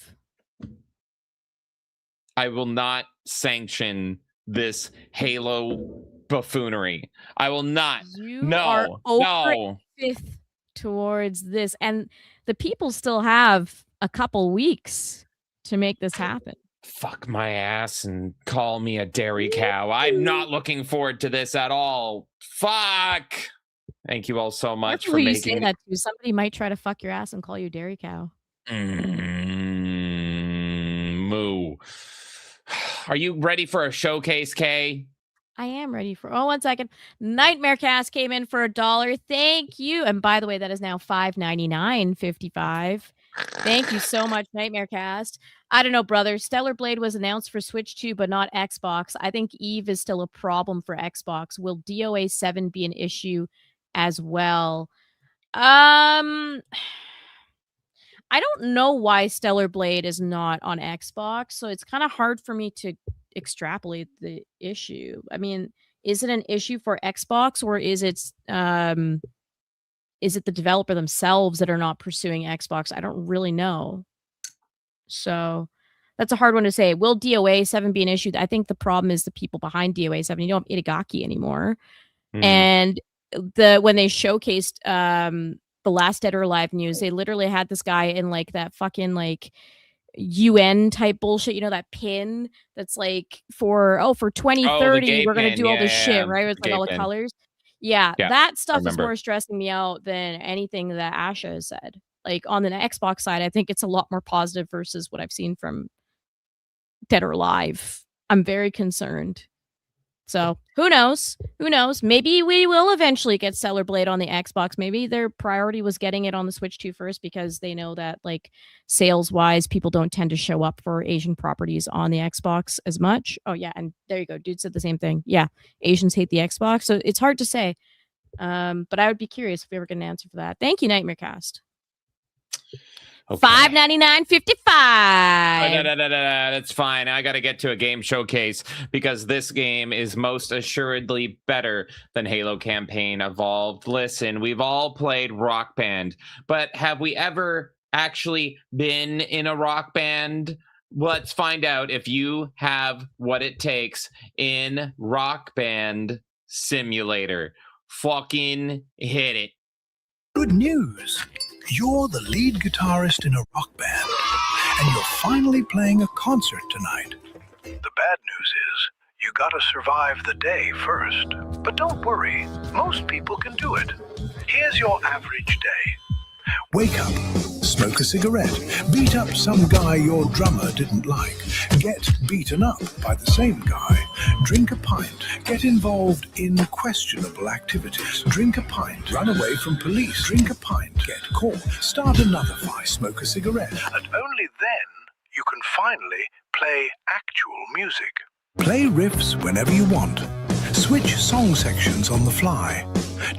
Speaker 2: I will not sanction this Halo buffoonery. I will not.
Speaker 4: You are over fifth towards this, and the people still have a couple weeks to make this happen.
Speaker 2: Fuck my ass and call me a dairy cow. I'm not looking forward to this at all. Fuck. Thank you all so much for
Speaker 4: you
Speaker 2: making
Speaker 4: say that to. Somebody might try to fuck your ass and call you a dairy cow.
Speaker 2: Moo. Are you ready for a showcase, Kay?
Speaker 4: I am ready for. Oh, 1 second. Knightmare Cast came in for $1. Thank you. And by the way, that is now $599.55. Thank you so much, Knightmare Cast. I don't know, brother. Stellar Blade was announced for Switch 2, but not Xbox. I think Eve is still a problem for Xbox. Will DOA 7 be an issue as well? I don't know why Stellar Blade is not on Xbox, so it's kind of hard for me to extrapolate the issue. I mean, is it an issue for Xbox, or is it the developer themselves that are not pursuing Xbox? I don't really know. So that's a hard one to say. Will DOA 7 be an issue? I think the problem is the people behind DOA 7. You don't have Itagaki anymore. And when they showcased the last Dead or Alive news, they literally had this guy in like that fucking like UN type bullshit, you know, that pin that's like for 2030 we're gonna do all this shit, right? It's like all the colors. Yeah,
Speaker 2: Yeah,
Speaker 4: that
Speaker 2: I
Speaker 4: stuff is
Speaker 2: remember.
Speaker 4: more stressing me out than anything that Asha has said. Like, on the Xbox side, I think it's a lot more positive versus what I've seen from Dead or Alive. I'm very concerned. So, who knows? Who knows? Maybe we will eventually get Stellar Blade on the Xbox. Maybe their priority was getting it on the Switch 2 first because they know that, like, sales-wise, people don't tend to show up for Asian properties on the Xbox as much. Oh, yeah, and there you go. Dude said the same thing. Yeah, Asians hate the Xbox, so it's hard to say. But I would be curious if we ever get an answer for that. Thank you, Knightmare Cast.
Speaker 2: Okay.
Speaker 4: $5.99.55.
Speaker 2: That's fine. I got to get to a game showcase because this game is most assuredly better than Halo Campaign Evolved. Listen, we've all played Rock Band, but have we ever actually been in a rock band? Let's find out if you have what it takes in Rock Band Simulator. Fucking hit it.
Speaker 21: Good news. You're the lead guitarist in a rock band, and you're finally playing a concert tonight. The bad news is, you gotta survive the day first. But don't worry, most people can do it. Here's your average day. Wake up, smoke a cigarette, beat up some guy your drummer didn't like, get beaten up by the same guy, drink a pint, get involved in questionable activities, drink a pint, run away from police, drink a pint, get caught, start another fight, smoke a cigarette, and only then you can finally play actual music. Play riffs whenever you want. Switch song sections on the fly.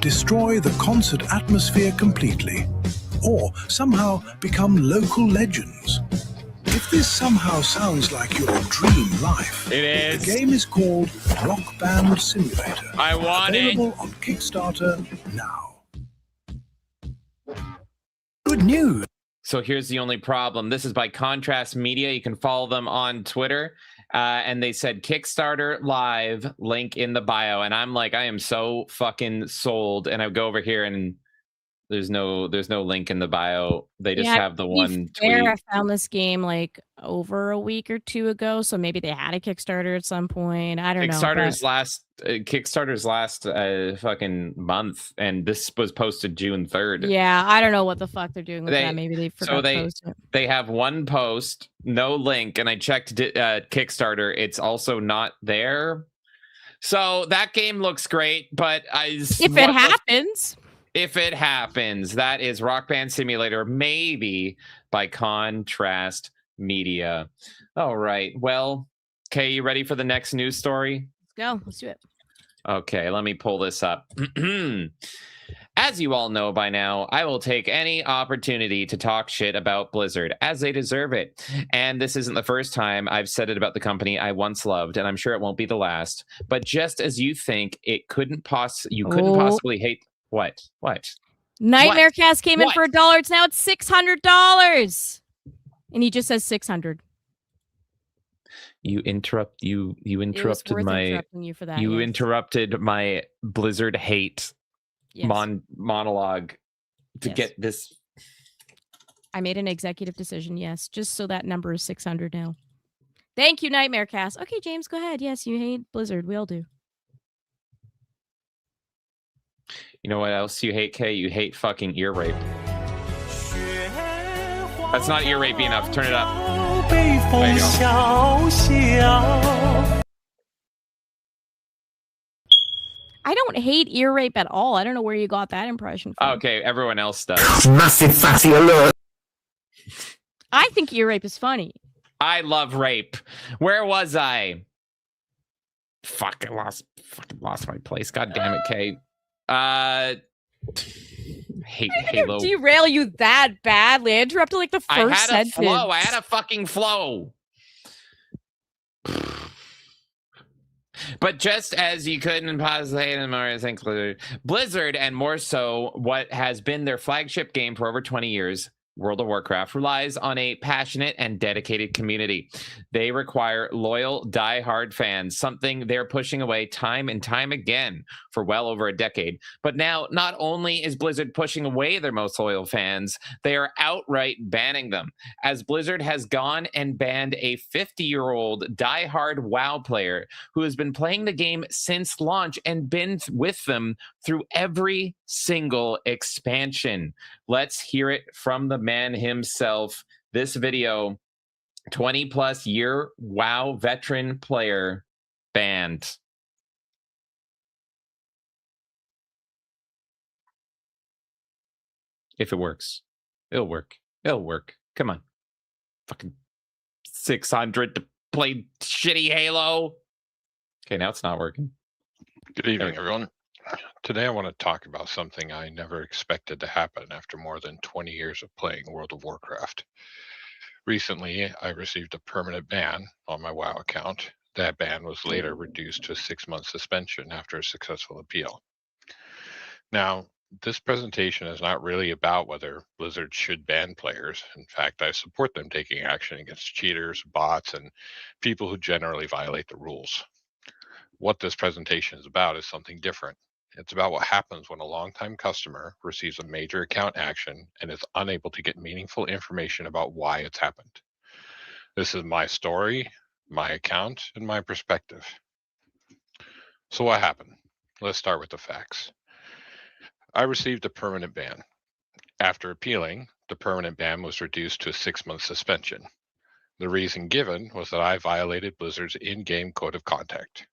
Speaker 21: Destroy the concert atmosphere completely. Or somehow become local legends. If this somehow sounds like your dream life,
Speaker 2: it is.
Speaker 21: The game is called Rockband Simulator.
Speaker 2: I want
Speaker 21: Available on Kickstarter now. Good news.
Speaker 2: So here's the only problem. This is by Contrast Media. You can follow them on Twitter. And they said Kickstarter live, link in the bio. And I'm like, I am so fucking sold. And I go over here and there's no link in the bio. They just have the one tweet.
Speaker 4: I found this game like over a week or two ago, so maybe they had a Kickstarter at some point. I don't know.
Speaker 2: Kickstarter's last fucking month, and this was posted June 3rd.
Speaker 4: Yeah, I don't know what the fuck they're doing with that. Maybe they forgot to post it.
Speaker 2: They have one post, no link, and I checked Kickstarter. It's also not there. So that game looks great, but if it happens, that is Rock Band Simulator, maybe by Contrast Media. All right. Well, Kay, you ready for the next news story?
Speaker 4: Let's go. Let's do it.
Speaker 2: Okay, let me pull this up. As you all know by now, I will take any opportunity to talk shit about Blizzard, as they deserve it. And this isn't the first time I've said it about the company I once loved, and I'm sure it won't be the last. But just as you think you couldn't possibly hate... What?
Speaker 4: Knightmare Cast came in for $1. It's now it's $600. And he just says 600.
Speaker 2: You interrupted my Blizzard hate monologue to get this.
Speaker 4: I made an executive decision, yes, just so that number is 600 now. Thank you, Knightmare Cast. Okay, James, go ahead. Yes, you hate Blizzard. We all do.
Speaker 2: You know what else you hate, Kay? You hate fucking ear rape. That's not ear rapey enough. Turn it up. There you go.
Speaker 4: I don't hate ear rape at all. I don't know where you got that impression from.
Speaker 2: Okay, everyone else does.
Speaker 10: Massive fatty alert.
Speaker 4: I think ear rape is funny.
Speaker 2: I love rape. Where was I? Fuck, I lost my place. God damn it, Kay. Hate Halo.
Speaker 4: Derail you that badly. I interrupted like the first sentence.
Speaker 2: I had a fucking flow. But just as you couldn't possibly hate them, I think Blizzard, and more so what has been their flagship game for over 20 years, World of Warcraft relies on a passionate and dedicated community. They require loyal, die-hard fans, something they're pushing away time and time again for well over a decade. But now, not only is Blizzard pushing away their most loyal fans, they are outright banning them, as Blizzard has gone and banned a 50-year-old die-hard WoW player who has been playing the game since launch and been with them through every single expansion. Let's hear it from the man himself. This video, 20-plus year WoW veteran player banned. If it works, it'll work. It'll work. Come on. Fucking 600 to play shitty Halo. Okay, now it's not working.
Speaker 1: Good evening, everyone. Today I want to talk about something I never expected to happen after more than 20 years of playing World of Warcraft. Recently, I received a permanent ban on my WoW account. That ban was later reduced to a 6-month suspension after a successful appeal. Now, this presentation is not really about whether Blizzard should ban players. In fact, I support them taking action against cheaters, bots, and people who generally violate the rules. What this presentation is about is something different. It's about what happens when a longtime customer receives a major account action and is unable to get meaningful information about why it's happened. This is my story, my account, and my perspective. So what happened? Let's start with the facts. I received a permanent ban. After appealing, the permanent ban was reduced to a 6-month suspension. The reason given was that I violated Blizzard's in-game code of conduct.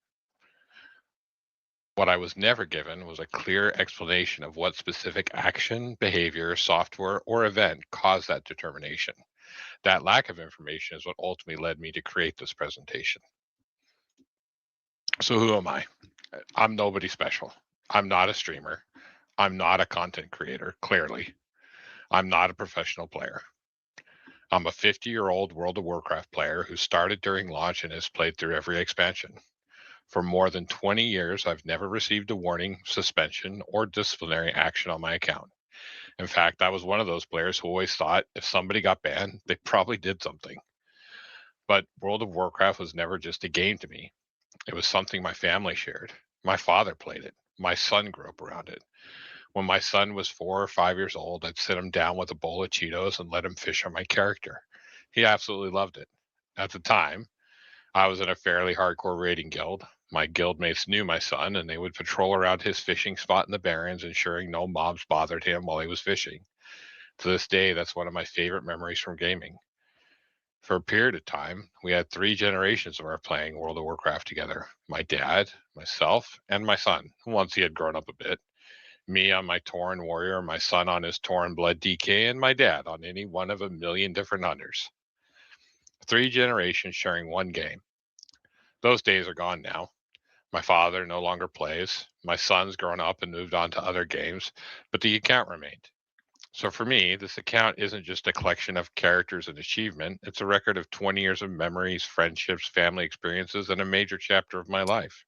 Speaker 1: What I was never given was a clear explanation of what specific action, behavior, software, or event caused that determination. That lack of information is what ultimately led me to create this presentation. So who am I? I'm nobody special. I'm not a streamer. I'm not a content creator, clearly. I'm not a professional player. I'm a 50-year-old World of Warcraft player who started during launch and has played through every expansion. For more than 20 years, I've never received a warning, suspension, or disciplinary action on my account. In fact, I was one of those players who always thought if somebody got banned, they probably did something. But World of Warcraft was never just a game to me. It was something my family shared. My father played it. My son grew up around it. When my son was 4 or 5 years old, I'd sit him down with a bowl of Cheetos and let him fish on my character. He absolutely loved it. At the time, I was in a fairly hardcore raiding guild. My guildmates knew my son, and they would patrol around his fishing spot in the Barrens, ensuring no mobs bothered him while he was fishing. To this day, that's one of my favorite memories from gaming. For a period of time, we had 3 generations of our playing World of Warcraft together. My dad, myself, and my son, once he had grown up a bit. Me on my Tauren warrior, my son on his Tauren blood DK, and my dad on any one of a million different hunters. 3 generations sharing one game. Those days are gone now. My father no longer plays. My son's grown up and moved on to other games, but the account remained. So for me, this account isn't just a collection of characters and achievement. It's a record of 20 years of memories, friendships, family experiences, and a major chapter of my life.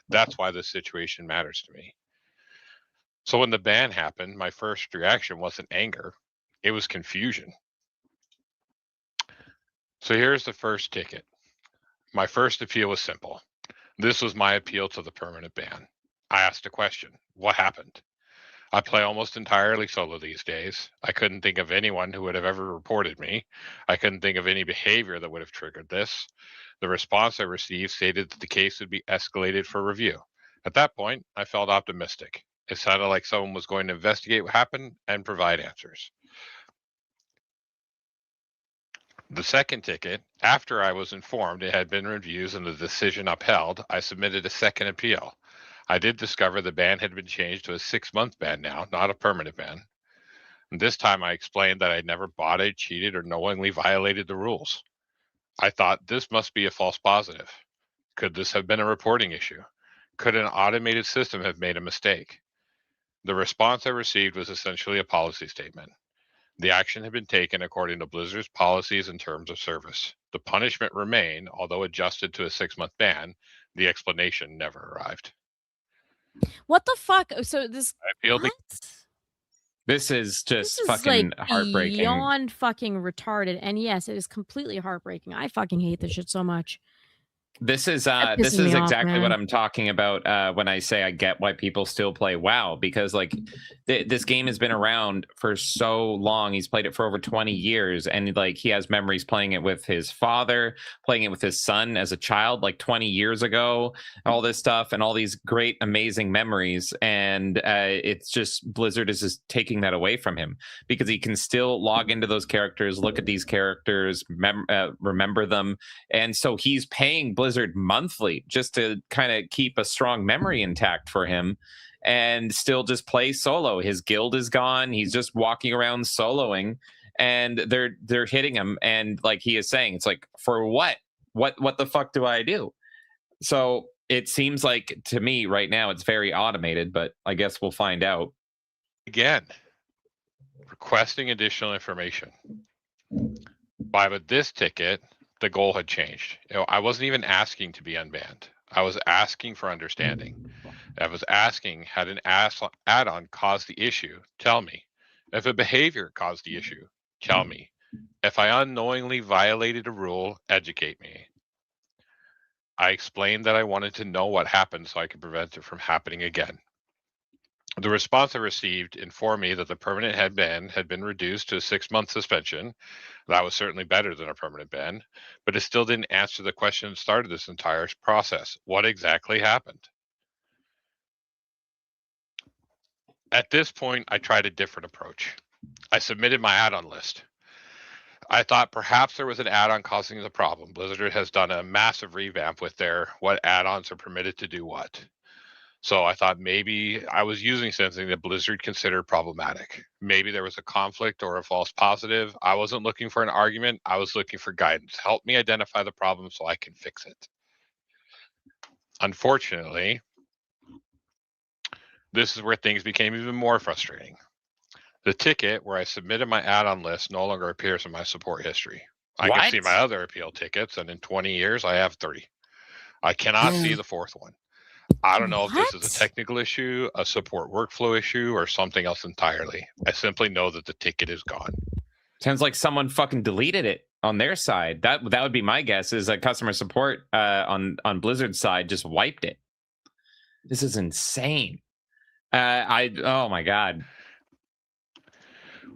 Speaker 1: That's why this situation matters to me. So when the ban happened, my first reaction wasn't anger. It was confusion. So here's the first ticket. My first appeal was simple. This was my appeal to the permanent ban. I asked a question. What happened? I play almost entirely solo these days. I couldn't think of anyone who would have ever reported me. I couldn't think of any behavior that would have triggered this. The response I received stated that the case would be escalated for review. At that point, I felt optimistic. It sounded like someone was going to investigate what happened and provide answers. The second ticket, after I was informed it had been reviewed and the decision upheld, I submitted a second appeal. I did discover the ban had been changed to a 6-month ban now, not a permanent ban. And this time I explained that I'd never botted, cheated, or knowingly violated the rules. I thought this must be a false positive. Could this have been a reporting issue? Could an automated system have made a mistake? The response I received was essentially a policy statement. The action had been taken according to Blizzard's policies and terms of service. The punishment remained, although adjusted to a 6-month ban. The explanation never arrived.
Speaker 4: What the fuck? So this.
Speaker 1: I appealed.
Speaker 2: This is just
Speaker 4: This is
Speaker 2: fucking
Speaker 4: like
Speaker 2: heartbreaking.
Speaker 4: beyond fucking retarded. And yes, it is completely heartbreaking. I fucking hate this shit so much.
Speaker 2: This is
Speaker 4: That
Speaker 2: this
Speaker 4: pisses me
Speaker 2: is
Speaker 4: off,
Speaker 2: exactly what
Speaker 4: man.
Speaker 2: I'm talking about when I say I get why people still play WoW, because like this game has been around for so long. He's played it for over 20 years, and like he has memories playing it with his father, playing it with his son as a child, like 20 years ago, all this stuff, and all these great, amazing memories. And it's just Blizzard is just taking that away from him, because he can still log into those characters, look at these characters, remember them, and so he's paying Blizzard monthly just to kind of keep a strong memory intact for him, and still just play solo. His guild is gone. He's just walking around soloing, and they're hitting him. And like he is saying, it's like, for what? What the fuck do I do? So it seems like to me right now it's very automated, but I guess we'll find out.
Speaker 1: Again, requesting additional information. With this ticket, the goal had changed. I wasn't even asking to be unbanned. I was asking for understanding. I was asking, had an add-on caused the issue? Tell me. If a behavior caused the issue, tell me. If I unknowingly violated a rule, educate me. I explained that I wanted to know what happened so I could prevent it from happening again. The response I received informed me that the permanent ban had been reduced to a 6-month suspension. That was certainly better than a permanent ban, but it still didn't answer the question that started this entire process. What exactly happened? At this point, I tried a different approach. I submitted my add-on list. I thought perhaps there was an add-on causing the problem. Blizzard has done a massive revamp with their what add-ons are permitted to do what. So I thought maybe I was using something that Blizzard considered problematic. Maybe there was a conflict or a false positive. I wasn't looking for an argument. I was looking for guidance. Help me identify the problem so I can fix it. Unfortunately, this is where things became even more frustrating. The ticket where I submitted my add-on list no longer appears in my support history. I can see my other appeal tickets, and in 20 years, I have 3. I cannot see the 4th one. I don't know if this is a technical issue, a support workflow issue, or something else entirely. I simply know that the ticket is gone.
Speaker 2: Sounds like someone fucking deleted it on their side. That would be my guess, is that customer support on Blizzard's side just wiped it. This is insane. Oh my God.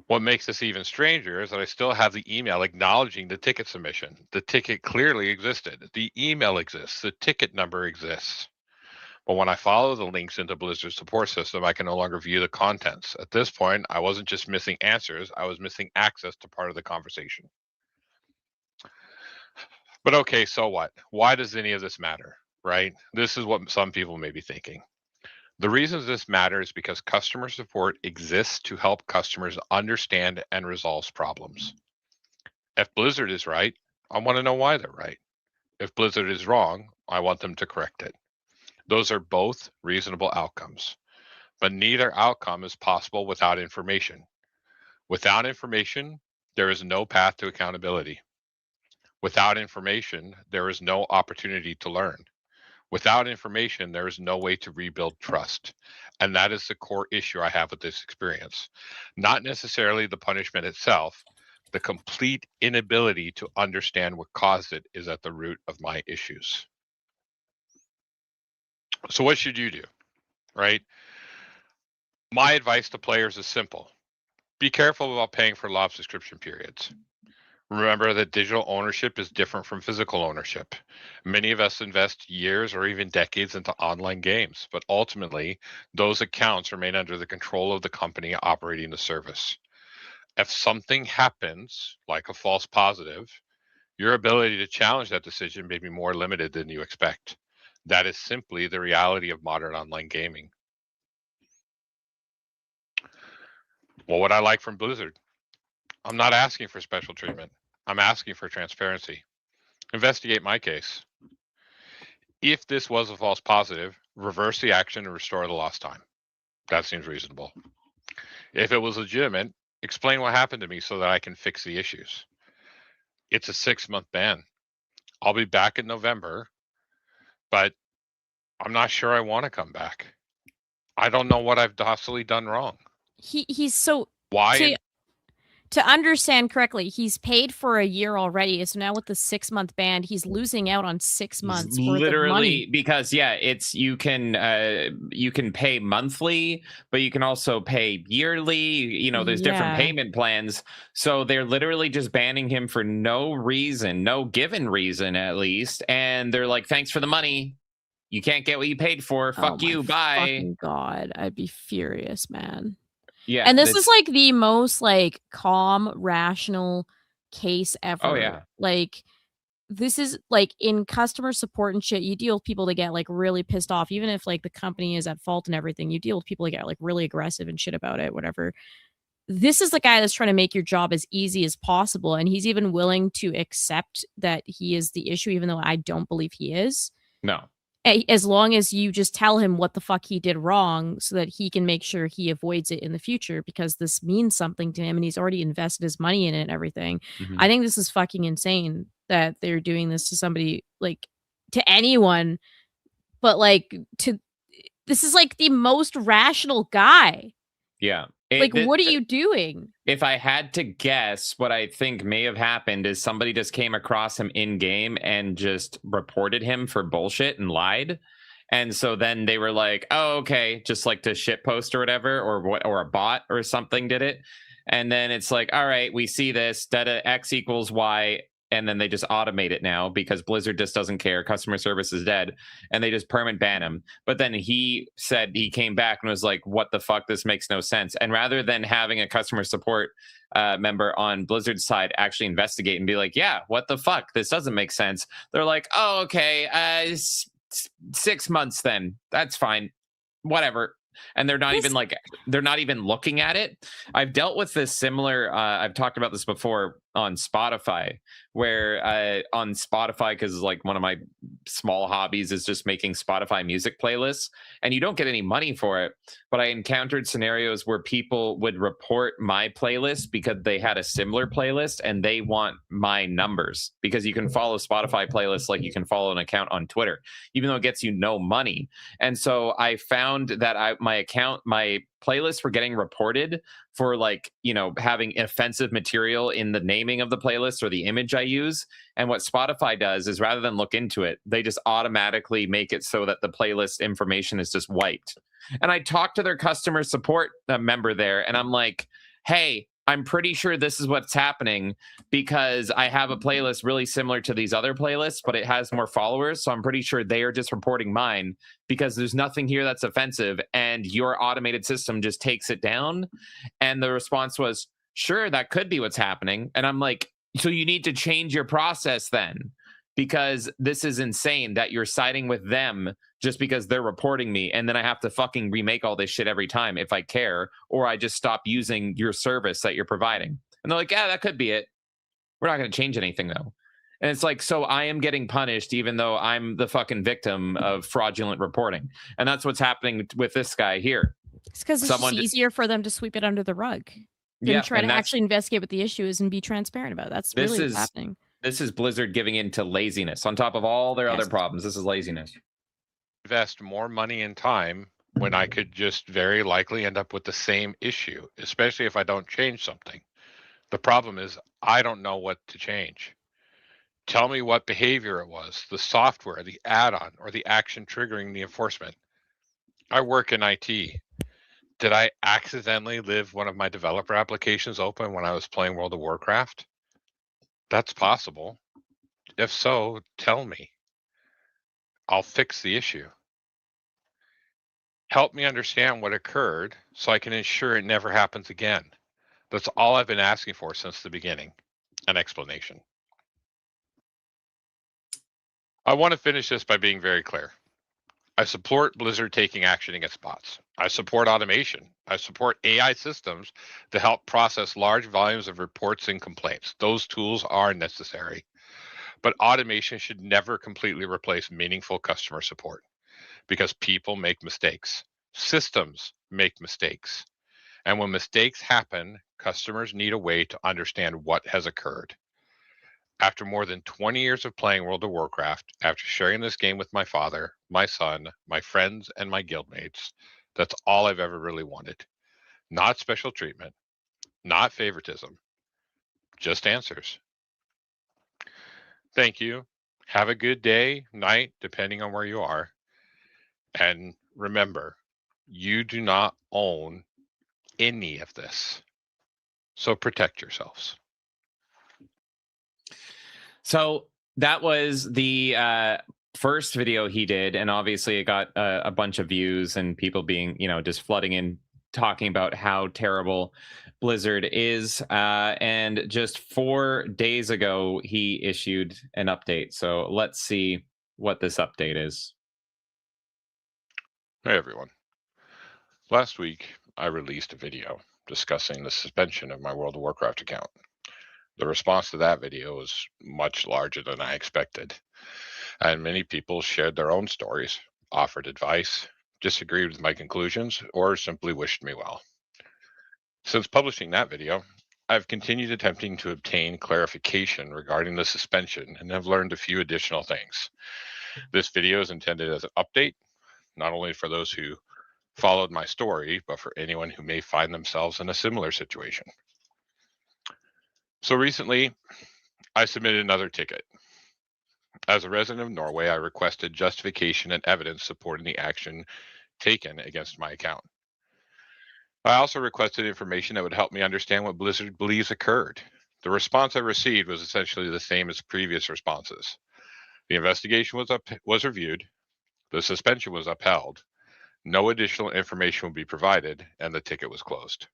Speaker 1: What makes this even stranger is that I still have the email acknowledging the ticket submission. The ticket clearly existed. The email exists. The ticket number exists. But when I follow the links into Blizzard's support system, I can no longer view the contents. At this point, I wasn't just missing answers, I was missing access to part of the conversation. But okay, so what? Why does any of this matter, right? This is what some people may be thinking. The reasons this matters is because customer support exists to help customers understand and resolve problems. If Blizzard is right, I want to know why they're right. If Blizzard is wrong, I want them to correct it. Those are both reasonable outcomes, but neither outcome is possible without information. Without information, there is no path to accountability. Without information, there is no opportunity to learn. Without information, there is no way to rebuild trust. And that is the core issue I have with this experience. Not necessarily the punishment itself, the complete inability to understand what caused it is at the root of my issues. So what should you do, right? My advice to players is simple. Be careful about paying for live subscription periods. Remember that digital ownership is different from physical ownership. Many of us invest years or even decades into online games, but ultimately, those accounts remain under the control of the company operating the service. If something happens, like a false positive, your ability to challenge that decision may be more limited than you expect. That is simply the reality of modern online gaming. What would I like from Blizzard? I'm not asking for special treatment. I'm asking for transparency. Investigate my case. If this was a false positive, reverse the action and restore the lost time. That seems reasonable. If it was legitimate, explain what happened to me so that I can fix the issues. It's a 6-month ban. I'll be back in November, but I'm not sure I want to come back. I don't know what I've docilely done wrong.
Speaker 4: He's so
Speaker 1: Why?
Speaker 4: to understand correctly, he's paid for a year already. So now with the 6-month ban, he's losing out on 6 months worth of money.
Speaker 2: Because it's you can pay monthly, but you can also pay yearly. There's different payment plans. So they're literally just banning him for no reason, no given reason at least. And they're like, thanks for the money. You can't get what you paid for. Fuck you. Bye.
Speaker 4: Fucking God, I'd be furious, man.
Speaker 2: Yeah.
Speaker 4: And this is like the most like calm, rational case ever.
Speaker 2: Oh yeah.
Speaker 4: Like this is like in customer support and shit, you deal with people that get like really pissed off, even if like the company is at fault and everything. You deal with people that get like really aggressive and shit about it, whatever. This is the guy that's trying to make your job as easy as possible. And he's even willing to accept that he is the issue, even though I don't believe he is.
Speaker 2: No.
Speaker 4: As long as you just tell him what the fuck he did wrong so that he can make sure he avoids it in the future, because this means something to him and he's already invested his money in it and everything. I think this is fucking insane that they're doing this to somebody, like to anyone, but like this is like the most rational guy.
Speaker 2: Yeah.
Speaker 4: What are you doing?
Speaker 2: If I had to guess, what I think may have happened is somebody just came across him in game and just reported him for bullshit and lied. And so then they were like, oh, okay, just like to shitpost or whatever, or a bot or something did it. And then it's like, all right, we see this, data X equals Y. And then they just automate it now because Blizzard just doesn't care. Customer service is dead. And they just permanent ban him. But then he said he came back and was like, what the fuck? This makes no sense. And rather than having a customer support member on Blizzard's side actually investigate and be like, yeah, what the fuck? This doesn't make sense. They're like, oh, okay, 6 months then. That's fine. Whatever. And they're not even looking at it. I've dealt with this similar. I've talked about this before on Spotify, where on Spotify, because like one of my small hobbies is just making Spotify music playlists, and you don't get any money for it. But I encountered scenarios where people would report my playlist because they had a similar playlist and they want my numbers, because you can follow Spotify playlists like you can follow an account on Twitter, even though it gets you no money. And so I found that my playlists were getting reported for like, having offensive material in the naming of the playlist or the image I use. And what Spotify does is, rather than look into it, they just automatically make it so that the playlist information is just wiped. And I talked to their customer support member there, and I'm like, hey, I'm pretty sure this is what's happening because I have a playlist really similar to these other playlists, but it has more followers. So I'm pretty sure they are just reporting mine because there's nothing here that's offensive, and your automated system just takes it down. And the response was, sure, that could be what's happening. And I'm like, so you need to change your process then, because this is insane that you're siding with them just because they're reporting me, and then I have to fucking remake all this shit every time if I care, or I just stop using your service that you're providing. And they're like, yeah, that could be it. We're not going to change anything though. And it's like, so I am getting punished even though I'm the fucking victim of fraudulent reporting. And that's what's happening with this guy here.
Speaker 4: It's because it's just easier for them to sweep it under the rug than try to actually investigate what the issue is and be transparent about it. That's really what's happening.
Speaker 2: This is Blizzard giving in to laziness on top of all their other problems. This is laziness.
Speaker 1: Invest more money and time when I could just very likely end up with the same issue, especially if I don't change something. The problem is I don't know what to change. Tell me what behavior it was, the software, the add-on, or the action triggering the enforcement. I work in IT. Did I accidentally leave one of my developer applications open when I was playing World of Warcraft? That's possible. If so, tell me. I'll fix the issue. Help me understand what occurred so I can ensure it never happens again. That's all I've been asking for since the beginning. An explanation. I want to finish this by being very clear. I support Blizzard taking action against bots. I support automation. I support AI systems to help process large volumes of reports and complaints. Those tools are necessary. But automation should never completely replace meaningful customer support, because people make mistakes. Systems make mistakes. And when mistakes happen, customers need a way to understand what has occurred. After more than 20 years of playing World of Warcraft, after sharing this game with my father, my son, my friends, and my guildmates, that's all I've ever really wanted. Not special treatment, not favoritism, just answers. Thank you. Have a good day, night, depending on where you are. And remember, you do not own any of this. So protect yourselves.
Speaker 2: So that was the first video he did, and obviously it got a bunch of views and people being, just flooding in, talking about how terrible Blizzard is. And just 4 days ago, he issued an update. So let's see what this update is.
Speaker 1: Hey, everyone. Last week, I released a video discussing the suspension of my World of Warcraft account. The response to that video was much larger than I expected, and many people shared their own stories, offered advice, disagreed with my conclusions, or simply wished me well. Since publishing that video, I've continued attempting to obtain clarification regarding the suspension and have learned a few additional things. This video is intended as an update, not only for those who followed my story, but for anyone who may find themselves in a similar situation. So recently, I submitted another ticket. As a resident of Norway, I requested justification and evidence supporting the action taken against my account. I also requested information that would help me understand what Blizzard believes occurred. The response I received was essentially the same as previous responses. The investigation was reviewed, the suspension was upheld, no additional information will be provided, and the ticket was closed.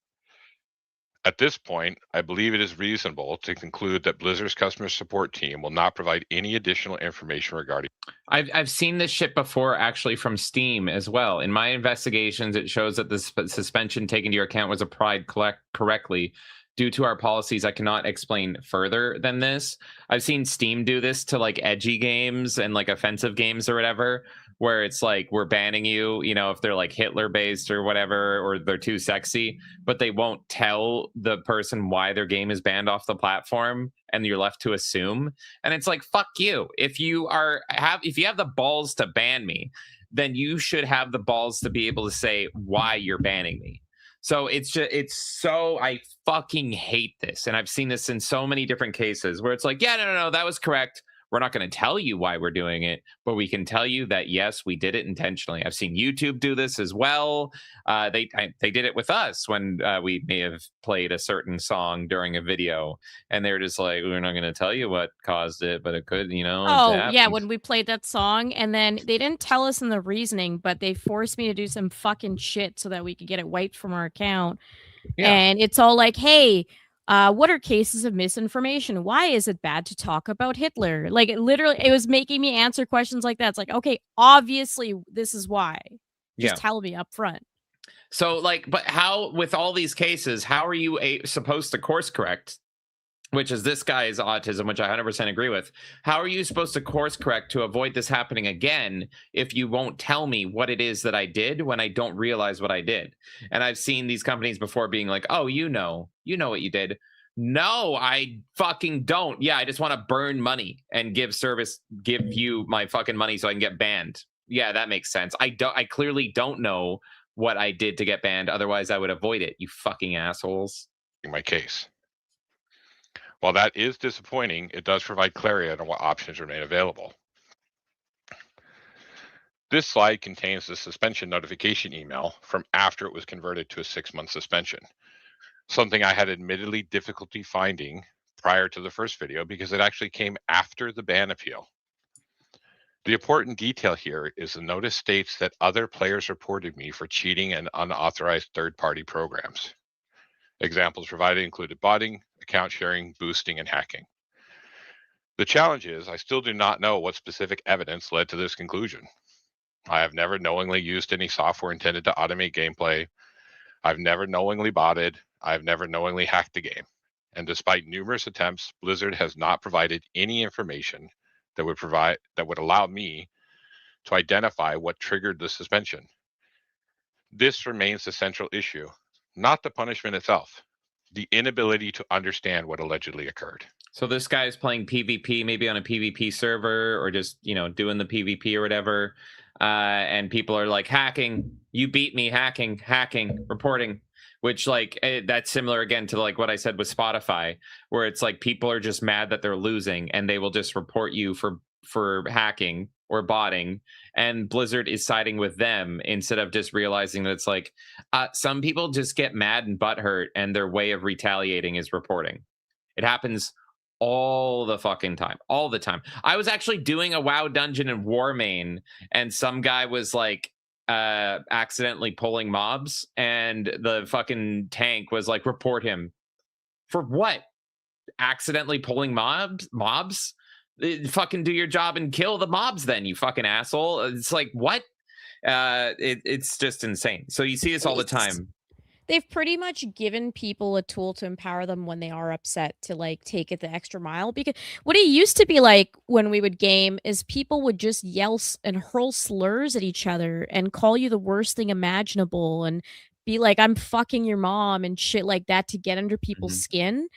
Speaker 1: At this point, I believe it is reasonable to conclude that Blizzard's customer support team will not provide any additional information regarding.
Speaker 2: I've seen this shit before, actually, from Steam as well. In my investigations, it shows that the suspension taken to your account was applied correctly. Due to our policies, I cannot explain further than this. I've seen Steam do this to like edgy games and like offensive games or whatever, where it's like, we're banning you, if they're like Hitler based or whatever, or they're too sexy, but they won't tell the person why their game is banned off the platform, and you're left to assume. And it's like, fuck you. If you have the balls to ban me, then you should have the balls to be able to say why you're banning me. So I fucking hate this. And I've seen this in so many different cases where it's like, yeah, no, that was correct. We're not going to tell you why we're doing it, but we can tell you that, yes, we did it intentionally. I've seen YouTube do this as well. They did it with us when we may have played a certain song during a video, and they're just like, we're not going to tell you what caused it, but it could,
Speaker 4: Oh, yeah, when we played that song, and then they didn't tell us in the reasoning, but they forced me to do some fucking shit so that we could get it wiped from our account. Yeah. And it's all like, hey, what are cases of misinformation? Why is it bad to talk about Hitler? Like, literally, it was making me answer questions like that. It's like, okay, obviously this is why. Just tell me up front.
Speaker 2: So, like, but how, with all these cases, how are you supposed to course correct? Which is this guy's autism, which I 100% agree with. How are you supposed to course correct to avoid this happening again if you won't tell me what it is that I did when I don't realize what I did? And I've seen these companies before being like, oh, you know what you did. No, I fucking don't. Yeah, I just want to burn money and give you my fucking money so I can get banned. Yeah, that makes sense. I clearly don't know what I did to get banned. Otherwise, I would avoid it, you fucking assholes.
Speaker 1: In my case. While that is disappointing, it does provide clarity on what options remain available. This slide contains the suspension notification email from after it was converted to a 6-month suspension, something I had admittedly difficulty finding prior to the first video because it actually came after the ban appeal. The important detail here is the notice states that other players reported me for cheating and unauthorized third-party programs. Examples provided included botting, account sharing, boosting, and hacking. The challenge is I still do not know what specific evidence led to this conclusion. I have never knowingly used any software intended to automate gameplay. I've never knowingly botted. I've never knowingly hacked the game. And despite numerous attempts, Blizzard has not provided any information that would allow me to identify what triggered the suspension. This remains the central issue, not the punishment itself. The inability to understand what allegedly occurred.
Speaker 2: So this guy is playing PvP, maybe on a PvP server, or just, doing the PvP or whatever. And people are like, hacking, you beat me, hacking, reporting. which like that's similar again to like what I said with Spotify, where it's like people are just mad that they're losing and they will just report you for hacking or botting, and Blizzard is siding with them instead of just realizing that it's like some people just get mad and butthurt and their way of retaliating is reporting. It happens all the fucking time, all the time. I was actually doing a WoW dungeon in Warmane, and some guy was like accidentally pulling mobs, and the fucking tank was like, report him. For what? Accidentally pulling mobs? Fucking do your job and kill the mobs then, you fucking asshole. It's like, what? It's just insane. So you see this all the time.
Speaker 4: They've pretty much given people a tool to empower them when they are upset to like take it the extra mile. Because what it used to be like when we would game is people would just yell and hurl slurs at each other and call you the worst thing imaginable and be like, I'm fucking your mom and shit like that to get under people's skin.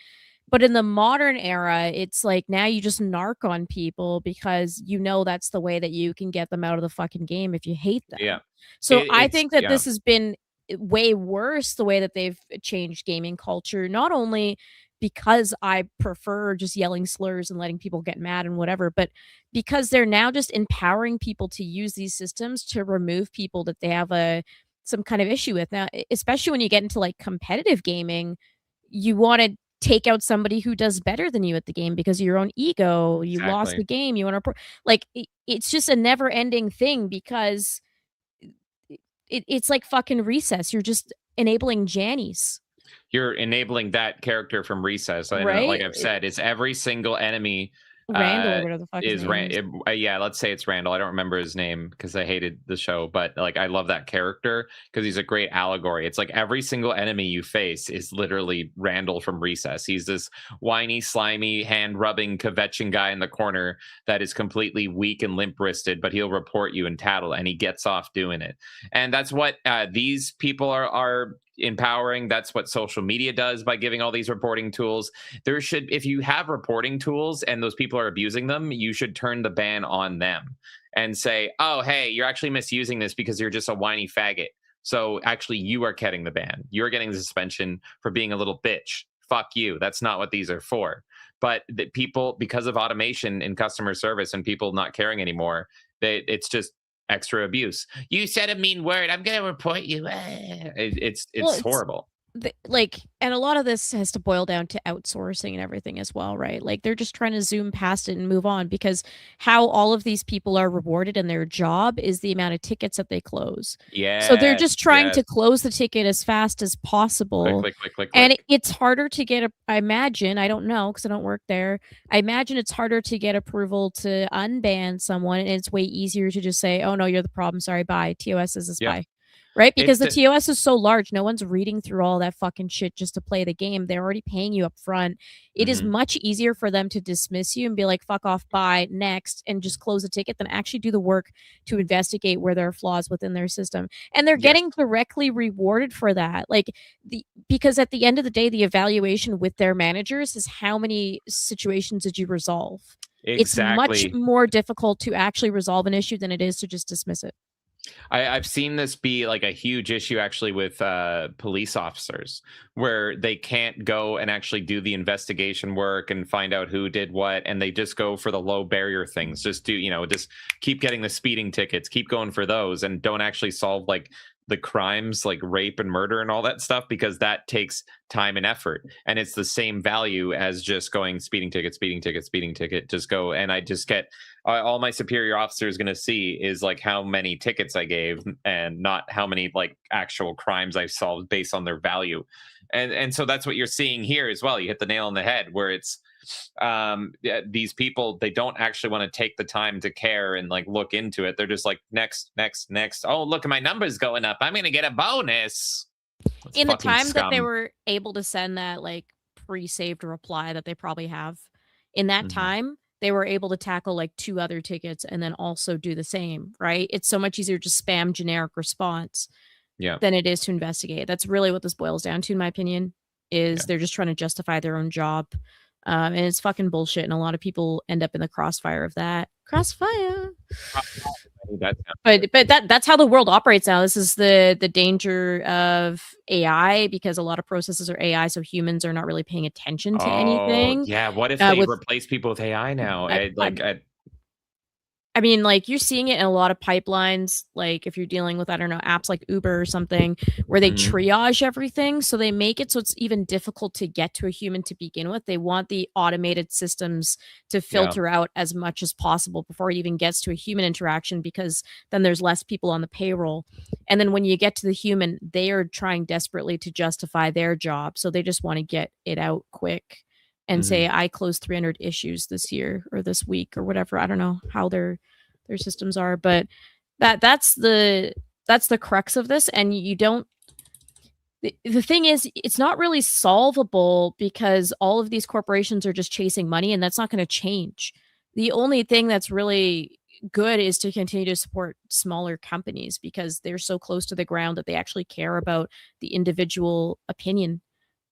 Speaker 4: But in the modern era, it's like now you just narc on people because you know that's the way that you can get them out of the fucking game if you hate them.
Speaker 2: Yeah.
Speaker 4: So I think that this has been way worse the way that they've changed gaming culture, not only because I prefer just yelling slurs and letting people get mad and whatever, but because they're now just empowering people to use these systems to remove people that they have some kind of issue with. Now, especially when you get into like competitive gaming, you want to take out somebody who does better than you at the game because of your own ego. You lost the game, you want to like it's just a never ending thing because it's like fucking Recess. You're just enabling Jannies.
Speaker 2: You're enabling that character from Recess. I know,
Speaker 4: Right?
Speaker 2: like I've said, it's every single enemy.
Speaker 4: Randall or whatever the fuck his
Speaker 2: is
Speaker 4: name is.
Speaker 2: yeah, let's say it's Randall. I don't remember his name because I hated the show, but like I love that character because he's a great allegory. It's like every single enemy you face is literally Randall from Recess. He's this whiny, slimy, hand-rubbing, kvetching guy in the corner that is completely weak and limp-wristed, but he'll report you and tattle, and he gets off doing it. And that's what these people are empowering. That's what social media does by giving all these reporting tools. There should, if you have reporting tools and those people are abusing them, you should turn the ban on them and say, oh, hey, you're actually misusing this because you're just a whiny faggot. So actually you are getting the ban. You're getting the suspension for being a little bitch. Fuck you. That's not what these are for. But the people, because of automation in customer service and people not caring anymore, it's just extra abuse. You said a mean word, I'm gonna report you. It's horrible.
Speaker 4: And a lot of this has to boil down to outsourcing and everything as well, right? Like they're just trying to zoom past it and move on because how all of these people are rewarded in their job is the amount of tickets that they close.
Speaker 2: Yeah.
Speaker 4: So they're just trying to close the ticket as fast as possible.
Speaker 2: Click.
Speaker 4: And it's harder to get I imagine, I don't know because I don't work there. I imagine it's harder to get approval to unban someone, and it's way easier to just say, oh no, you're the problem. Sorry, bye. TOS is a spy. Right? Because the TOS is so large, no one's reading through all that fucking shit just to play the game. They're already paying you up front. It is much easier for them to dismiss you and be like, fuck off, bye, next, and just close the ticket than actually do the work to investigate where there are flaws within their system. And they're getting directly rewarded for that. Like because at the end of the day, the evaluation with their managers is how many situations did you resolve?
Speaker 2: Exactly.
Speaker 4: It's much more difficult to actually resolve an issue than it is to just dismiss it.
Speaker 2: I've seen this be like a huge issue actually with police officers where they can't go and actually do the investigation work and find out who did what, and they just go for the low barrier things. Just just keep getting the speeding tickets, keep going for those, and don't actually solve like the crimes like rape and murder and all that stuff because that takes time and effort, and it's the same value as just going speeding ticket, just go. And I just get all my superior officer is going to see is like how many tickets I gave and not how many like actual crimes I've solved based on their value. And so that's what you're seeing here as well. You hit the nail on the head where it's these people, they don't actually want to take the time to care and like look into it. They're just like next. Oh, look at my numbers going up, I'm gonna get a bonus.
Speaker 4: In the time that they were able to send that like pre-saved reply that they probably have in that time, they were able to tackle like 2 other tickets and then also do the same, right? It's so much easier to spam generic response than it is to investigate. That's really what this boils down to, in my opinion, is they're just trying to justify their own job. And it's fucking bullshit, and a lot of people end up in the crossfire of that. Crossfire. But that's how the world operates now. This is the danger of AI, because a lot of processes are AI, so humans are not really paying attention to anything.
Speaker 2: Yeah, what if they
Speaker 4: with
Speaker 2: replace people with AI now?
Speaker 4: I mean, like, you're seeing it in a lot of pipelines, like if you're dealing with, I don't know, apps like Uber or something, where they triage everything. So they make it so it's even difficult to get to a human to begin with. They want the automated systems to filter out as much as possible before it even gets to a human interaction, because then there's less people on the payroll. And then when you get to the human, they are trying desperately to justify their job. So they just want to get it out quick and say, I closed 300 issues this year or this week or whatever. I don't know how their systems are, but that's the crux of this. And you don't, the thing is, it's not really solvable, because all of these corporations are just chasing money, and that's not going to change. The only thing that's really good is to continue to support smaller companies, because they're so close to the ground that they actually care about the individual opinion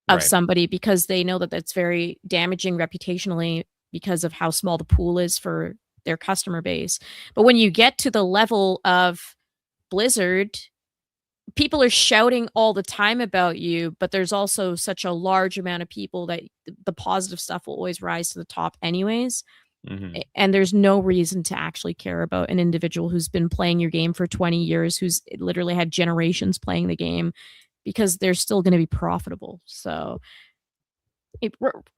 Speaker 4: of somebody, because they know that that's very damaging reputationally because of how small the pool is for their customer base. But when you get to the level of Blizzard, people are shouting all the time about you, but there's also such a large amount of people that the positive stuff will always rise to the top anyways. And there's no reason to actually care about an individual who's been playing your game for 20 years, who's literally had generations playing the game, because they're still going to be profitable. So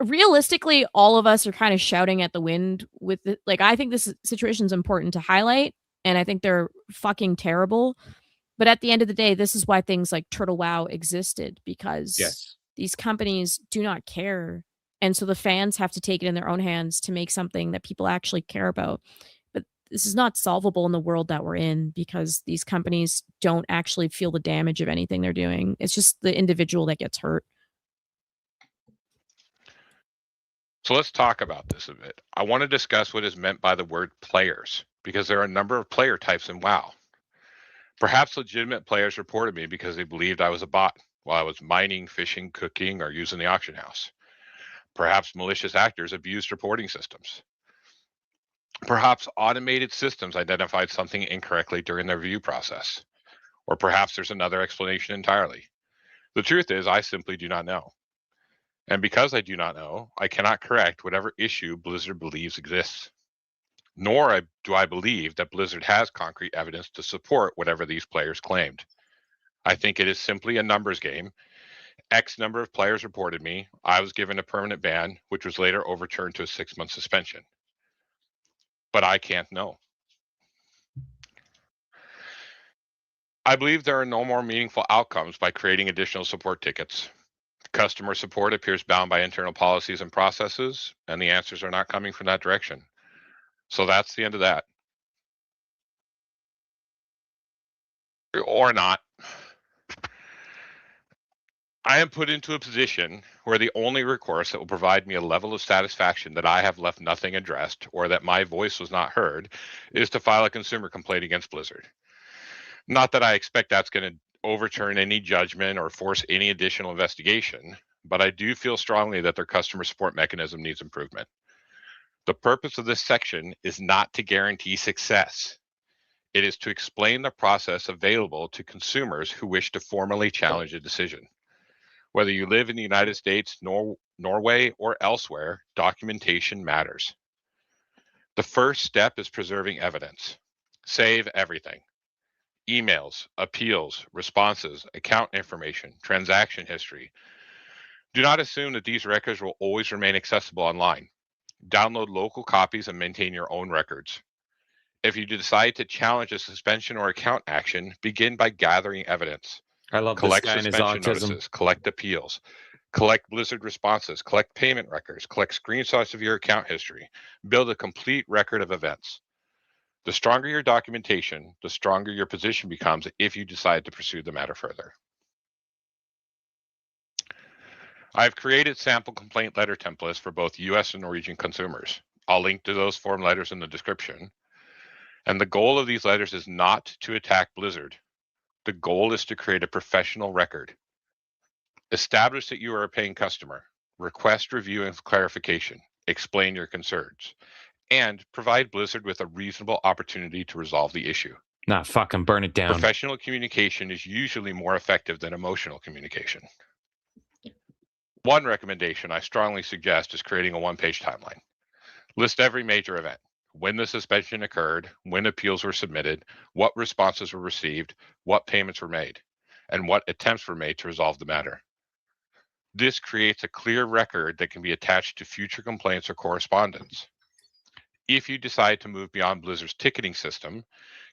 Speaker 4: realistically, all of us are kind of shouting at the wind with it. Like, I think this situation is important to highlight, and I think they're fucking terrible. But at the end of the day, this is why things like Turtle WoW existed, because these companies do not care. And so the fans have to take it in their own hands to make something that people actually care about. But this is not solvable in the world that we're in, because these companies don't actually feel the damage of anything they're doing. It's just the individual that gets hurt.
Speaker 1: So let's talk about this a bit. I want to discuss what is meant by the word players, because there are a number of player types in WoW. Perhaps legitimate players reported me because they believed I was a bot while I was mining, fishing, cooking, or using the auction house. Perhaps malicious actors abused reporting systems. Perhaps automated systems identified something incorrectly during their review process. Or perhaps there's another explanation entirely. The truth is, I simply do not know. And because I do not know, I cannot correct whatever issue Blizzard believes exists. Nor do I believe that Blizzard has concrete evidence to support whatever these players claimed. I think it is simply a numbers game. X number of players reported me. I was given a permanent ban, which was later overturned to a 6-month suspension. But I can't know. I believe there are no more meaningful outcomes by creating additional support tickets. Customer support appears bound by internal policies and processes, and the answers are not coming from that direction. So that's the end of that. Or not. I am put into a position where the only recourse that will provide me a level of satisfaction that I have left nothing addressed, or that my voice was not heard, is to file a consumer complaint against Blizzard. Not that I expect that's going to overturn any judgment or force any additional investigation, but I do feel strongly that their customer support mechanism needs improvement. The purpose of this section is not to guarantee success. It is to explain the process available to consumers who wish to formally challenge a decision. Whether you live in the United States, Norway, or elsewhere, documentation matters. The first step is preserving evidence. Save everything. Emails, appeals, responses, account information, transaction history. Do not assume that these records will always remain accessible online. Download local copies and maintain your own records. If you decide to challenge a suspension or account action, begin by gathering evidence.
Speaker 2: I love
Speaker 1: Collect
Speaker 2: this guy and his
Speaker 1: suspension
Speaker 2: autism.
Speaker 1: notices, collect appeals, collect Blizzard responses, collect payment records, collect screenshots of your account history, build a complete record of events. The stronger your documentation, the stronger your position becomes if you decide to pursue the matter further. I've created sample complaint letter templates for both US and Norwegian consumers. I'll link to those form letters in the description. And the goal of these letters is not to attack Blizzard. The goal is to create a professional record. Establish that you are a paying customer. request review and clarification, explain your concerns, and provide Blizzard with a reasonable opportunity to resolve the issue.
Speaker 2: Nah, fucking burn it down.
Speaker 1: Professional communication is usually more effective than emotional communication. One recommendation I strongly suggest is creating a one-page timeline. List every major event, when the suspension occurred, when appeals were submitted, what responses were received, what payments were made, and what attempts were made to resolve the matter. This creates a clear record that can be attached to future complaints or correspondence. If you decide to move beyond Blizzard's ticketing system,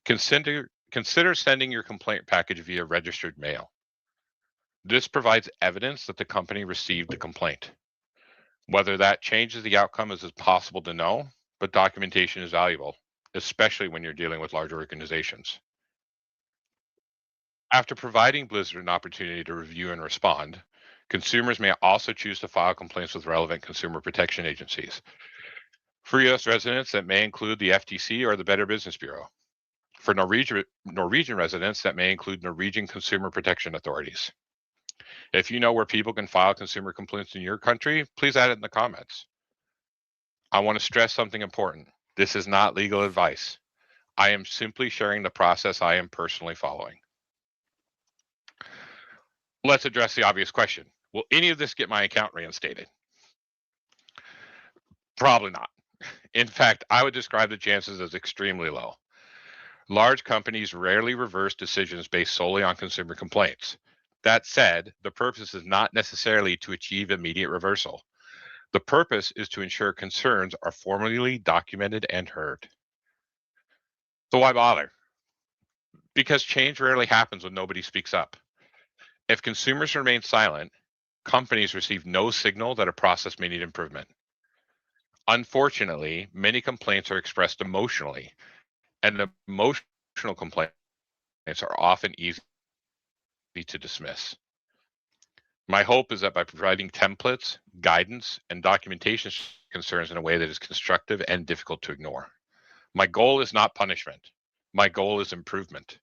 Speaker 1: consider sending your complaint package via registered mail. This provides evidence that the company received the complaint. Whether that changes the outcome is impossible to know, but documentation is valuable, especially when you're dealing with large organizations. After providing Blizzard an opportunity to review and respond, consumers may also choose to file complaints with relevant consumer protection agencies. For U.S. residents, that may include the FTC or the Better Business Bureau. For Norwegian residents, that may include Norwegian consumer protection authorities. If you know where people can file consumer complaints in your country, please add it in the comments. I want to stress something important. This is not legal advice. I am simply sharing the process I am personally following. Let's address the obvious question. Will any of this get my account reinstated? Probably not. In fact, I would describe the chances as extremely low. Large companies rarely reverse decisions based solely on consumer complaints. That said, the purpose is not necessarily to achieve immediate reversal. The purpose is to ensure concerns are formally documented and heard. So why bother? Because change rarely happens when nobody speaks up. If consumers remain silent, companies receive no signal that a process may need improvement. Unfortunately, many complaints are expressed emotionally, and emotional complaints are often easy to dismiss. My hope is that by providing templates, guidance, and documentation concerns in a way that is constructive and difficult to ignore. My goal is not punishment. My goal is improvement.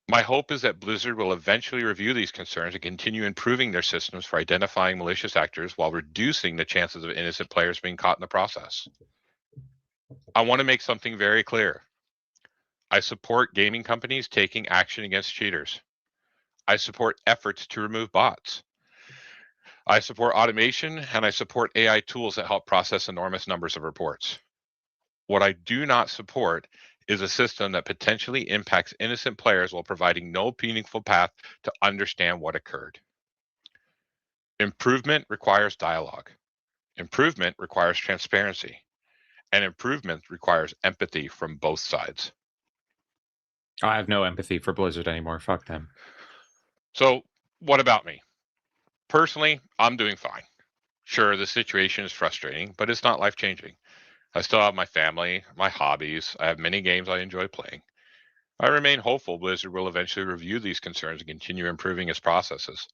Speaker 1: My hope is that Blizzard will eventually review these concerns and continue improving their systems for identifying malicious actors while reducing the chances of innocent players being caught in the process. I want to make something very clear. I support gaming companies taking action against cheaters. I support efforts to remove bots. I support automation, and I support AI tools that help process enormous numbers of reports. What I do not support is a system that potentially impacts innocent players while providing no meaningful path to understand what occurred. Improvement requires dialogue. Improvement requires transparency. And improvement requires empathy from both sides.
Speaker 2: I have no empathy for Blizzard anymore. Fuck them.
Speaker 1: So, what about me? Personally, I'm doing fine. Sure, the situation is frustrating, but it's not life-changing. I still have my family, my hobbies. I have many games I enjoy playing. I remain hopeful Blizzard will eventually review these concerns and continue improving its processes.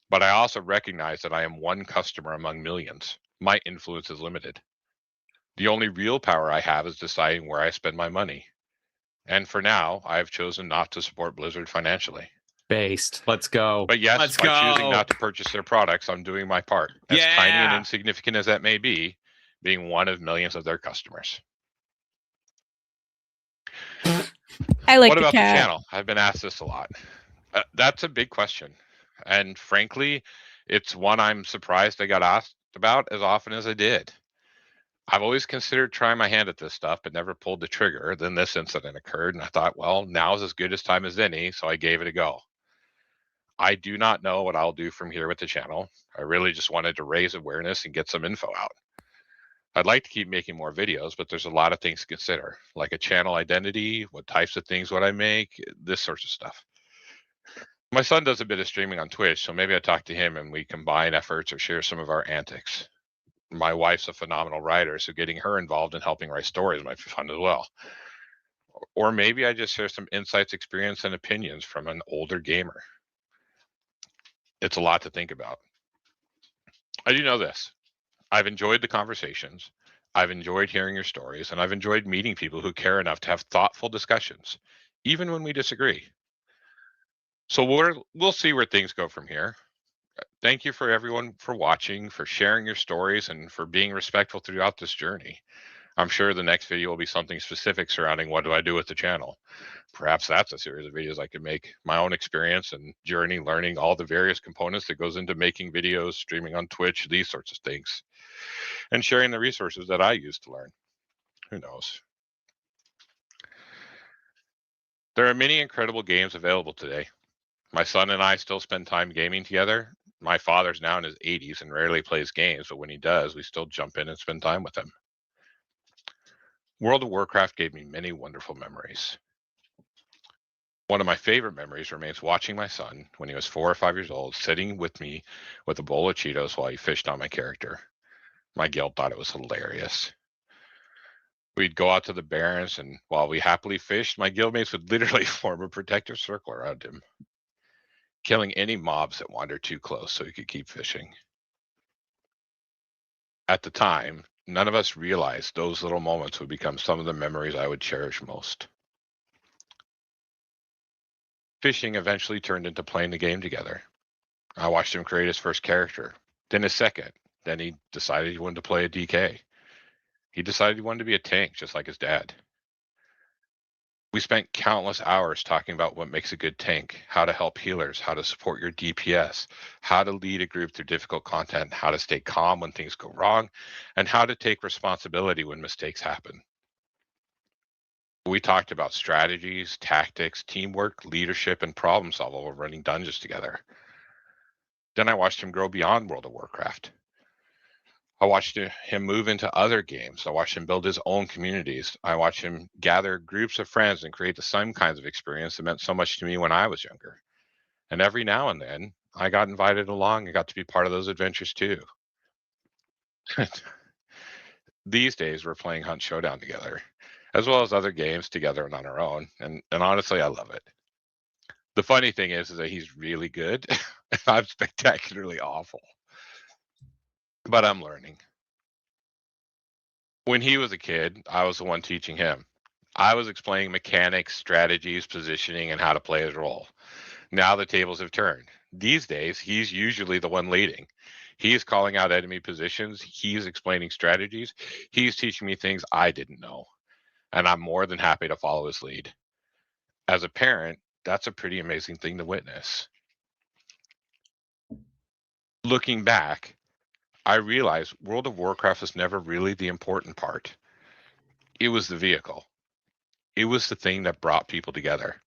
Speaker 1: But I also recognize that I am one customer among millions. My influence is limited. The only real power I have is deciding where I spend my money. And for now, I have chosen not to support Blizzard financially.
Speaker 2: Based. Let's go.
Speaker 1: But yes,
Speaker 2: Let's
Speaker 1: by
Speaker 2: go.
Speaker 1: choosing not to purchase their products, I'm doing my part. As tiny and insignificant as that may be, being one of millions of their customers.
Speaker 4: I like
Speaker 1: what
Speaker 4: the
Speaker 1: about
Speaker 4: cat.
Speaker 1: the channel? I've been asked this a lot. That's a big question. And frankly, it's one I'm surprised I got asked about as often as I did. I've always considered trying my hand at this stuff, but never pulled the trigger. Then this incident occurred, and I thought, well, now's as good a time as any, so I gave it a go. I do not know what I'll do from here with the channel. I really just wanted to raise awareness and get some info out. I'd like to keep making more videos, but there's a lot of things to consider, like a channel identity, what types of things would I make, this sort of stuff. My son does a bit of streaming on Twitch, so maybe I talk to him and we combine efforts or share some of our antics. My wife's a phenomenal writer, so getting her involved in helping write stories might be fun as well. Or maybe I just share some insights, experience, and opinions from an older gamer. It's a lot to think about. I do know this. I've enjoyed the conversations. I've enjoyed hearing your stories, and I've enjoyed meeting people who care enough to have thoughtful discussions, even when we disagree. So we'll see where things go from here. Thank thank you for everyone for watching, for sharing your stories, and for being respectful throughout this journey. I'm sure the next video will be something specific surrounding what do I do with the channel. Perhaps that's a series of videos I could make, my own experience and journey, learning all the various components that goes into making videos, streaming on Twitch, these sorts of things, and sharing the resources that I use to learn. Who knows? There are many incredible games available today. My son and I still spend time gaming together. My father's now in his 80s and rarely plays games, but when he does, we still jump in and spend time with him. World of Warcraft gave me many wonderful memories. One of my favorite memories remains watching my son, when he was 4 or 5 years old, sitting with me with a bowl of Cheetos while he fished on my character. My guild thought it was hilarious. We'd go out to the barrens, and while we happily fished, my guildmates would literally form a protective circle around him, killing any mobs that wandered too close so he could keep fishing. At the time, none of us realized those little moments would become some of the memories I would cherish most. Fishing eventually turned into playing the game together. I watched him create his first character, then his second. Then he decided he wanted to play a DK. He decided he wanted to be a tank, just like his dad. We spent countless hours talking about what makes a good tank, how to help healers, how to support your DPS, how to lead a group through difficult content, how to stay calm when things go wrong, and how to take responsibility when mistakes happen. We talked about strategies, tactics, teamwork, leadership, and problem solving while running dungeons together. Then I watched him grow beyond World of Warcraft. I watched him move into other games. I watched him build his own communities. I watched him gather groups of friends and create the same kinds of experience that meant so much to me when I was younger. And every now and then, I got invited along and got to be part of those adventures too. These days, we're playing Hunt Showdown together, as well as other games together and on our own. And honestly, I love it. The funny thing is that he's really good. I'm spectacularly awful. But I'm learning. When he was a kid, I was the one teaching him. I was explaining mechanics, strategies, positioning, and how to play his role. Now the tables have turned. These days, he's usually the one leading. He's calling out enemy positions. He's explaining strategies. He's teaching me things I didn't know. And I'm more than happy to follow his lead. As a parent, that's a pretty amazing thing to witness. Looking back, I realized World of Warcraft was never really the important part. It was the vehicle. It was the thing that brought people together.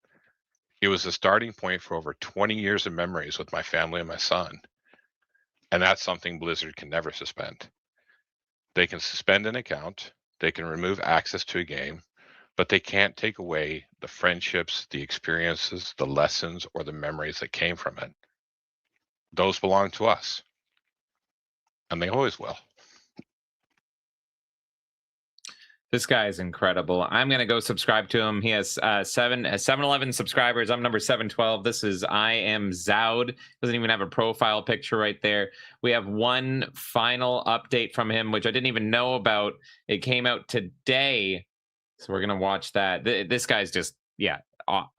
Speaker 1: It was the starting point for over 20 years of memories with my family and my son. And that's something Blizzard can never suspend. They can suspend an account, they can remove access to a game, but they can't take away the friendships, the experiences, the lessons, or the memories that came from it. Those belong to us. And they always will.
Speaker 2: This guy is incredible. I'm going to go subscribe to him. He has 711 subscribers. I'm number 712. This is I Am Zoud. Doesn't even have a profile picture right there. We have one final update from him, which I didn't even know about. It came out today. So we're going to watch that. This guy's just, yeah,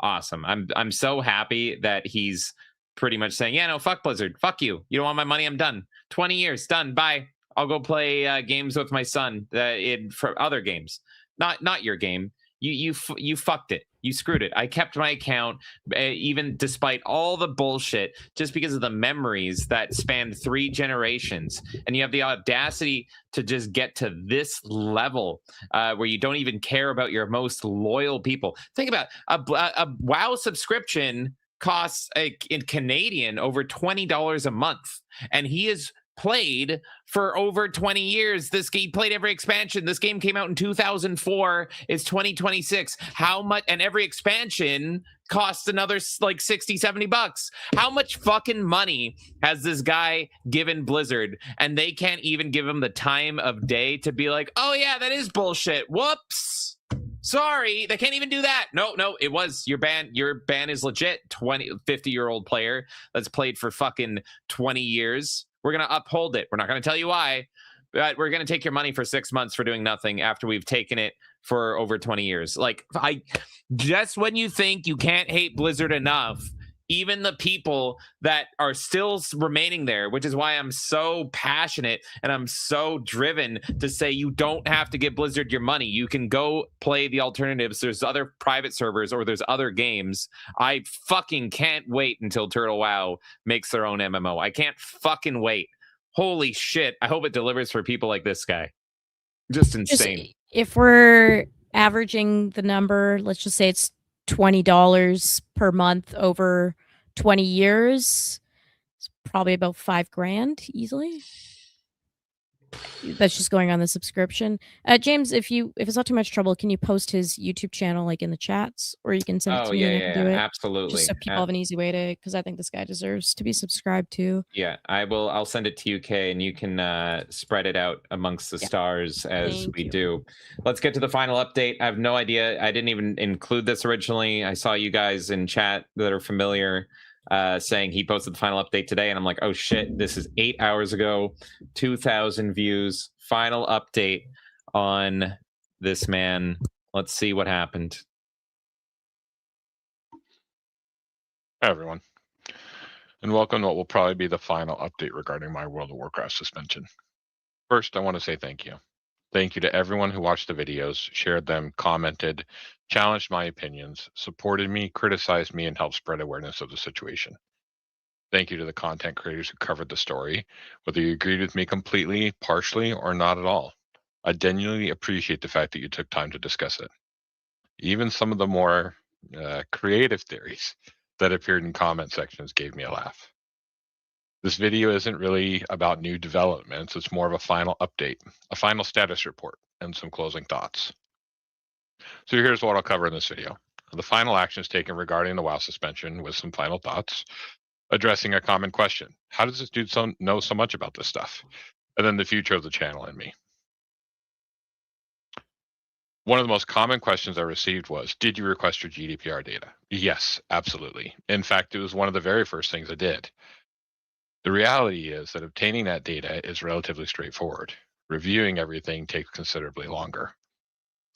Speaker 2: awesome. I'm so happy that he's pretty much saying, yeah, no, fuck Blizzard. Fuck you. You don't want my money. I'm done. 20 years. Done. Bye. I'll go play games with my son for other games. Not your game. You fucked it. You screwed it. I kept my account even despite all the bullshit just because of the memories that spanned 3 generations. And you have the audacity to just get to this level where you don't even care about your most loyal people. Think about a WoW subscription costs in Canadian over $20 a month, and he is played for over 20 years. This game played every expansion. This game came out in 2004. It's 2026. How much? And every expansion costs another like $60-70. How much fucking money has this guy given Blizzard? And they can't even give him the time of day to be like, oh yeah, that is bullshit. Whoops. Sorry, they can't even do that. No, it was your ban. Your ban is legit. 50-year-old player that's played for fucking 20 years. We're going to uphold it. We're not going to tell you why, but we're going to take your money for 6 months for doing nothing after we've taken it for over 20 years. Like, just when you think you can't hate Blizzard enough, even the people that are still remaining there, which is why I'm so passionate and I'm so driven to say you don't have to give Blizzard your money. You can go play the alternatives. There's other private servers or there's other games. I fucking can't wait until Turtle WoW makes their own MMO. I can't fucking wait. Holy shit. I hope it delivers for people like this guy. Just insane.
Speaker 4: If we're averaging the number, let's just say it's $20 per month over 20 years, it's probably about $5,000 easily. That's just going on the subscription. James, if it's not too much trouble, can you post his YouTube channel like in the chats, or you can send it to me and I can do it?
Speaker 2: Absolutely.
Speaker 4: Just so people have an easy way to, because I think this guy deserves to be subscribed to.
Speaker 2: Yeah, I'll send it to you, Kay, and you can spread it out amongst the stars as we do. Let's get to the final update. I have no idea. I didn't even include this originally. I saw you guys in chat that are familiar saying he posted the final update today, and I'm like, oh shit, this is 8 hours ago, 2,000 views, final update on this man. Let's see what happened.
Speaker 1: Hi everyone, and welcome to what will probably be the final update regarding my World of Warcraft suspension. First, I want to say thank you. Thank you to everyone who watched the videos, shared them, commented, challenged my opinions, supported me, criticized me, and helped spread awareness of the situation. Thank you to the content creators who covered the story, whether you agreed with me completely, partially, or not at all. I genuinely appreciate the fact that you took time to discuss it. Even some of the more creative theories that appeared in comment sections gave me a laugh. This video isn't really about new developments, it's more of a final update, a final status report, and some closing thoughts. So here's what I'll cover in this video. The final actions taken regarding the WoW suspension with some final thoughts, addressing a common question. How does this dude know so much about this stuff? And then the future of the channel and me. One of the most common questions I received was, did you request your GDPR data? Yes, absolutely. In fact, it was one of the very first things I did. The reality is that obtaining that data is relatively straightforward. Reviewing everything takes considerably longer.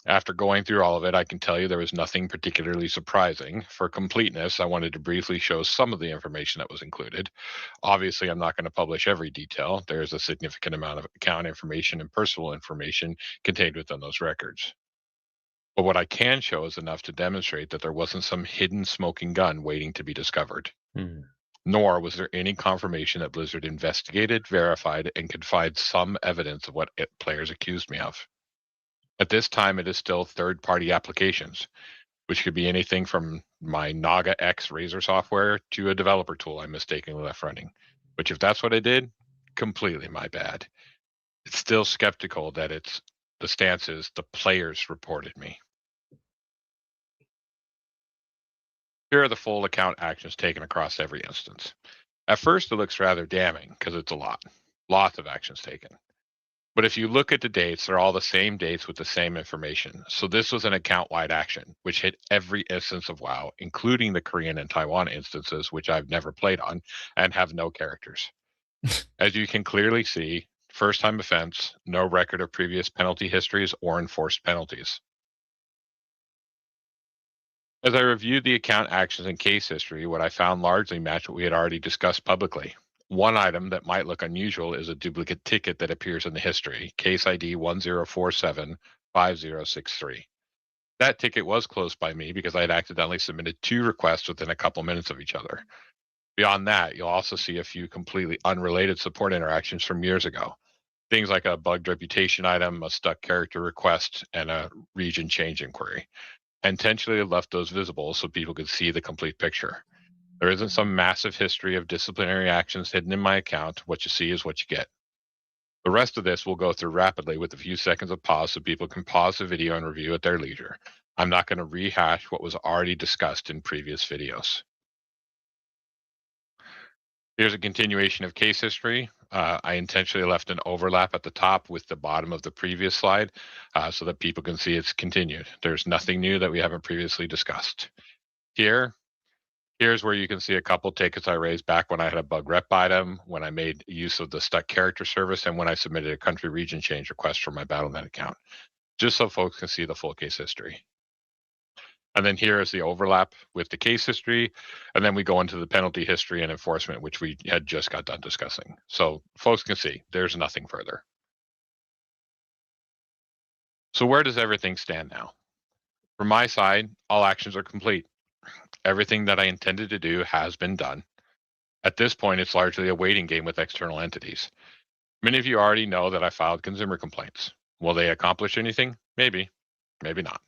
Speaker 1: After going through all of it, I can tell you there was nothing particularly surprising. For completeness, I wanted to briefly show some of the information that was included. Obviously, I'm not going to publish every detail. There's a significant amount of account information and personal information contained within those records. But what I can show is enough to demonstrate that there wasn't some hidden smoking gun waiting to be discovered. Nor was there any confirmation that Blizzard investigated, verified, and could find some evidence of what players accused me of. At this time, it is still third-party applications, which could be anything from my Naga X Razor software to a developer tool I mistakenly left running. Which, if that's what I did, completely my bad. It's still skeptical that the stance is the players reported me. Here are the full account actions taken across every instance. At first, it looks rather damning because it's a lot. Lots of actions taken. But if you look at the dates, they're all the same dates with the same information. So this was an account-wide action, which hit every instance of WoW, including the Korean and Taiwan instances, which I've never played on and have no characters. As you can clearly see, first-time offense, no record of previous penalty histories or enforced penalties. As I reviewed the account actions and case history, what I found largely matched what we had already discussed publicly. One item that might look unusual is a duplicate ticket that appears in the history, case ID 10475063. That ticket was closed by me because I had accidentally submitted 2 requests within a couple minutes of each other. Beyond that, you'll also see a few completely unrelated support interactions from years ago. Things like a bugged reputation item, a stuck character request, and a region change inquiry. I intentionally left those visible so people could see the complete picture. There isn't some massive history of disciplinary actions hidden in my account. What you see is what you get. The rest of this we'll go through rapidly with a few seconds of pause so people can pause the video and review at their leisure. I'm not going to rehash what was already discussed in previous videos. Here's a continuation of case history. I intentionally left an overlap at the top with the bottom of the previous slide so that people can see it's continued. There's nothing new that we haven't previously discussed. Here's where you can see a couple tickets I raised back when I had a bug rep item, when I made use of the stuck character service, and when I submitted a country region change request for my Battle.net account, just so folks can see the full case history. And then here is the overlap with the case history. And then we go into the penalty history and enforcement, which we had just got done discussing. So folks can see there's nothing further. So where does everything stand now? From my side, all actions are complete. Everything that I intended to do has been done. At this point, it's largely a waiting game with external entities. Many of you already know that I filed consumer complaints. Will they accomplish anything? Maybe, maybe not.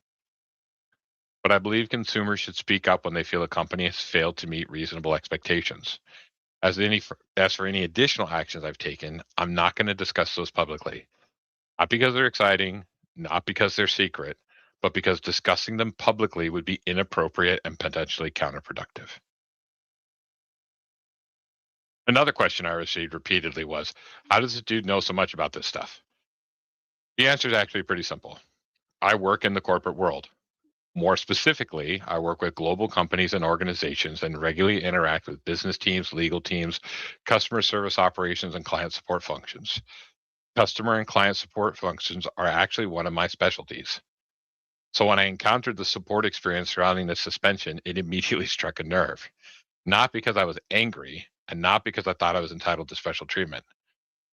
Speaker 1: But I believe consumers should speak up when they feel a company has failed to meet reasonable expectations. As for any additional actions I've taken, I'm not going to discuss those publicly. Not because they're exciting, not because they're secret, but because discussing them publicly would be inappropriate and potentially counterproductive. Another question I received repeatedly was, how does this dude know so much about this stuff? The answer is actually pretty simple. I work in the corporate world. More specifically, I work with global companies and organizations and regularly interact with business teams, legal teams, customer service operations, and client support functions. Customer and client support functions are actually one of my specialties. So when I encountered the support experience surrounding the suspension, it immediately struck a nerve. Not because I was angry and not because I thought I was entitled to special treatment,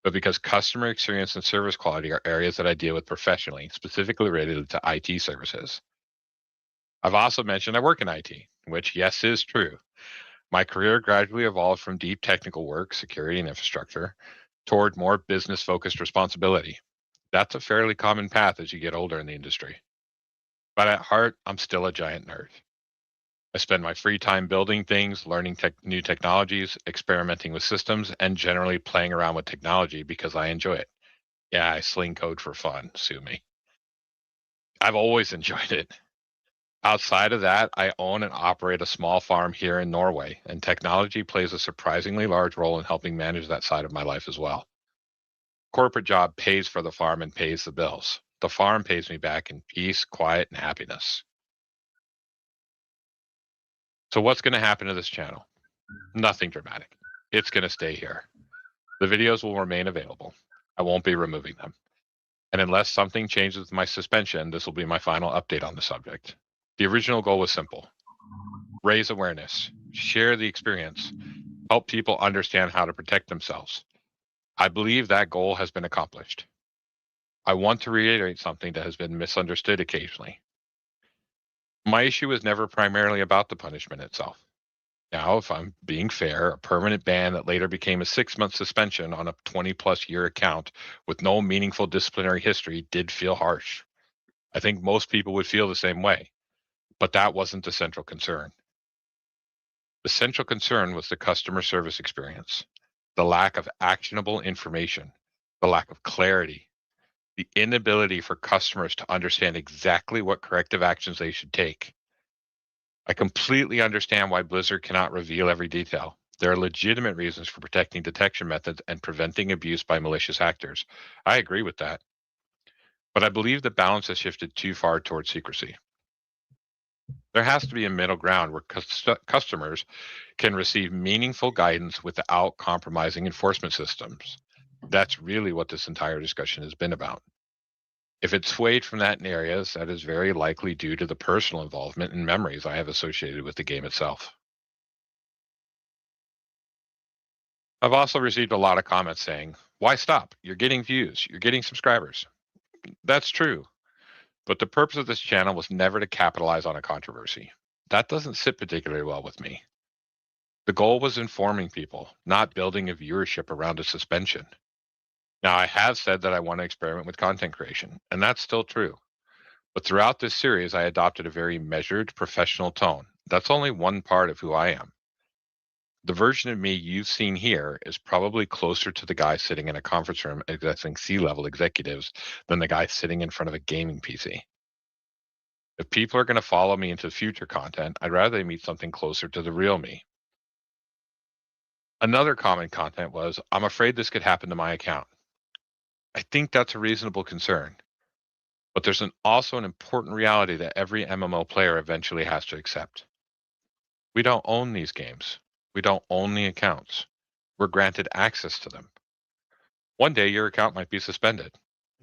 Speaker 1: but because customer experience and service quality are areas that I deal with professionally, specifically related to IT services. I've also mentioned I work in IT, which, yes, is true. My career gradually evolved from deep technical work, security and infrastructure, toward more business-focused responsibility. That's a fairly common path as you get older in the industry. But at heart, I'm still a giant nerd. I spend my free time building things, learning new technologies, experimenting with systems, and generally playing around with technology because I enjoy it. Yeah, I sling code for fun, sue me. I've always enjoyed it. Outside of that, I own and operate a small farm here in Norway, and technology plays a surprisingly large role in helping manage that side of my life as well. Corporate job pays for the farm and pays the bills. The farm pays me back in peace, quiet, and happiness. So what's going to happen to this channel? Nothing dramatic. It's going to stay here. The videos will remain available. I won't be removing them. And unless something changes with my suspension, this will be my final update on the subject. The original goal was simple. Raise awareness, share the experience, help people understand how to protect themselves. I believe that goal has been accomplished. I want to reiterate something that has been misunderstood occasionally. My issue was never primarily about the punishment itself. Now, if I'm being fair, a permanent ban that later became a 6-month suspension on a 20-plus year account with no meaningful disciplinary history did feel harsh. I think most people would feel the same way, but that wasn't the central concern. The central concern was the customer service experience, the lack of actionable information, the lack of clarity, the inability for customers to understand exactly what corrective actions they should take. I completely understand why Blizzard cannot reveal every detail. There are legitimate reasons for protecting detection methods and preventing abuse by malicious actors. I agree with that. But I believe the balance has shifted too far towards secrecy. There has to be a middle ground where customers can receive meaningful guidance without compromising enforcement systems. That's really what this entire discussion has been about. If it's swayed from that in areas, that is very likely due to the personal involvement and memories I have associated with the game itself. I've also received a lot of comments saying, why stop? You're getting views, you're getting subscribers. That's true. But the purpose of this channel was never to capitalize on a controversy. That doesn't sit particularly well with me. The goal was informing people, not building a viewership around a suspension. Now, I have said that I want to experiment with content creation, and that's still true. But throughout this series, I adopted a very measured, professional tone. That's only one part of who I am. The version of me you've seen here is probably closer to the guy sitting in a conference room addressing C-level executives than the guy sitting in front of a gaming PC. If people are going to follow me into future content, I'd rather they meet something closer to the real me. Another common content was, I'm afraid this could happen to my account. I think that's a reasonable concern. But there's also an important reality that every MMO player eventually has to accept. We don't own these games. We don't own the accounts. We're granted access to them. One day your account might be suspended,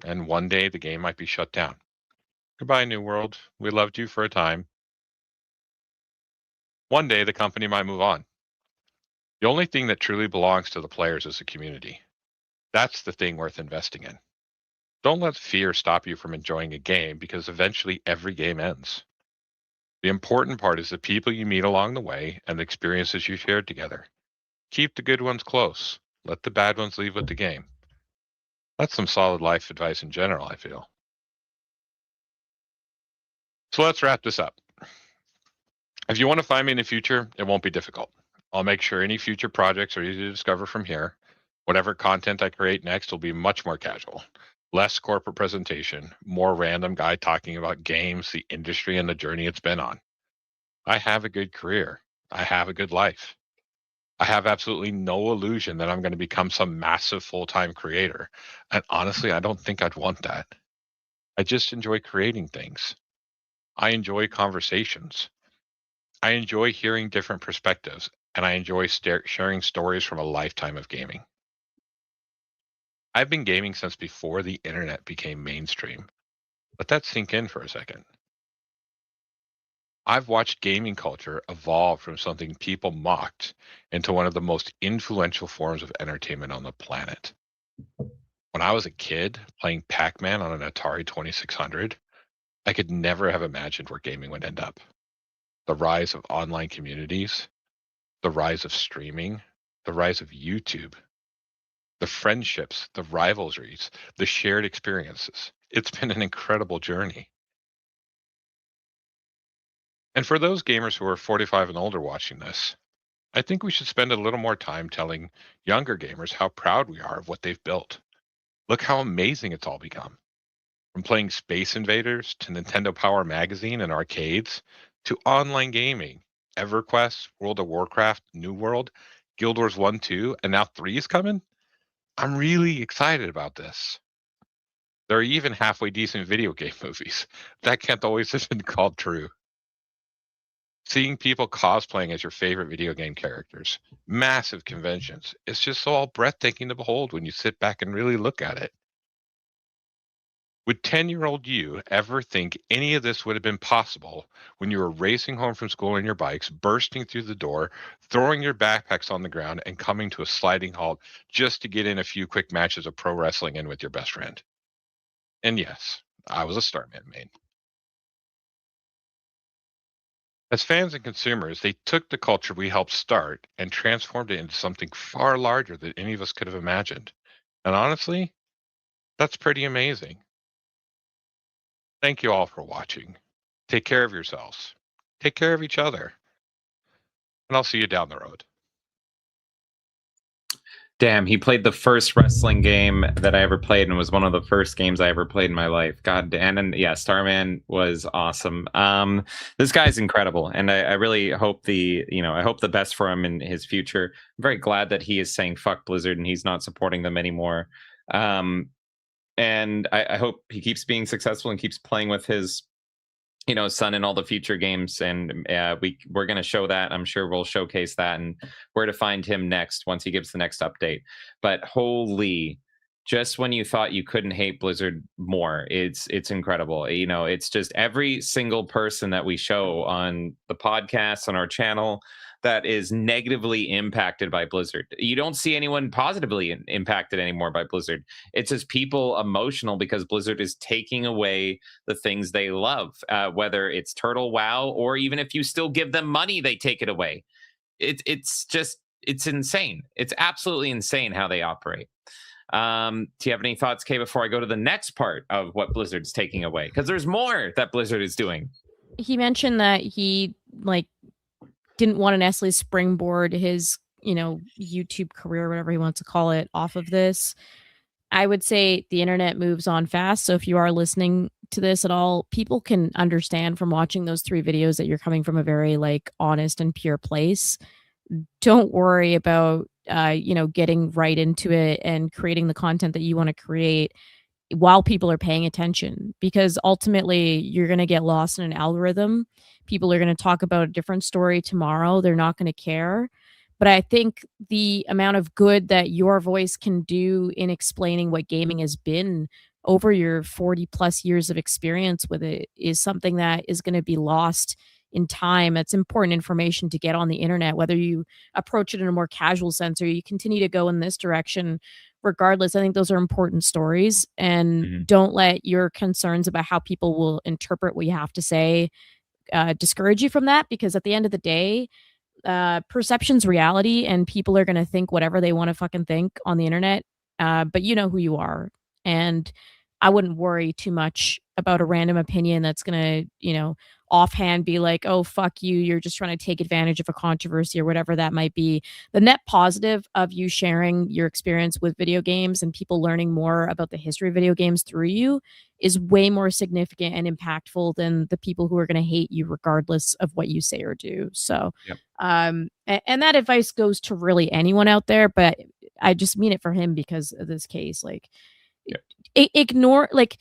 Speaker 1: and one day the game might be shut down. Goodbye, New World. We loved you for a time. One day, the company might move on. The only thing that truly belongs to the players is the community. That's the thing worth investing in. Don't let fear stop you from enjoying a game, because eventually every game ends. The important part is the people you meet along the way and the experiences you shared together. Keep the good ones close. Let the bad ones leave with the game. That's some solid life advice in general, I feel. So let's wrap this up. If you want to find me in the future, it won't be difficult. I'll make sure any future projects are easy to discover from here. Whatever content I create next will be much more casual. Less corporate presentation, more random guy talking about games, the industry, and the journey it's been on. I have a good career. I have a good life. I have absolutely no illusion that I'm going to become some massive full-time creator. And honestly, I don't think I'd want that. I just enjoy creating things. I enjoy conversations. I enjoy hearing different perspectives, and I enjoy sharing stories from a lifetime of gaming. I've been gaming since before the internet became mainstream. Let that sink in for a second. I've watched gaming culture evolve from something people mocked into one of the most influential forms of entertainment on the planet. When I was a kid playing Pac-Man on an Atari 2600, I could never have imagined where gaming would end up. The rise of online communities, the rise of streaming, the rise of YouTube, the friendships, the rivalries, the shared experiences. It's been an incredible journey. And for those gamers who are 45 and older watching this, I think we should spend a little more time telling younger gamers how proud we are of what they've built. Look how amazing it's all become. From playing Space Invaders to Nintendo Power Magazine and arcades to online gaming, EverQuest, World of Warcraft, New World, Guild Wars 1, 2, and now 3 is coming. I'm really excited about this. There are even halfway decent video game movies. That can't always have been called true. Seeing people cosplaying as your favorite video game characters, massive conventions, it's just so all breathtaking to behold when you sit back and really look at it. Would 10-year-old you ever think any of this would have been possible when you were racing home from school on your bikes, bursting through the door, throwing your backpacks on the ground, and coming to a sliding halt just to get in a few quick matches of pro wrestling in with your best friend? And yes, I was a Starman main. As fans and consumers, they took the culture we helped start and transformed it into something far larger than any of us could have imagined. And honestly, that's pretty amazing. Thank you all for watching. Take care of yourselves. Take care of each other. And I'll see you down the road.
Speaker 2: Damn, he played the first wrestling game that I ever played, and it was one of the first games I ever played in my life. God damn, and yeah, Starman was awesome. This guy's incredible, and I really hope I hope the best for him in his future. I'm very glad that he is saying fuck Blizzard and he's not supporting them anymore. And I hope he keeps being successful and keeps playing with his son in all the future games, and we're going to show that. I'm sure we'll showcase that and where to find him next once he gives the next update. But holy, just when you thought you couldn't hate Blizzard more, it's incredible. It's just every single person that we show on the podcast, on our channel, that is negatively impacted by Blizzard. You don't see anyone positively impacted anymore by Blizzard. It's just people emotional because Blizzard is taking away the things they love, whether it's Turtle WoW or even if you still give them money, they take it away. It's insane. It's absolutely insane how they operate. Do you have any thoughts, Kay, before I go to the next part of what Blizzard's taking away? Because there's more that Blizzard is doing.
Speaker 4: He mentioned that he didn't want to necessarily springboard his, YouTube career, whatever he wants to call it, off of this. I would say the internet moves on fast. So if you are listening to this at all, people can understand from watching those 3 videos that you're coming from a very honest and pure place. Don't worry about, getting right into it and creating the content that you want to create while people are paying attention, because ultimately you're going to get lost in an algorithm. People are going to talk about a different story tomorrow. They're not going to care. But I think the amount of good that your voice can do in explaining what gaming has been over your 40 plus years of experience with it is something that is going to be lost in time. It's important information to get on the internet, whether you approach it in a more casual sense or you continue to go in this direction. Regardless, I think those are important stories, and don't let your concerns about how people will interpret what you have to say discourage you from that, because at the end of the day, perception's reality, and people are going to think whatever they want to fucking think on the internet. But you know who you are. And I wouldn't worry too much about a random opinion that's going to, offhand be like, oh, fuck you. You're just trying to take advantage of a controversy or whatever that might be. The net positive of you sharing your experience with video games and people learning more about the history of video games through you is way more significant and impactful than the people who are going to hate you regardless of what you say or do. So, and that advice goes to really anyone out there, but I just mean it for him because of this case. Like, ignore, like,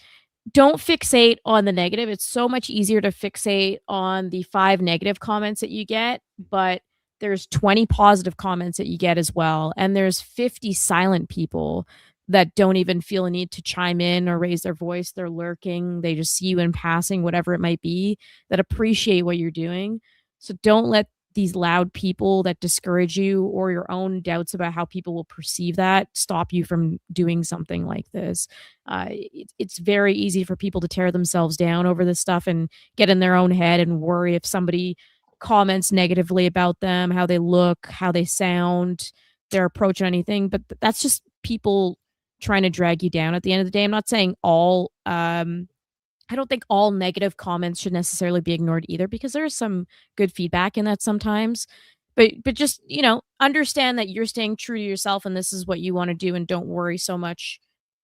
Speaker 4: don't fixate on the negative. It's so much easier to fixate on the 5 negative comments that you get, but there's 20 positive comments that you get as well. And there's 50 silent people that don't even feel a need to chime in or raise their voice. They're lurking. They just see you in passing, whatever it might be, that appreciate what you're doing. So don't let these loud people that discourage you or your own doubts about how people will perceive that stop you from doing something like this. It's very easy for people to tear themselves down over this stuff and get in their own head and worry if somebody comments negatively about them, how they look, how they sound, their approach on anything. But that's just people trying to drag you down at the end of the day. I'm not saying all I don't think all negative comments should necessarily be ignored either, because there's some good feedback in that sometimes. But just, understand that you're staying true to yourself and this is what you want to do, and don't worry so much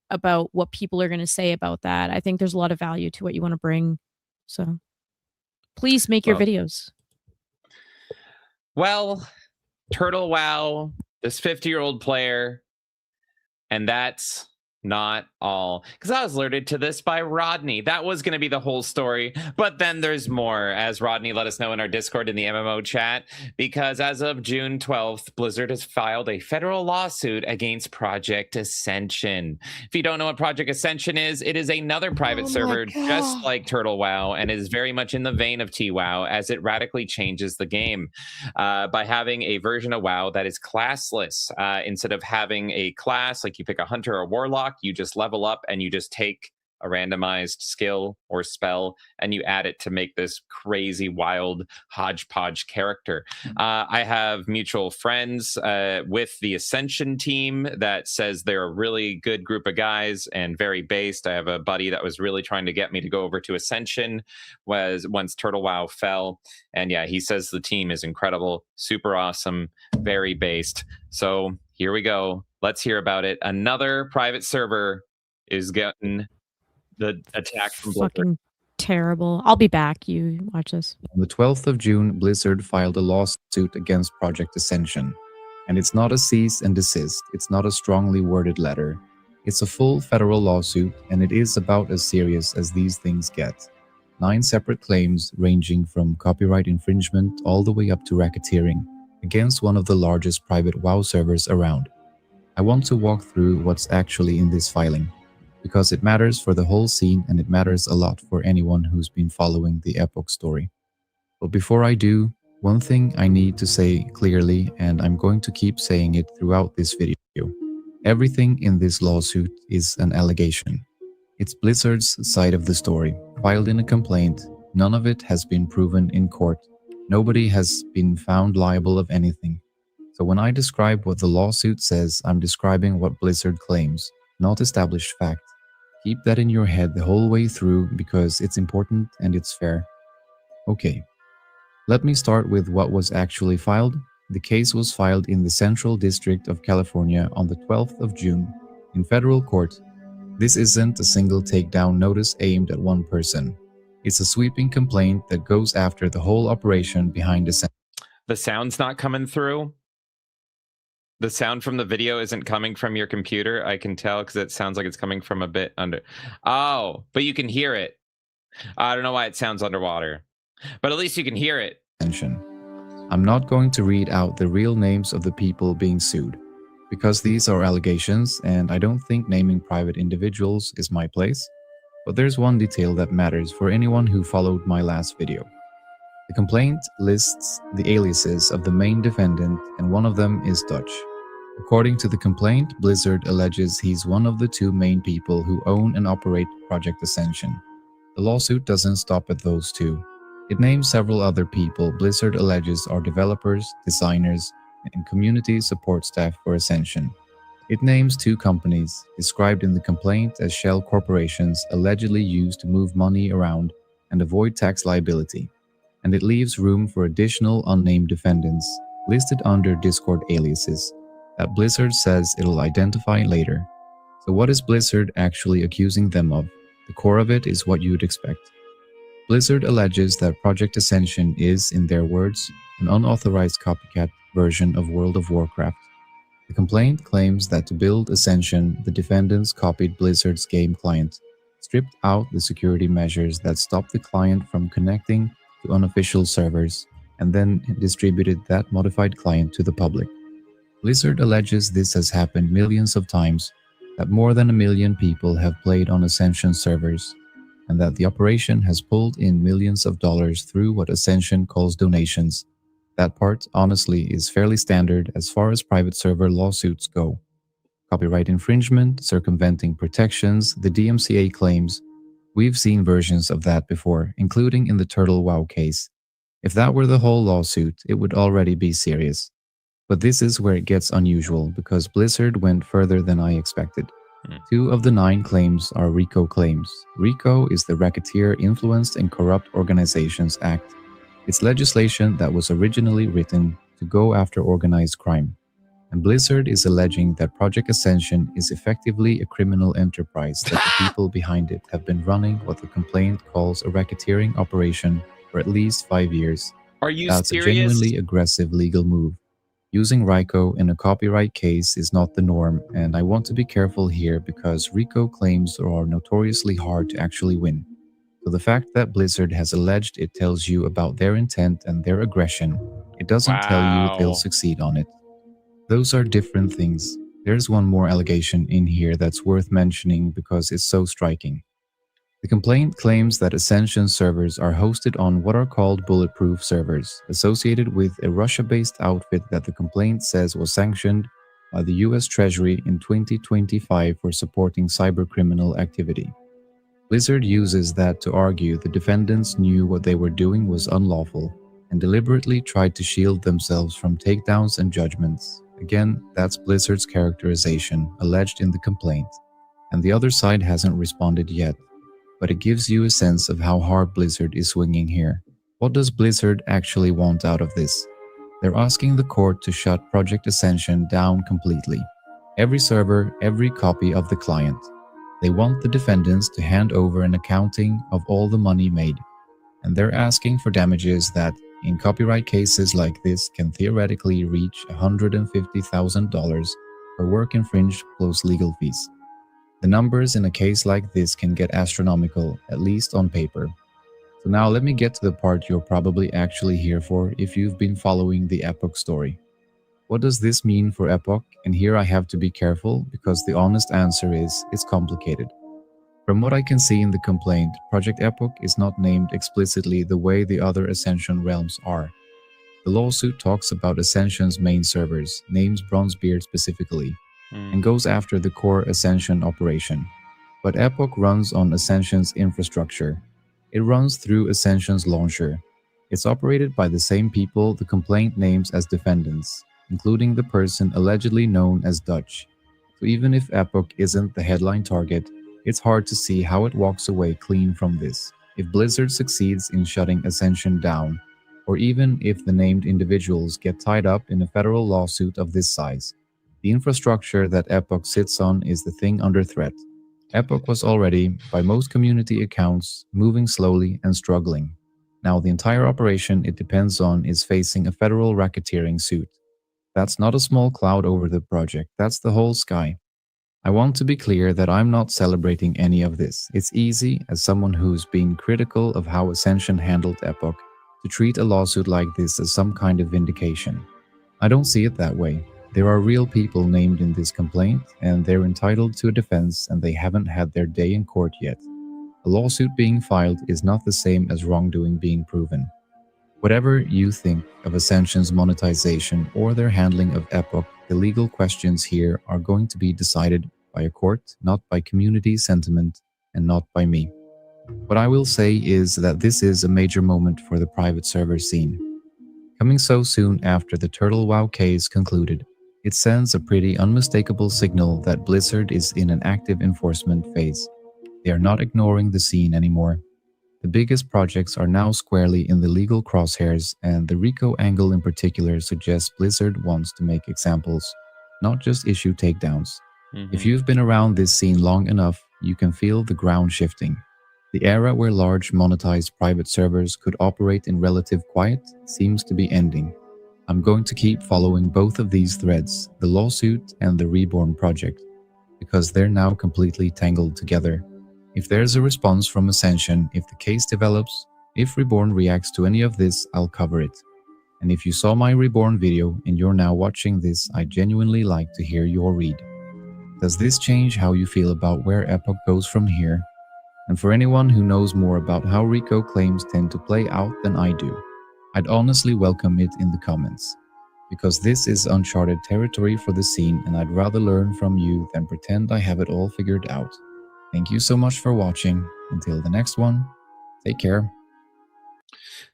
Speaker 4: about what people are going to say about that. I think there's a lot of value to what you want to bring. So please make your videos.
Speaker 2: Well, Turtle Wow, this 50-year-old player, and that's not all, because I was alerted to this by Rodney. That was going to be the whole story, but then there's more, as Rodney let us know in our Discord in the MMO chat, because as of June 12th, Blizzard has filed a federal lawsuit against Project Ascension. If you don't know what Project Ascension is, it is another private server just like Turtle WoW, and is very much in the vein of TWoW, as it radically changes the game by having a version of WoW that is classless. Instead of having a class, like you pick a hunter or warlock, you just level up and you just take a randomized skill or spell and you add it to make this crazy wild hodgepodge character. I have mutual friends with the Ascension team that says they're a really good group of guys and very based. I have a buddy that was really trying to get me to go over to Ascension once Turtle WoW fell, and yeah, he says the team is incredible, super awesome, very based. So here we go. Let's hear about it. Another private server is getting the attack from Blizzard.
Speaker 4: Fucking terrible. I'll be back. You watch this.
Speaker 7: On the 12th of June, Blizzard filed a lawsuit against Project Ascension. And it's not a cease and desist. It's not a strongly worded letter. It's a full federal lawsuit, and it is about as serious as these things get. 9 separate claims ranging from copyright infringement all the way up to racketeering against one of the largest private WoW servers around. I want to walk through what's actually in this filing, because it matters for the whole scene and it matters a lot for anyone who's been following the Epoch story. But before I do, one thing I need to say clearly, and I'm going to keep saying it throughout this video. Everything in this lawsuit is an allegation. It's Blizzard's side of the story, filed in a complaint. None of it has been proven in court. Nobody has been found liable of anything. So when I describe what the lawsuit says, I'm describing what Blizzard claims, not established fact. Keep that in your head the whole way through, because it's important and it's fair. Okay, let me start with what was actually filed. The case was filed in the Central District of California on the 12th of June in federal court. This isn't a single takedown notice aimed at one person. It's a sweeping complaint that goes after the whole operation behind
Speaker 2: the sound's not coming through. The sound from the video isn't coming from your computer. I can tell because it sounds like it's coming from a bit under. Oh, but you can hear it. I don't know why it sounds underwater, but at least you can hear it.
Speaker 7: I'm not going to read out the real names of the people being sued, because these are allegations and I don't think naming private individuals is my place. But there's one detail that matters for anyone who followed my last video. The complaint lists the aliases of the main defendant, and one of them is Dutch. According to the complaint, Blizzard alleges he's one of the two main people who own and operate Project Ascension. The lawsuit doesn't stop at those two. It names several other people Blizzard alleges are developers, designers, and community support staff for Ascension. It names two companies, described in the complaint as shell corporations allegedly used to move money around and avoid tax liability, and it leaves room for additional unnamed defendants, listed under Discord aliases, that Blizzard says it'll identify later. So what is Blizzard actually accusing them of? The core of it is what you'd expect. Blizzard alleges that Project Ascension is, in their words, an unauthorized copycat version of World of Warcraft. The complaint claims that to build Ascension, the defendants copied Blizzard's game client, stripped out the security measures that stopped the client from connecting to unofficial servers, and then distributed that modified client to the public. Blizzard alleges this has happened millions of times, that more than 1 million people have played on Ascension servers, and that the operation has pulled in millions of dollars through what Ascension calls donations. That part, honestly, is fairly standard as far as private server lawsuits go. Copyright infringement, circumventing protections, the DMCA claims. We've seen versions of that before, including in the Turtle WoW case. If that were the whole lawsuit, it would already be serious. But this is where it gets unusual, because Blizzard went further than I expected. 2 of the 9 claims are RICO claims. RICO is the Racketeer Influenced and Corrupt Organizations Act. It's legislation that was originally written to go after organized crime. And Blizzard is alleging that Project Ascension is effectively a criminal enterprise, that the people behind it have been running what the complaint calls a racketeering operation for at least 5 years.
Speaker 2: Are you
Speaker 7: That's
Speaker 2: serious?
Speaker 7: a genuinely aggressive legal move. Using RICO in a copyright case is not the norm, and I want to be careful here because RICO claims are notoriously hard to actually win. So the fact that Blizzard has alleged it tells you about their intent and their aggression. It doesn't tell you they'll succeed on it. Those are different things. There's one more allegation in here that's worth mentioning because it's so striking. The complaint claims that Ascension servers are hosted on what are called bulletproof servers, associated with a Russia-based outfit that the complaint says was sanctioned by the US Treasury in 2025 for supporting cybercriminal activity. Blizzard uses that to argue the defendants knew what they were doing was unlawful and deliberately tried to shield themselves from takedowns and judgments. Again, that's Blizzard's characterization, alleged in the complaint, and the other side hasn't responded yet. But it gives you a sense of how hard Blizzard is swinging here. What does Blizzard actually want out of this? They're asking the court to shut Project Ascension down completely. Every server, every copy of the client. They want the defendants to hand over an accounting of all the money made. And they're asking for damages that, in copyright cases like this, can theoretically reach $150,000 per work infringed plus legal fees. The numbers in a case like this can get astronomical, at least on paper. So now let me get to the part you're probably actually here for if you've been following the Epoch story. What does this mean for Epoch? And here I have to be careful because the honest answer is, it's complicated. From what I can see in the complaint, Project Epoch is not named explicitly the way the other Ascension realms are. The lawsuit talks about Ascension's main servers, names Bronzebeard specifically, and goes after the core Ascension operation. But Epoch runs on Ascension's infrastructure. It runs through Ascension's launcher. It's operated by the same people the complaint names as defendants, including the person allegedly known as Dutch. So even if Epoch isn't the headline target, it's hard to see how it walks away clean from this. If Blizzard succeeds in shutting Ascension down, or even if the named individuals get tied up in a federal lawsuit of this size, the infrastructure that Epoch sits on is the thing under threat. Epoch was already, by most community accounts, moving slowly and struggling. Now the entire operation it depends on is facing a federal racketeering suit. That's not a small cloud over the project, that's the whole sky. I want to be clear that I'm not celebrating any of this. It's easy, as someone who's been critical of how Ascension handled Epoch, to treat a lawsuit like this as some kind of vindication. I don't see it that way. There are real people named in this complaint, and they're entitled to a defense, and they haven't had their day in court yet. A lawsuit being filed is not the same as wrongdoing being proven. Whatever you think of Ascension's monetization or their handling of Epoch, the legal questions here are going to be decided by a court, not by community sentiment, and not by me. What I will say is that this is a major moment for the private server scene. Coming so soon after the Turtle WoW case concluded, it sends a pretty unmistakable signal that Blizzard is in an active enforcement phase. They are not ignoring the scene anymore. The biggest projects are now squarely in the legal crosshairs, and the RICO angle in particular suggests Blizzard wants to make examples, not just issue takedowns. If you've been around this scene long enough, you can feel the ground shifting. The era where large monetized private servers could operate in relative quiet seems to be ending. I'm going to keep following both of these threads, the lawsuit and the Reborn project, because they're now completely tangled together. If there's a response from Ascension, if the case develops, if Reborn reacts to any of this, I'll cover it. And if you saw my Reborn video and you're now watching this, I'd genuinely like to hear your read. Does this change how you feel about where Epoch goes from here? And for anyone who knows more about how RICO claims tend to play out than I do, I'd honestly welcome it in the comments. Because this is uncharted territory for the scene and I'd rather learn from you than pretend I have it all figured out. Thank you so much for watching. Until the next one, take care.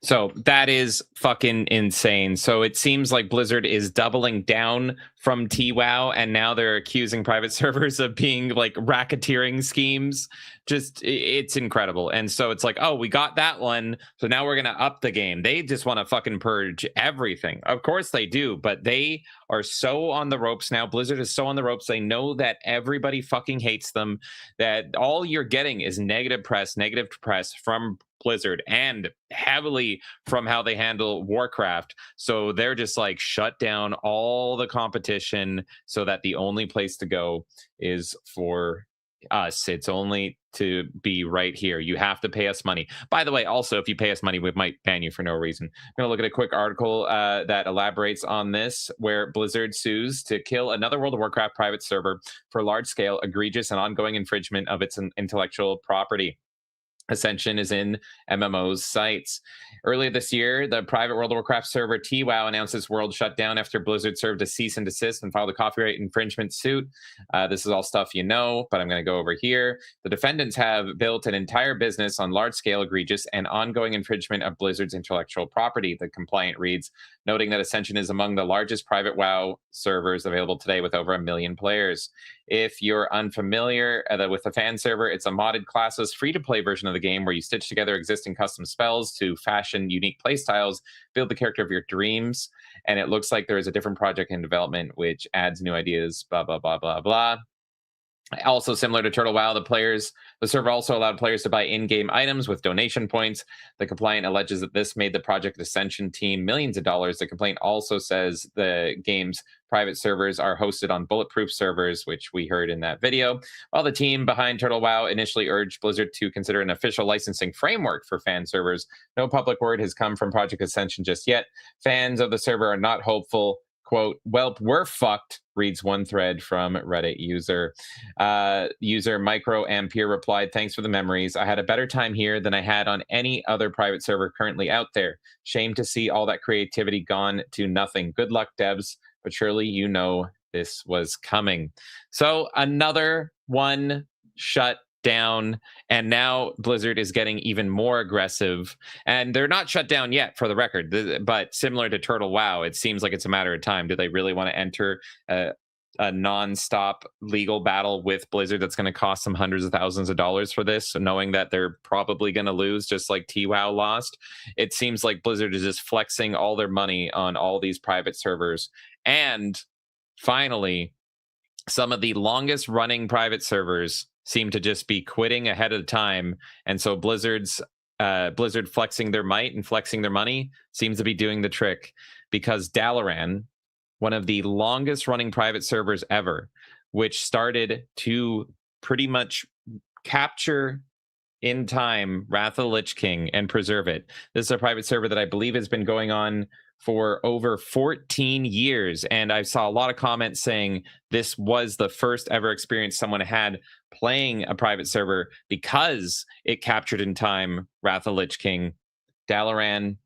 Speaker 2: So that is fucking insane. So it seems like Blizzard is doubling down from TWoW, and now they're accusing private servers of being like racketeering schemes. Just, it's incredible. And so it's like, oh, we got that one, so now we're gonna up the game. They just want to fucking purge everything. Of course they do, but they are so on the ropes now. Blizzard is so on the ropes. They know that everybody fucking hates them, that all you're getting is negative press from Blizzard, and heavily from how they handle Warcraft. So they're just like, shut down all the competition so that the only place to go is for us. It's only to be right here. You have to pay us money. By the way, also, if you pay us money, we might ban you for no reason. I'm going to look at a quick article that elaborates on this, where Blizzard sues to kill another World of Warcraft private server for large-scale, egregious, and ongoing infringement of its intellectual property. Ascension is in MMO's sights. Earlier this year, the private World of Warcraft server TWoW announced its world shutdown after Blizzard served a cease and desist and filed a copyright infringement suit. This is all stuff you know, but I'm going to go over here. The defendants have built an entire business on large-scale, egregious, and ongoing infringement of Blizzard's intellectual property, the complaint reads, noting that Ascension is among the largest private WoW servers available today with over 1 million players. If you're unfamiliar with the fan server, it's a modded classless free-to-play version of the game where you stitch together existing custom spells to fashion unique playstyles, build the character of your dreams, and it looks like there is a different project in development which adds new ideas, blah, blah, blah, blah, blah. Also similar to Turtle WoW, the server also allowed players to buy in-game items with donation points. The complaint alleges that this made the Project Ascension team millions of dollars. The complaint also says the game's private servers are hosted on bulletproof servers, which we heard in that video. While the team behind Turtle WoW initially urged Blizzard to consider an official licensing framework for fan servers, no public word has come from Project Ascension just yet. Fans of the server are not hopeful. Quote, "Welp, we're fucked," reads one thread from Reddit user. User Micro Ampere replied, "Thanks for the memories. I had a better time here than I had on any other private server currently out there. Shame to see all that creativity gone to nothing. Good luck, devs, but surely you know this was coming." So another one shut down, and now Blizzard is getting even more aggressive, and they're not shut down yet, for the record, but similar to Turtle WoW, it seems like it's a matter of time. Do they really want to enter a non-stop legal battle with Blizzard that's going to cost them hundreds of thousands of dollars for this, knowing that they're probably going to lose, just like TWoW lost? It seems like Blizzard is just flexing all their money on all these private servers. And finally, some of the longest running private servers seem to just be quitting ahead of time, and so Blizzard flexing their might and flexing their money seems to be doing the trick, because Dalaran, one of the longest running private servers ever, which started to pretty much capture in time Wrath of the Lich King and preserve it. This is a private server that I believe has been going on for over 14 years. And I saw a lot of comments saying this was the first ever experience someone had playing a private server because it captured in time Wrath of the Lich King. Dalaran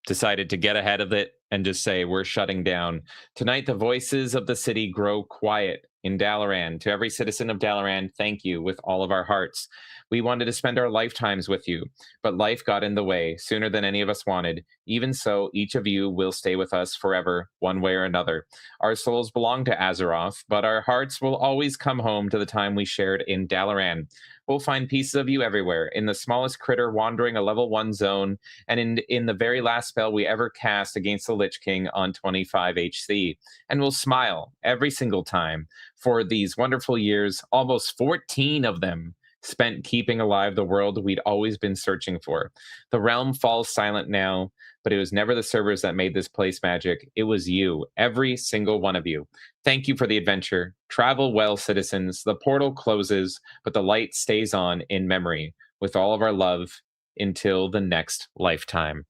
Speaker 2: decided to get ahead of it and just say, we're shutting down. Tonight, the voices of the city grow quiet in Dalaran. To every citizen of Dalaran, thank you with all of our hearts. We wanted to spend our lifetimes with you, but life got in the way sooner than any of us wanted. Even so, each of you will stay with us forever, one way or another. Our souls belong to Azeroth, but our hearts will always come home to the time we shared in Dalaran. We'll find pieces of you everywhere, in the smallest critter wandering a level 1 zone, and in the very last spell we ever cast against the Lich King on 25 HC. And we'll smile every single time for these wonderful years, almost 14 of them, spent keeping alive the world we'd always been searching for. The realm falls silent now, but it was never the servers that made this place magic. It was you, every single one of you. Thank you for the adventure. Travel well, citizens. The portal closes, but the light stays on in memory, with all of our love until the next lifetime.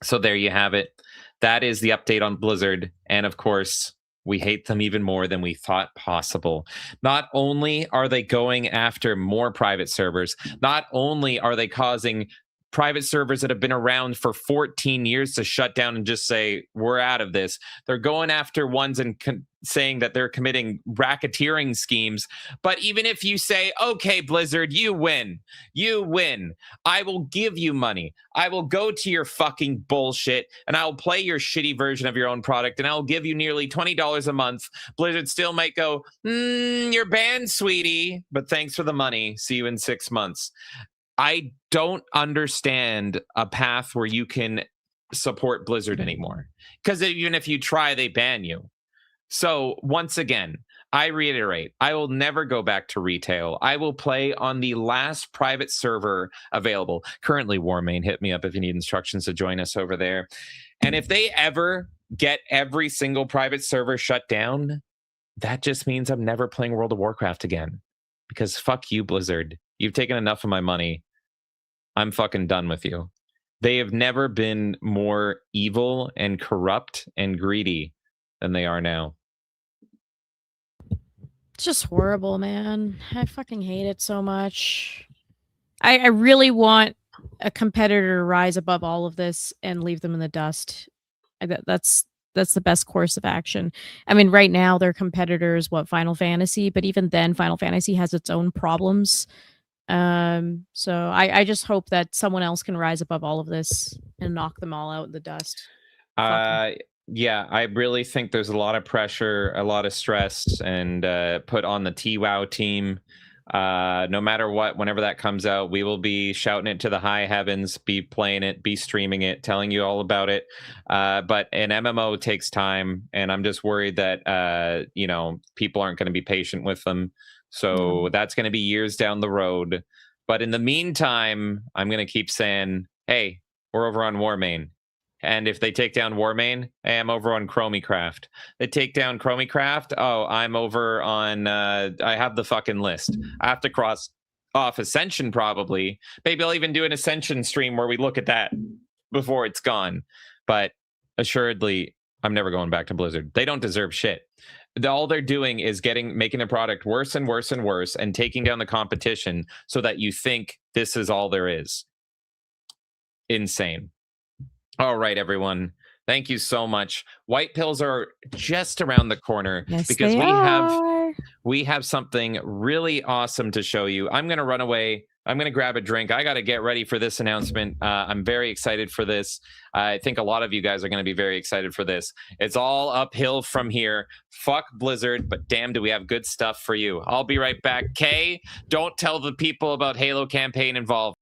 Speaker 2: So there you have it. That is the update on Blizzard. And of course, we hate them even more than we thought possible. Not only are they going after more private servers, not only are they causing private servers that have been around for 14 years to shut down and just say, we're out of this. They're going after ones and saying that they're committing racketeering schemes. But even if you say, okay, Blizzard, you win. I will give you money. I will go to your fucking bullshit and I'll play your shitty version of your own product and I'll give you nearly $20 a month. Blizzard still might go, you're banned, sweetie, but thanks for the money. See you in 6 months. I don't understand a path where you can support Blizzard anymore. Because even if you try, they ban you. So once again, I reiterate, I will never go back to retail. I will play on the last private server available. Currently, Warmane, hit me up if you need instructions to join us over there. And if they ever get every single private server shut down, that just means I'm never playing World of Warcraft again. Because fuck you, Blizzard. You've taken enough of my money. I'm fucking done with you. They have never been more evil and corrupt and greedy than they are now.
Speaker 4: It's just horrible, man. I fucking hate it so much. I really want a competitor to rise above all of this and leave them in the dust. That's the best course of action. I mean, right now their competitor is Final Fantasy, but even then Final Fantasy has its own problems. So I just hope that someone else can rise above all of this and knock them all out in the dust.
Speaker 2: Yeah, I really think there's a lot of pressure, a lot of stress, and put on the TWOW team. No matter what, whenever that comes out, we will be shouting it to the high heavens, be playing it, be streaming it, telling you all about it. But an MMO takes time, and I'm just worried that people aren't going to be patient with them. So that's going to be years down the road. But in the meantime, I'm going to keep saying, hey, we're over on Warmane. And if they take down Warmane, hey, I'm over on Chromicraft. They take down Chromicraft, oh, I'm over on, I have the fucking list. I have to cross off Ascension probably. Maybe I'll even do an Ascension stream where we look at that before it's gone. But assuredly, I'm never going back to Blizzard. They don't deserve shit. All they're doing is making a product worse and worse and worse and taking down the competition so that you think this is all there is. Insane. All right, everyone. Thank you so much. Whitepills are just around the corner because we have something really awesome to show you. I'm going to run away. I'm going to grab a drink. I got to get ready for this announcement. I'm very excited for this. I think a lot of you guys are going to be very excited for this. It's all uphill from here. Fuck Blizzard, but damn, do we have good stuff for you. I'll be right back. Kay, don't tell the people about Halo campaign involved.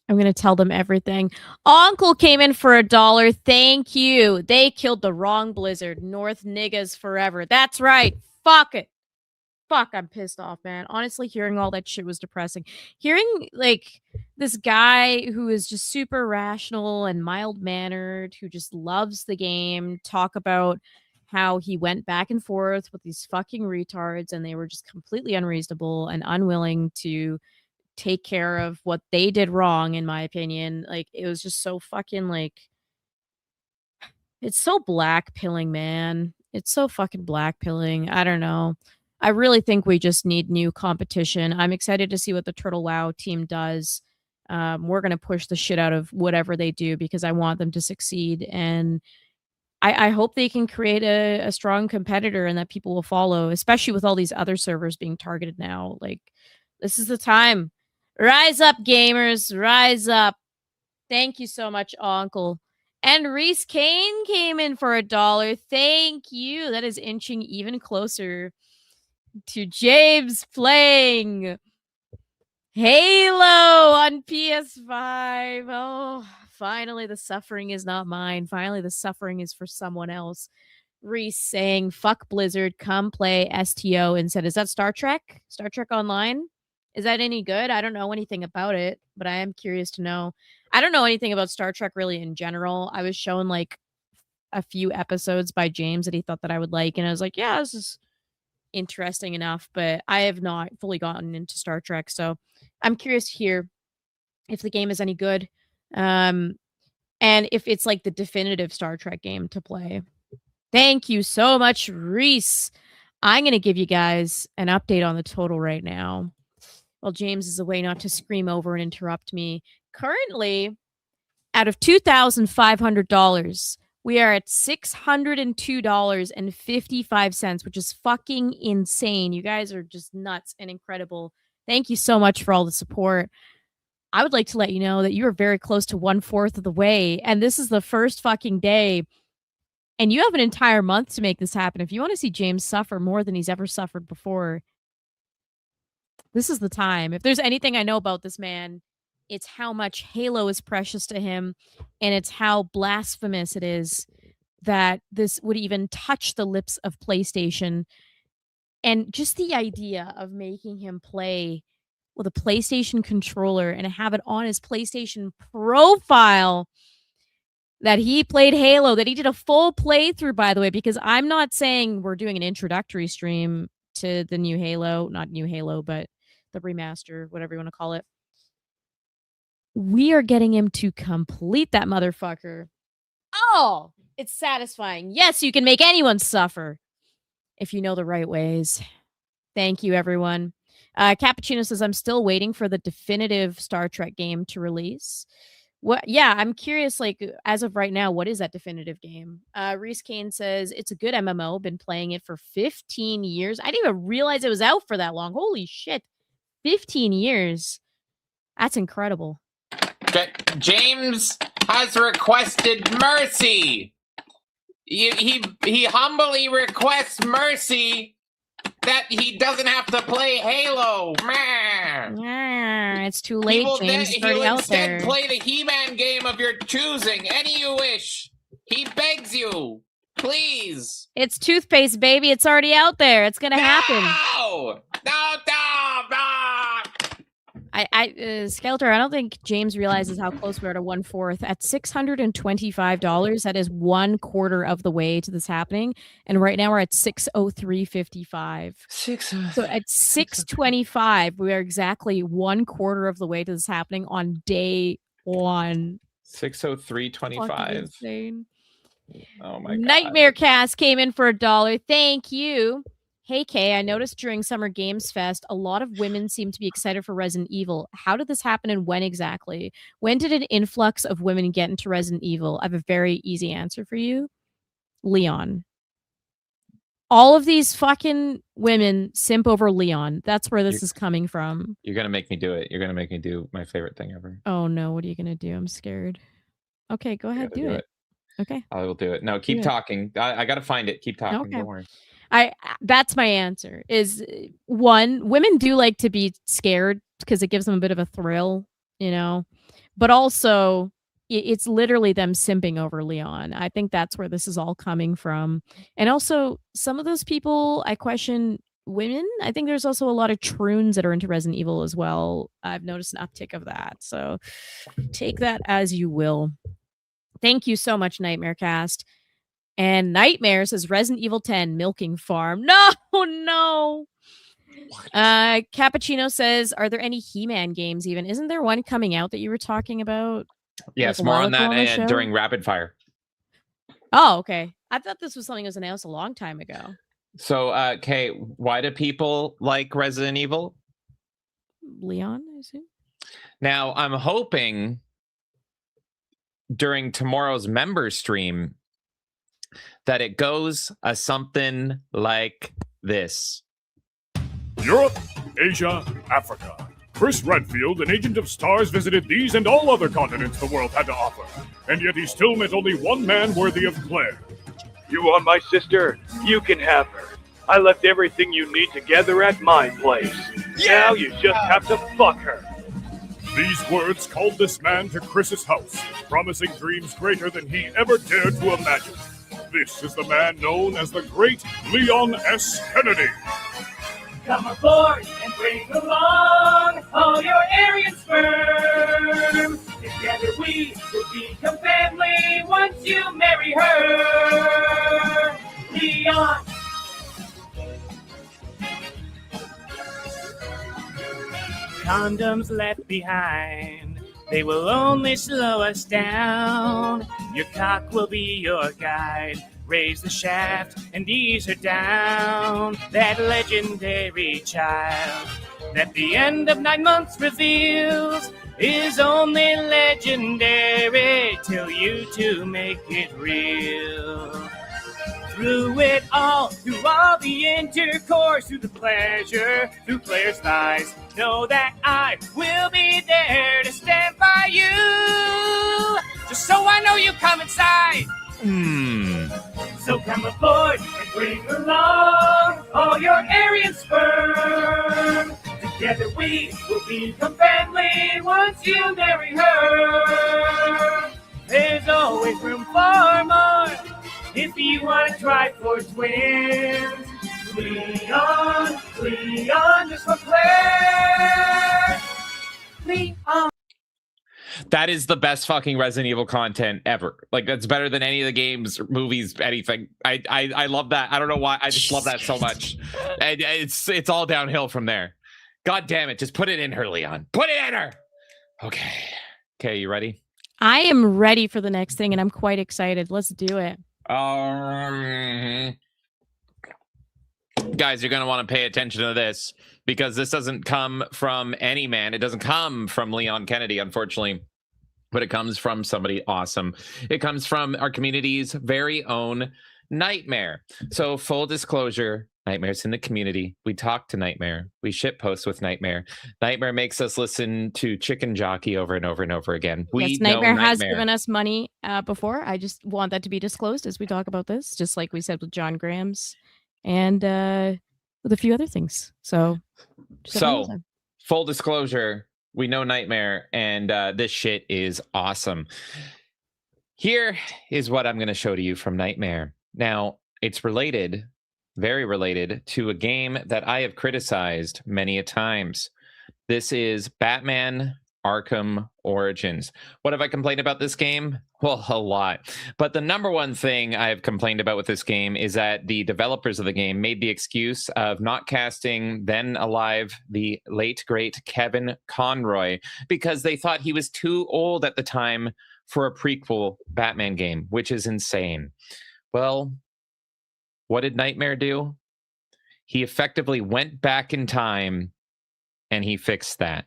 Speaker 4: I'm going to tell them everything. Uncle came in for $1. Thank you. They killed the wrong Blizzard. North niggas forever. That's right. Fuck it. Fuck, I'm pissed off, man. Honestly, hearing all that shit was depressing. Hearing, like, this guy who is just super rational and mild-mannered, who just loves the game, talk about how he went back and forth with these fucking retards, and they were just completely unreasonable and unwilling to take care of what they did wrong, in my opinion. Like, it was just so fucking, like, it's so black-pilling, man. It's so fucking black-pilling. I don't know. I really think we just need new competition. I'm excited to see what the Turtle WoW team does. We're going to push the shit out of whatever they do because I want them to succeed. And I hope they can create a strong competitor and that people will follow, especially with all these other servers being targeted now. Like, this is the time. Rise up, gamers. Rise up. Thank you so much, Uncle. And Reese Kane came in for $1. Thank you. That is inching even closer to James playing Halo on PS5. Oh, finally the suffering is not mine. Finally the suffering is for someone else. Reese saying, fuck Blizzard, come play STO instead. Is that Star Trek? Star Trek Online? Is that any good? I don't know anything about it, but I am curious to know. I don't know anything about Star Trek really in general. I was shown like a few episodes by James that he thought that I would like, and I was like, yeah, this is interesting enough, but I have not fully gotten into Star Trek, so I'm curious to hear if the game is any good, and if it's like the definitive Star Trek game to play. Thank you so much, Reese. I'm going to give you guys an update on the total right now. Well, James is away not to scream over and interrupt me. Currently, out of $2,500, we are at $602.55, which is fucking insane. You guys are just nuts and incredible. Thank you so much for all the support. I would like to let you know that you are very close to 1/4 of the way, and this is the first fucking day. And you have an entire month to make this happen. If you want to see James suffer more than he's ever suffered before, this is the time. If there's anything I know about this man, it's how much Halo is precious to him, and it's how blasphemous it is that this would even touch the lips of PlayStation. And just the idea of making him play with a PlayStation controller and have it on his PlayStation profile that he played Halo, that he did a full playthrough, by the way, because I'm not saying we're doing an introductory stream to the new Halo, not new Halo, but the remaster, whatever you want to call it. We are getting him to complete that motherfucker. Oh, it's satisfying. Yes, you can make anyone suffer if you know the right ways. Thank you, everyone. Cappuccino says, I'm still waiting for the definitive Star Trek game to release. What? Yeah, I'm curious, like, as of right now, what is that definitive game? Reese Kane says, it's a good MMO. Been playing it for 15 years. I didn't even realize it was out for that long. Holy shit. 15 years. That's incredible.
Speaker 2: James has requested mercy. He humbly requests mercy that he doesn't have to play Halo.
Speaker 4: It's too late, James. It's already out there.
Speaker 2: Instead play the He-Man game of your choosing, any you wish. He begs you, please.
Speaker 4: It's toothpaste, baby. It's already out there. It's gonna happen.
Speaker 2: No!
Speaker 4: Skeletor, I don't think James realizes how close we are to 1/4. At $625, that is 1/4 of the way to this happening. And right now we're at $603.55. So at $625, we are exactly 1/4 of the way to this happening on day one.
Speaker 2: 603.25.
Speaker 4: Insane.
Speaker 2: Oh my God.
Speaker 4: Knightmare Cast came in for $1. Thank you. Hey, Kay, I noticed during Summer Games Fest, a lot of women seem to be excited for Resident Evil. How did this happen and when exactly? When did an influx of women get into Resident Evil? I have a very easy answer for you. Leon. All of these fucking women simp over Leon. That's where this is coming from.
Speaker 2: You're going to make me do it. You're going to make me do my favorite thing ever.
Speaker 4: Oh, no. What are you going to do? I'm scared. Okay, go ahead. Do it. Okay.
Speaker 2: I will do it. No, keep talking. I got to find it. Keep talking.
Speaker 4: Okay.
Speaker 2: Don't worry.
Speaker 4: That's my answer. Is one, women do like to be scared because it gives them a bit of a thrill, you know, but also it's literally them simping over Leon. I think that's where this is all coming from. And also some of those people, I question women. I think there's also a lot of troons that are into Resident Evil as well. I've noticed an uptick of that. So take that as you will. Thank you so much, Knightmare Cast. And Knightmare says Resident Evil 10 Milking Farm. No. Cappuccino says, are there any He-Man games even? Isn't there one coming out that you were talking about?
Speaker 2: Yes,
Speaker 4: like
Speaker 2: more on that during Rapid Fire.
Speaker 4: Oh, okay. I thought this was something that was announced a long time ago.
Speaker 2: So, Kay, why do people like Resident Evil?
Speaker 4: Leon, I assume?
Speaker 2: Now, I'm hoping during tomorrow's member stream that it goes something like this.
Speaker 11: Europe, Asia, Africa. Chris Redfield, an agent of STARS, visited these and all other continents the world had to offer, and yet he still met only one man worthy of Claire.
Speaker 22: You want my sister? You can have her. I left everything you need together at my place. Now you just have to fuck her.
Speaker 11: These words called this man to Chris's house, promising dreams greater than he ever dared to imagine. This is the man known as the great Leon S. Kennedy.
Speaker 14: Come aboard and bring along all your Aryan sperm. Together we will become family once you marry her. Leon. Condoms left behind, they will only slow us down. Your cock will be your guide. Raise the shaft and ease her down. That legendary child that the end of 9 months reveals is only legendary till you two make it real. Through it all, through all the intercourse, through the pleasure, through Claire's thighs, know that I will be there to stand by you. Just so I know you come inside. So come aboard and bring along all your Aryan sperm. Together we will become family once you marry her. There's always room for more if you want to try for twins. Leon, just for Claire. Leon.
Speaker 2: That is the best fucking Resident Evil content ever. Like, that's better than any of the games, movies, anything. I love that. I don't know why. I just love that so much. And it's all downhill from there. God damn it. Just put it in her, Leon. Put it in her. Okay, you ready?
Speaker 4: I am ready for the next thing, and I'm quite excited. Let's do it.
Speaker 2: Guys, you're going to want to pay attention to this, because this doesn't come from any man. It doesn't come from Leon Kennedy, unfortunately, but it comes from somebody awesome. It comes from our community's very own Knightmare. So full disclosure, Knightmare's in the community. We talk to Knightmare. We shitpost with Knightmare. Knightmare makes us listen to Chicken Jockey over and over and over again.
Speaker 4: Yes, Knightmare has given us money before. I just want that to be disclosed as we talk about this, just like we said with John Graham's and with a few other things. So
Speaker 2: full disclosure, we know Knightmare, and this shit is awesome. Here is what I'm going to show to you from Knightmare. Now, it's related, very related, to a game that I have criticized many a times. This is Batman Arkham Origins. What have I complained about this game? Well, a lot. But the number one thing I've complained about with this game is that the developers of the game made the excuse of not casting then alive the late great Kevin Conroy because they thought he was too old at the time for a prequel Batman game, which is insane. Well, what did Knightmare do? He effectively went back in time and he fixed that.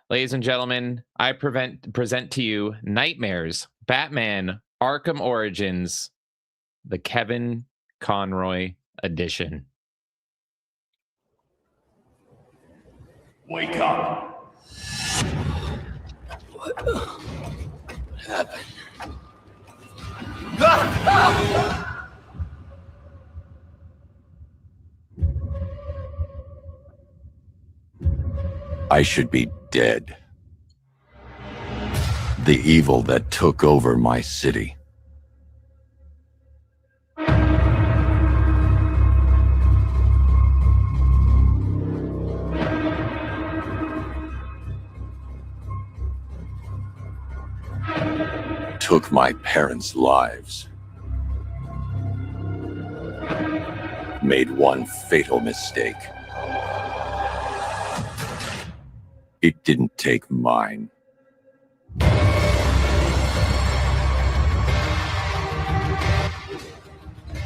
Speaker 2: Ladies and gentlemen, I present to you Knightmare's Batman Arkham Origins, the Kevin Conroy edition.
Speaker 10: Wake up!
Speaker 14: What happened?
Speaker 23: I should be dead. The evil that took over my city. Took my parents' lives. Made one fatal mistake. It didn't take mine.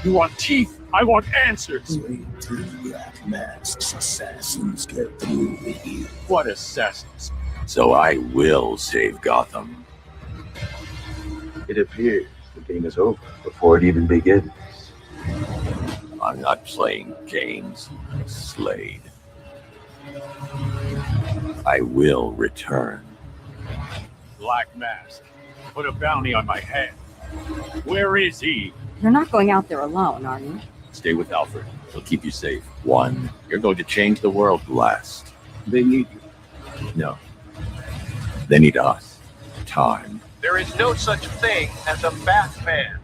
Speaker 11: You want teeth? I want answers.
Speaker 10: Black masks assassins get through with you.
Speaker 11: What assassins?
Speaker 23: So I will save Gotham. It appears the game is over before it even begins. I'm not playing games, Slade. I will return.
Speaker 5: Black Mask, put a bounty on my head. Where is he?
Speaker 9: You're not going out there alone, are you?
Speaker 23: Stay with Alfred. He'll keep you safe. One, you're going to change the world last. They need you. No. They need us. Time.
Speaker 5: There is no such thing as a Batman.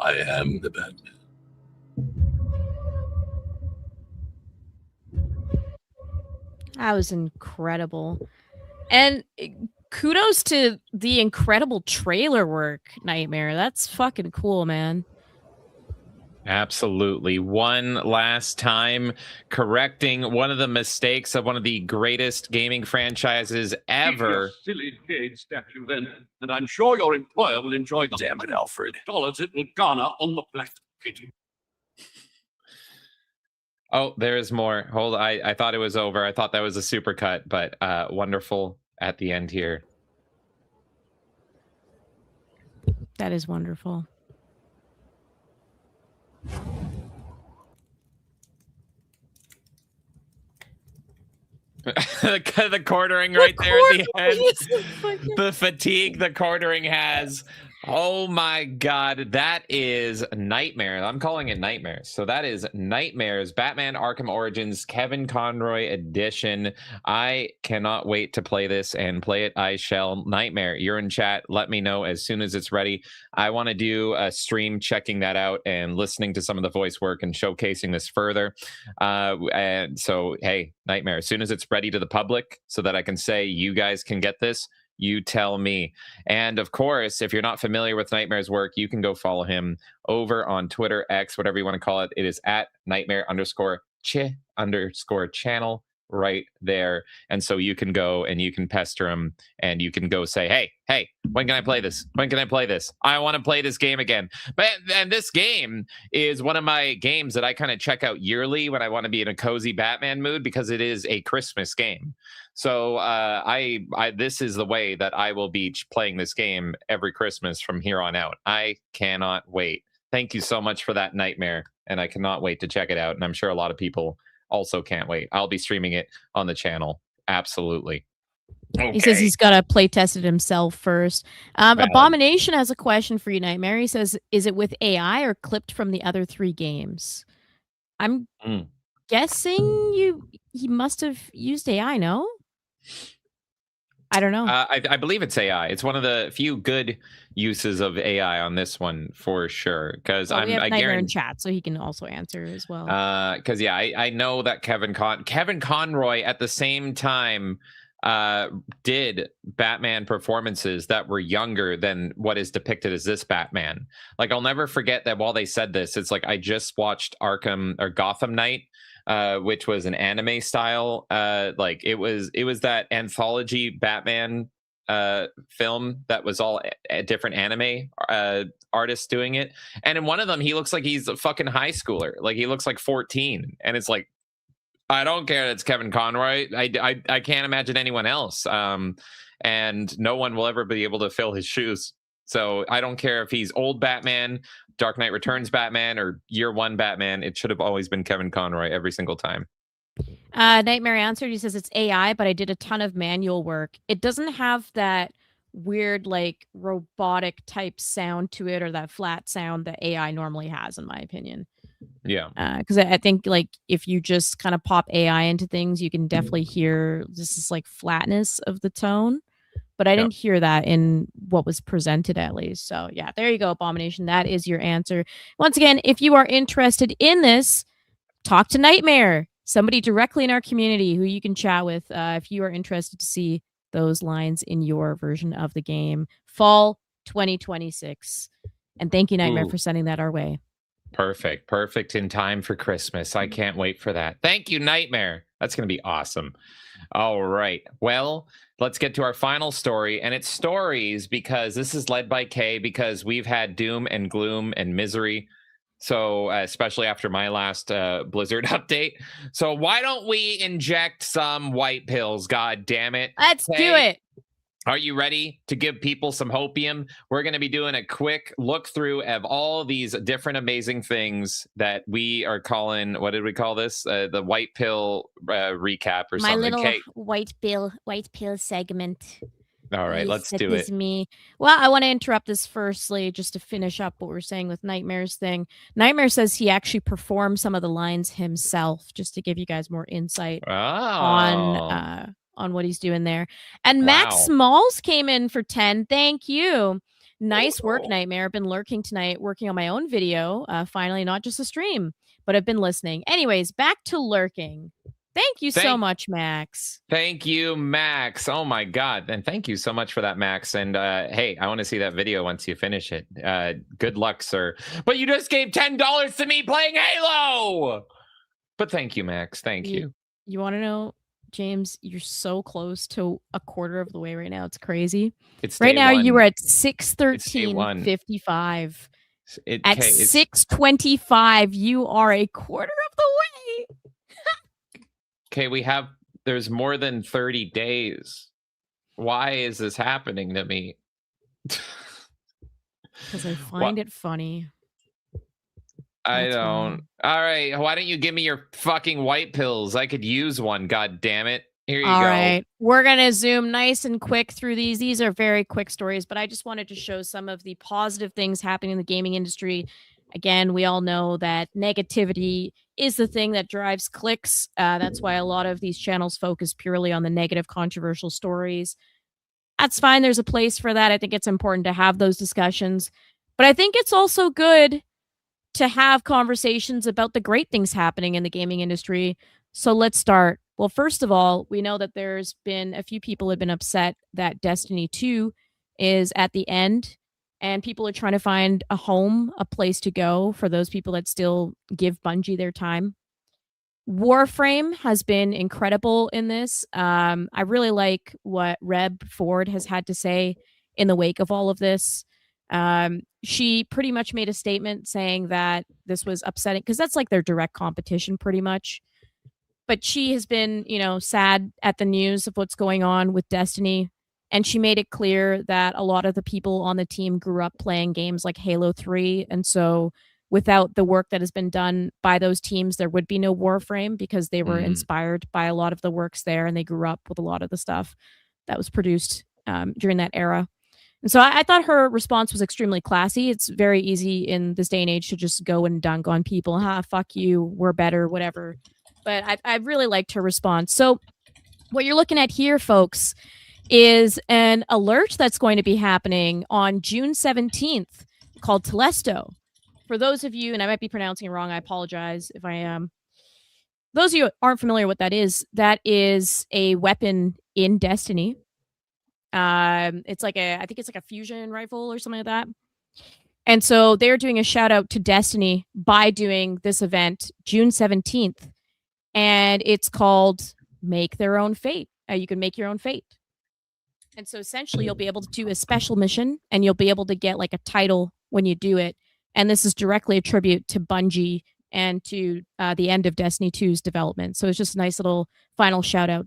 Speaker 23: I am the Batman.
Speaker 4: That was incredible. And kudos to the incredible trailer work, Knightmare. That's fucking cool, man.
Speaker 2: Absolutely. One last time, correcting one of the mistakes of one of the greatest gaming franchises ever.
Speaker 5: Silly kid statue then, and I'm sure your employer will enjoy the
Speaker 23: Damn it, Alfred.
Speaker 5: dollars it will garner on the black kitty.
Speaker 2: Oh, there is more. Hold on. I thought it was over. I thought that was a supercut, but wonderful at the end here.
Speaker 4: That is wonderful.
Speaker 2: The quartering right there at the end. The fatigue the quartering has. Oh my god, that is Knightmare. I'm calling it Knightmare. So that is Knightmare's Batman Arkham Origins Kevin Conroy edition. I cannot wait to play this, and play it I shall. Knightmare, you're in chat. Let me know as soon as it's ready. I want to do a stream checking that out and listening to some of the voice work and showcasing this further. And so, hey, Knightmare, as soon as it's ready to the public so that I can say you guys can get this, you tell me. And of course, if you're not familiar with Knightmare's work, you can go follow him over on Twitter, X, whatever you want to call it. It is at Knightmare_ch_channel right there. And so you can go and you can pester him and you can go say, hey, when can I play this? When can I play this? I want to play this game again. And this game is one of my games that I kind of check out yearly when I want to be in a cozy Batman mood, because it is a Christmas game. So this is the way that I will be playing this game every Christmas from here on out. I cannot wait. Thank you so much for that, Knightmare. And I cannot wait to check it out. And I'm sure a lot of people also can't wait. I'll be streaming it on the channel. Absolutely. Okay.
Speaker 4: He says he's got to play test it himself first. Abomination has a question for you, Knightmare. He says, is it with AI or clipped from the other 3 games? I'm guessing he must have used AI, no? I don't know.
Speaker 2: I believe it's AI. It's one of the few good uses of AI on this one for sure. Because
Speaker 4: we have
Speaker 2: I
Speaker 4: Knightmare in
Speaker 2: guarantee,
Speaker 4: chat, so he can also answer as well.
Speaker 2: because I know that Kevin Conroy at the same time did Batman performances that were younger than what is depicted as this Batman. Like, I'll never forget that while they said this, it's like I just watched Arkham or Gotham Knight, which was an anime style. Like it was that anthology Batman film that was all a different anime artists doing it. And in one of them, he looks like he's a fucking high schooler. Like he looks like 14. And it's like, I don't care that it's Kevin Conroy. I can't imagine anyone else. And no one will ever be able to fill his shoes. So I don't care if he's old Batman, Dark Knight Returns Batman, or Year One Batman. It should have always been Kevin Conroy every single time.
Speaker 4: Knightmare answered. He says it's AI, but I did a ton of manual work. It doesn't have that weird, like, robotic type sound to it, or that flat sound that AI normally has, in my opinion.
Speaker 2: Yeah.
Speaker 4: Because I think, like, if you just kind of pop AI into things, you can definitely hear this like flatness of the tone. But I didn't hear that in what was presented, at least. So, yeah, there you go, Abomination. That is your answer. Once again, if you are interested in this, talk to Knightmare, somebody directly in our community who you can chat with if you are interested to see those lines in your version of the game. Fall 2026. And thank you, Knightmare, for sending that our way.
Speaker 2: Perfect in time for Christmas. I can't wait for that. Thank you, Knightmare. That's going to be awesome. All right. Well, let's get to our final story. And it's stories because this is led by Kay, because we've had doom and gloom and misery So, especially after my last Blizzard update. So, why don't we inject some white pills? God damn it.
Speaker 4: Let's do it.
Speaker 2: Are you ready to give people some hopium? We're going to be doing a quick look through of all these different amazing things that we are calling, what did we call this? The white pill recap or
Speaker 4: My
Speaker 2: something.
Speaker 4: little
Speaker 2: Kate.
Speaker 4: white pill segment.
Speaker 2: All right,
Speaker 4: Yes,
Speaker 2: let's
Speaker 4: that
Speaker 2: do
Speaker 4: is
Speaker 2: it.
Speaker 4: me. Well, I want to interrupt this firstly just to finish up what we're saying with Knightmare's thing. Knightmare says he actually performed some of the lines himself, just to give you guys more insight on what he's doing there. And Max
Speaker 2: Wow.
Speaker 4: Smalls came in for 10. Thank you. Nice work, Knightmare. I've been lurking tonight, working on my own video. Finally, not just a stream, but I've been listening. Anyways, back to lurking. Thank you so much, Max.
Speaker 2: Thank you, Max. Oh my God. And thank you so much for that, Max. And hey, I want to see that video once you finish it. Good luck, sir. But you just gave $10 to me playing Halo. But thank you, Max. Thank you.
Speaker 4: You want to know, James, you're so close to a quarter of the way right now. It's crazy.
Speaker 2: It's
Speaker 4: right
Speaker 2: day
Speaker 4: now
Speaker 2: one.
Speaker 4: you were at
Speaker 2: It's day
Speaker 4: 6:13:55. At
Speaker 2: Okay, it's-
Speaker 4: 6:25, you are a quarter of the way.
Speaker 2: Okay, there's more than 30 days. Why is this happening to me?
Speaker 4: Because I find it funny.
Speaker 2: I
Speaker 4: That's
Speaker 2: don't. All right, why don't you give me your fucking white pills? I could use one, god damn it. Here you
Speaker 4: All
Speaker 2: go.
Speaker 4: right. We're going to zoom nice and quick through these. These are very quick stories, but I just wanted to show some of the positive things happening in the gaming industry. Again, we all know that negativity is the thing that drives clicks. That's why a lot of these channels focus purely on the negative, controversial stories. That's fine. There's a place for that. I think it's important to have those discussions. But I think it's also good to have conversations about the great things happening in the gaming industry. So let's start. Well, first of all, we know that there's been a few people have been upset that Destiny 2 is at the end, and people are trying to find a home, a place to go for those people that still give Bungie their time. Warframe has been incredible in this. I really like what Reb Ford has had to say in the wake of all of this. She pretty much made a statement saying that this was upsetting because that's like their direct competition pretty much. But she has been, sad at the news of what's going on with Destiny. And she made it clear that a lot of the people on the team grew up playing games like Halo 3. And so without the work that has been done by those teams, there would be no Warframe because they were inspired by a lot of the works there. And they grew up with a lot of the stuff that was produced during that era. And so I thought her response was extremely classy. It's very easy in this day and age to just go and dunk on people. Fuck you. We're better, whatever. But I really liked her response. So what you're looking at here, folks, is an alert that's going to be happening on June 17th called Telesto. For those of you, and I might be pronouncing it wrong, I apologize if I am. Those of you who aren't familiar with that is a weapon in Destiny. It's like I think it's like a fusion rifle or something like that. And so they're doing a shout out to Destiny by doing this event June 17th. And it's called Make Their Own Fate. You can make your own fate. And so essentially you'll be able to do a special mission and you'll be able to get like a title when you do it. And this is directly a tribute to Bungie and to the end of Destiny 2's development. So it's just a nice little final shout out.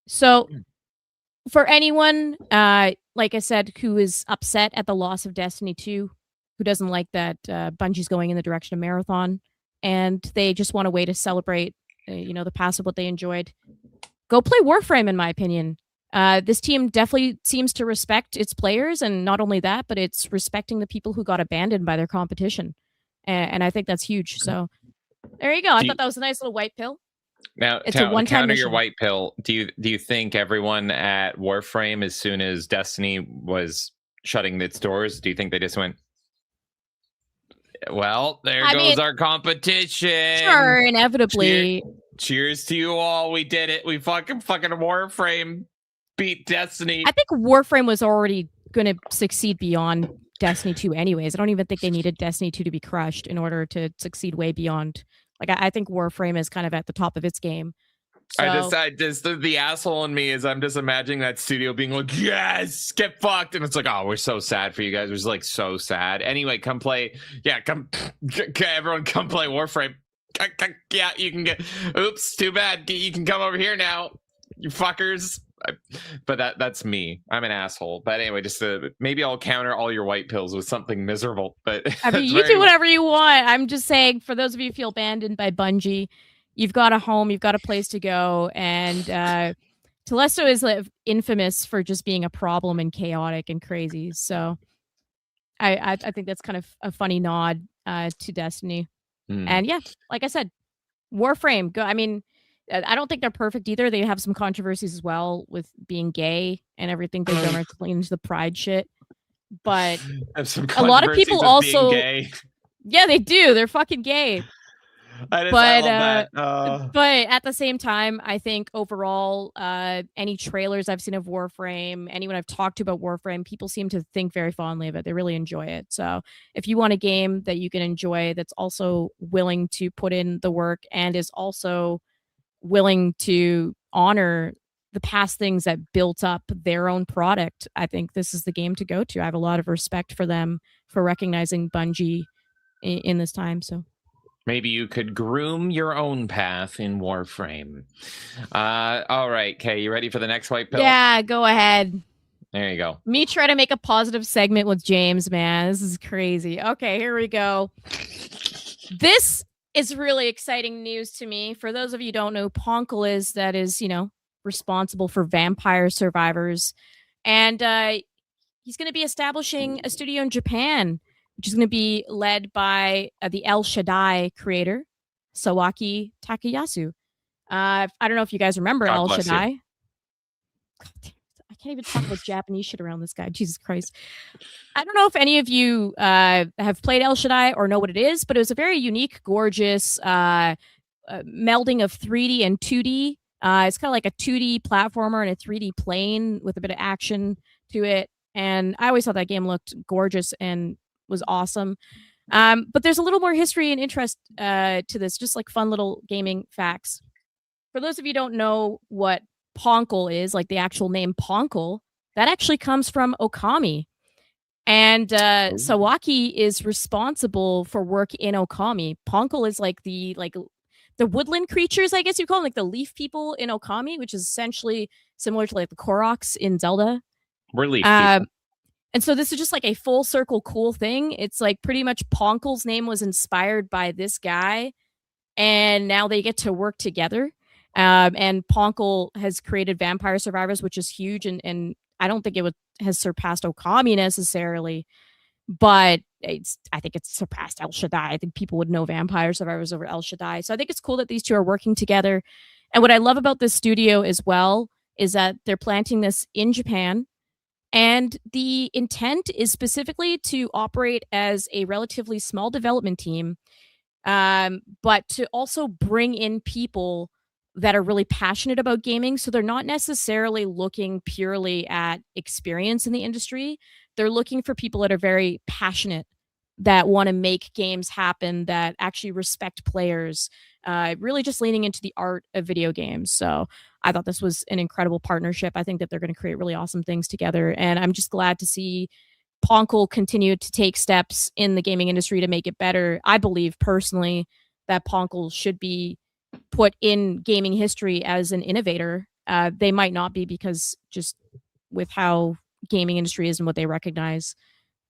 Speaker 4: So for anyone, like I said, who is upset at the loss of Destiny 2, who doesn't like that Bungie's going in the direction of Marathon, and they just want a way to celebrate, the past of what they enjoyed, go play Warframe, in my opinion. This team definitely seems to respect its players, and not only that, but it's respecting the people who got abandoned by their competition. And I think that's huge. So there you go. I thought that was a nice little white pill.
Speaker 2: Now,
Speaker 4: it's a one-time
Speaker 2: counter
Speaker 4: mission.
Speaker 2: your white pill. Do you think everyone at Warframe, as soon as Destiny was shutting its doors, do you think they just went, well, there goes our competition?
Speaker 4: Sure, inevitably.
Speaker 2: Cheers to you all. We did it. We fucking Warframe beat Destiny.
Speaker 4: I think Warframe was already going to succeed beyond Destiny 2 anyways. I don't even think they needed Destiny 2 to be crushed in order to succeed way beyond. Like, I think Warframe is kind of at the top of its game. So,
Speaker 2: I just the asshole in me is I'm just imagining that studio being like, yes, get fucked, and it's like, oh, we're so sad for you guys. It was like so sad. Anyway, come play. Yeah, come, everyone, come play Warframe. Yeah, you can get. Oops, too bad. You can come over here now, you fuckers. But that's me. I'm an asshole. But anyway, just maybe I'll counter all your white pills with something miserable. But
Speaker 4: I mean, you do whatever you want. I'm just saying, for those of you who feel abandoned by Bungie, you've got a home, you've got a place to go, and Telesto is infamous for just being a problem and chaotic and crazy. So I think that's kind of a funny nod to Destiny. And yeah, like I said, Warframe. Go. I mean, I don't think they're perfect either. They have some controversies as well with being gay and everything they've done to clean the pride shit. But a lot of people also, yeah, they do. They're fucking gay. But at the same time, I think overall, any trailers I've seen of Warframe, anyone I've talked to about Warframe, people seem to think very fondly of it. They really enjoy it. So if you want a game that you can enjoy that's also willing to put in the work and is also willing to honor the past things that built up their own product, I think this is the game to go to. I have a lot of respect for them for recognizing Bungie in this time. So
Speaker 2: maybe you could groom your own path in Warframe. All right, Kay, you ready for the next white pill?
Speaker 4: Yeah, go ahead.
Speaker 2: There you go.
Speaker 4: Me try to make a positive segment with James, man. This is crazy. Okay, here we go. This is really exciting news to me. For those of you who don't know, Ponkel is, responsible for Vampire Survivors. And he's going to be establishing a studio in Japan, which is going to be led by the El Shaddai creator, Sawaki Takayasu. I don't know if you guys remember El Shaddai. I can't even talk about Japanese shit around this guy. Jesus Christ. I don't know if any of you have played El Shaddai or know what it is, but it was a very unique, gorgeous melding of 3D and 2D. It's kind of like a 2D platformer and a 3D plane with a bit of action to it. And I always thought that game looked gorgeous and was awesome. But there's a little more history and interest to this, just like fun little gaming facts. For those of you who don't know what Ponkel is, like the actual name Ponkel, that actually comes from Okami. And Sawaki is responsible for work in Okami. Ponkel is like the woodland creatures, I guess you call them, like the leaf people in Okami, which is essentially similar to like the Koroks in Zelda.
Speaker 2: We're leaf people.
Speaker 4: And so this is just like a full circle cool thing. It's like pretty much Ponkel's name was inspired by this guy, and now they get to work together. And Ponkel has created Vampire Survivors, which is huge, and I don't think has surpassed Okami necessarily, but I think it's surpassed El Shaddai. I think people would know Vampire Survivors over El Shaddai. So I think it's cool that these two are working together. And what I love about this studio as well is that they're planting this in Japan. And the intent is specifically to operate as a relatively small development team, but to also bring in people that are really passionate about gaming. So they're not necessarily looking purely at experience in the industry. They're looking for people that are very passionate, that want to make games happen, that actually respect players, really just leaning into the art of video games. So I thought this was an incredible partnership. I think that they're going to create really awesome things together. And I'm just glad to see Ponkel continue to take steps in the gaming industry to make it better. I believe personally that Ponkel should be put in gaming history as an innovator. They might not be, because just with how gaming industry is and what they recognize.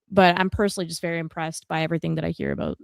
Speaker 4: But I'm personally just very impressed by everything that I hear about,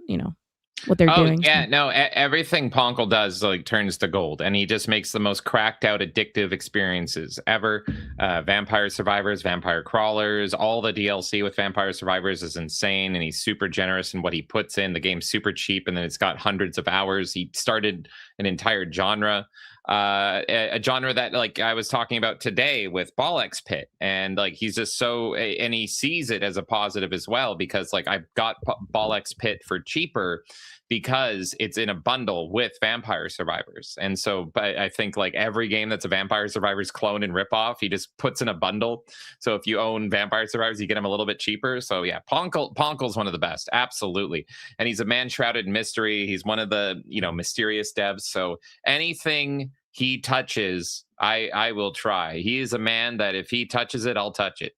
Speaker 4: what they're doing.
Speaker 2: Yeah, no, everything Ponkel does like turns to gold, and he just makes the most cracked out addictive experiences ever. Vampire Survivors, Vampire Crawlers, all the DLC with Vampire Survivors is insane, and he's super generous in what he puts in. The game's super cheap, and then it's got hundreds of hours. He started an entire genre, a genre that like I was talking about today with Bollocks Pit, and like he's just so, and he sees it as a positive as well, because like I got Bollocks Pit for cheaper because it's in a bundle with Vampire Survivors. And so, but I think like every game that's a Vampire Survivors clone and ripoff, he just puts in a bundle. So if you own Vampire Survivors, you get them a little bit cheaper. So yeah, Ponkel's one of the best, absolutely. And he's a man shrouded in mystery. He's one of the mysterious devs. So anything he touches, I will try. He is a man that if he touches it, I'll touch it.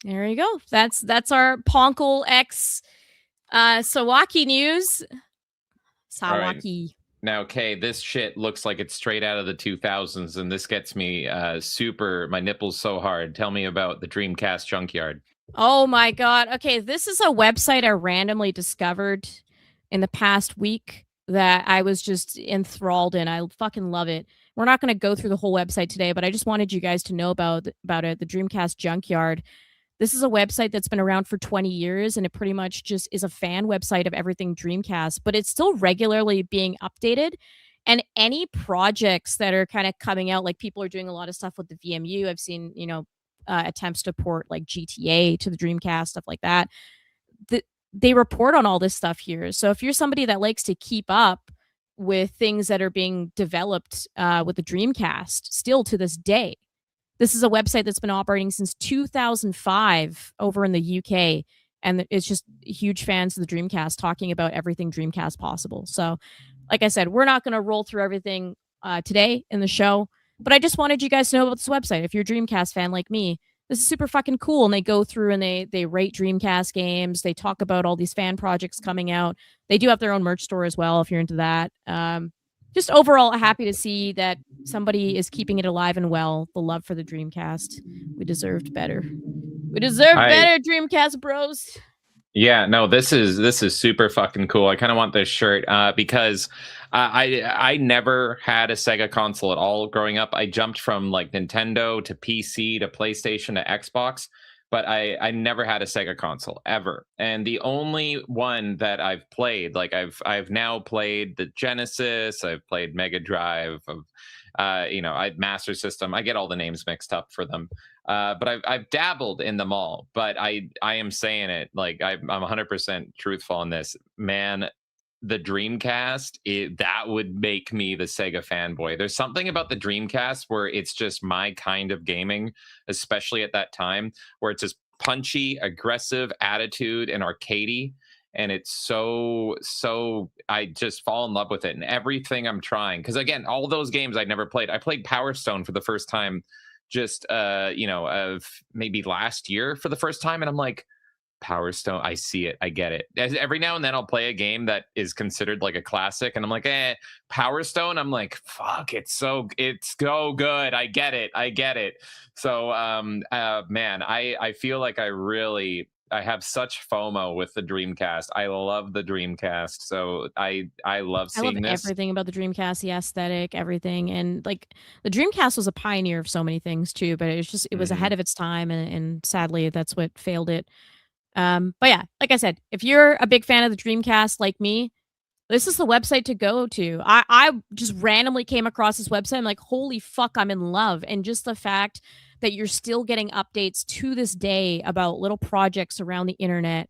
Speaker 4: There you go. That's our Ponkle X Sawaki news. Sawaki.
Speaker 2: Right. Now, Kay, this shit looks like it's straight out of the 2000s, and this gets me my nipples so hard. Tell me about the Dreamcast Junkyard.
Speaker 4: Oh my god. Okay, this is a website I randomly discovered in the past week that I was just enthralled in. I fucking love it. We're not going to go through the whole website today, but I just wanted you guys to know about it, the Dreamcast Junkyard. This is a website that's been around for 20 years, and it pretty much just is a fan website of everything Dreamcast, but it's still regularly being updated. And any projects that are kind of coming out, like people are doing a lot of stuff with the VMU. I've seen, attempts to port like GTA to the Dreamcast, stuff like that. They report on all this stuff here. So if you're somebody that likes to keep up with things that are being developed with the Dreamcast still to this day, this is a website that's been operating since 2005 over in the UK. And it's just huge fans of the Dreamcast talking about everything Dreamcast possible. So, like I said, we're not going to roll through everything today in the show, but I just wanted you guys to know about this website. If you're a Dreamcast fan like me, this is super fucking cool. And they go through and they rate Dreamcast games. They talk about all these fan projects coming out. They do have their own merch store as well, if you're into that. Just overall happy to see that somebody is keeping it alive and well. The love for the Dreamcast. We deserved better. We deserve better, Dreamcast bros.
Speaker 2: Yeah, no, this is super fucking cool. I kind of want this shirt because I never had a Sega console at all growing up. I jumped from like Nintendo to PC to PlayStation to Xbox, but I never had a Sega console ever. And the only one that I've played, like I've now played the Genesis, I've played Mega Drive, Master System. I get all the names mixed up for them. But I've dabbled in them all. But I am saying it like I'm 100% truthful on this, man. The Dreamcast, that would make me the Sega fanboy. There's something about the Dreamcast where it's just my kind of gaming, especially at that time, where it's just punchy, aggressive attitude and arcadey. And it's so I just fall in love with it and everything I'm trying. Because again, all those games I'd never played. I played Power Stone for the first time just of maybe last year for the first time, and I'm like, Power Stone, I see it, I get it. Every now and then I'll play a game that is considered like a classic, and I'm like, Power Stone, I'm like, fuck, it's so good. I get it. So man, I feel like I have such FOMO with the Dreamcast. I love the Dreamcast. So I love seeing this.
Speaker 4: Everything about the Dreamcast, the aesthetic, everything. And like the Dreamcast was a pioneer of so many things too, but it was ahead of its time, and sadly that's what failed it. But yeah, like I said, if you're a big fan of the Dreamcast like me, this is the website to go to. I just randomly came across this website. I'm like, holy fuck, I'm in love. And just the fact that you're still getting updates to this day about little projects around the internet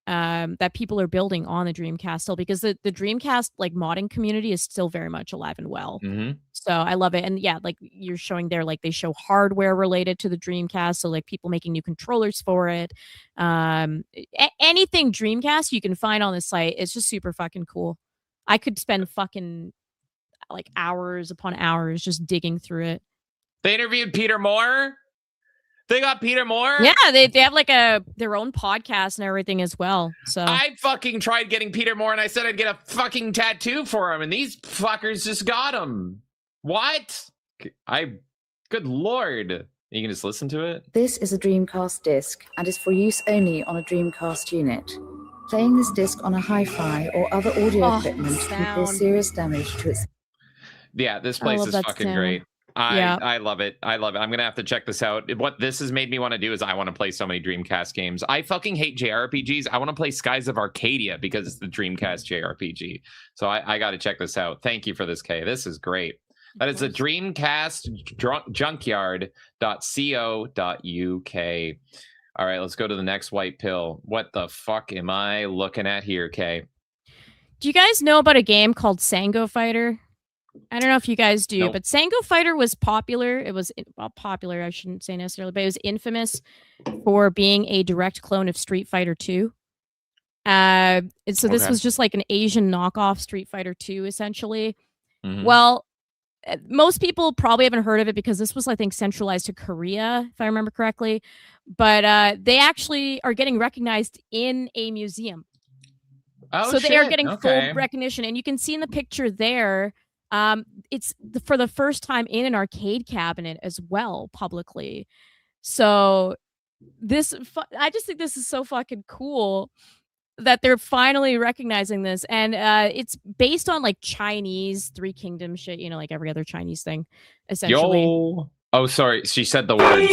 Speaker 4: that people are building on the Dreamcast still, because the Dreamcast like modding community is still very much alive and well.
Speaker 2: Mm-hmm.
Speaker 4: So I love it. And yeah, like you're showing there, like they show hardware related to the Dreamcast. So like people making new controllers for it. Anything Dreamcast you can find on this site. It's just super fucking cool. I could spend fucking like hours upon hours just digging through it.
Speaker 2: They interviewed Peter Moore. They got Peter Moore.
Speaker 4: Yeah, they have like their own podcast and everything as well. So
Speaker 2: I fucking tried getting Peter Moore, and I said I'd get a fucking tattoo for him, and these fuckers just got him. What? Good lord. You can just listen to it?
Speaker 8: This is a Dreamcast disc and is for use only on a Dreamcast unit. Playing this disc on a hi-fi or other audio equipment can cause serious damage to its...
Speaker 2: Yeah, this place is fucking great. I love it. I'm going to have to check this out. What this has made me want to do is I want to play so many Dreamcast games. I fucking hate JRPGs. I want to play Skies of Arcadia because it's the Dreamcast JRPG. So I got to check this out. Thank you for this, Kay. This is great. That is the Dreamcast junkyard.co.uk. All right, let's go to the next white pill. What the fuck am I looking at here, Kay?
Speaker 4: Do you guys know about a game called Sango Fighter? I don't know if you guys do, but Sango Fighter was popular. It was popular, I shouldn't say necessarily, but it was infamous for being a direct clone of Street Fighter 2. And so this was just like an Asian knockoff Street Fighter 2, essentially. Well, most people probably haven't heard of it because this was, I think, centralized to Korea, if I remember correctly. But they actually are getting recognized in a museum.
Speaker 2: Oh,
Speaker 4: so they are
Speaker 2: shit.
Speaker 4: getting
Speaker 2: Okay.
Speaker 4: full recognition, and you can see in the picture there. It's for the first time in an arcade cabinet as well, publicly. So I just think this is so fucking cool that they're finally recognizing this, and it's based on like Chinese Three Kingdoms shit, like every other Chinese thing, essentially.
Speaker 2: Yo. Oh, sorry. She said the word.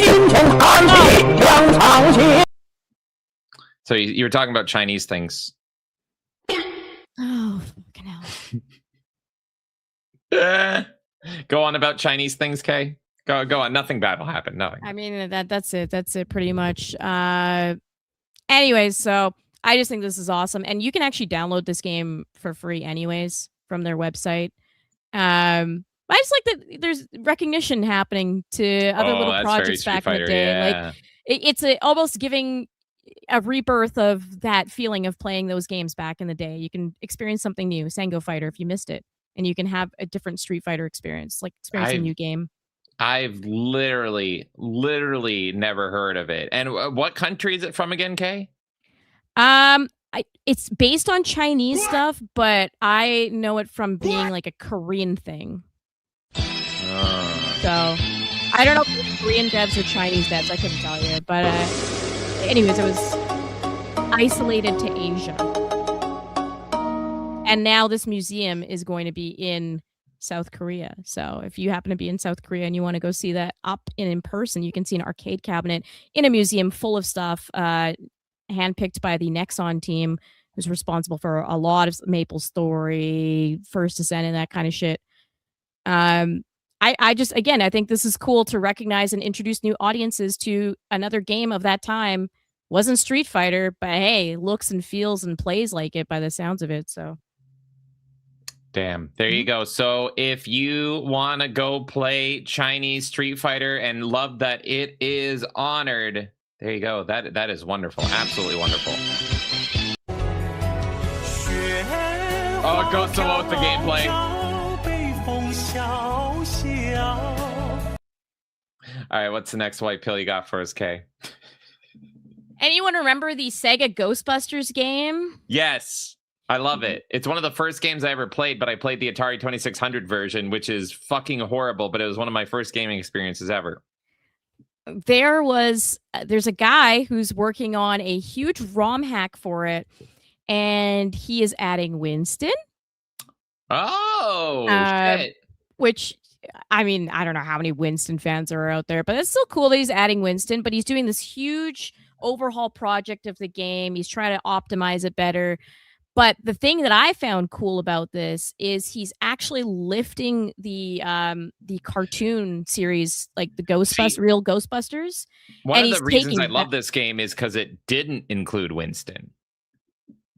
Speaker 2: So you were talking about Chinese things.
Speaker 4: Oh, fucking hell.
Speaker 2: Go on about Chinese things, Kay. Go on. Nothing bad will happen. Nothing.
Speaker 4: I mean, that's it. That's it pretty much. Anyways, so I just think this is awesome. And you can actually download this game for free anyways from their website. I just like that there's recognition happening to other little projects back in the day.
Speaker 2: Yeah.
Speaker 4: Like it's almost giving a rebirth of that feeling of playing those games back in the day. You can experience something new, Sango Fighter, if you missed it. And you can have a different Street Fighter experience, like experiencing a new game.
Speaker 2: I've literally never heard of it. And what country is it from again, Kay?
Speaker 4: It's based on Chinese stuff, but I know it from being like a Korean thing. So I don't know if it's Korean devs or Chinese devs. I couldn't tell you. But anyways, it was isolated to Asia. And now this museum is going to be in South Korea. So if you happen to be in South Korea and you want to go see that up in person, you can see an arcade cabinet in a museum full of stuff, handpicked by the Nexon team, who's responsible for a lot of Maple Story, First Ascent, and that kind of shit. I just, again, I think this is cool to recognize and introduce new audiences to another game of that time. Wasn't Street Fighter, but hey, looks and feels and plays like it by the sounds of it. So.
Speaker 2: Damn. There you go. So if you want to go play Chinese Street Fighter and love that it is honored, there you go. That is wonderful. Absolutely wonderful. Oh, it goes so well with the gameplay. All right, what's the next white pill you got for us, Kay?
Speaker 4: Anyone remember the Sega Ghostbusters game?
Speaker 2: Yes. I love it. It's one of the first games I ever played, but I played the Atari 2600 version, which is fucking horrible, but it was one of my first gaming experiences ever.
Speaker 4: There's a guy who's working on a huge ROM hack for it, and he is adding Winston.
Speaker 2: Oh, shit.
Speaker 4: Which, I mean, I don't know how many Winston fans are out there, but it's still cool that he's adding Winston, but he's doing this huge overhaul project of the game. He's trying to optimize it better. But the thing that I found cool about this is he's actually lifting the cartoon series, like the Real Ghostbusters.
Speaker 2: One of the reasons I love this game is because it didn't include Winston.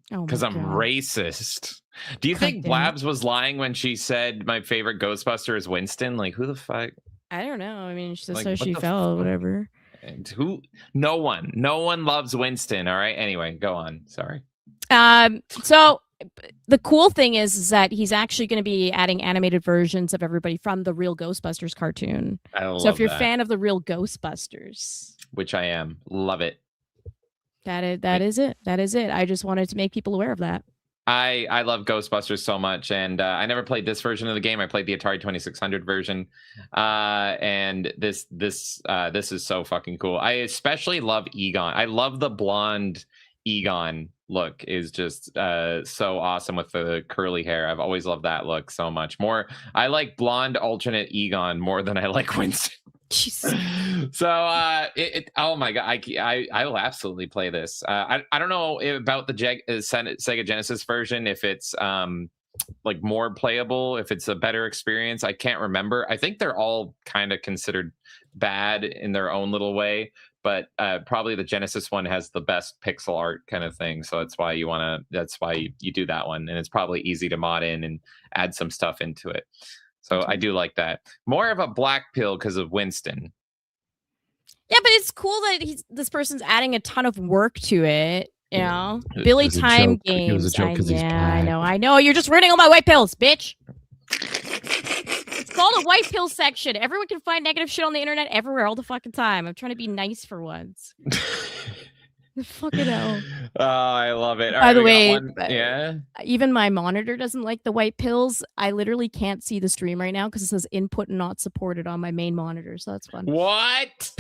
Speaker 2: Because I'm racist. Do you think Blabs was lying when she said my favorite Ghostbuster is Winston? Like, who the fuck?
Speaker 4: I don't know. I mean, that's how she felt, whatever.
Speaker 2: And no one loves Winston. All right. Anyway, go on. Sorry.
Speaker 4: So the cool thing is that he's actually going to be adding animated versions of everybody from the Real Ghostbusters cartoon. So if you're a fan of the Real Ghostbusters,
Speaker 2: which I am, love it.
Speaker 4: That is it. I just wanted to make people aware of that.
Speaker 2: I love Ghostbusters so much, and I never played this version of the game. I played the Atari 2600 version, and this is so fucking cool. I especially love Egon. I love the blonde Egon look is just so awesome with the curly hair. I've always loved that look so much more. I like blonde alternate Egon more than I like Winston.
Speaker 4: Jesus.
Speaker 2: So oh my god, I will absolutely play this. I don't know about the Sega Genesis version, if it's like more playable, if it's a better experience. I can't remember. I think they're all kind of considered bad in their own little way, but probably the Genesis one has the best pixel art kind of thing. So that's why you do that one, and it's probably easy to mod in and add some stuff into it. So I do like that. More of a black pill because of Winston.
Speaker 4: Yeah, but it's cool that this person's adding a ton of work to it. You know, Billy Time Games.
Speaker 7: It was a joke because he's black.
Speaker 4: I know. You're just ruining all my white pills, bitch. called a white pill section. Everyone can find negative shit on the internet everywhere all the fucking time. I'm trying to be nice for once. Fucking hell.
Speaker 2: Oh, I love it. All
Speaker 4: By
Speaker 2: right,
Speaker 4: the
Speaker 2: we got
Speaker 4: way,
Speaker 2: one- yeah.
Speaker 4: Even my monitor doesn't like the white pills. I literally can't see the stream right now because it says input not supported on my main monitor. So that's fun.
Speaker 2: What?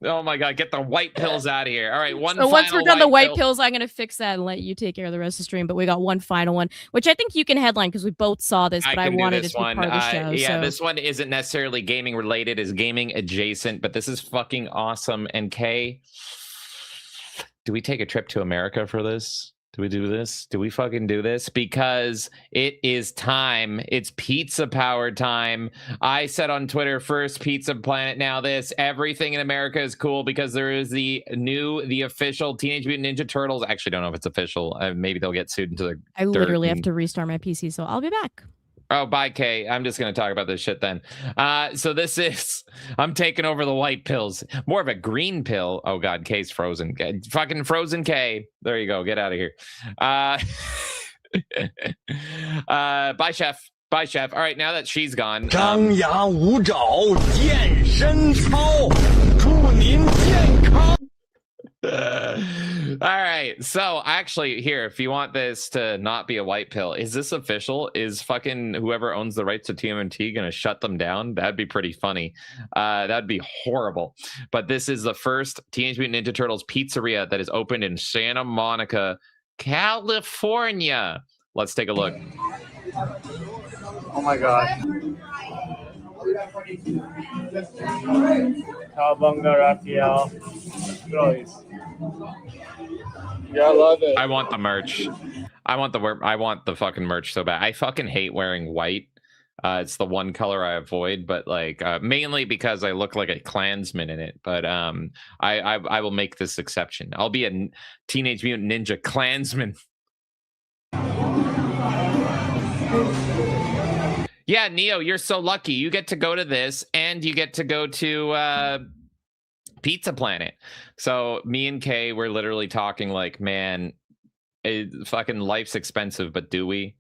Speaker 2: Oh my god, get the white pills out of here. All right, one
Speaker 4: So once we're
Speaker 2: final
Speaker 4: done the white
Speaker 2: pill.
Speaker 4: pills, I'm gonna fix that and let you take care of the rest of the stream. But we got one final one, which I think you can headline because we both saw this, but I
Speaker 2: can do
Speaker 4: wanted it
Speaker 2: this
Speaker 4: to be
Speaker 2: one.
Speaker 4: part of the show.
Speaker 2: Yeah,
Speaker 4: so.
Speaker 2: this one isn't necessarily gaming related, is gaming adjacent, but this is fucking awesome. And Kay, do we take a trip to America for this? Do we do this? Do we fucking do this? Because it is time. It's pizza power time. I said on Twitter, first Pizza Planet, now this. Everything in America is cool because there is the official Teenage Mutant Ninja Turtles. I actually don't know if it's official. Maybe they'll get sued into the
Speaker 4: I literally have to restart my PC, so I'll be back.
Speaker 2: Oh, bye, Kay. I'm just going to talk about this shit then. So this is, I'm taking over the white pills. More of a green pill. Oh, God, Kay's frozen. Fucking frozen Kay. There you go. Get out of here. Bye, Chef. Bye, Chef. All right, now that she's gone.
Speaker 10: 张牙舞爪，健身操，祝您健康。
Speaker 2: All right, so actually here, if you want this to not be a white pill, is this official? Is fucking whoever owns the rights to TMNT gonna shut them down? That'd be pretty funny. That'd be horrible. But this is the first Teenage Mutant Ninja Turtles pizzeria that is opened in Santa Monica, California. Let's take a look.
Speaker 13: Oh my god. Cowabunga, Raphael. Yeah, I love it.
Speaker 2: I want the merch. I want the fucking merch so bad. I fucking hate wearing white. It's the one color I avoid, but like mainly because I look like a Klansman in it. But I will make this exception. I'll be a Teenage Mutant Ninja Klansman. Yeah, Neo, you're so lucky. You get to go to this, and you get to go to Pizza Planet. So me and Kay were literally talking like, man, fucking life's expensive, but do we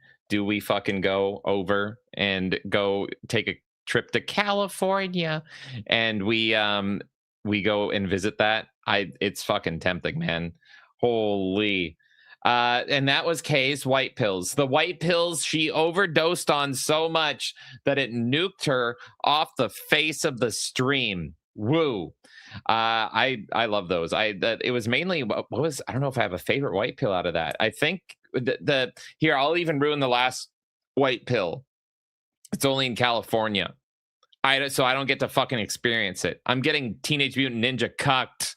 Speaker 2: fucking go over and go take a trip to California, and we go and visit that? It's fucking tempting, man. Holy. And that was Kay's white pills. The white pills she overdosed on so much that it nuked her off the face of the stream. Woo. I love those. It was mainly what was, I don't know if I have a favorite white pill out of that. I think here, I'll even ruin the last white pill. It's only in California. So I don't get to fucking experience it. I'm getting Teenage Mutant Ninja cucked.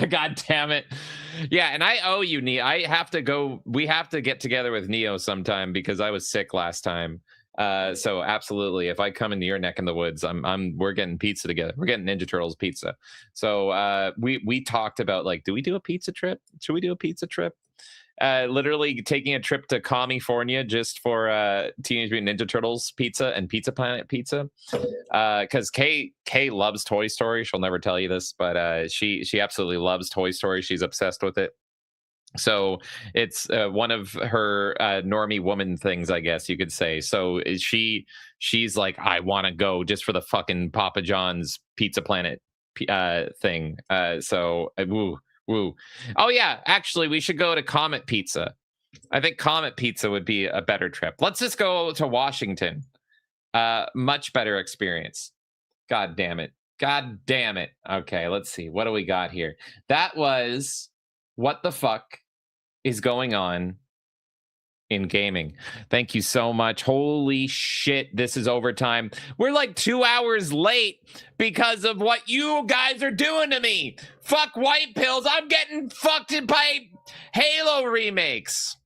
Speaker 2: God damn it. Yeah, and I owe you, Neo. We have to get together with Neo sometime because I was sick last time. So absolutely, if I come into your neck in the woods, we're getting pizza together. We're getting Ninja Turtles pizza. So we talked about, like, do we do a pizza trip? Should we do a pizza trip? Literally taking a trip to California just for Teenage Mutant Ninja Turtles pizza and Pizza Planet pizza. Because Kay loves Toy Story. She'll never tell you this, but she absolutely loves Toy Story. She's obsessed with it. So it's one of her normie woman things, I guess you could say. So she's like, I want to go just for the fucking Papa John's Pizza Planet thing. Woo. Oh, yeah. Actually, we should go to Comet Pizza. I think Comet Pizza would be a better trip. Let's just go to Washington. Much better experience. God damn it. Okay, let's see. What do we got here? That was what the fuck is going on in gaming. Thank you so much. Holy shit, this is overtime. We're like 2 hours late because of what you guys are doing to me. Fuck white pills. I'm getting fucked by Halo remakes.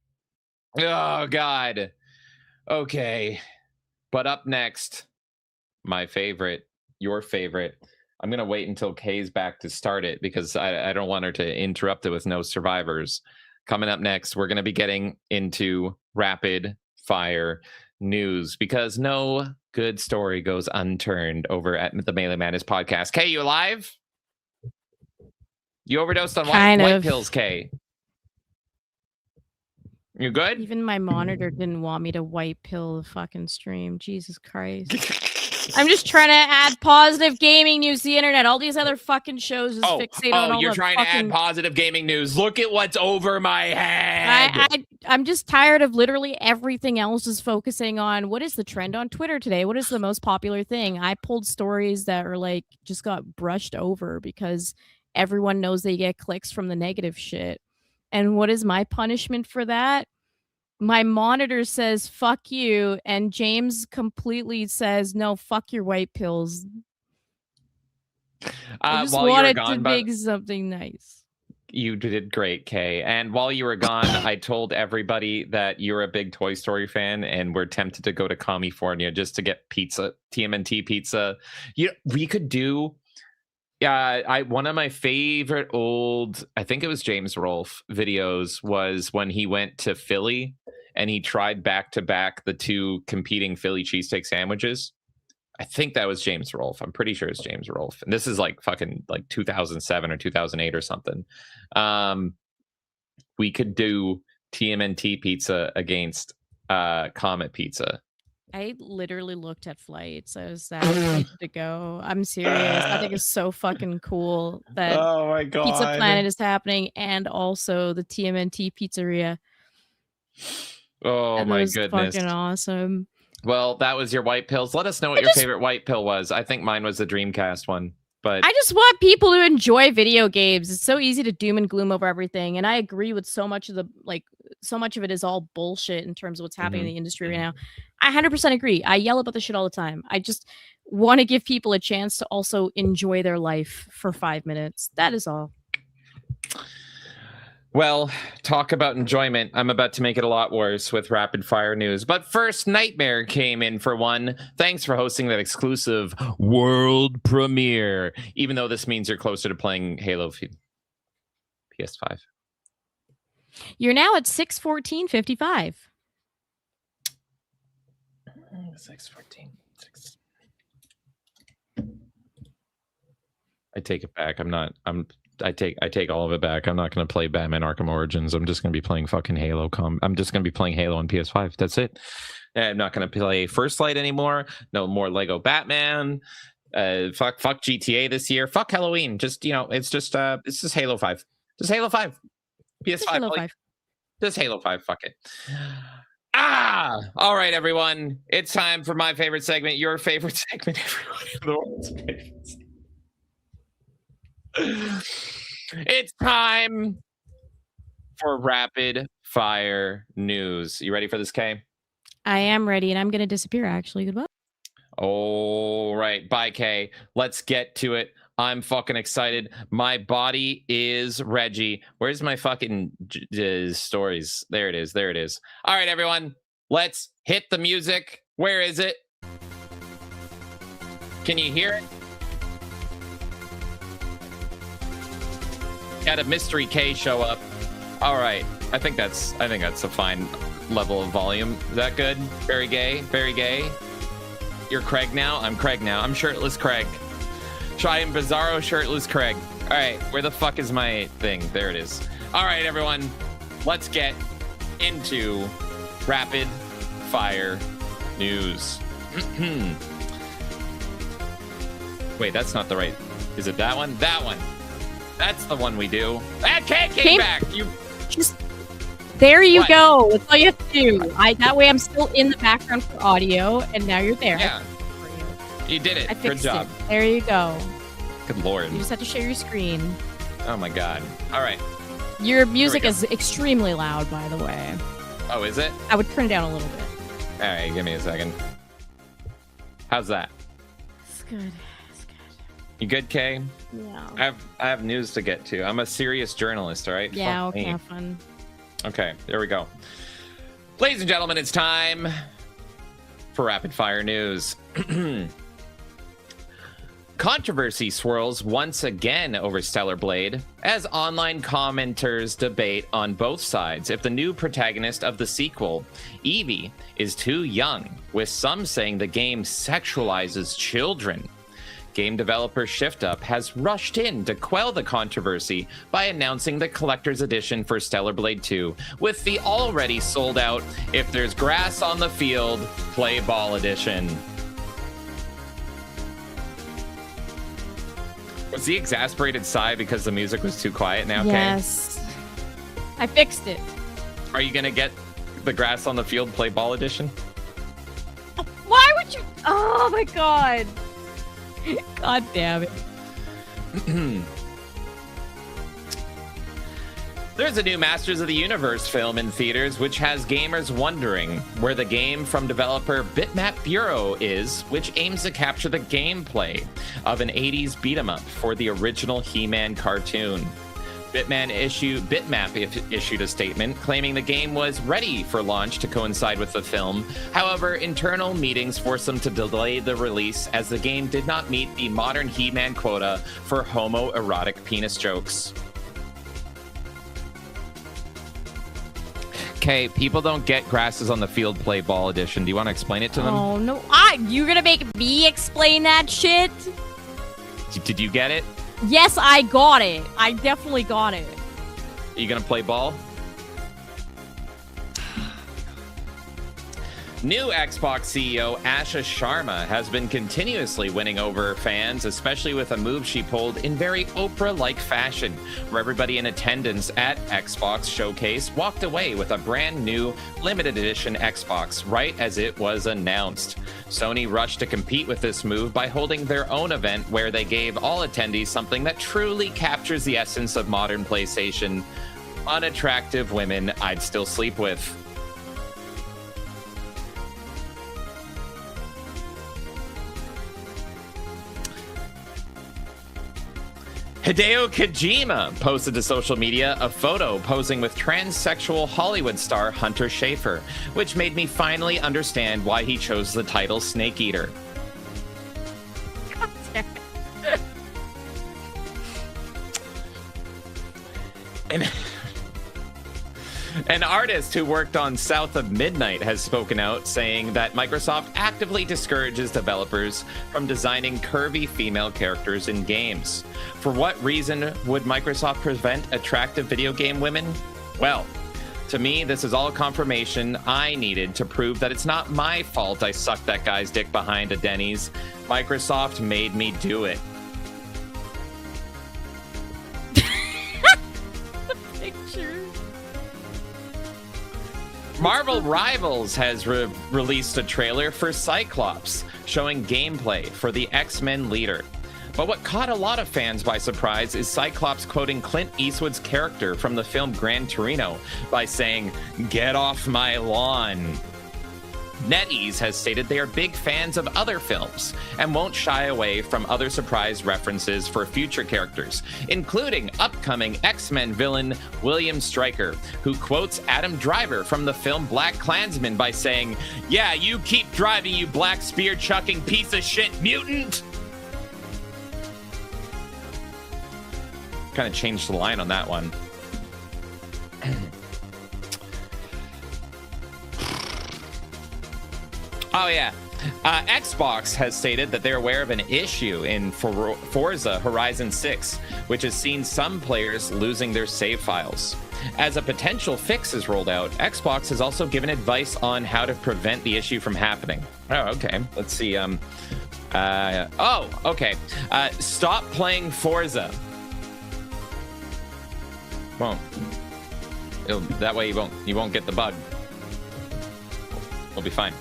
Speaker 2: Oh, God. Okay. But up next, my favorite, your favorite. I'm going to wait until Kay's back to start it because I don't want her to interrupt it with no survivors. Coming up next, we're going to be getting into rapid fire news because no good story goes unturned over at the Melee Madness podcast. Kay, you alive? You overdosed on white pills, Kay. You good?
Speaker 4: Even my monitor didn't want me to white pill the fucking stream. Jesus Christ. I'm just trying to add positive gaming news to the internet. All these other fucking shows just fixate on all
Speaker 2: you're
Speaker 4: the
Speaker 2: trying
Speaker 4: fucking...
Speaker 2: to add positive gaming news. Look at what's over my head.
Speaker 4: I'm just tired of literally everything else is focusing on what is the trend on Twitter today? What is the most popular thing? I pulled stories that are like just got brushed over because everyone knows they get clicks from the negative shit. And what is my punishment for that? My monitor says, fuck you. And James completely says, no, fuck your white pills. I just wanted to make something nice.
Speaker 2: You did great, Kay. And while you were gone, I told everybody that you're a big Toy Story fan and we're tempted to go to California just to get pizza, TMNT pizza. We could do... one of my favorite old, I think it was James Rolfe videos, was when he went to Philly and he tried back to back the two competing Philly cheesesteak sandwiches. I think that was James Rolfe. I'm pretty sure it's James Rolfe. And this is like fucking like 2007 or 2008 or something. We could do TMNT pizza against Comet Pizza.
Speaker 4: I literally looked at flights. I was that excited to go. I'm serious. I think it's so fucking cool that
Speaker 2: oh my God.
Speaker 4: Pizza Planet is happening and also the TMNT pizzeria.
Speaker 2: Oh my goodness.
Speaker 4: Fucking awesome.
Speaker 2: Well, that was your white pills. Let us know what your favorite white pill was. I think mine was the Dreamcast one. But
Speaker 4: I just want people to enjoy video games. It's so easy to doom and gloom over everything. And I agree with so much of it is all bullshit in terms of what's happening in the industry right now. I 100% agree. I yell about this shit all the time. I just want to give people a chance to also enjoy their life for 5 minutes. That is all.
Speaker 2: Well, talk about enjoyment. I'm about to make it a lot worse with rapid fire news. But first, Knightmare came in for one. Thanks for hosting that exclusive world premiere. Even though this means you're closer to playing Halo PS5.
Speaker 4: You're now at 6:14:55.
Speaker 2: 6:14. I take it back. I take all of it back. I'm not going to play Batman Arkham Origins. I'm just going to be playing fucking Halo. I'm just going to be playing Halo on PS5. That's it. I'm not going to play First Light anymore. No more Lego Batman. Fuck GTA this year. Fuck Halloween. Just, it's just Halo 5. Just Halo 5. PS5. Just Halo 5. Just Halo 5. Fuck it. All right, everyone. It's time for my favorite segment. Your favorite segment. Everyone in the world's favorite segment. It's time for rapid fire news. You ready for this, Kay?
Speaker 4: I am ready, and I'm going to disappear, actually. Goodbye.
Speaker 2: All right. Bye, Kay. Let's get to it. I'm fucking excited. My body is Reggie. Where's my fucking stories? There it is. There it is. All right, everyone. Let's hit the music. Where is it? Can you hear it? Had a mystery K show up. All right. I think that's a fine level of volume. Is that good? Very gay. Very gay. You're Craig now? I'm Craig now. I'm shirtless Craig. Try and Bizarro shirtless Craig. All right. Where the fuck is my thing? There it is. All right, everyone. Let's get into rapid fire news. Wait, that's not the right. Is it that one? That one. That's the one we do. That came back. You
Speaker 4: just there you go. That's all you have to do. That way I'm still in the background for audio, and now you're there.
Speaker 2: Yeah. You did it.
Speaker 4: I fixed
Speaker 2: Good job.
Speaker 4: it. There you go.
Speaker 2: Good Lord.
Speaker 4: You just have to share your screen.
Speaker 2: Oh my God. All right.
Speaker 4: Your music is extremely loud, by the way.
Speaker 2: Oh, is it?
Speaker 4: I would turn it down a little bit.
Speaker 2: All right, give me a second. How's that?
Speaker 4: It's good.
Speaker 2: You good, Kay?
Speaker 4: Yeah.
Speaker 2: I have news to get to. I'm a serious journalist, all right?
Speaker 4: Yeah,
Speaker 2: Fuck
Speaker 4: okay,
Speaker 2: me.
Speaker 4: have fun.
Speaker 2: Okay, there we go. Ladies and gentlemen, it's time for rapid fire news. Controversy swirls once again over Stellar Blade as online commenters debate on both sides if the new protagonist of the sequel, Evie, is too young, with some saying the game sexualizes children. Game developer ShiftUp has rushed in to quell the controversy by announcing the collector's edition for Stellar Blade 2 with the already sold out If There's Grass on the Field Play Ball edition. Was the exasperated sigh because the music was too quiet now, Kay?
Speaker 4: Yes. I fixed it.
Speaker 2: Are you going to get the Grass on the Field Play Ball edition?
Speaker 4: Why would you? Oh my god. God damn it.
Speaker 2: There's a new Masters of the Universe film in theaters, which has gamers wondering where the game from developer Bitmap Bureau is, which aims to capture the gameplay of an 80s beat-em-up for the original He-Man cartoon. Bitmap issued a statement claiming the game was ready for launch to coincide with the film. However, internal meetings forced them to delay the release as the game did not meet the modern He-Man quota for homoerotic penis jokes. Okay, people don't get Grasses on the Field Play Ball edition. Do you want to explain it to them?
Speaker 4: Oh no, you're gonna make me explain that shit?
Speaker 2: Did you get it?
Speaker 4: Yes, I got it. I definitely got it.
Speaker 2: Are you gonna play ball? New Xbox CEO Asha Sharma has been continuously winning over fans, especially with a move she pulled in very Oprah-like fashion, where everybody in attendance at Xbox Showcase walked away with a brand new limited edition Xbox right as it was announced. Sony rushed to compete with this move by holding their own event where they gave all attendees something that truly captures the essence of modern PlayStation: unattractive women I'd still sleep with. Hideo Kojima posted to social media a photo posing with transsexual Hollywood star Hunter Schafer, which made me finally understand why he chose the title Snake Eater.
Speaker 4: God damn it.
Speaker 2: An artist who worked on South of Midnight has spoken out, saying that Microsoft actively discourages developers from designing curvy female characters in games. For what reason would Microsoft prevent attractive video game women? Well, to me, this is all confirmation I needed to prove that it's not my fault I sucked that guy's dick behind a Denny's. Microsoft made me do it. Marvel Rivals has released a trailer for Cyclops, showing gameplay for the X-Men leader. But what caught a lot of fans by surprise is Cyclops quoting Clint Eastwood's character from the film Gran Torino by saying, "Get off my lawn." NetEase has stated they are big fans of other films and won't shy away from other surprise references for future characters, including upcoming X-Men villain William Stryker, who quotes Adam Driver from the film Black Klansman by saying, "Yeah, you keep driving, you black spear-chucking piece of shit mutant." Kind of changed the line on that one. Oh, yeah. Xbox has stated that they're aware of an issue in Forza Horizon 6, which has seen some players losing their save files. As a potential fix is rolled out, Xbox has also given advice on how to prevent the issue from happening. Oh, okay. Let's see. Okay. Stop playing Forza. That way you won't get the bug. We'll be fine.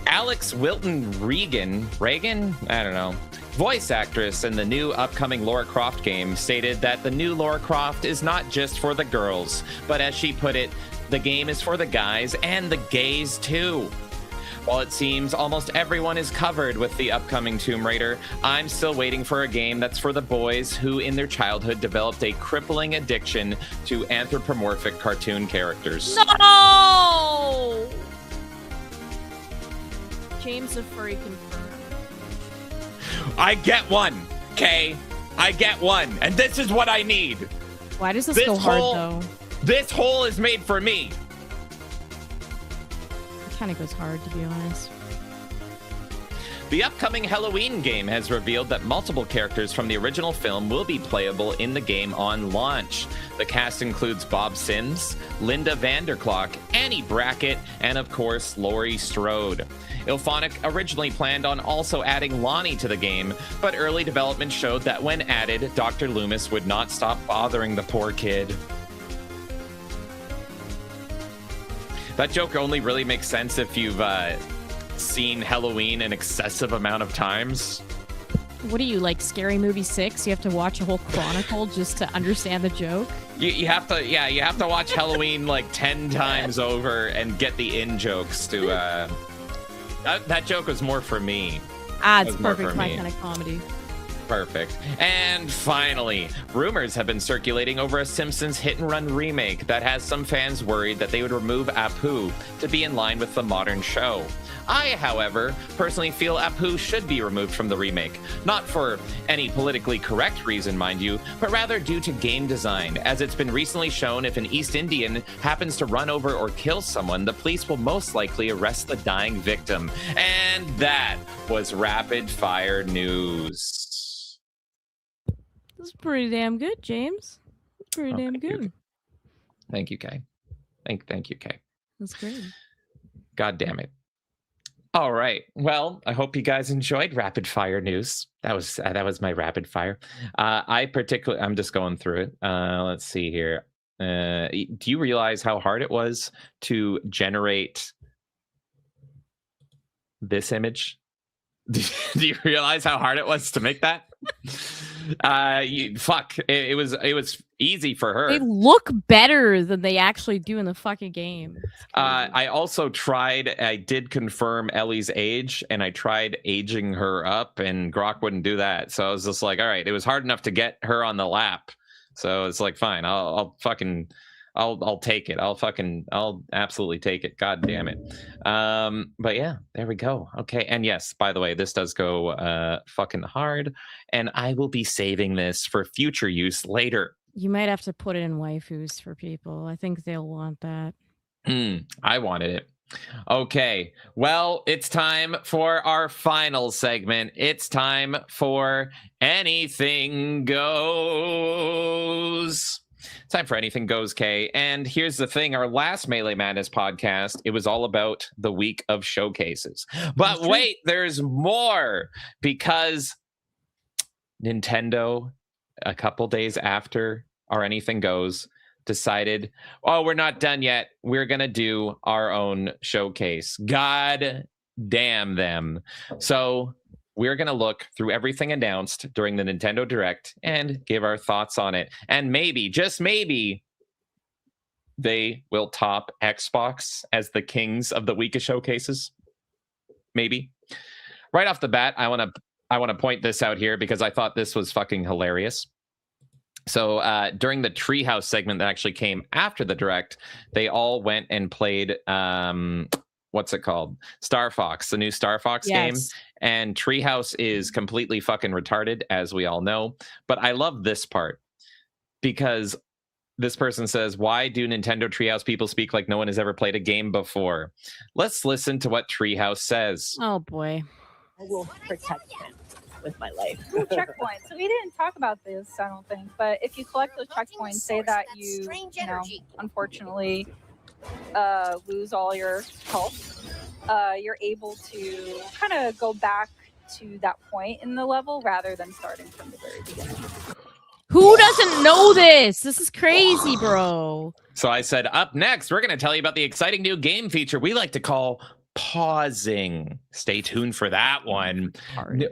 Speaker 2: Alex Wilton Reagan, I don't know, voice actress in the new upcoming Lara Croft game, stated that the new Lara Croft is not just for the girls, but as she put it, the game is for the guys and the gays too. While it seems almost everyone is covered with the upcoming Tomb Raider, I'm still waiting for a game that's for the boys who in their childhood developed a crippling addiction to anthropomorphic cartoon characters.
Speaker 4: No! James the Furry confirmed.
Speaker 2: I get one, Kay. I get one, and this is what I need.
Speaker 4: Why does this go hard, though?
Speaker 2: This hole is made for me.
Speaker 4: It kind of goes hard, to be honest.
Speaker 2: The upcoming Halloween game has revealed that multiple characters from the original film will be playable in the game on launch. The cast includes Bob Sims, Linda Vanderklok, Annie Brackett, and of course, Laurie Strode. Ilphonic originally planned on also adding Lonnie to the game, but early development showed that when added, Dr. Loomis would not stop bothering the poor kid. That joke only really makes sense if you've seen Halloween an excessive amount of times.
Speaker 4: What are you, like Scary Movie 6? You have to watch a whole chronicle just to understand the joke?
Speaker 2: You have to, yeah, you have to watch Halloween like 10 times over and get the in-jokes to... That joke was more for me.
Speaker 4: It's perfect, my kind of comedy.
Speaker 2: Perfect. And finally, rumors have been circulating over a Simpsons hit-and-run remake that has some fans worried that they would remove Apu to be in line with the modern show. I, however, personally feel Apu should be removed from the remake. Not for any politically correct reason, mind you, but rather due to game design. As it's been recently shown, if an East Indian happens to run over or kill someone, the police will most likely arrest the dying victim. And that was Rapid Fire News.
Speaker 4: This is pretty damn good, James. Pretty damn good.
Speaker 2: Thank you, Kay. Thank you, Kay.
Speaker 4: That's great.
Speaker 2: God damn it. All right. Well, I hope you guys enjoyed Rapid Fire News. That was my rapid fire. I'm just going through it. Let's see here. Do you realize how hard it was to generate this image? Do you realize how hard it was to make that? It was easy for her.
Speaker 4: They look better than they actually do in the fucking game.
Speaker 2: I also I did confirm Ellie's age, and I tried aging her up, and Grok wouldn't do that. So I was just like, all right, it was hard enough to get her on the lap. So it's like, fine, I'll take it. I'll absolutely take it. God damn it. But yeah, there we go. Okay. And yes, by the way, this does go fucking hard, and I will be saving this for future use later.
Speaker 4: You might have to put it in waifus for people. I think they'll want that.
Speaker 2: I wanted it. Okay. Well, it's time for our final segment. It's time for Anything Goes. Time for Anything Goes, Kay. And here's the thing. Our last Melee Madness podcast, it was all about the week of showcases. But wait, there's more, because Nintendo, a couple days after our Anything Goes, decided, oh, we're not done yet. We're going to do our own showcase. God damn them. So we're going to look through everything announced during the Nintendo Direct and give our thoughts on it. And maybe, just maybe, they will top Xbox as the kings of the week of showcases. Maybe. Right off the bat, I want to point this out here because I thought this was fucking hilarious. So during the Treehouse segment that actually came after the Direct, they all went and played, what's it called? Star Fox, the new Star Fox game. And Treehouse is completely fucking retarded, as we all know. But I love this part because this person says, why do Nintendo Treehouse people speak like no one has ever played a game before? Let's listen to what Treehouse says.
Speaker 4: Oh, boy.
Speaker 15: I will protect him with my life. Checkpoints. So we didn't talk about this, I don't think, but if you collect those checkpoints, say that you unfortunately lose all your health, you're able to kind of go back to that point in the level rather than starting from the very beginning.
Speaker 4: Who doesn't know this? This is crazy, bro.
Speaker 2: So I said, up next, we're going to tell you about the exciting new game feature we like to call pausing. Stay tuned for that one.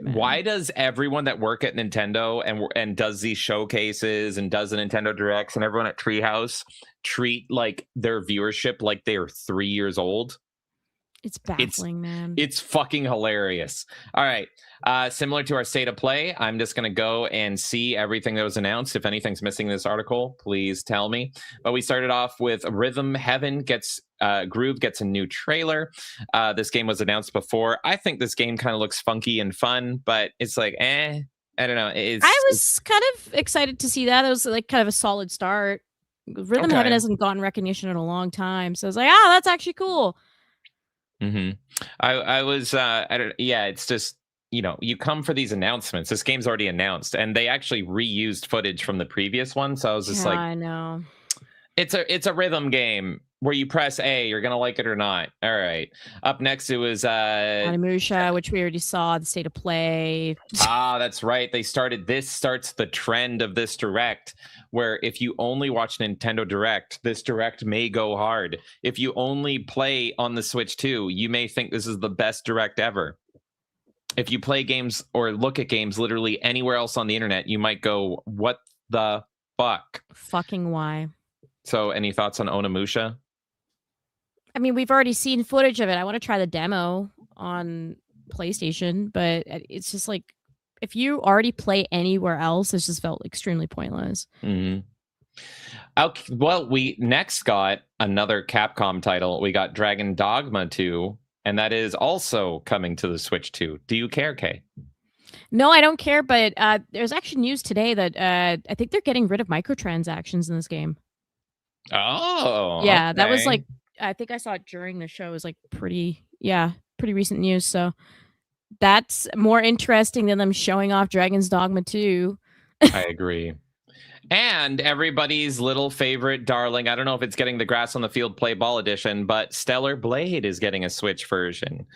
Speaker 2: Why does everyone that work at Nintendo and does these showcases and does the Nintendo Directs and everyone at Treehouse treat like their viewership like they're 3 years old?
Speaker 4: It's baffling, man.
Speaker 2: It's fucking hilarious. All right. Similar to our state of play, I'm just going to go and see everything that was announced. If anything's missing in this article, please tell me. But we started off with Rhythm Heaven Groove gets a new trailer. This game was announced before. I think this game kind of looks funky and fun, but it's like, I don't know.
Speaker 4: I was kind of excited to see that. It was like kind of a solid start. Rhythm Heaven hasn't gotten recognition in a long time. So I was like, that's actually cool.
Speaker 2: I was, it's just, you come for these announcements. This game's already announced, and they actually reused footage from the previous one. So I was just like,
Speaker 4: I know.
Speaker 2: It's a rhythm game where you press A, you're gonna like it or not. All right. Up next, it was
Speaker 4: Onimusha, which we already saw, the state of play.
Speaker 2: That's right. This starts the trend of this direct, where if you only watch Nintendo Direct, this direct may go hard. If you only play on the Switch 2, you may think this is the best direct ever. If you play games or look at games literally anywhere else on the internet, you might go, what the fuck?
Speaker 4: Fucking why?
Speaker 2: So any thoughts on Onimusha?
Speaker 4: I mean, we've already seen footage of it. I want to try the demo on PlayStation, but it's just like, if you already play anywhere else, it's just felt extremely pointless.
Speaker 2: Mm-hmm. Okay, well, we next got another Capcom title. We got Dragon Dogma 2, and that is also coming to the Switch 2. Do you care, Kay?
Speaker 4: No, I don't care, but there's actually news today that I think they're getting rid of microtransactions in this game.
Speaker 2: Oh,
Speaker 4: yeah,
Speaker 2: okay.
Speaker 4: That was like, I think I saw it during the show. It was like pretty recent news. So that's more interesting than them showing off Dragon's Dogma 2.
Speaker 2: I agree. And everybody's little favorite darling, I don't know if it's getting the Grass on the Field Play Ball edition, but Stellar Blade is getting a Switch version.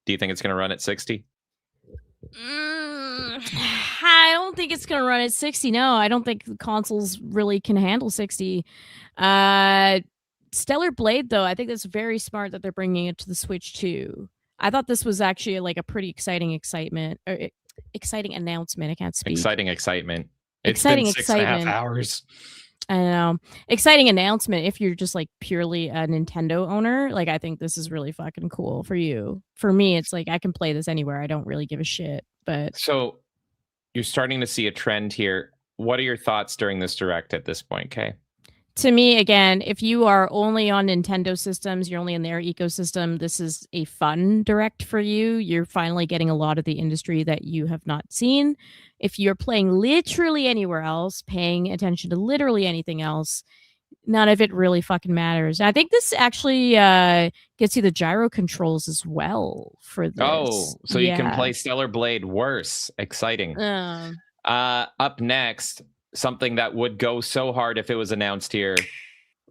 Speaker 2: Do you think it's going to run at 60?
Speaker 4: I don't think it's going to run at 60. No, I don't think the consoles really can handle 60. Stellar Blade, though, I think that's very smart that they're bringing it to the Switch 2. I thought this was actually like a pretty exciting announcement. I can't speak.
Speaker 2: Exciting excitement. It's
Speaker 4: Exciting
Speaker 2: been 6.5
Speaker 4: excitement.
Speaker 2: hours.
Speaker 4: I know. Exciting announcement if you're just like purely a Nintendo owner. Like, I think this is really fucking cool for you. For me, it's like I can play this anywhere. I don't really give a shit. But
Speaker 2: so you're starting to see a trend here. What are your thoughts during this direct at this point, Kay?
Speaker 4: To me, again, if you are only on Nintendo systems, you're only in their ecosystem, this is a fun direct for you. You're finally getting a lot of the industry that you have not seen. If you're playing literally anywhere else, paying attention to literally anything else, none of it really fucking matters. I think this actually gets you the gyro controls as well for this.
Speaker 2: Oh, so you can play Stellar Blade worse. Exciting. Up next, something that would go so hard if it was announced here,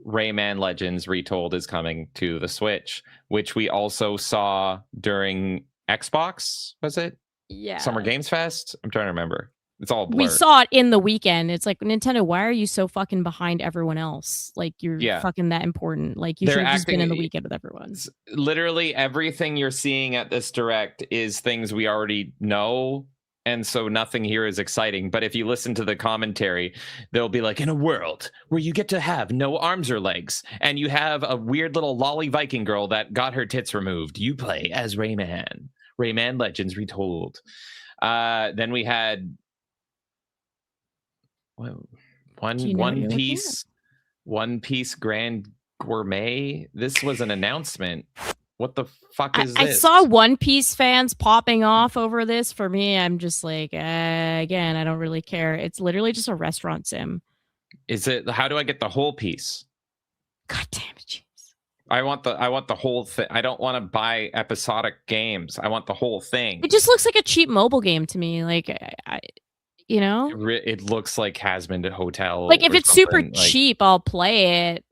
Speaker 2: Rayman Legends Retold is coming to the Switch, which we also saw during Xbox, was it?
Speaker 4: Yeah.
Speaker 2: Summer Games Fest? I'm trying to remember. It's all blurred.
Speaker 4: We saw it in the weekend. It's like, Nintendo, why are you so fucking behind everyone else? Like, you're fucking that important. Like, you should have just been in the weekend with everyone.
Speaker 2: Literally everything you're seeing at this direct is things we already know. And so nothing here is exciting. But if you listen to the commentary, they'll be like, in a world where you get to have no arms or legs, and you have a weird little lolly Viking girl that got her tits removed, you play as Rayman. Rayman Legends Retold. Then we had One Piece Grand Gourmet. This was an announcement. What the fuck is this?
Speaker 4: I saw One Piece fans popping off over this. For me, I'm just like, again, I don't really care. It's literally just a restaurant sim.
Speaker 2: Is it? How do I get the whole piece?
Speaker 4: God damn it, James.
Speaker 2: I want the whole thing. I don't want to buy episodic games. I want the whole thing.
Speaker 4: It just looks like a cheap mobile game to me. Like,
Speaker 2: it looks like Hazbin Hotel.
Speaker 4: Like, if it's super cheap, I'll play it.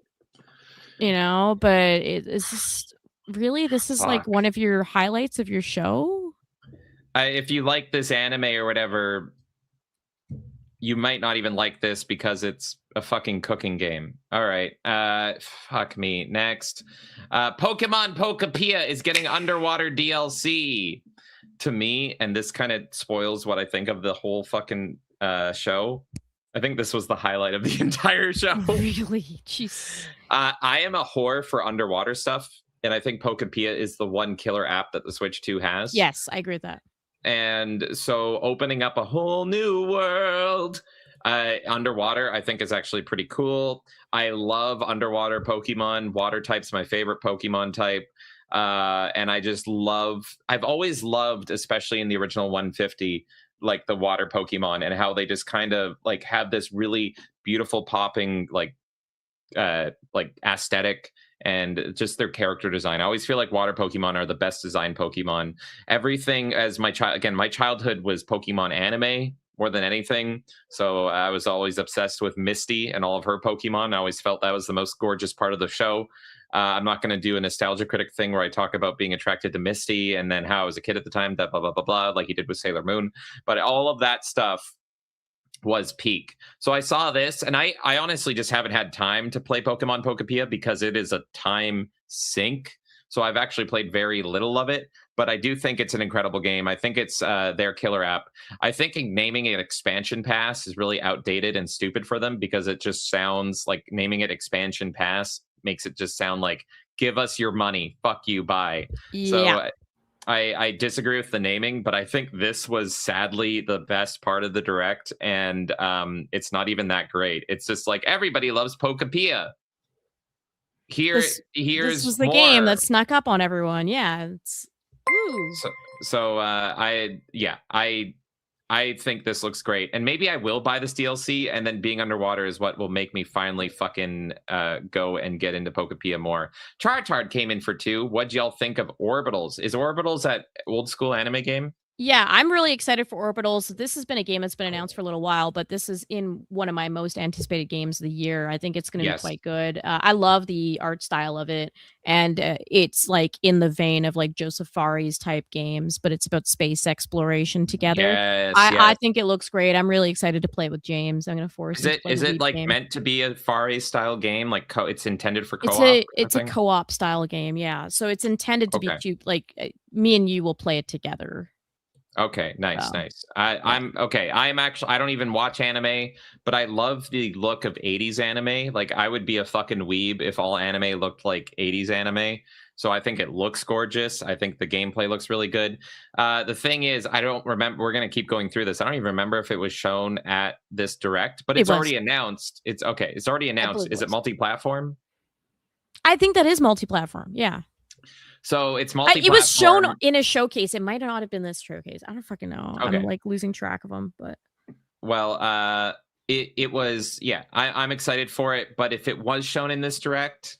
Speaker 4: But it's just. Really? This is like one of your highlights of your show?
Speaker 2: If you like this anime or whatever, you might not even like this because it's a fucking cooking game. All right. Fuck me. Next. Pokemon Pokapia is getting underwater DLC to me, and this kind of spoils what I think of the whole fucking show. I think this was the highlight of the entire show.
Speaker 4: Really? Jeez.
Speaker 2: I am a whore for underwater stuff. And I think Pokapia is the one killer app that the Switch 2 has.
Speaker 4: Yes, I agree with that.
Speaker 2: And so opening up a whole new world underwater, I think is actually pretty cool. I love underwater Pokemon. Water type's my favorite Pokemon type. And I've always loved, especially in the original 150, like the water Pokemon and how they just kind of like have this really beautiful popping like aesthetic. and just their character design. I always feel like water Pokemon are the best designed Pokemon. Everything as my childhood was Pokemon anime more than anything. So I was always obsessed with Misty and all of her Pokemon. I always felt that was the most gorgeous part of the show. I'm not going to do a nostalgia critic thing where I talk about being attracted to Misty and then how I was a kid at the time, that blah, blah, blah, blah, like he did with Sailor Moon. But all of that stuff was peak. So I saw this, and I honestly just haven't had time to play Pokemon Pokepia because it is a time sink. So I've actually played very little of it, but I do think it's an incredible game. I think it's their killer app. I think naming it Expansion Pass is really outdated and stupid for them because it just sounds like naming it Expansion Pass makes it just sound like, give us your money, fuck you, bye.
Speaker 4: Yeah.
Speaker 2: So I disagree with the naming, but I think this was sadly the best part of the direct, and it's not even that great. It's just like everybody loves Pokepia. This was
Speaker 4: the game that snuck up on everyone. Yeah, it's
Speaker 2: I think this looks great, and maybe I will buy this DLC, and then being underwater is what will make me finally fucking go and get into Pokepia more. Chartard came in for 2. What'd y'all think of Orbitals? Is Orbitals that old school anime game?
Speaker 4: Yeah, I'm really excited for Orbitals. This has been a game that's been announced for a little while, but this is in one of my most anticipated games of the year. I think it's going to be quite good. I love the art style of it, and it's like in the vein of like Joseph Fares type games, but it's about space exploration together. I think it looks great. I'm really excited to play it with James. I'm going to force him to play
Speaker 2: Is
Speaker 4: the
Speaker 2: it
Speaker 4: lead
Speaker 2: like
Speaker 4: game.
Speaker 2: meant to be a Fares style game? Like it's intended for co-op?
Speaker 4: It's a co-op style game, yeah. So it's intended to be cute. Like me and you will play it together.
Speaker 2: Okay, nice. I'm okay. I don't even watch anime, but I love the look of 80s anime. Like I would be a fucking weeb if all anime looked like 80s anime. So I think it looks gorgeous. I think the gameplay looks really good. The thing is, I don't remember. We're going to keep going through this. I don't even remember if it was shown at this direct, but it's already announced. It's already announced. Is it multi-platform?
Speaker 4: I think that is multi-platform. Yeah.
Speaker 2: So it's multi-platform.
Speaker 4: It was shown in a showcase. It might not have been this showcase. I don't fucking know.
Speaker 2: Okay.
Speaker 4: I'm like losing track of them, but
Speaker 2: well, it was. Yeah, I'm excited for it. But if it was shown in this direct,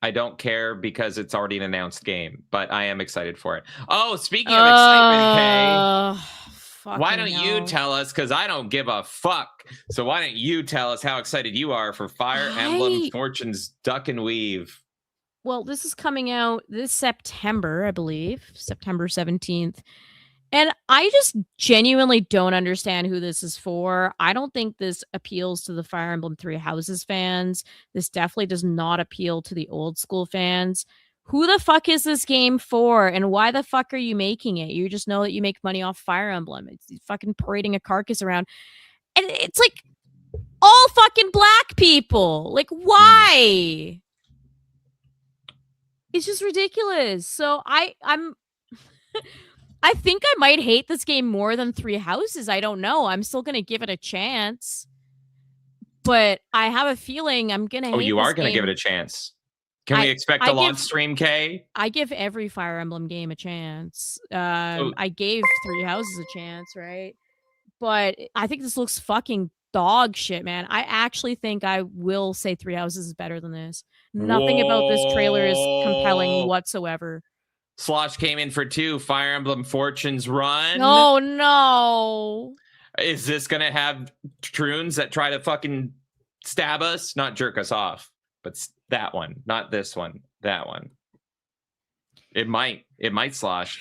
Speaker 2: I don't care because it's already an announced game. But I am excited for it. Oh, speaking of excitement, Kay, why don't you tell us? Because I don't give a fuck. So why don't you tell us how excited you are for Fire Emblem Fortune's Duck and Weave?
Speaker 4: Well, this is coming out this September, I believe, September 17th. And I just genuinely don't understand who this is for. I don't think this appeals to the Fire Emblem Three Houses fans. This definitely does not appeal to the old school fans. Who the fuck is this game for? And why the fuck are you making it? You just know that you make money off Fire Emblem. It's fucking parading a carcass around. And it's like all fucking black people. Like, why? It's just ridiculous. So I'm I think I might hate this game more than Three Houses. I don't know. I'm still gonna give it a chance, but I have a feeling I'm gonna.
Speaker 2: Oh, you are gonna give it a chance. Can we expect a launch stream, Kay?
Speaker 4: I give every Fire Emblem game a chance. I gave Three Houses a chance, right? But I think this looks fucking dog shit, man. I actually think I will say Three Houses is better than this. Nothing about this trailer is compelling whatsoever.
Speaker 2: Slosh came in for 2. Fire Emblem Fortune's Run.
Speaker 4: Oh, no.
Speaker 2: Is this going to have troons that try to fucking stab us? Not jerk us off, but that one. Not this one. That one. It might Slosh.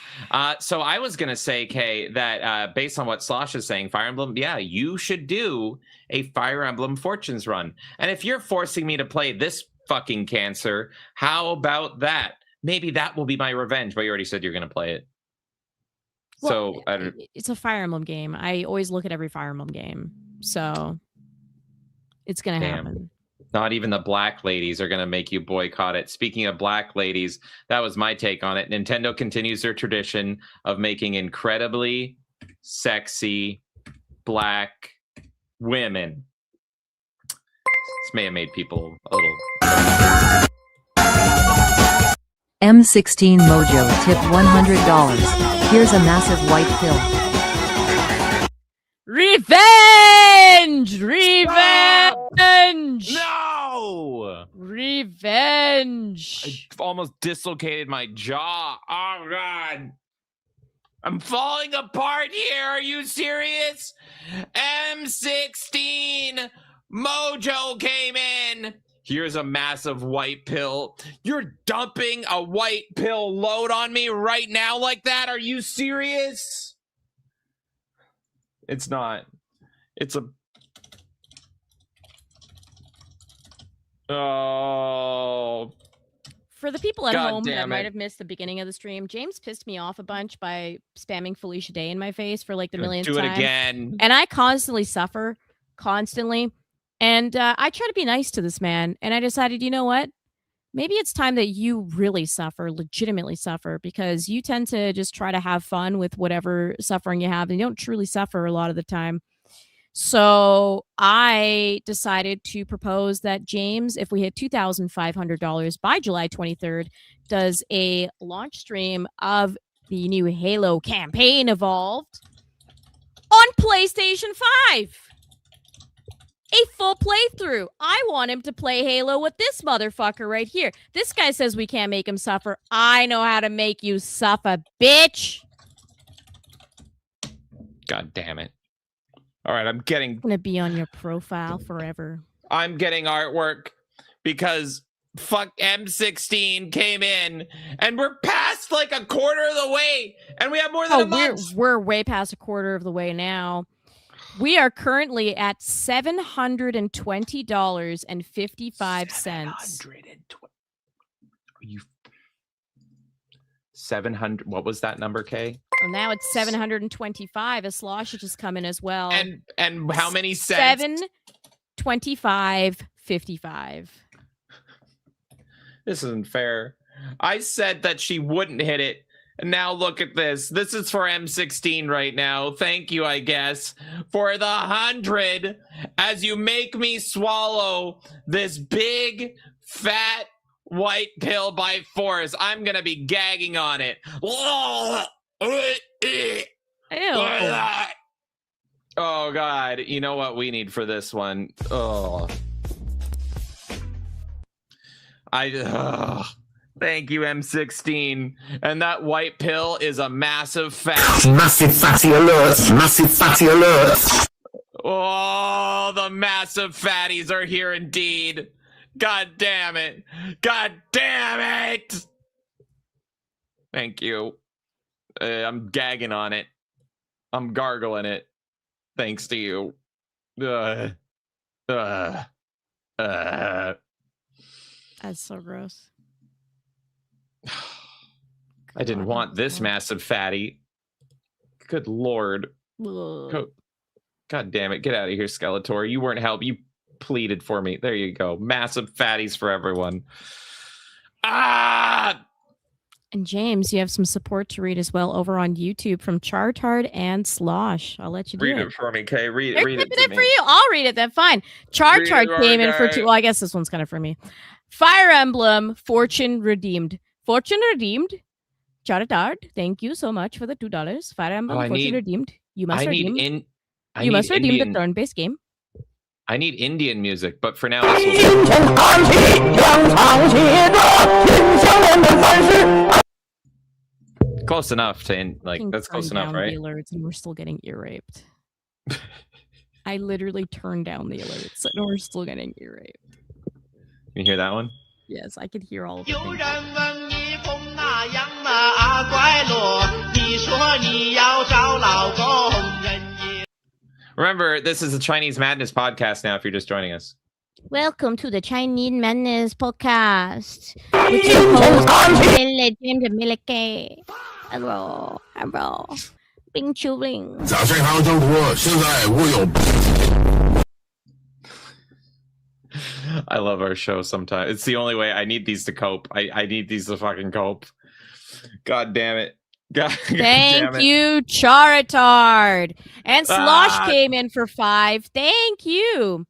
Speaker 2: So I was going to say, Kay, that based on what Slosh is saying, Fire Emblem, yeah, you should do a Fire Emblem Fortune's Run. And if you're forcing me to play this fucking cancer, how about that? Maybe that will be my revenge, but you already said you're going to play it.
Speaker 4: Well, so it's a Fire Emblem game. I always look at every Fire Emblem game. So it's going to happen.
Speaker 2: Not even the black ladies are going to make you boycott it. Speaking of black ladies, that was my take on it. Nintendo continues their tradition of making incredibly sexy black women. This may have made people a little...
Speaker 12: M16 Mojo tip $100. Here's a massive white pill.
Speaker 4: Revenge! Revenge! Revenge!
Speaker 2: No!
Speaker 4: Revenge!
Speaker 2: I almost dislocated my jaw. Oh, God. I'm falling apart here. Are you serious? M16 Mojo came in. Here's a massive white pill. You're dumping a white pill load on me right now like that? Are you serious? It's not. It's a... Oh...
Speaker 4: For the people at
Speaker 2: God
Speaker 4: home that
Speaker 2: damn
Speaker 4: might
Speaker 2: it.
Speaker 4: have missed the beginning of the stream, James pissed me off a bunch by spamming Felicia Day in my face for like the millionth
Speaker 2: Do it
Speaker 4: time.
Speaker 2: again.
Speaker 4: And I constantly suffer, constantly. And I try to be nice to this man. And I decided, you know what? Maybe it's time that you really suffer, legitimately suffer, because you tend to just try to have fun with whatever suffering you have. And you don't truly suffer a lot of the time. So I decided to propose that James, if we hit $2,500 by July 23rd, does a launch stream of the new Halo campaign Evolved on PlayStation 5. A full playthrough. I want him to play Halo with this motherfucker right here. This guy says we can't make him suffer. I know how to make you suffer, bitch.
Speaker 2: God damn it. All right, I'm getting...
Speaker 4: I'm going to be on your profile forever.
Speaker 2: I'm getting artwork because fuck M16 came in and we're past like a quarter of the way and we have more than a month.
Speaker 4: We're way past a quarter of the way now. We are currently at $720.55.
Speaker 2: You 700. What was that number, Kay?
Speaker 4: Well, now it's 725. A slosh has just come in as well.
Speaker 2: And how many cents?
Speaker 4: 725.55.
Speaker 2: This isn't fair. I said that she wouldn't hit it. And now look at this. This is for M16 right now. Thank you, I guess, for the 100 as you make me swallow this big, fat, white pill by force. I'm going to be gagging on it.
Speaker 4: Ew.
Speaker 2: Oh, God. You know what we need for this one? Oh. Thank you, M16. And that white pill is a massive fat.
Speaker 10: Massive fatty alert! Massive fatty alert!
Speaker 2: Oh, the massive fatties are here indeed. God damn it. God damn it. Thank you. I'm gagging on it. I'm gargling it. Thanks to you.
Speaker 4: That's so gross.
Speaker 2: I didn't want this massive fatty. Good Lord. God damn it. Get out of here, Skeletor. You weren't help. You pleaded for me. There you go. Massive fatties for everyone. Ah!
Speaker 4: And James, you have some support to read as well over on YouTube from Chartard and Slosh. I'll let you do
Speaker 2: Read
Speaker 4: it.
Speaker 2: it for me, Kay. Read
Speaker 4: They're
Speaker 2: it
Speaker 4: keeping
Speaker 2: to
Speaker 4: it
Speaker 2: me.
Speaker 4: for you. I'll read it then. Fine. Chartard came in for two. Well, I guess this one's kind of for me. Fire Emblem Fortune Redeemed. Fortune Redeemed. Chartard, thank you so much for the $2. Fire Emblem Fortune Redeemed. You must redeem. You must redeem the turn-based game.
Speaker 2: I need Indian music, but for now, this will... Close enough to that's close enough, right?
Speaker 4: The alerts and we're still getting ear raped. I literally turned down the alerts and we're still getting ear raped.
Speaker 2: You hear that one?
Speaker 4: Yes, I could hear all of it.
Speaker 2: Remember, this is a Chinese Madness podcast now if you're just joining us.
Speaker 4: Welcome to the Chinese Madness podcast. With your host, James Milike. Hello. Bing Chuling.
Speaker 2: I love our show sometimes. It's the only way. I need these to cope. I need these to fucking cope. God damn it.
Speaker 4: Thank you, Charitard. And Slosh came in for 5. Thank you.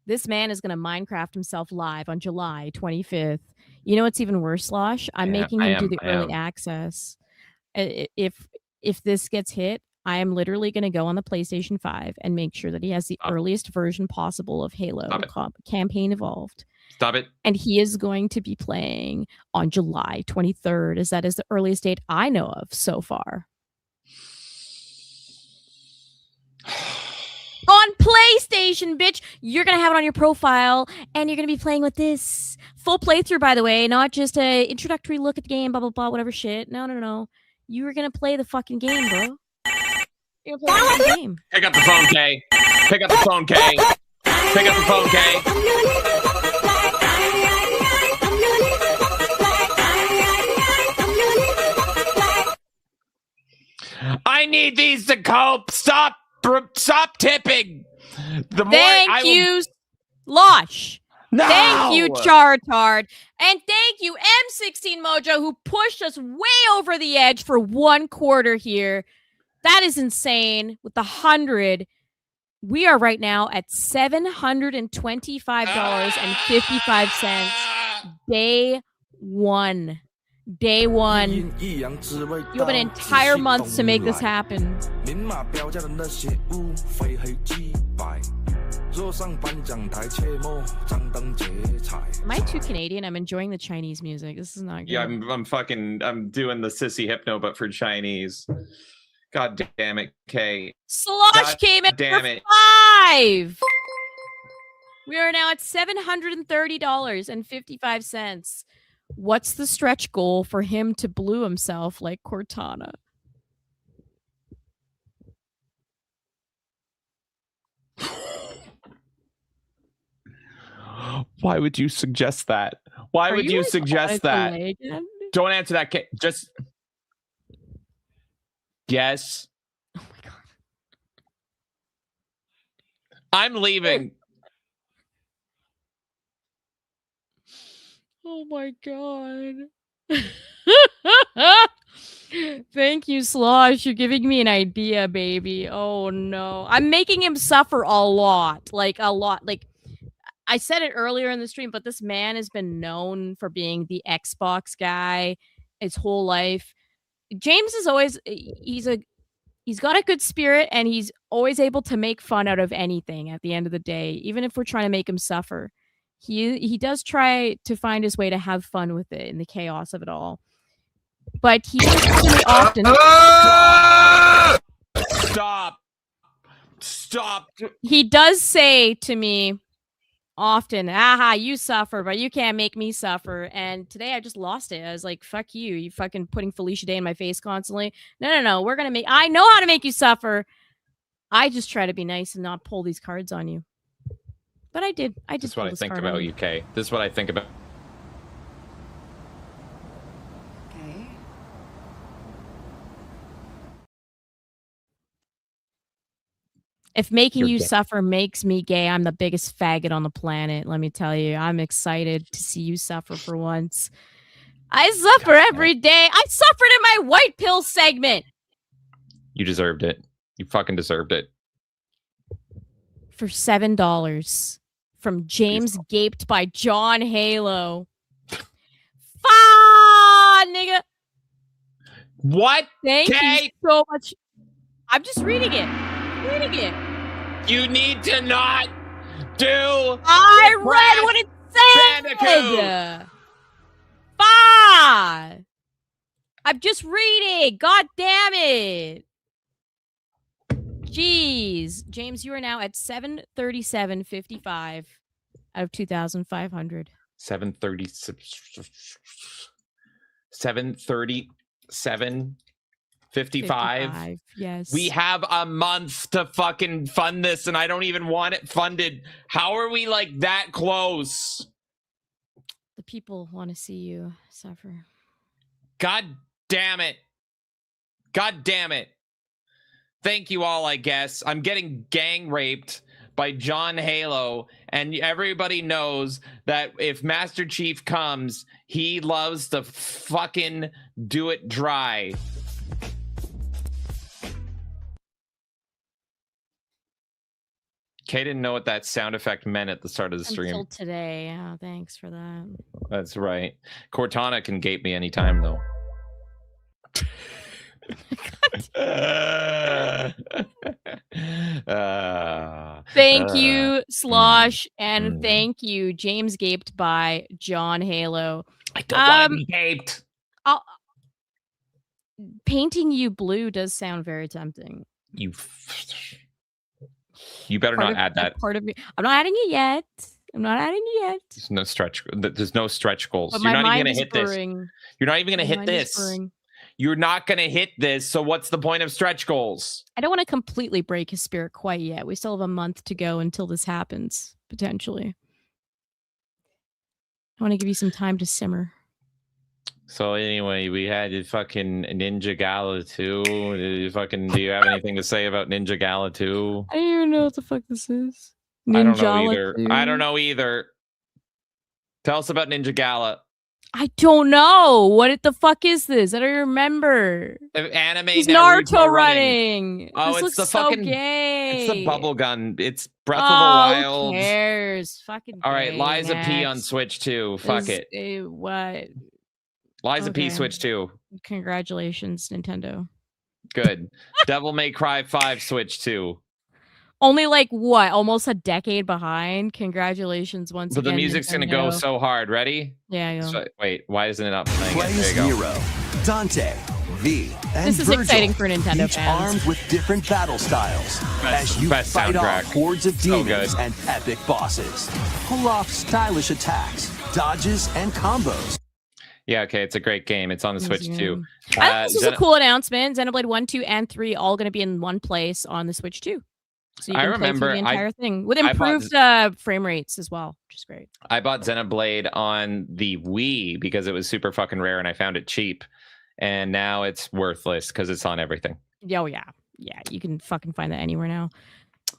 Speaker 4: This man is going to Minecraft himself live on July 25th. You know what's even worse, Slosh? I'm making him do the early access. If this gets hit, I am literally going to go on the PlayStation 5 and make sure that he has the earliest version possible of Halo Campaign Evolved.
Speaker 2: Stop it.
Speaker 4: And he is going to be playing on July 23rd, as that is the earliest date I know of so far. On PlayStation, bitch! You're going to have it on your profile, and you're going to be playing with this. Full playthrough, by the way, not just a introductory look at the game, blah, blah, blah, whatever shit. No. You were going to play the fucking game, bro. You're going to play the fucking game.
Speaker 2: Pick up the phone, Kay. Pick up the phone, Kay. Pick up the phone, Kay. I need these to cope. Stop tipping.
Speaker 4: Thank you, Losh.
Speaker 2: No!
Speaker 4: Thank you, Chartard. And thank you, M16 Mojo, who pushed us way over the edge for 1 quarter here. That is insane. With the 100, we are right now at $725.55. Day one. You have an entire month to make this happen. Am I too Canadian? I'm enjoying the Chinese music. This is not good.
Speaker 2: Yeah, I'm doing the sissy hypno, but for Chinese. God damn it, Kay.
Speaker 4: Slosh came in for 5. We are now at $730.55. What's the stretch goal for him to blue himself like Cortana?
Speaker 20: Why would you suggest that? Why would you suggest that?
Speaker 2: Don't answer that. Just yes.
Speaker 4: Oh my god.
Speaker 2: I'm leaving.
Speaker 4: Oh my god. Thank you, Slosh. You're giving me an idea, baby. Oh no. I'm making him suffer a lot. Like a lot. Like I said it earlier in the stream, but this man has been known for being the Xbox guy his whole life. James is always he's got a good spirit, and he's always able to make fun out of anything at the end of the day, even if we're trying to make him suffer. He does try to find his way to have fun with it in the chaos of it all. But he really often
Speaker 2: Stop.
Speaker 4: He does say to me often, aha, you suffer, but you can't make me suffer. And today I just lost it. I was like, fuck you. You fucking putting Felicia Day in my face constantly. No. I know how to make you suffer. I just try to be nice and not pull these cards on you. But I did.
Speaker 2: This is what I think about you, Kay. This is what I think about.
Speaker 6: Okay.
Speaker 4: If making you suffer makes me gay, I'm the biggest faggot on the planet. Let me tell you, I'm excited to see you suffer for once. I suffer every day. I suffered in my white pill segment.
Speaker 2: You deserved it. You fucking deserved it.
Speaker 4: For $7 from James Gaped by John Halo. Nigga.
Speaker 2: What?
Speaker 4: Thank you so much. I'm just reading it.
Speaker 2: You need to not do.
Speaker 4: I read what it said. I'm just reading. God damn it. Jeez. James, you are now at 737.55 out of 2,500.
Speaker 2: 737.55.
Speaker 4: Yes.
Speaker 2: We have a month to fucking fund this, and I don't even want it funded. How are we like that close?
Speaker 4: The people want to see you suffer.
Speaker 2: God damn it. Thank you all, I guess. I'm getting gang raped by John Halo, and everybody knows that if Master Chief comes, he loves to fucking do it dry. Kay didn't know what that sound effect meant at the start of the stream.
Speaker 4: Until today. Yeah, thanks for that.
Speaker 2: That's right. Cortana can gape me anytime, though.
Speaker 4: God Thank you, Slosh, and thank you, James Gaped by John Halo.
Speaker 2: I don't want to be gaped.
Speaker 4: Painting you blue does sound very tempting.
Speaker 2: You better not add that.
Speaker 4: Part of me. I'm not adding it yet.
Speaker 2: There's no stretch. There's no stretch goals.
Speaker 4: But
Speaker 2: You're
Speaker 4: my
Speaker 2: not even
Speaker 4: mind
Speaker 2: gonna
Speaker 4: is
Speaker 2: hit this.
Speaker 4: brewing.
Speaker 2: You're not even gonna
Speaker 4: My
Speaker 2: hit
Speaker 4: mind is
Speaker 2: this.
Speaker 4: brewing.
Speaker 2: You're not gonna hit this. So what's the point of stretch goals?
Speaker 4: I don't want to completely break his spirit quite yet. We still have a month to go until this happens, potentially. I want to give you some time to simmer.
Speaker 2: So anyway, we had fucking Ninja Gala 2. Do you have anything to say about Ninja Gala 2?
Speaker 4: I don't even know what the fuck this is.
Speaker 2: I don't know
Speaker 4: Ninjala
Speaker 2: either.
Speaker 4: 2?
Speaker 2: I don't know either. Tell us about Ninja Gala.
Speaker 4: I don't know. What the fuck is this? I don't remember.
Speaker 2: Anime.
Speaker 4: It's Naruto running.
Speaker 2: Oh,
Speaker 4: this
Speaker 2: it's
Speaker 4: looks
Speaker 2: the fucking.
Speaker 4: so gay.
Speaker 2: It's the bubble gun. It's Breath of the Wild.
Speaker 4: Who cares? Fucking.
Speaker 2: All right,
Speaker 4: gay,
Speaker 2: Liza P
Speaker 4: next.
Speaker 2: on Switch 2. Fuck it.
Speaker 4: What?
Speaker 2: Liza P
Speaker 4: Okay.
Speaker 2: Switch 2.
Speaker 4: Congratulations, Nintendo.
Speaker 2: Good. Devil May Cry 5 Switch 2.
Speaker 4: Only like what? Almost a decade behind. Congratulations once
Speaker 2: But
Speaker 4: again.
Speaker 2: the music's gonna go
Speaker 4: Nintendo.
Speaker 2: so hard. Ready?
Speaker 4: Yeah.
Speaker 2: So, wait, why isn't it not playing?
Speaker 3: Play
Speaker 2: There
Speaker 3: as
Speaker 2: you go.
Speaker 3: Nero, Dante, V, and
Speaker 4: This is
Speaker 3: Virgil,
Speaker 4: exciting for Nintendo
Speaker 3: each
Speaker 4: fans.
Speaker 3: armed with different battle styles as you
Speaker 2: best
Speaker 3: fight
Speaker 2: soundtrack.
Speaker 3: off hordes of
Speaker 2: So
Speaker 3: demons
Speaker 2: good.
Speaker 3: and epic bosses. Pull off stylish attacks, dodges, and combos.
Speaker 2: Yeah, okay, it's a great game. It's on the Switch too.
Speaker 4: I think this was a cool announcement. Xenoblade 1, 2, and 3 all going to be in one place on the Switch 2. So you
Speaker 2: I
Speaker 4: can play through
Speaker 2: remember
Speaker 4: the entire thing with
Speaker 2: I bought-
Speaker 4: improved frame rates as well, which is great.
Speaker 2: I bought Xenoblade on the Wii because it was super fucking rare and I found it cheap. And now it's worthless because it's on everything.
Speaker 4: Oh, yeah. Yeah, you can fucking find that anywhere now.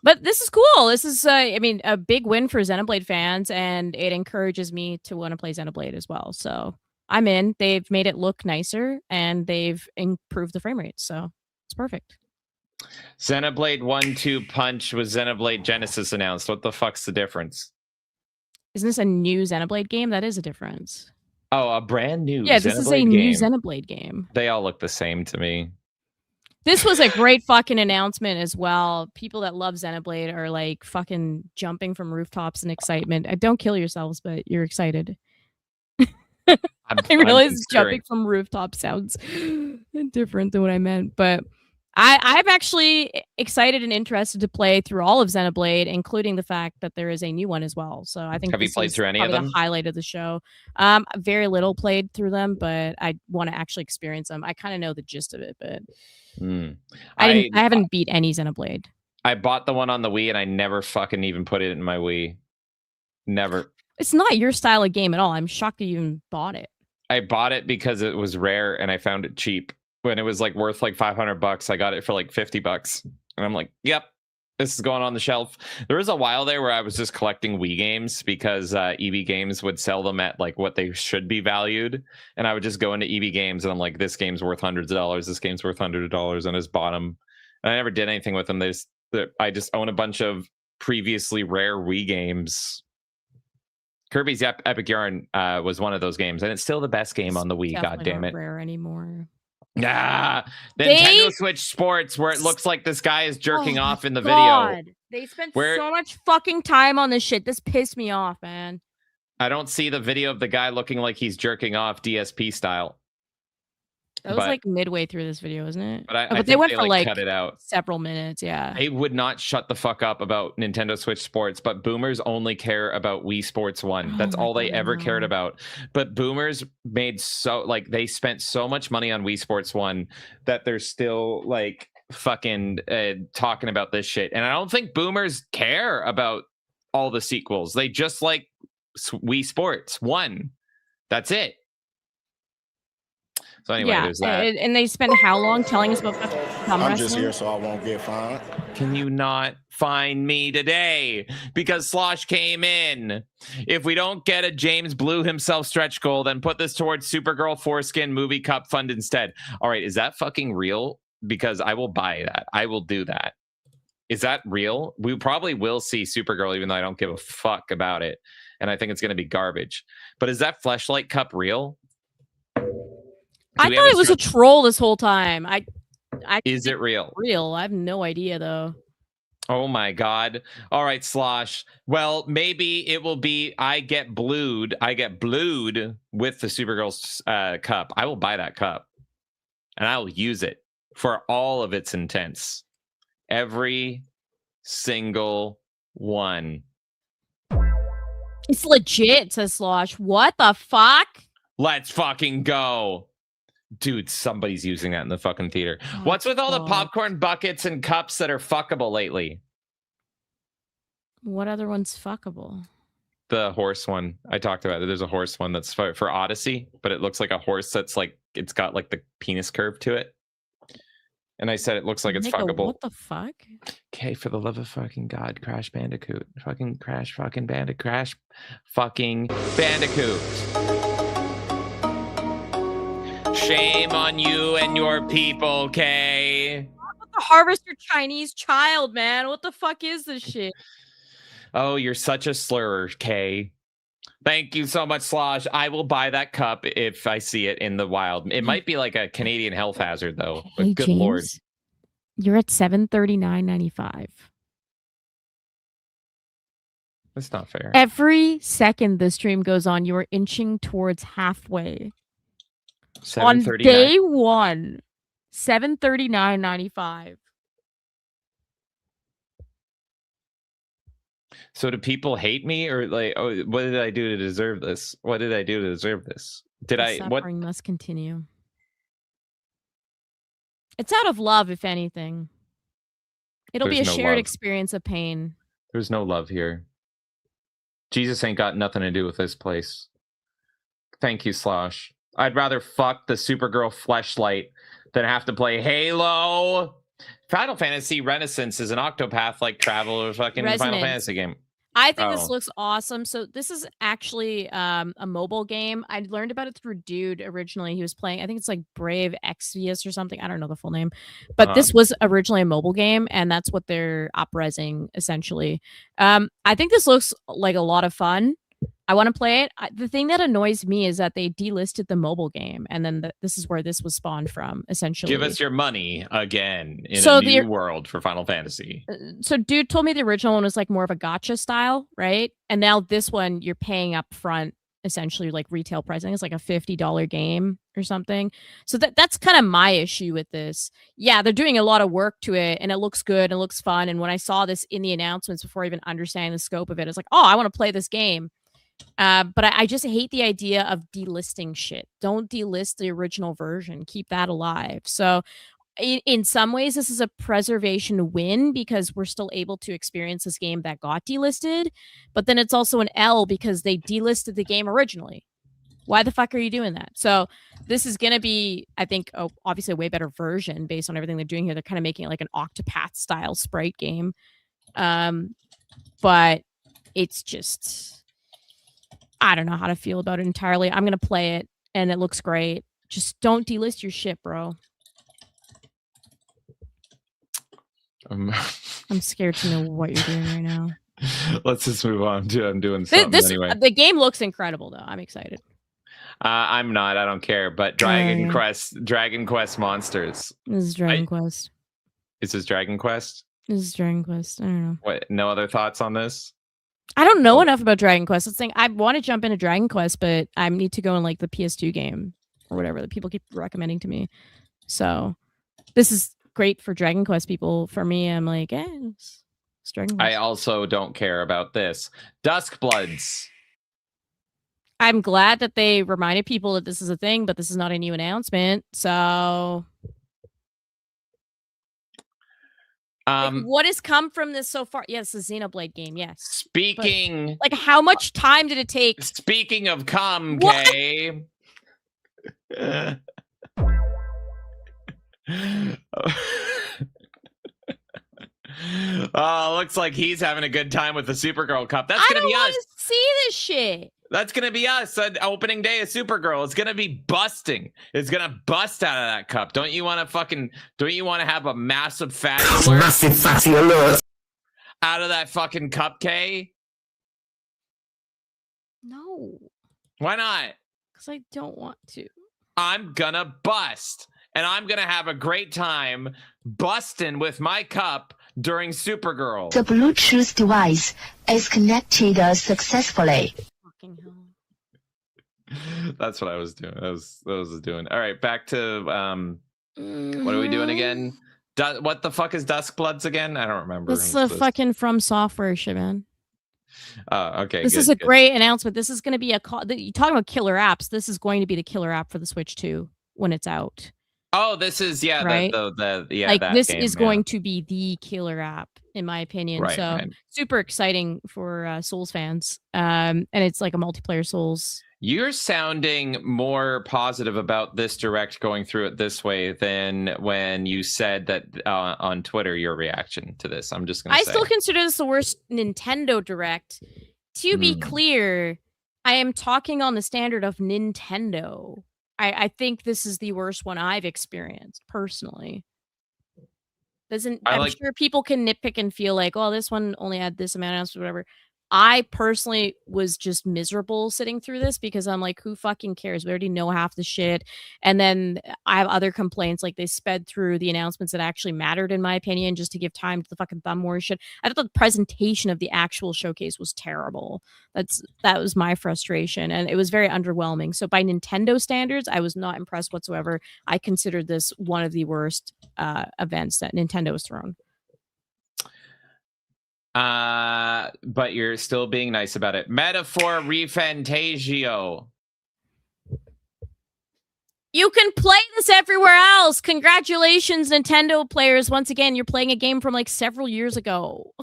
Speaker 4: But this is cool. This is, I mean, a big win for Xenoblade fans, and it encourages me to want to play Xenoblade as well. So I'm in. They've made it look nicer, and they've improved the frame rate. So it's perfect.
Speaker 2: Xenoblade 1-2 Punch was Xenoblade Genesis announced. What the fuck's the difference?
Speaker 4: Isn't this a new Xenoblade game? That is a difference.
Speaker 2: Oh, a brand new
Speaker 4: Yeah, this is a
Speaker 2: Xenoblade
Speaker 4: new
Speaker 2: game.
Speaker 4: Xenoblade game.
Speaker 2: They all look the same to me.
Speaker 4: This was a great fucking announcement as well. People that love Xenoblade are like fucking jumping from rooftops in excitement. Don't kill yourselves, but you're excited. I realize jumping from rooftop sounds different than what I meant, but I'm actually excited and interested to play through all of Xenoblade, including the fact that there is a new one as well. So I think
Speaker 2: Have you
Speaker 4: this
Speaker 2: played
Speaker 4: is
Speaker 2: through any of
Speaker 4: probably
Speaker 2: them?
Speaker 4: the highlight of the show. Very little played through them, but I want to actually experience them. I kind of know the gist of it, but I haven't beat any Xenoblade.
Speaker 2: I bought the one on the Wii and I never fucking even put it in my Wii. Never.
Speaker 4: It's not your style of game at all. I'm shocked that you even bought it.
Speaker 2: I bought it because it was rare and I found it cheap. When it was like worth like $500, I got it for like $50. And I'm like, yep, this is going on the shelf. There was a while there where I was just collecting Wii games because EB Games would sell them at like what they should be valued. And I would just go into EB Games and I'm like, this game's worth hundreds of dollars. This game's worth $100, and I just bought them. And I never did anything with them. I just own a bunch of previously rare Wii games. Kirby's Epic Yarn was one of those games, and it's still the best game on the Wii. God
Speaker 4: Definitely
Speaker 2: damn
Speaker 4: not
Speaker 2: it!
Speaker 4: rare anymore.
Speaker 2: Nah, Nintendo Switch Sports, where it looks like this guy is jerking
Speaker 4: Oh
Speaker 2: off in the
Speaker 4: God.
Speaker 2: video.
Speaker 4: They spent
Speaker 2: Where-
Speaker 4: so much fucking time on this shit. This pissed me off, man.
Speaker 2: I don't see the video of the guy looking like he's jerking off DSP style.
Speaker 4: That was
Speaker 2: But-
Speaker 4: like midway through this video, isn't it?
Speaker 2: But I
Speaker 4: But
Speaker 2: think
Speaker 4: they went
Speaker 2: they,
Speaker 4: for
Speaker 2: like,
Speaker 4: like
Speaker 2: cut it out.
Speaker 4: several minutes. Yeah.
Speaker 2: They would not shut the fuck up about Nintendo Switch Sports, but boomers only care about Wii Sports 1. That's all they ever cared about. But boomers made they spent so much money on Wii Sports 1 that they're still like fucking talking about this shit. And I don't think boomers care about all the sequels. They just like Wii Sports 1. That's it. So anyway, there's that.
Speaker 4: And they spent how long telling us about thumb
Speaker 16: I'm
Speaker 4: wrestling?
Speaker 16: just here so I won't get fined.
Speaker 2: Can you not find me today? Because Slosh came in. If we don't get a James Blue himself stretch goal, then put this towards Supergirl Foreskin Movie Cup Fund instead. All right, is that fucking real? Because I will buy that. I will do that. Is that real? We probably will see Supergirl, even though I don't give a fuck about it. And I think it's going to be garbage. But is that Fleshlight Cup real?
Speaker 4: I thought it was a troll this whole time.
Speaker 2: Is it real?
Speaker 4: Real. I have no idea though.
Speaker 2: Oh my God. All right, Slosh. Well, maybe it will be I get blued with the Supergirl's cup. I will buy that cup and I will use it for all of its intents. Every single one.
Speaker 4: It's legit, says Slosh. What the fuck?
Speaker 2: Let's fucking go. Dude, somebody's using that in the fucking theater.
Speaker 4: Oh,
Speaker 2: What's with all the
Speaker 4: fuck.
Speaker 2: popcorn buckets and cups that are fuckable lately?
Speaker 4: What other one's fuckable?
Speaker 2: The horse one. I talked about it. There's a horse one that's for Odyssey, but it looks like a horse that's like, it's got like the penis curve to it. And I said it looks like it's
Speaker 4: Nigga,
Speaker 2: fuckable.
Speaker 4: what the fuck?
Speaker 2: Okay, for the love of fucking God, Crash Bandicoot. Fucking Crash fucking Bandicoot. Crash fucking Bandicoot. Shame on you and your people, Kay.
Speaker 4: The Harvester Chinese child, man. What the fuck is this shit?
Speaker 2: Oh, you're such a slur, Kay. Thank you so much, Slosh. I will buy that cup if I see it in the wild. It might be like a Canadian health hazard, though. But
Speaker 4: Hey,
Speaker 2: good
Speaker 4: James,
Speaker 2: lord.
Speaker 4: you're at 739.95.
Speaker 2: That's not fair.
Speaker 4: Every second the stream goes on, you are inching towards halfway. On
Speaker 2: 7:39.
Speaker 4: day one, 739.95.
Speaker 2: So do people hate me, or like, oh, what did I do to deserve this? What did I do to deserve this? Did
Speaker 4: The
Speaker 2: I what?
Speaker 4: suffering must continue. It's out of love, if anything. It'll be a
Speaker 2: There's no
Speaker 4: shared
Speaker 2: love.
Speaker 4: experience of pain.
Speaker 2: There's no love here. Jesus ain't got nothing to do with this place. Thank you, Slosh. I'd rather fuck the Supergirl fleshlight than have to play Halo. Final Fantasy Renaissance is an Octopath like travel or fucking Final
Speaker 4: Resonance.
Speaker 2: Fantasy game.
Speaker 4: I think this
Speaker 2: Oh.
Speaker 4: looks awesome. So this is actually a mobile game. I learned about it through Dude originally. He was playing, I think it's like Brave Exvius or something. I don't know the full name. But this was originally a mobile game, and that's what they're up-resing, essentially. I think this looks like a lot of fun. I want to play it. The thing that annoys me is that they delisted the mobile game, and then this is where this was spawned from, essentially.
Speaker 2: Give us your money again in
Speaker 4: So
Speaker 2: a new world for Final Fantasy.
Speaker 4: So Dude told me the original one was like more of a gacha style, right? And now this one you're paying up front, essentially like retail pricing. It's like a $50 game or something. So that's kind of my issue with this. Yeah, they're doing a lot of work to it, and it looks good and it looks fun. And when I saw this in the announcements before even understanding the scope of it, it's like, oh, I want to play this game. But I just hate the idea of delisting shit. Don't delist the original version. Keep that alive. So in some ways, this is a preservation win because we're still able to experience this game that got delisted. But then it's also an L because they delisted the game originally. Why the fuck are you doing that? So this is going to be, I think, obviously a way better version based on everything they're doing here. They're kind of making it like an Octopath style sprite game. But it's just... I don't know how to feel about it entirely. I'm going to play it, and it looks great. Just don't delist your shit, bro. I'm scared to know what you're doing right now.
Speaker 2: Let's just move on. I'm doing something anyway.
Speaker 4: The game looks incredible, though. I'm excited.
Speaker 2: I'm not. I don't care. But Dragon Quest Monsters.
Speaker 4: This is Dragon Quest.
Speaker 2: Is this Dragon Quest?
Speaker 4: This is Dragon Quest. I don't know.
Speaker 2: What? No other thoughts on this?
Speaker 4: I don't know enough about Dragon Quest. Let's think. I want to jump into Dragon Quest, but I need to go in like the PS2 game or whatever that people keep recommending to me. So this is great for Dragon Quest people. For me, I'm like, it's Dragon Quest.
Speaker 2: I also don't care about this. Duskbloods.
Speaker 4: I'm glad that they reminded people that this is a thing, but this is not a new announcement. So what has come from this so far? Yes, the Xenoblade game. Yes.
Speaker 2: Speaking,
Speaker 4: but, like, how much time did it take?
Speaker 2: Speaking of Kay. Oh, looks like he's having a good time with the Supergirl Cup. That's gonna be us.
Speaker 4: I don't want to see this shit.
Speaker 2: That's gonna be us on opening day of Supergirl. It's gonna be busting. It's gonna bust out of that cup. Don't you want to have a massive fatty alert?
Speaker 10: Massive fatty alert
Speaker 2: out of that fucking cup, Kay?
Speaker 4: No.
Speaker 2: Why not?
Speaker 4: Because I don't want to.
Speaker 2: I'm gonna bust. and I'm gonna have a great time busting with my cup during Supergirl.
Speaker 16: The Bluetooth device is connected successfully.
Speaker 4: Fucking hell.
Speaker 2: That's what I was doing. That was doing. All right, back to what are we doing again? What the fuck is Duskbloods again? I don't remember.
Speaker 4: This is a fucking From Software shit, man.
Speaker 2: Okay.
Speaker 4: This is a great announcement. This is going to be you talking about killer apps. This is going to be the killer app for the Switch 2 when it's out.
Speaker 2: Oh, this is
Speaker 4: right?
Speaker 2: Like
Speaker 4: this is going to be the killer app in my opinion.
Speaker 2: Right,
Speaker 4: so
Speaker 2: right.
Speaker 4: super exciting for Souls fans. And it's like a multiplayer Souls.
Speaker 2: You're sounding more positive about this direct going through it this way than when you said that on Twitter, your reaction to this. I'm just going to say.
Speaker 4: I still consider this the worst Nintendo Direct. To be clear, I am talking on the standard of Nintendo. I think this is the worst one I've experienced, personally. I'm sure people can nitpick and feel like, oh, this one only had this amount of announcements, whatever. I personally was just miserable sitting through this because I'm like, who fucking cares? We already know half the shit. And then I have other complaints, like they sped through the announcements that actually mattered, in my opinion, just to give time to the fucking thumb war shit. I thought the presentation of the actual showcase was terrible. That was my frustration, and it was very underwhelming. So by Nintendo standards, I was not impressed whatsoever. I considered this one of the worst events that Nintendo has thrown.
Speaker 2: But you're still being nice about it. Metaphor Refantasio.
Speaker 4: You can play this everywhere else. Congratulations, Nintendo players. Once again, you're playing a game from like several years ago.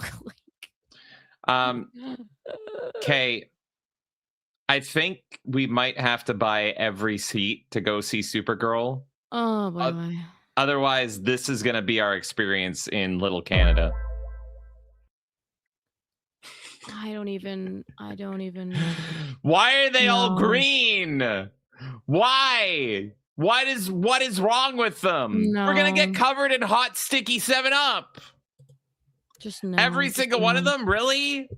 Speaker 2: Okay. I think we might have to buy every seat to go see Supergirl.
Speaker 4: Oh boy.
Speaker 2: Otherwise, this is going to be our experience in Little Canada.
Speaker 4: I don't even.
Speaker 2: Why are they all green? Why? What is wrong with them?
Speaker 4: No.
Speaker 2: We're gonna get covered in hot, sticky 7-Up.
Speaker 4: Just no.
Speaker 2: Every single one of them? Really?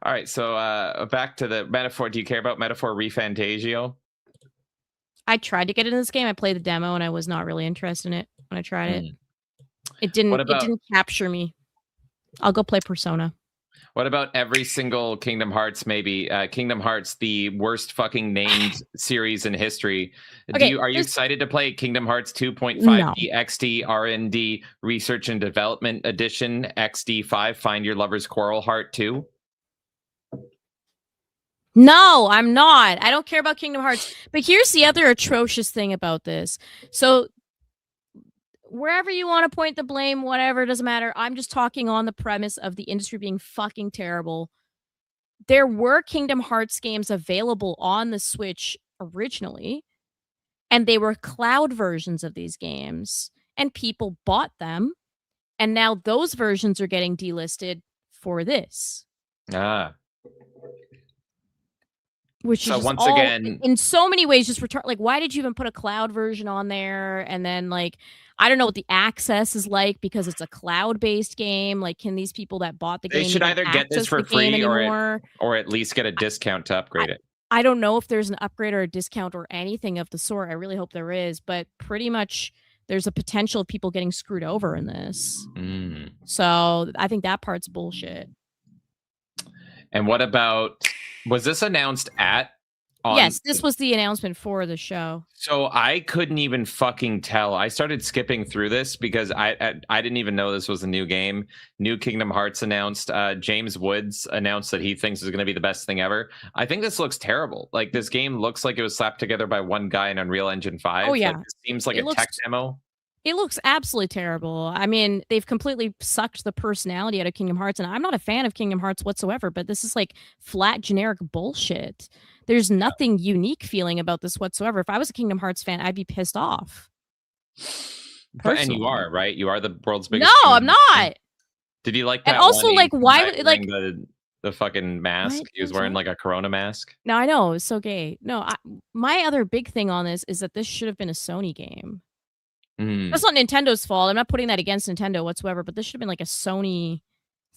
Speaker 2: All right, so back to the metaphor. Do you care about Metaphor Refantasio?
Speaker 4: I tried to get into this game. I played the demo and I was not really interested in it when I tried it. It didn't capture me. I'll go play Persona.
Speaker 2: What about every single Kingdom Hearts, maybe? Kingdom Hearts, the worst fucking named series in history.
Speaker 4: Okay,
Speaker 2: are you excited to play Kingdom Hearts 2.5
Speaker 4: No.
Speaker 2: XD R&D Research and Development Edition XD5 Find Your Lover's Quarrel Heart 2?
Speaker 4: No, I'm not. I don't care about Kingdom Hearts. But here's the other atrocious thing about this. So wherever you want to point the blame, whatever, doesn't matter. I'm just talking on the premise of the industry being fucking terrible. There were Kingdom Hearts games available on the Switch originally, and they were cloud versions of these games, and people bought them, and now those versions are getting delisted for this. Which
Speaker 2: so
Speaker 4: is
Speaker 2: once
Speaker 4: all,
Speaker 2: again,
Speaker 4: in so many ways, just like, why did you even put a cloud version on there? And then, like, I don't know what the access is like because it's a cloud-based game. Like, can these people that bought the game
Speaker 2: they should either get this for free or at least get a discount to upgrade it.
Speaker 4: I don't know if there's an upgrade or a discount or anything of the sort. I really hope there is, but pretty much there's a potential of people getting screwed over in this. So I think that part's bullshit.
Speaker 2: And what about, was this announced at?
Speaker 4: Yes, this was the announcement for the show.
Speaker 2: So I couldn't even fucking tell. I started skipping through this because I didn't even know this was a new game. New Kingdom Hearts announced. James Woods announced that he thinks is going to be the best thing ever. I think this looks terrible. Like, this game looks like it was slapped together by one guy in Unreal Engine 5.
Speaker 4: Oh, yeah.
Speaker 2: Like, it seems like a tech demo.
Speaker 4: It looks absolutely terrible. I mean, they've completely sucked the personality out of Kingdom Hearts, and I'm not a fan of Kingdom Hearts whatsoever, but this is like flat, generic bullshit. There's nothing unique feeling about this whatsoever. If I was a Kingdom Hearts fan, I'd be pissed off.
Speaker 2: And you are, right? You are the world's biggest.
Speaker 4: No, I'm not.
Speaker 2: Did you like that?
Speaker 4: And also, like, why, like,
Speaker 2: the fucking mask? He was wearing like a Corona mask.
Speaker 4: No, I know, it's so gay. No, my other big thing on this is that this should have been a Sony game. That's not Nintendo's fault. I'm not putting that against Nintendo whatsoever, but this should have been like a Sony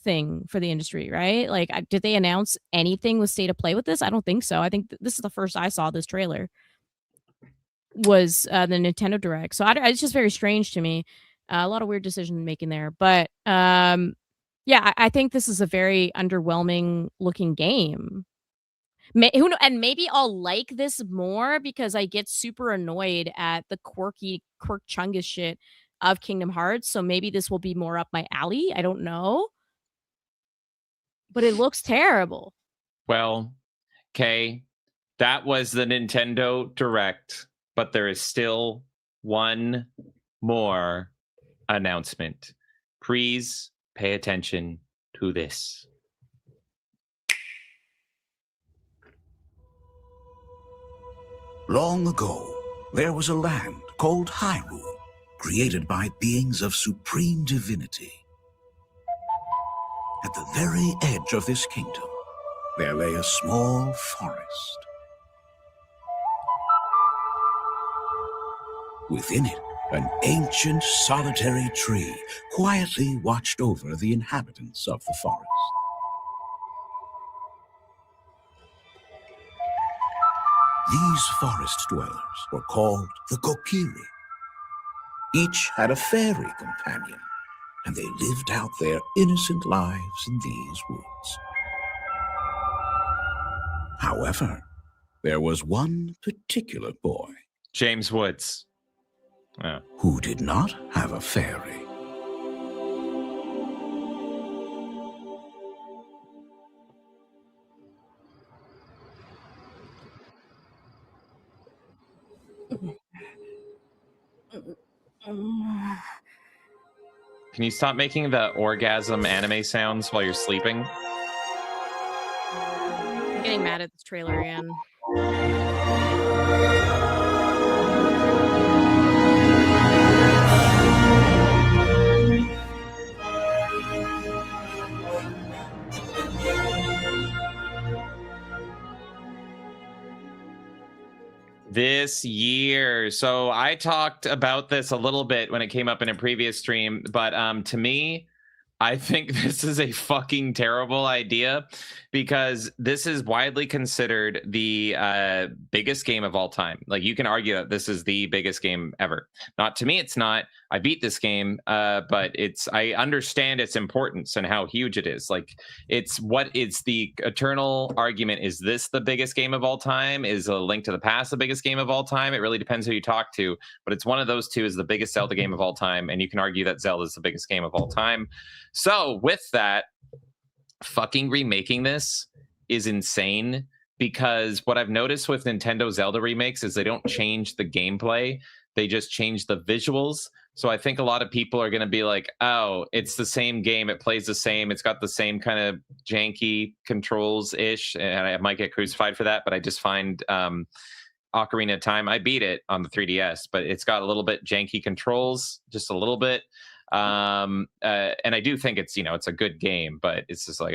Speaker 4: thing for the industry, right? Like, did they announce anything with State of Play with this? I don't think so. I think this is the first I saw this trailer. was the Nintendo Direct. So it's just very strange to me. A lot of weird decision making there, but yeah, I think this is a very underwhelming looking game. And maybe I'll like this more because I get super annoyed at the quirky quirk chungus shit of Kingdom Hearts. So maybe this will be more up my alley. I don't know, but it looks terrible.
Speaker 2: Well, Kay, that was the Nintendo Direct, but there is still one more announcement. Please pay attention to this.
Speaker 17: Long ago, there was a land called Hyrule, created by beings of supreme divinity. At the very edge of this kingdom, there lay a small forest. Within it, an ancient solitary tree quietly watched over the inhabitants of the forest. These forest dwellers were called the Kokiri. Each had a fairy companion, and they lived out their innocent lives in these woods. However, there was one particular boy,
Speaker 2: James Woods,
Speaker 17: who did not have a fairy.
Speaker 2: Can you stop making the orgasm anime sounds while you're sleeping?
Speaker 4: I'm getting mad at this trailer again.
Speaker 2: This year. So I talked about this a little bit when it came up in a previous stream, but to me, I think this is a fucking terrible idea because this is widely considered the biggest game of all time. Like, you can argue that this is the biggest game ever. Not to me, it's not. I beat this game, but I understand its importance and how huge it is. Like, it's the eternal argument. Is this the biggest game of all time? Is A Link to the Past the biggest game of all time? It really depends who you talk to, but it's one of those two is the biggest Zelda game of all time, and you can argue that Zelda is the biggest game of all time. So with that, fucking remaking this is insane, because what I've noticed with Nintendo Zelda remakes is they don't change the gameplay. They just change the visuals. So I think a lot of people are going to be like, oh, it's the same game. It plays the same. It's got the same kind of janky controls-ish. And I might get crucified for that, but I just find Ocarina of Time, I beat it on the 3DS, but it's got a little bit janky controls, just a little bit. And I do think it's a good game, but it's just like,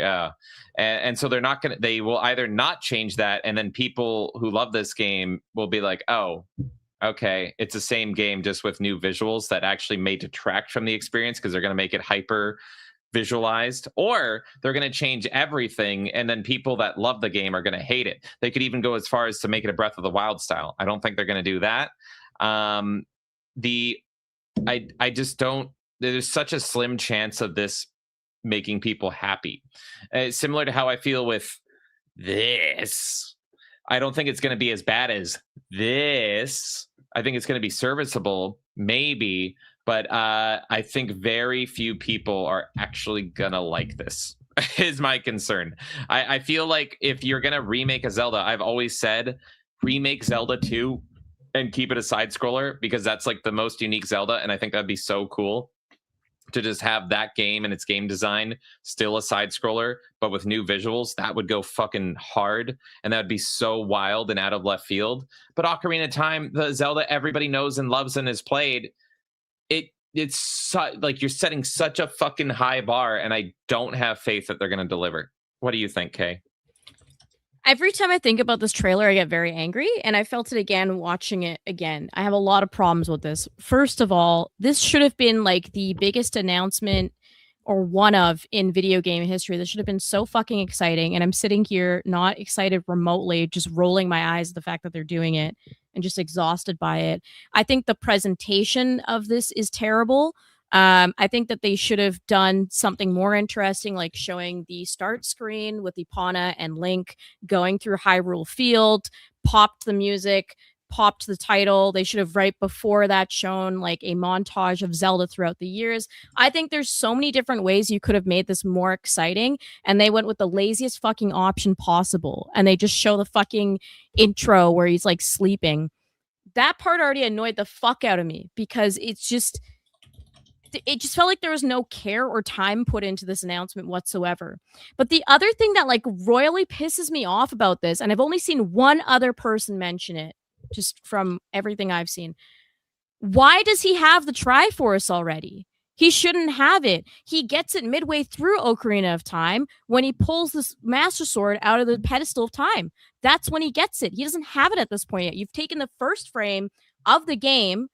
Speaker 2: and so they will either not change that, and then people who love this game will be like, oh, okay, it's the same game just with new visuals that actually may detract from the experience because they're going to make it hyper visualized, or they're going to change everything, and then people that love the game are going to hate it. They could even go as far as to make it a Breath of the Wild style. I don't think they're going to do that. I just don't. There's such a slim chance of this making people happy. Similar to how I feel with this. I don't think it's going to be as bad as this. I think it's going to be serviceable, maybe, but I think very few people are actually going to like this, is my concern. I feel like if you're going to remake a Zelda, I've always said remake Zelda 2 and keep it a side scroller, because that's like the most unique Zelda, and I think that'd be so cool to just have that game and its game design still a side scroller, but with new visuals. That would go fucking hard, and that would be so wild and out of left field. But Ocarina of Time, the Zelda everybody knows and loves and has played, it's like you're setting such a fucking high bar, and I don't have faith that they're going to deliver. What do you think, Kay?
Speaker 4: Every time I think about this trailer, I get very angry, and I felt it again watching it again. I have a lot of problems with this. First of all, this should have been like the biggest announcement or one of in video game history. This should have been so fucking exciting. And I'm sitting here not excited remotely, just rolling my eyes at the fact that they're doing it and just exhausted by it. I think the presentation of this is terrible. I think that they should have done something more interesting, like showing the start screen with Epona and Link going through Hyrule Field, popped the music, popped the title. They should have right before that shown like a montage of Zelda throughout the years. I think there's so many different ways you could have made this more exciting, and they went with the laziest fucking option possible, and they just show the fucking intro where he's like sleeping. That part already annoyed the fuck out of me because it just felt like there was no care or time put into this announcement whatsoever. But the other thing that like royally pisses me off about this, and I've only seen one other person mention it, just from everything I've seen. Why does he have the Triforce already? He shouldn't have it. He gets it midway through Ocarina of Time when he pulls this Master Sword out of the pedestal of time. That's when he gets it. He doesn't have it at this point yet. You've taken the first frame of the game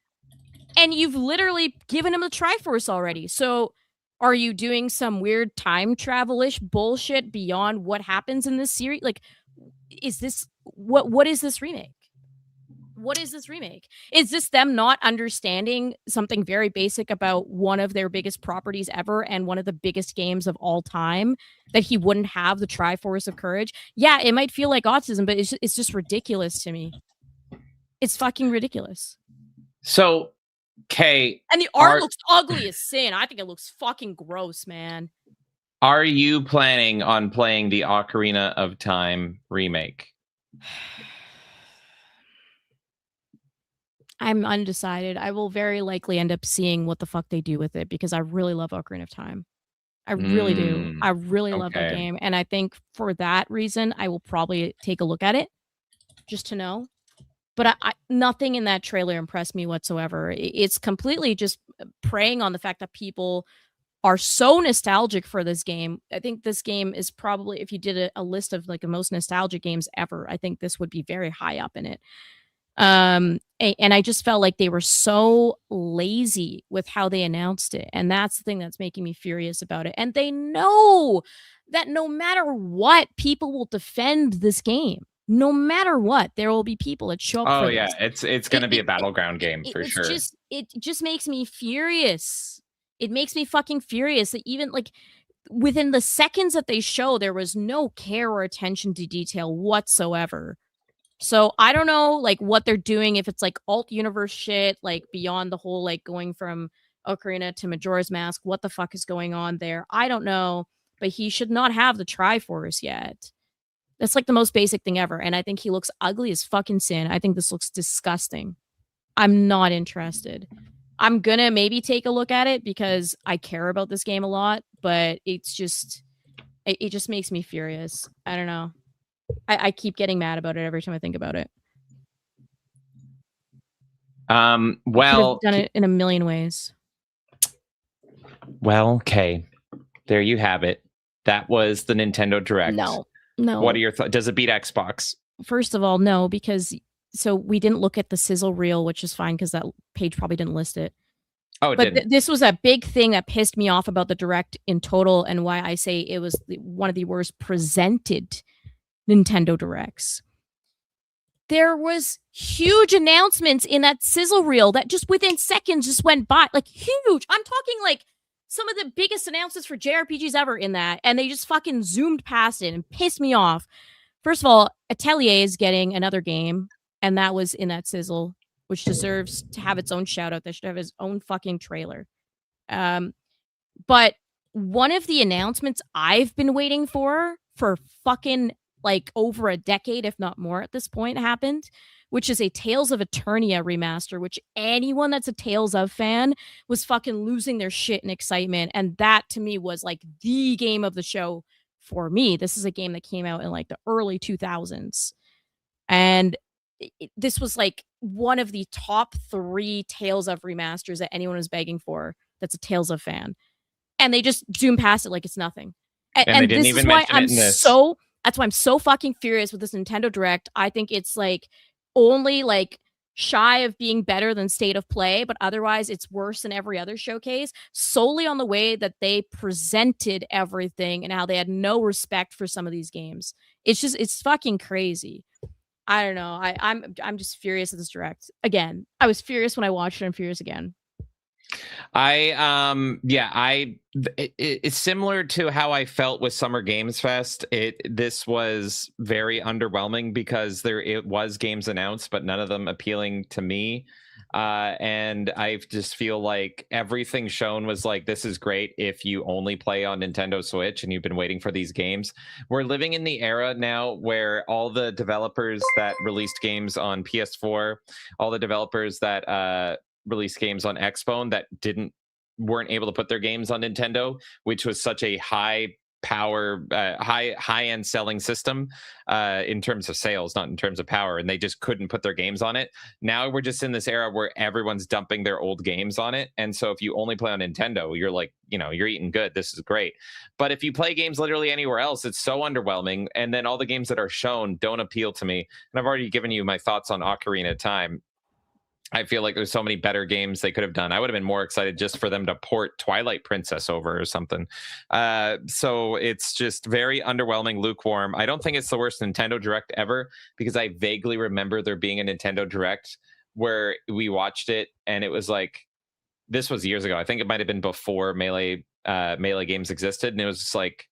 Speaker 4: and you've literally given him the Triforce already. So are you doing some weird time travel-ish bullshit beyond what happens in this series? Like, is this what is this remake? What is this remake? Is this them not understanding something very basic about one of their biggest properties ever and one of the biggest games of all time, that he wouldn't have the Triforce of Courage? Yeah, it might feel like autism, but it's just ridiculous to me. It's fucking ridiculous.
Speaker 2: So, Kay,
Speaker 4: and the art looks ugly as sin. I think it looks fucking gross, man.
Speaker 2: Are you planning on playing the Ocarina of Time remake?
Speaker 4: I'm undecided. I will very likely end up seeing what the fuck they do with it because I really love Ocarina of Time. I really do. I really love that game. And I think for that reason, I will probably take a look at it just to know. But nothing in that trailer impressed me whatsoever. It's completely just preying on the fact that people are so nostalgic for this game. I think this game is probably, if you did a list of like the most nostalgic games ever, I think this would be very high up in it. And I just felt like they were so lazy with how they announced it, and that's the thing that's making me furious about it. And they know that no matter what, people will defend this game. No matter what, there will be people that show up.
Speaker 2: Oh yeah, it's going to be a battleground game for sure.
Speaker 4: It just makes me furious. It makes me fucking furious that even like within the seconds that they show, there was no care or attention to detail whatsoever. So I don't know like what they're doing, if it's like alt universe shit, like beyond the whole like going from Ocarina to Majora's Mask. What the fuck is going on there? I don't know, but he should not have the Triforce yet. That's like the most basic thing ever. And I think he looks ugly as fucking sin. I think this looks disgusting. I'm not interested. I'm gonna maybe take a look at it because I care about this game a lot, but it just makes me furious. I don't know. I keep getting mad about it every time I think about it.
Speaker 2: Well,
Speaker 4: done it in a million ways.
Speaker 2: Well, okay, there you have it. That was the Nintendo Direct.
Speaker 4: No.
Speaker 2: What are your thoughts? Does it beat Xbox?
Speaker 4: First of all, no, because so we didn't look at the sizzle reel, which is fine because that page probably didn't list it.
Speaker 2: Oh, it didn't.
Speaker 4: This was a big thing that pissed me off about the Direct in total, and why I say it was one of the worst presented Nintendo Directs. There was huge announcements in that sizzle reel that just within seconds just went by, like huge. I'm talking like some of the biggest announcements for JRPGs ever in that, and they just fucking zoomed past it and pissed me off. First of all, Atelier is getting another game, and that was in that sizzle, which deserves to have its own shout out. They should have its own fucking trailer. But one of the announcements I've been waiting for fucking like over a decade, if not more at this point, happened, which is a Tales of Eternia remaster, which anyone that's a Tales of fan was fucking losing their shit in excitement. And that to me was like the game of the show for me. This is a game that came out in like the early 2000s. And this was like one of the top 3 Tales of remasters that anyone was begging for that's a Tales of fan. And they just zoom past it like it's nothing. And
Speaker 2: this is why
Speaker 4: that's why I'm so fucking furious with this Nintendo Direct. I think it's like only like shy of being better than State of Play, but otherwise it's worse than every other showcase, solely on the way that they presented everything and how they had no respect for some of these games. It's fucking crazy. I don't know. I'm just furious at this direct. Again, I was furious when I watched it. I'm furious again.
Speaker 2: It's similar to how I felt with Summer Games Fest. This was very underwhelming because it was games announced, but none of them appealing to me. And I just feel like everything shown was like, this is great if you only play on Nintendo Switch and you've been waiting for these games. We're living in the era now where all the developers that released games on PS4, all the developers that released games on Xbone that weren't able to put their games on Nintendo, which was such a high power, high end selling system in terms of sales, not in terms of power, and they just couldn't put their games on it. Now we're just in this era where everyone's dumping their old games on it, and so if you only play on Nintendo, you're like, you're eating good. This is great. But if you play games literally anywhere else, it's so underwhelming, and then all the games that are shown don't appeal to me. And I've already given you my thoughts on Ocarina of Time. I feel like there's so many better games they could have done. I would have been more excited just for them to port Twilight Princess over or something. So it's just very underwhelming, lukewarm. I don't think it's the worst Nintendo Direct ever, because I vaguely remember there being a Nintendo Direct where we watched it and it was like, this was years ago. I think it might have been before Melee games existed. And it was just like,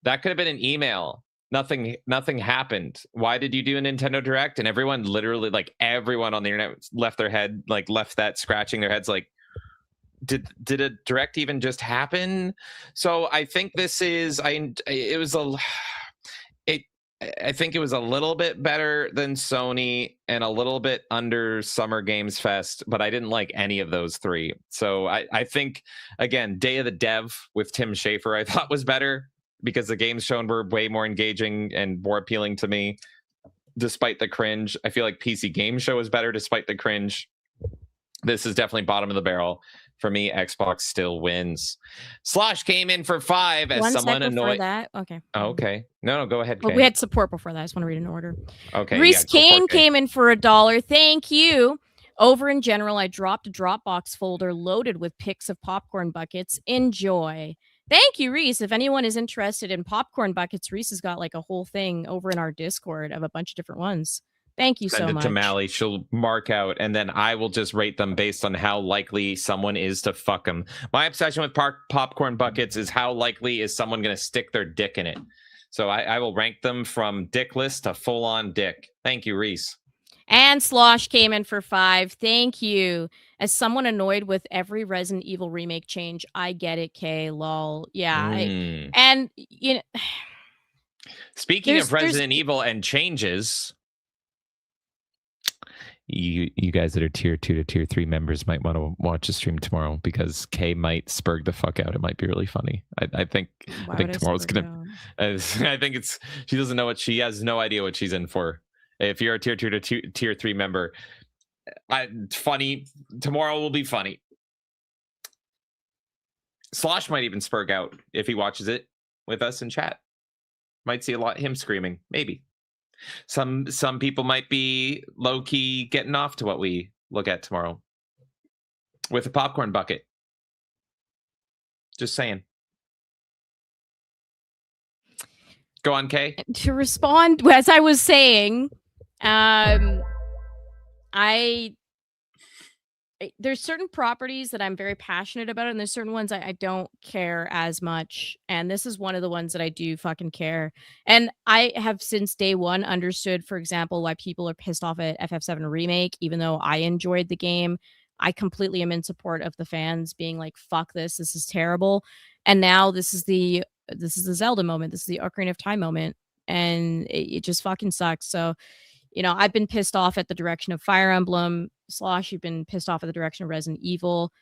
Speaker 2: that could have been an email. Nothing happened. Why did you do a Nintendo Direct? And everyone, literally, like everyone on the internet left that scratching their heads like, did a Direct even just happen? So I think I think it was a little bit better than Sony and a little bit under Summer Games Fest, but I didn't like any of those three. So I think, again, Day of the Dev with Tim Schafer I thought was better, because the games shown were way more engaging and more appealing to me, despite the cringe. I feel like PC Game Show is better despite the cringe. This is definitely bottom of the barrel. For me, Xbox still wins. Slosh came in for 5 as
Speaker 4: One
Speaker 2: someone
Speaker 4: sec before
Speaker 2: annoyed.
Speaker 4: that. Okay.
Speaker 2: Oh, okay. No, go ahead,
Speaker 4: Well,
Speaker 2: Kay.
Speaker 4: we had support before that. I just want to read an order.
Speaker 2: Okay.
Speaker 4: Reese Kane came in for $1. Thank you. Over in general, I dropped a Dropbox folder loaded with pics of popcorn buckets. Enjoy. Thank you, Reese. If anyone is interested in popcorn buckets, Reese has got like a whole thing over in our Discord of a bunch of different ones. Thank you
Speaker 2: Send
Speaker 4: so
Speaker 2: it
Speaker 4: much.
Speaker 2: to Mally. She'll mark out, and then I will just rate them based on how likely someone is to fuck them. My obsession with popcorn buckets is how likely is someone going to stick their dick in it. So I will rank them from dickless to full-on dick. Thank you, Reese.
Speaker 4: And Slosh came in for 5. Thank you. As someone annoyed with every Resident Evil remake change, I get it, Kay. Lol. Yeah.
Speaker 2: Speaking of Resident Evil and changes, you guys that are tier 2 to tier 3 members might want to watch the stream tomorrow, because Kay might spurg the fuck out. It might be really funny. I think tomorrow's gonna. I think she doesn't know she has no idea what she's in for. If you're a tier 2 to tier 3 member, funny. Tomorrow will be funny. Slosh might even spurg out if he watches it with us in chat. Might see a lot him screaming. Maybe. Some people might be low key getting off to what we look at tomorrow with a popcorn bucket. Just saying. Go on, Kay.
Speaker 4: To respond, as I was saying, there's certain properties that I'm very passionate about, and there's certain ones I don't care as much. And this is one of the ones that I do fucking care. And I have since day one understood, for example, why people are pissed off at FF7 Remake, even though I enjoyed the game. I completely am in support of the fans being like, fuck this is terrible. And now this is the Zelda moment. This is the Ocarina of Time moment. And it just fucking sucks. So, I've been pissed off at the direction of Fire Emblem. Slosh, you've been pissed off at the direction of Resident Evil.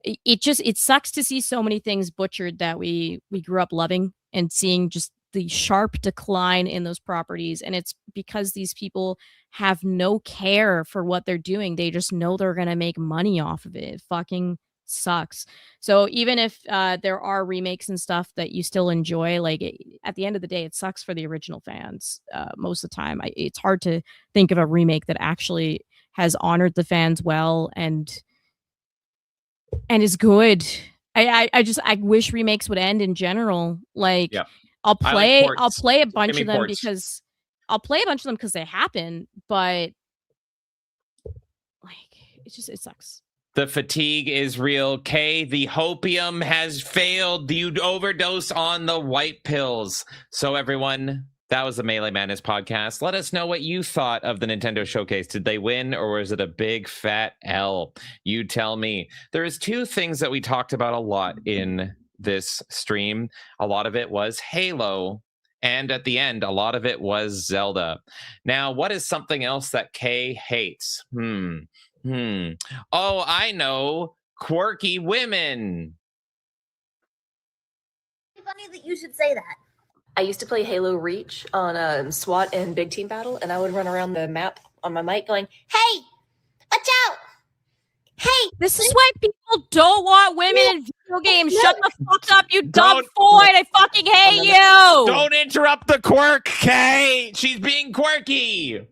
Speaker 4: It sucks to see so many things butchered that we grew up loving, and seeing just the sharp decline in those properties. And it's because these people have no care for what they're doing. They just know they're going to make money off of it. It fucking sucks. So even if there are remakes and stuff that you still enjoy, at the end of the day, it sucks for the original fans most of the time. It's hard to think of a remake that actually has honored the fans well and is good. I wish remakes would end in general. Like, I'll play a bunch of them because they happen, but like it sucks.
Speaker 2: The fatigue is real. Kay, the Hopium has failed. You overdose on the Whitepills. So everyone, that was the Melee Madness podcast. Let us know what you thought of the Nintendo Showcase. Did they win, or was it a big fat L? You tell me. There's two things that we talked about a lot in this stream. A lot of it was Halo, and at the end, a lot of it was Zelda. Now, what is something else that Kay hates? Oh, I know. Quirky women.
Speaker 18: Funny that you should say that. I used to play Halo Reach on SWAT and Big Team Battle, and I would run around the map on my mic going, "Hey, watch out! Hey!"
Speaker 4: This is why people don't want women in video games. Shut the fuck up, you dumb Floyd! I fucking hate you!
Speaker 2: Don't interrupt the quirk, Kay! She's being quirky!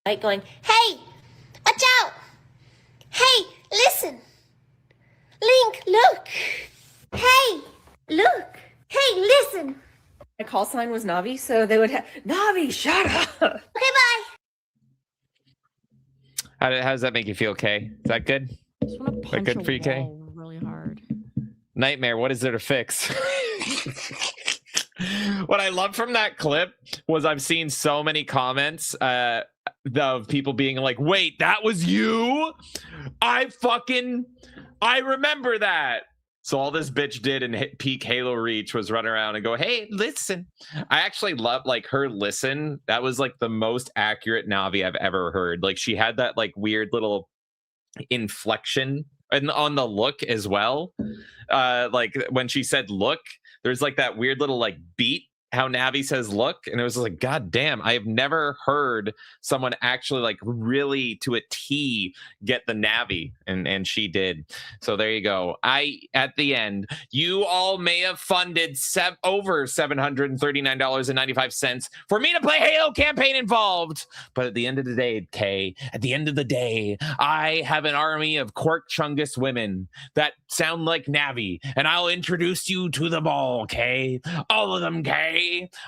Speaker 18: Mic going, "Hey, watch out! Hey, listen! Link, look! Hey, look! Hey, listen!" My call sign was Navi, so they would have, "Navi, shut up!" Okay, bye!
Speaker 2: How does that make you feel, Kay? Is that good?
Speaker 4: I just want to punch
Speaker 2: good for you, Kay?
Speaker 4: Really hard.
Speaker 2: Nightmare, what is there to fix? What I love from that clip was I've seen so many comments of people being like, "Wait, that was you? I remember that." So all this bitch did in peak Halo Reach was run around and go, "Hey, listen." I actually love like her listen. That was like the most accurate Navi I've ever heard. Like she had that like weird little inflection and on the look as well. Like when she said look, there's like that weird little like beat how Navi says look, and it was like, God damn, I have never heard someone actually like really to a T get the Navi, and she did. So there you go. At the end, you all may have funded over $739.95 for me to play Halo campaign involved, but at the end of the day, Kay, at the end of the day, I have an army of Quirk Chungus women that sound like Navi, and I'll introduce you to them all, Kay. All of them, Kay.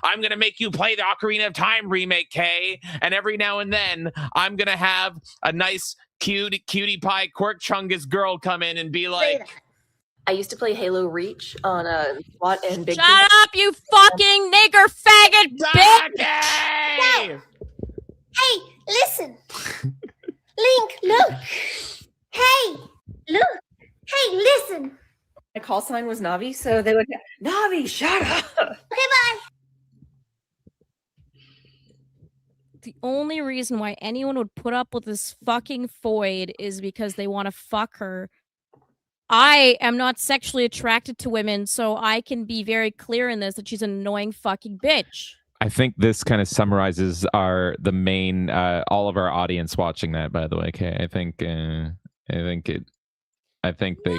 Speaker 2: I'm going to make you play the Ocarina of Time remake, Kay. And every now and then, I'm going to have a nice, cutie pie Quirk Chungus girl come in and be like...
Speaker 18: I used to play Halo Reach on SWAT and Big Team.
Speaker 4: Shut up, you fucking nigger faggot bitch!
Speaker 18: No. Hey, listen! Link, look! Hey, look! Hey, listen! My call sign was Navi, so they would Navi, shut up! Okay, bye!
Speaker 4: The only reason why anyone would put up with this fucking Foyd is because they want to fuck her. I am not sexually attracted to women, so I can be very clear in this that she's an annoying fucking bitch.
Speaker 20: I think this kind of summarizes the main all of our audience watching that. By the way, okay, I think they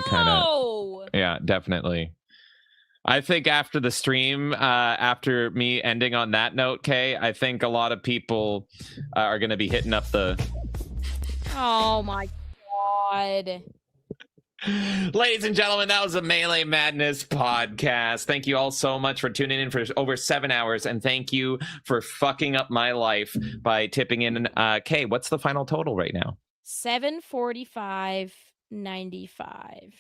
Speaker 20: kind of, yeah, definitely. I think after the stream, after me ending on that note, Kay, I think a lot of people are going to be hitting up the.
Speaker 4: Oh my god.
Speaker 2: Ladies and gentlemen, that was a Melee Madness podcast. Thank you all so much for tuning in for over 7 hours, and thank you for fucking up my life by tipping in. Kay, what's the final total right now?
Speaker 4: $745.95.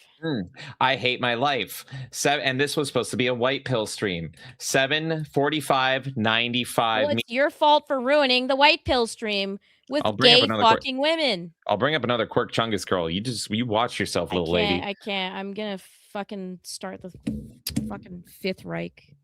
Speaker 2: I hate my life. And this was supposed to be a white pill stream. $745.95.
Speaker 4: Well, it's your fault for ruining the white pill stream with gay fucking women.
Speaker 2: I'll bring up another Quirk Chungus girl. You watch yourself, little lady.
Speaker 4: I can't. I'm gonna fucking start the fucking Fifth Reich.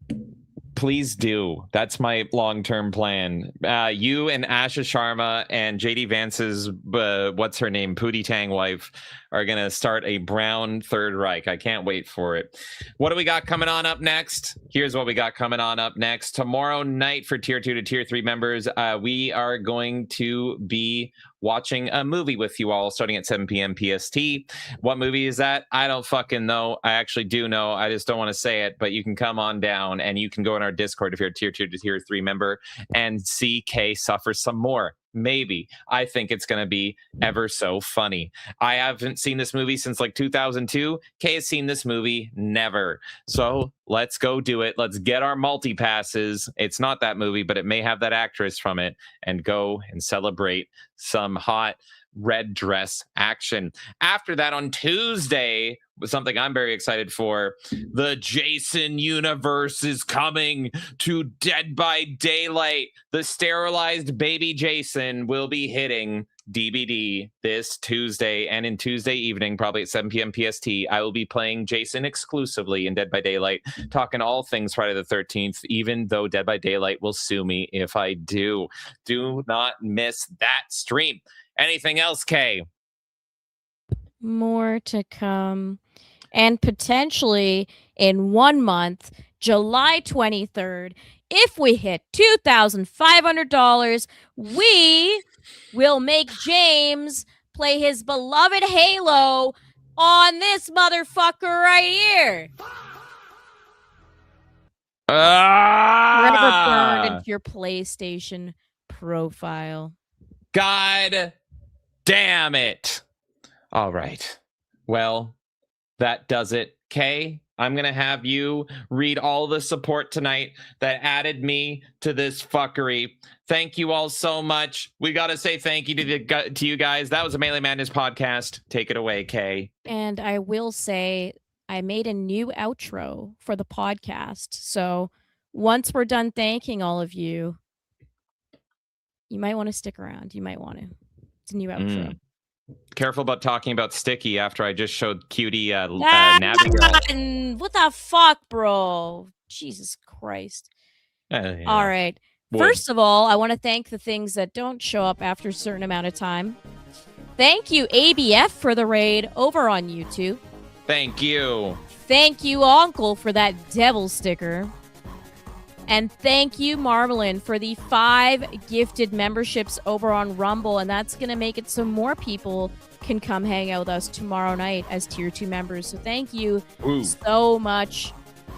Speaker 2: Please do. That's my long-term plan. You and Asha Sharma and JD Vance's what's her name, Pootie Tang wife, are gonna start a brown Third Reich. I can't wait for it. What do we got coming on up next? Here's what we got coming on up next. Tomorrow night for Tier 2 to Tier 3 members, we are going to be watching a movie with you all starting at 7 p.m. PST. What movie is that? I don't fucking know. I actually do know. I just don't want to say it, but you can come on down and you can go in our Discord if you're a Tier 2 to Tier 3 member and see Kay suffer some more.
Speaker 20: Maybe. I think it's going to be ever so funny. I haven't seen this movie since like 2002. Kay has seen this movie never. So let's go do it. Let's get our multi-passes. It's not that movie, but it may have that actress from it, and go and celebrate some hot red dress action. After that, on Tuesday, was something I'm very excited for. The Jason universe is coming to Dead by Daylight. The sterilized baby Jason will be hitting DVD this Tuesday, and in Tuesday evening, probably at 7 p.m. PST, I will be playing Jason exclusively in Dead by Daylight, talking all things Friday the 13th, even though Dead by Daylight will sue me if I do. Do not miss that stream. Anything else, Kay?
Speaker 4: More to come. And potentially in 1 month, July 23rd, if we hit $2,500, we will make James play his beloved Halo on this motherfucker right here. Forever burned into your PlayStation profile.
Speaker 20: God damn it. All right. Well, that does it. Kay, I'm going to have you read all the support tonight that added me to this fuckery. Thank you all so much. We got to say thank you to you guys. That was a Melee Madness podcast. Take it away, Kay.
Speaker 4: And I will say I made a new outro for the podcast. So once we're done thanking all of you, you might want to stick around. You might want to. It's a new outro.
Speaker 20: Careful about talking about Sticky after I just showed Cutie Navigator.
Speaker 4: What the fuck, bro? Jesus Christ.
Speaker 20: Yeah.
Speaker 4: All right.
Speaker 20: Boy.
Speaker 4: First of all, I want to thank the things that don't show up after a certain amount of time. Thank you, ABF, for the raid over on YouTube.
Speaker 20: Thank you.
Speaker 4: Thank you, Uncle, for that devil sticker. And thank you, Marmalin, for the 5 gifted memberships over on Rumble. And that's going to make it so more people can come hang out with us tomorrow night as Tier 2 members. So thank you so much,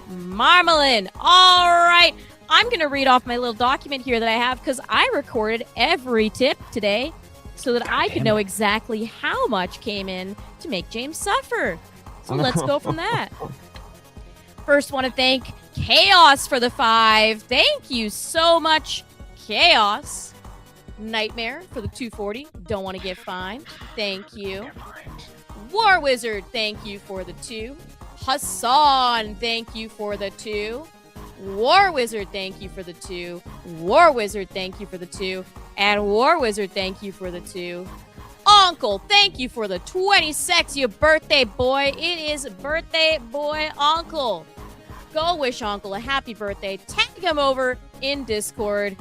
Speaker 4: Marmalin. All right. I'm going to read off my little document here that I have because I recorded every tip today so that I could know exactly how much came in to make James suffer. So let's go from that. First, want to thank Chaos for the 5. Thank you so much, Chaos. Knightmare for the 240. Don't want to get fined. Thank you. War Wizard, thank you for the 2. Hassan, thank you for the 2. War Wizard, thank you for the 2. War Wizard, thank you for the 2. And War Wizard, thank you for the 2. Uncle, thank you for the 20 sexy birthday boy. It is birthday boy Uncle. Go wish Uncle a happy birthday. Tag him over in Discord.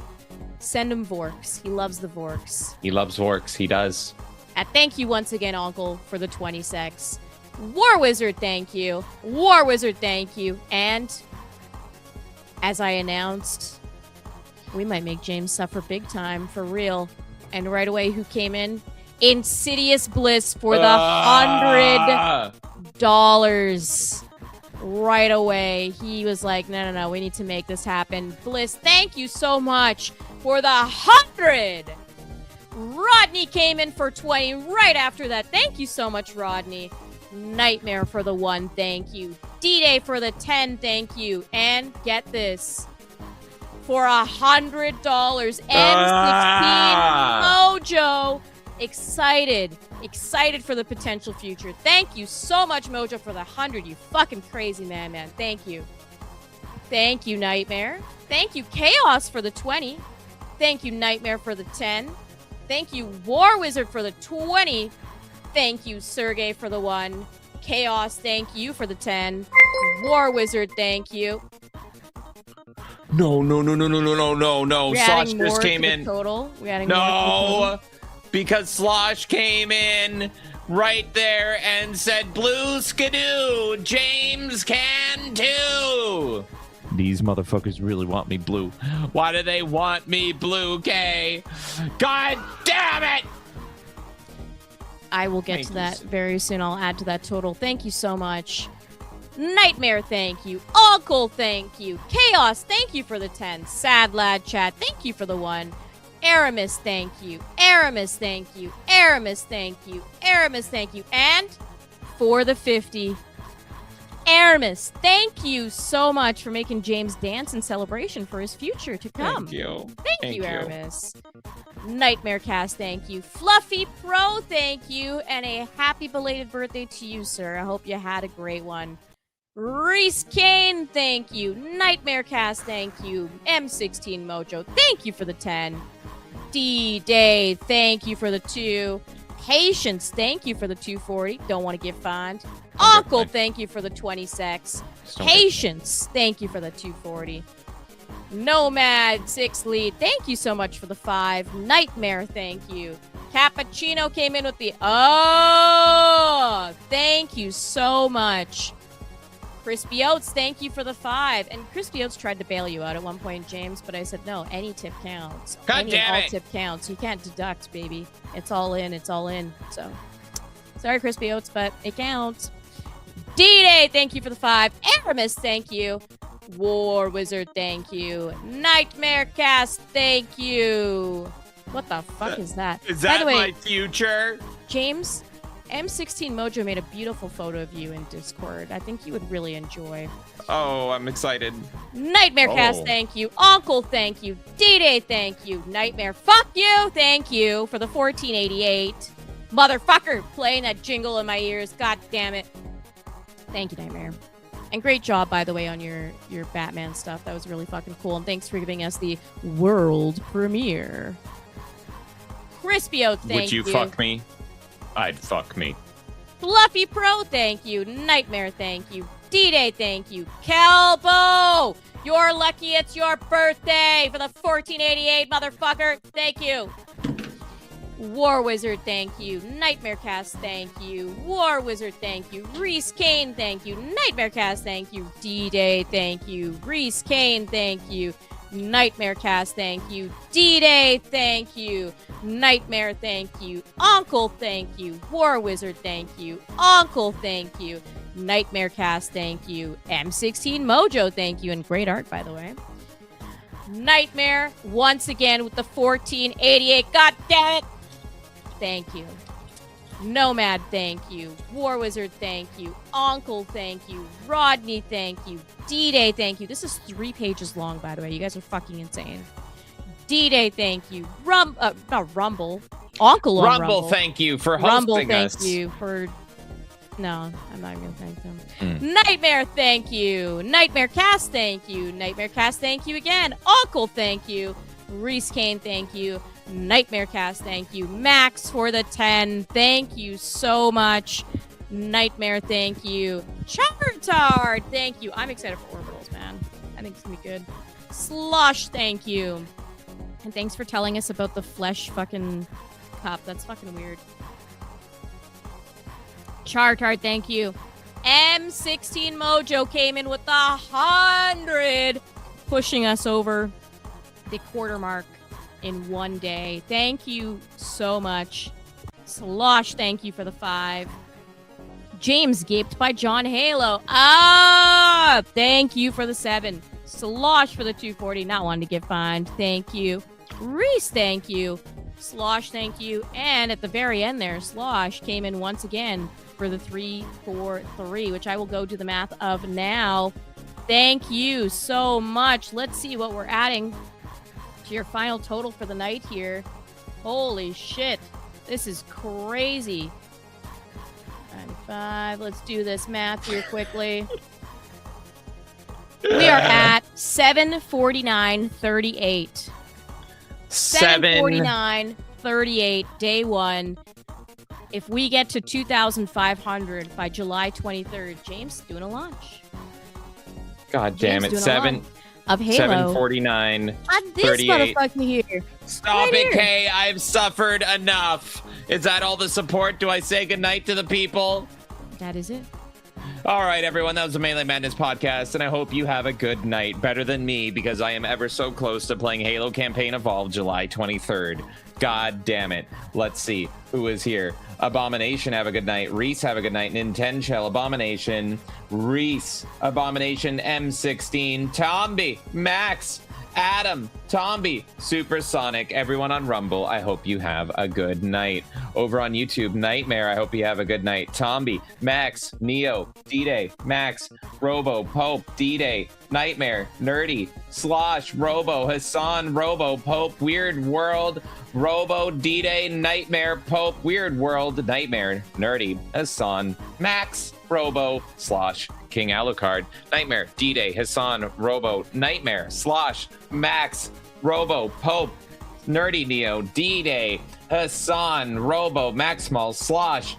Speaker 4: Send him Vorks. He loves the Vorks.
Speaker 20: He loves Vorks. He does.
Speaker 4: And thank you once again, Uncle, for the 20 sex. War Wizard, thank you. War Wizard, thank you. And as I announced, we might make James suffer big time for real. And right away, who came in? Insidious Bliss for the $100. Right away, he was like, no, we need to make this happen. Bliss, thank you so much for the 100. Rodney came in for 20 right after that. Thank you so much, Rodney. Knightmare for the 1, thank you. D-Day for the 10, thank you. And get this, for $100, M16 Mojo. Excited for the potential future. Thank you so much, Mojo, for the 100. You fucking crazy man. Thank you. Thank you, Knightmare. Thank you, Chaos, for the 20. Thank you, Knightmare, for the 10. Thank you, War Wizard, for the 20. Thank you, Sergey, for the 1. Chaos, thank you for the 10. War Wizard, thank you.
Speaker 20: No. Slosh just came in.
Speaker 4: Total. We're adding
Speaker 20: no. Because Slosh came in right there and said, Blue Skidoo, James can too. These motherfuckers really want me blue. Why do they want me blue, Kay? God damn it!
Speaker 4: I will get to that very soon. I'll add to that total. Thank you so much. Knightmare, thank you. Uncle, thank you. Chaos, thank you for the 10. Sad Lad Chat, thank you for the 1. Aramis, thank you. Aramis, thank you. Aramis, thank you. Aramis, thank you. And for the 50, Aramis, thank you so much for making James dance in celebration for his future to come.
Speaker 20: Thank you.
Speaker 4: Thank you, Aramis. Nightmare Cast, thank you. Fluffy Pro, thank you. And a happy belated birthday to you, sir. I hope you had a great one. Reese Kane, thank you. Nightmare Cast, thank you. M16 Mojo, thank you for the 10. D-Day, thank you for the 2. Patience, thank you for the 240. Don't want to get fined. Uncle, thank you for the 26. Patience, thank you for the 240. Nomad 6 lead, thank you so much for the 5. Nightmare, thank you. Cappuccino came in with the thank you so much. Crispy Oats, thank you for the 5. And Crispy Oats tried to bail you out at one point, James, but I said, no, any tip counts.
Speaker 20: God damn it.
Speaker 4: All tip counts. You can't deduct, baby. It's all in. It's all in. So, sorry, Crispy Oats, but it counts. D-Day, thank you for the 5. Aramis, thank you. War Wizard, thank you. Nightmare Cast, thank you. What the fuck is that?
Speaker 20: Is
Speaker 4: By
Speaker 20: that
Speaker 4: the way,
Speaker 20: my future?
Speaker 4: James, M16 Mojo made a beautiful photo of you in Discord. I think you would really enjoy.
Speaker 20: Oh, I'm excited.
Speaker 4: Nightmare Cast, thank you. Uncle, thank you. D-Day, thank you. Nightmare, fuck you. Thank you for the 1488. Motherfucker, playing that jingle in my ears. God damn it. Thank you, Nightmare. And great job, by the way, on your Batman stuff. That was really fucking cool. And thanks for giving us the world premiere. Crispy Oat, thank you.
Speaker 20: Would you fuck me? I'd fuck me.
Speaker 4: Fluffy Pro, thank you. Nightmare, thank you. D-Day, thank you. Kelbo, you're lucky it's your birthday for the 1488, motherfucker. Thank you. War Wizard, thank you. Nightmare Cast, thank you. War Wizard, thank you. Reese Kane, thank you. Nightmare Cast, thank you. D-Day, thank you. Reese Kane, thank you. Nightmare Cast, thank you. D-Day, thank you. Nightmare, thank you. Uncle, thank you. War Wizard, thank you. Uncle, thank you. Nightmare Cast, thank you. M16 Mojo, thank you. And great art, by the way. Nightmare, once again with the 1488. God damn it. Thank you. Nomad, thank you. War Wizard, thank you. Uncle, thank you. Rodney, thank you. D-Day, thank you. This is 3 pages long, by the way. You guys are fucking insane. D-Day, thank you. Not Rumble. Uncle on Rumble.
Speaker 20: Thank you for
Speaker 4: Rumble,
Speaker 20: hosting us.
Speaker 4: thank you for... No, I'm not even going to thank them. Nightmare, thank you. Nightmare Cast, thank you. Nightmare Cast, thank you again. Uncle, thank you. Reese Kane, thank you. Nightmare Cast, thank you. Max for the 10. Thank you so much. Nightmare, thank you. Chartard, thank you. I'm excited for Orbitals, man. I think it's going to be good. Slush, thank you. And thanks for telling us about the flesh fucking cup. That's fucking weird. Chartard, thank you. M16 Mojo came in with the 100, pushing us over the quarter mark in one day. Thank you so much. Slosh, thank you for the 5. James Gaped by John Halo. Thank you for the 7. Slosh for the 240. Not wanting to get fined. Thank you. Reese, thank you. Slosh, thank you. And at the very end there, Slosh came in once again for the 343, which I will go do the math of now. Thank you so much. Let's see what we're adding to your final total for the night here. Holy shit. This is crazy. 95. Let's do this math here quickly. We are at 749.38. 749.38, day 1. If we get to 2,500 by July 23rd, James doing a launch.
Speaker 20: God damn it. 7
Speaker 4: of Halo.
Speaker 20: 749.
Speaker 4: This
Speaker 20: 38.
Speaker 4: motherfucker here.
Speaker 20: Stop it, Kay. I've suffered enough. Is that all the support? Do I say goodnight to the people?
Speaker 4: That is it.
Speaker 20: All right, everyone. That was the Melee Madness podcast, and I hope you have a good night. Better than me, because I am ever so close to playing Halo Campaign Evolved July 23rd. God damn it. Let's see who is here. Abomination, have a good night. Reese, have a good night. Nintendo, Abomination. Reese, Abomination, M16. Tomby, Max,
Speaker 2: Adam, Tomby, Supersonic, everyone on Rumble, I hope you have a good night. Over on YouTube, Knightmare, I hope you have a good night. Tomby, Max, Neo, D-Day, Max, Robo, Pope, D-Day, Knightmare, Nerdy, Slosh, Robo, Hassan, Robo, Pope, Weird World, Robo, D-Day, Knightmare, Pope, Weird World, Knightmare, Nerdy, Hassan, Max, Robo, Slosh, King Alucard, Knightmare, D-Day, Hassan, Robo, Knightmare, Slosh, Max, Robo, Pope, Nerdy Neo, D-Day, Hassan, Robo, Maximal, Slosh,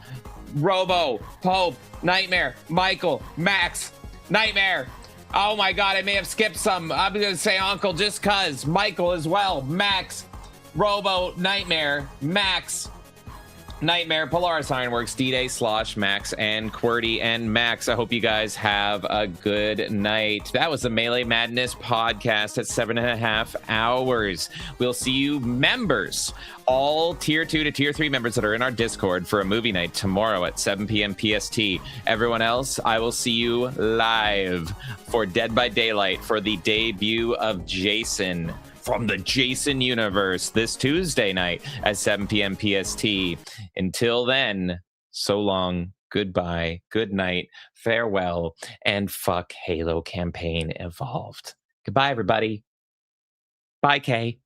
Speaker 2: Robo, Pope, Knightmare, Michael, Max, Knightmare. Oh my god, I may have skipped some. I'm gonna say Uncle just cuz. Michael as well. Max, Robo, Knightmare, Max, Knightmare, Polaris Ironworks, D-Day, Slosh, Max, and QWERTY, and Max. I hope you guys have a good night. That was the Melee Madness podcast at 7.5 hours. We'll see you members, all tier 2 to tier 3 members that are in our Discord for a movie night tomorrow at 7 p.m. PST. Everyone else, I will see you live for Dead by Daylight for the debut of Jason from the Jason universe this Tuesday night at 7 p.m. PST. Until then, so long, goodbye, good night, farewell, and fuck Halo Campaign Evolved. Goodbye, everybody. Bye, Kay.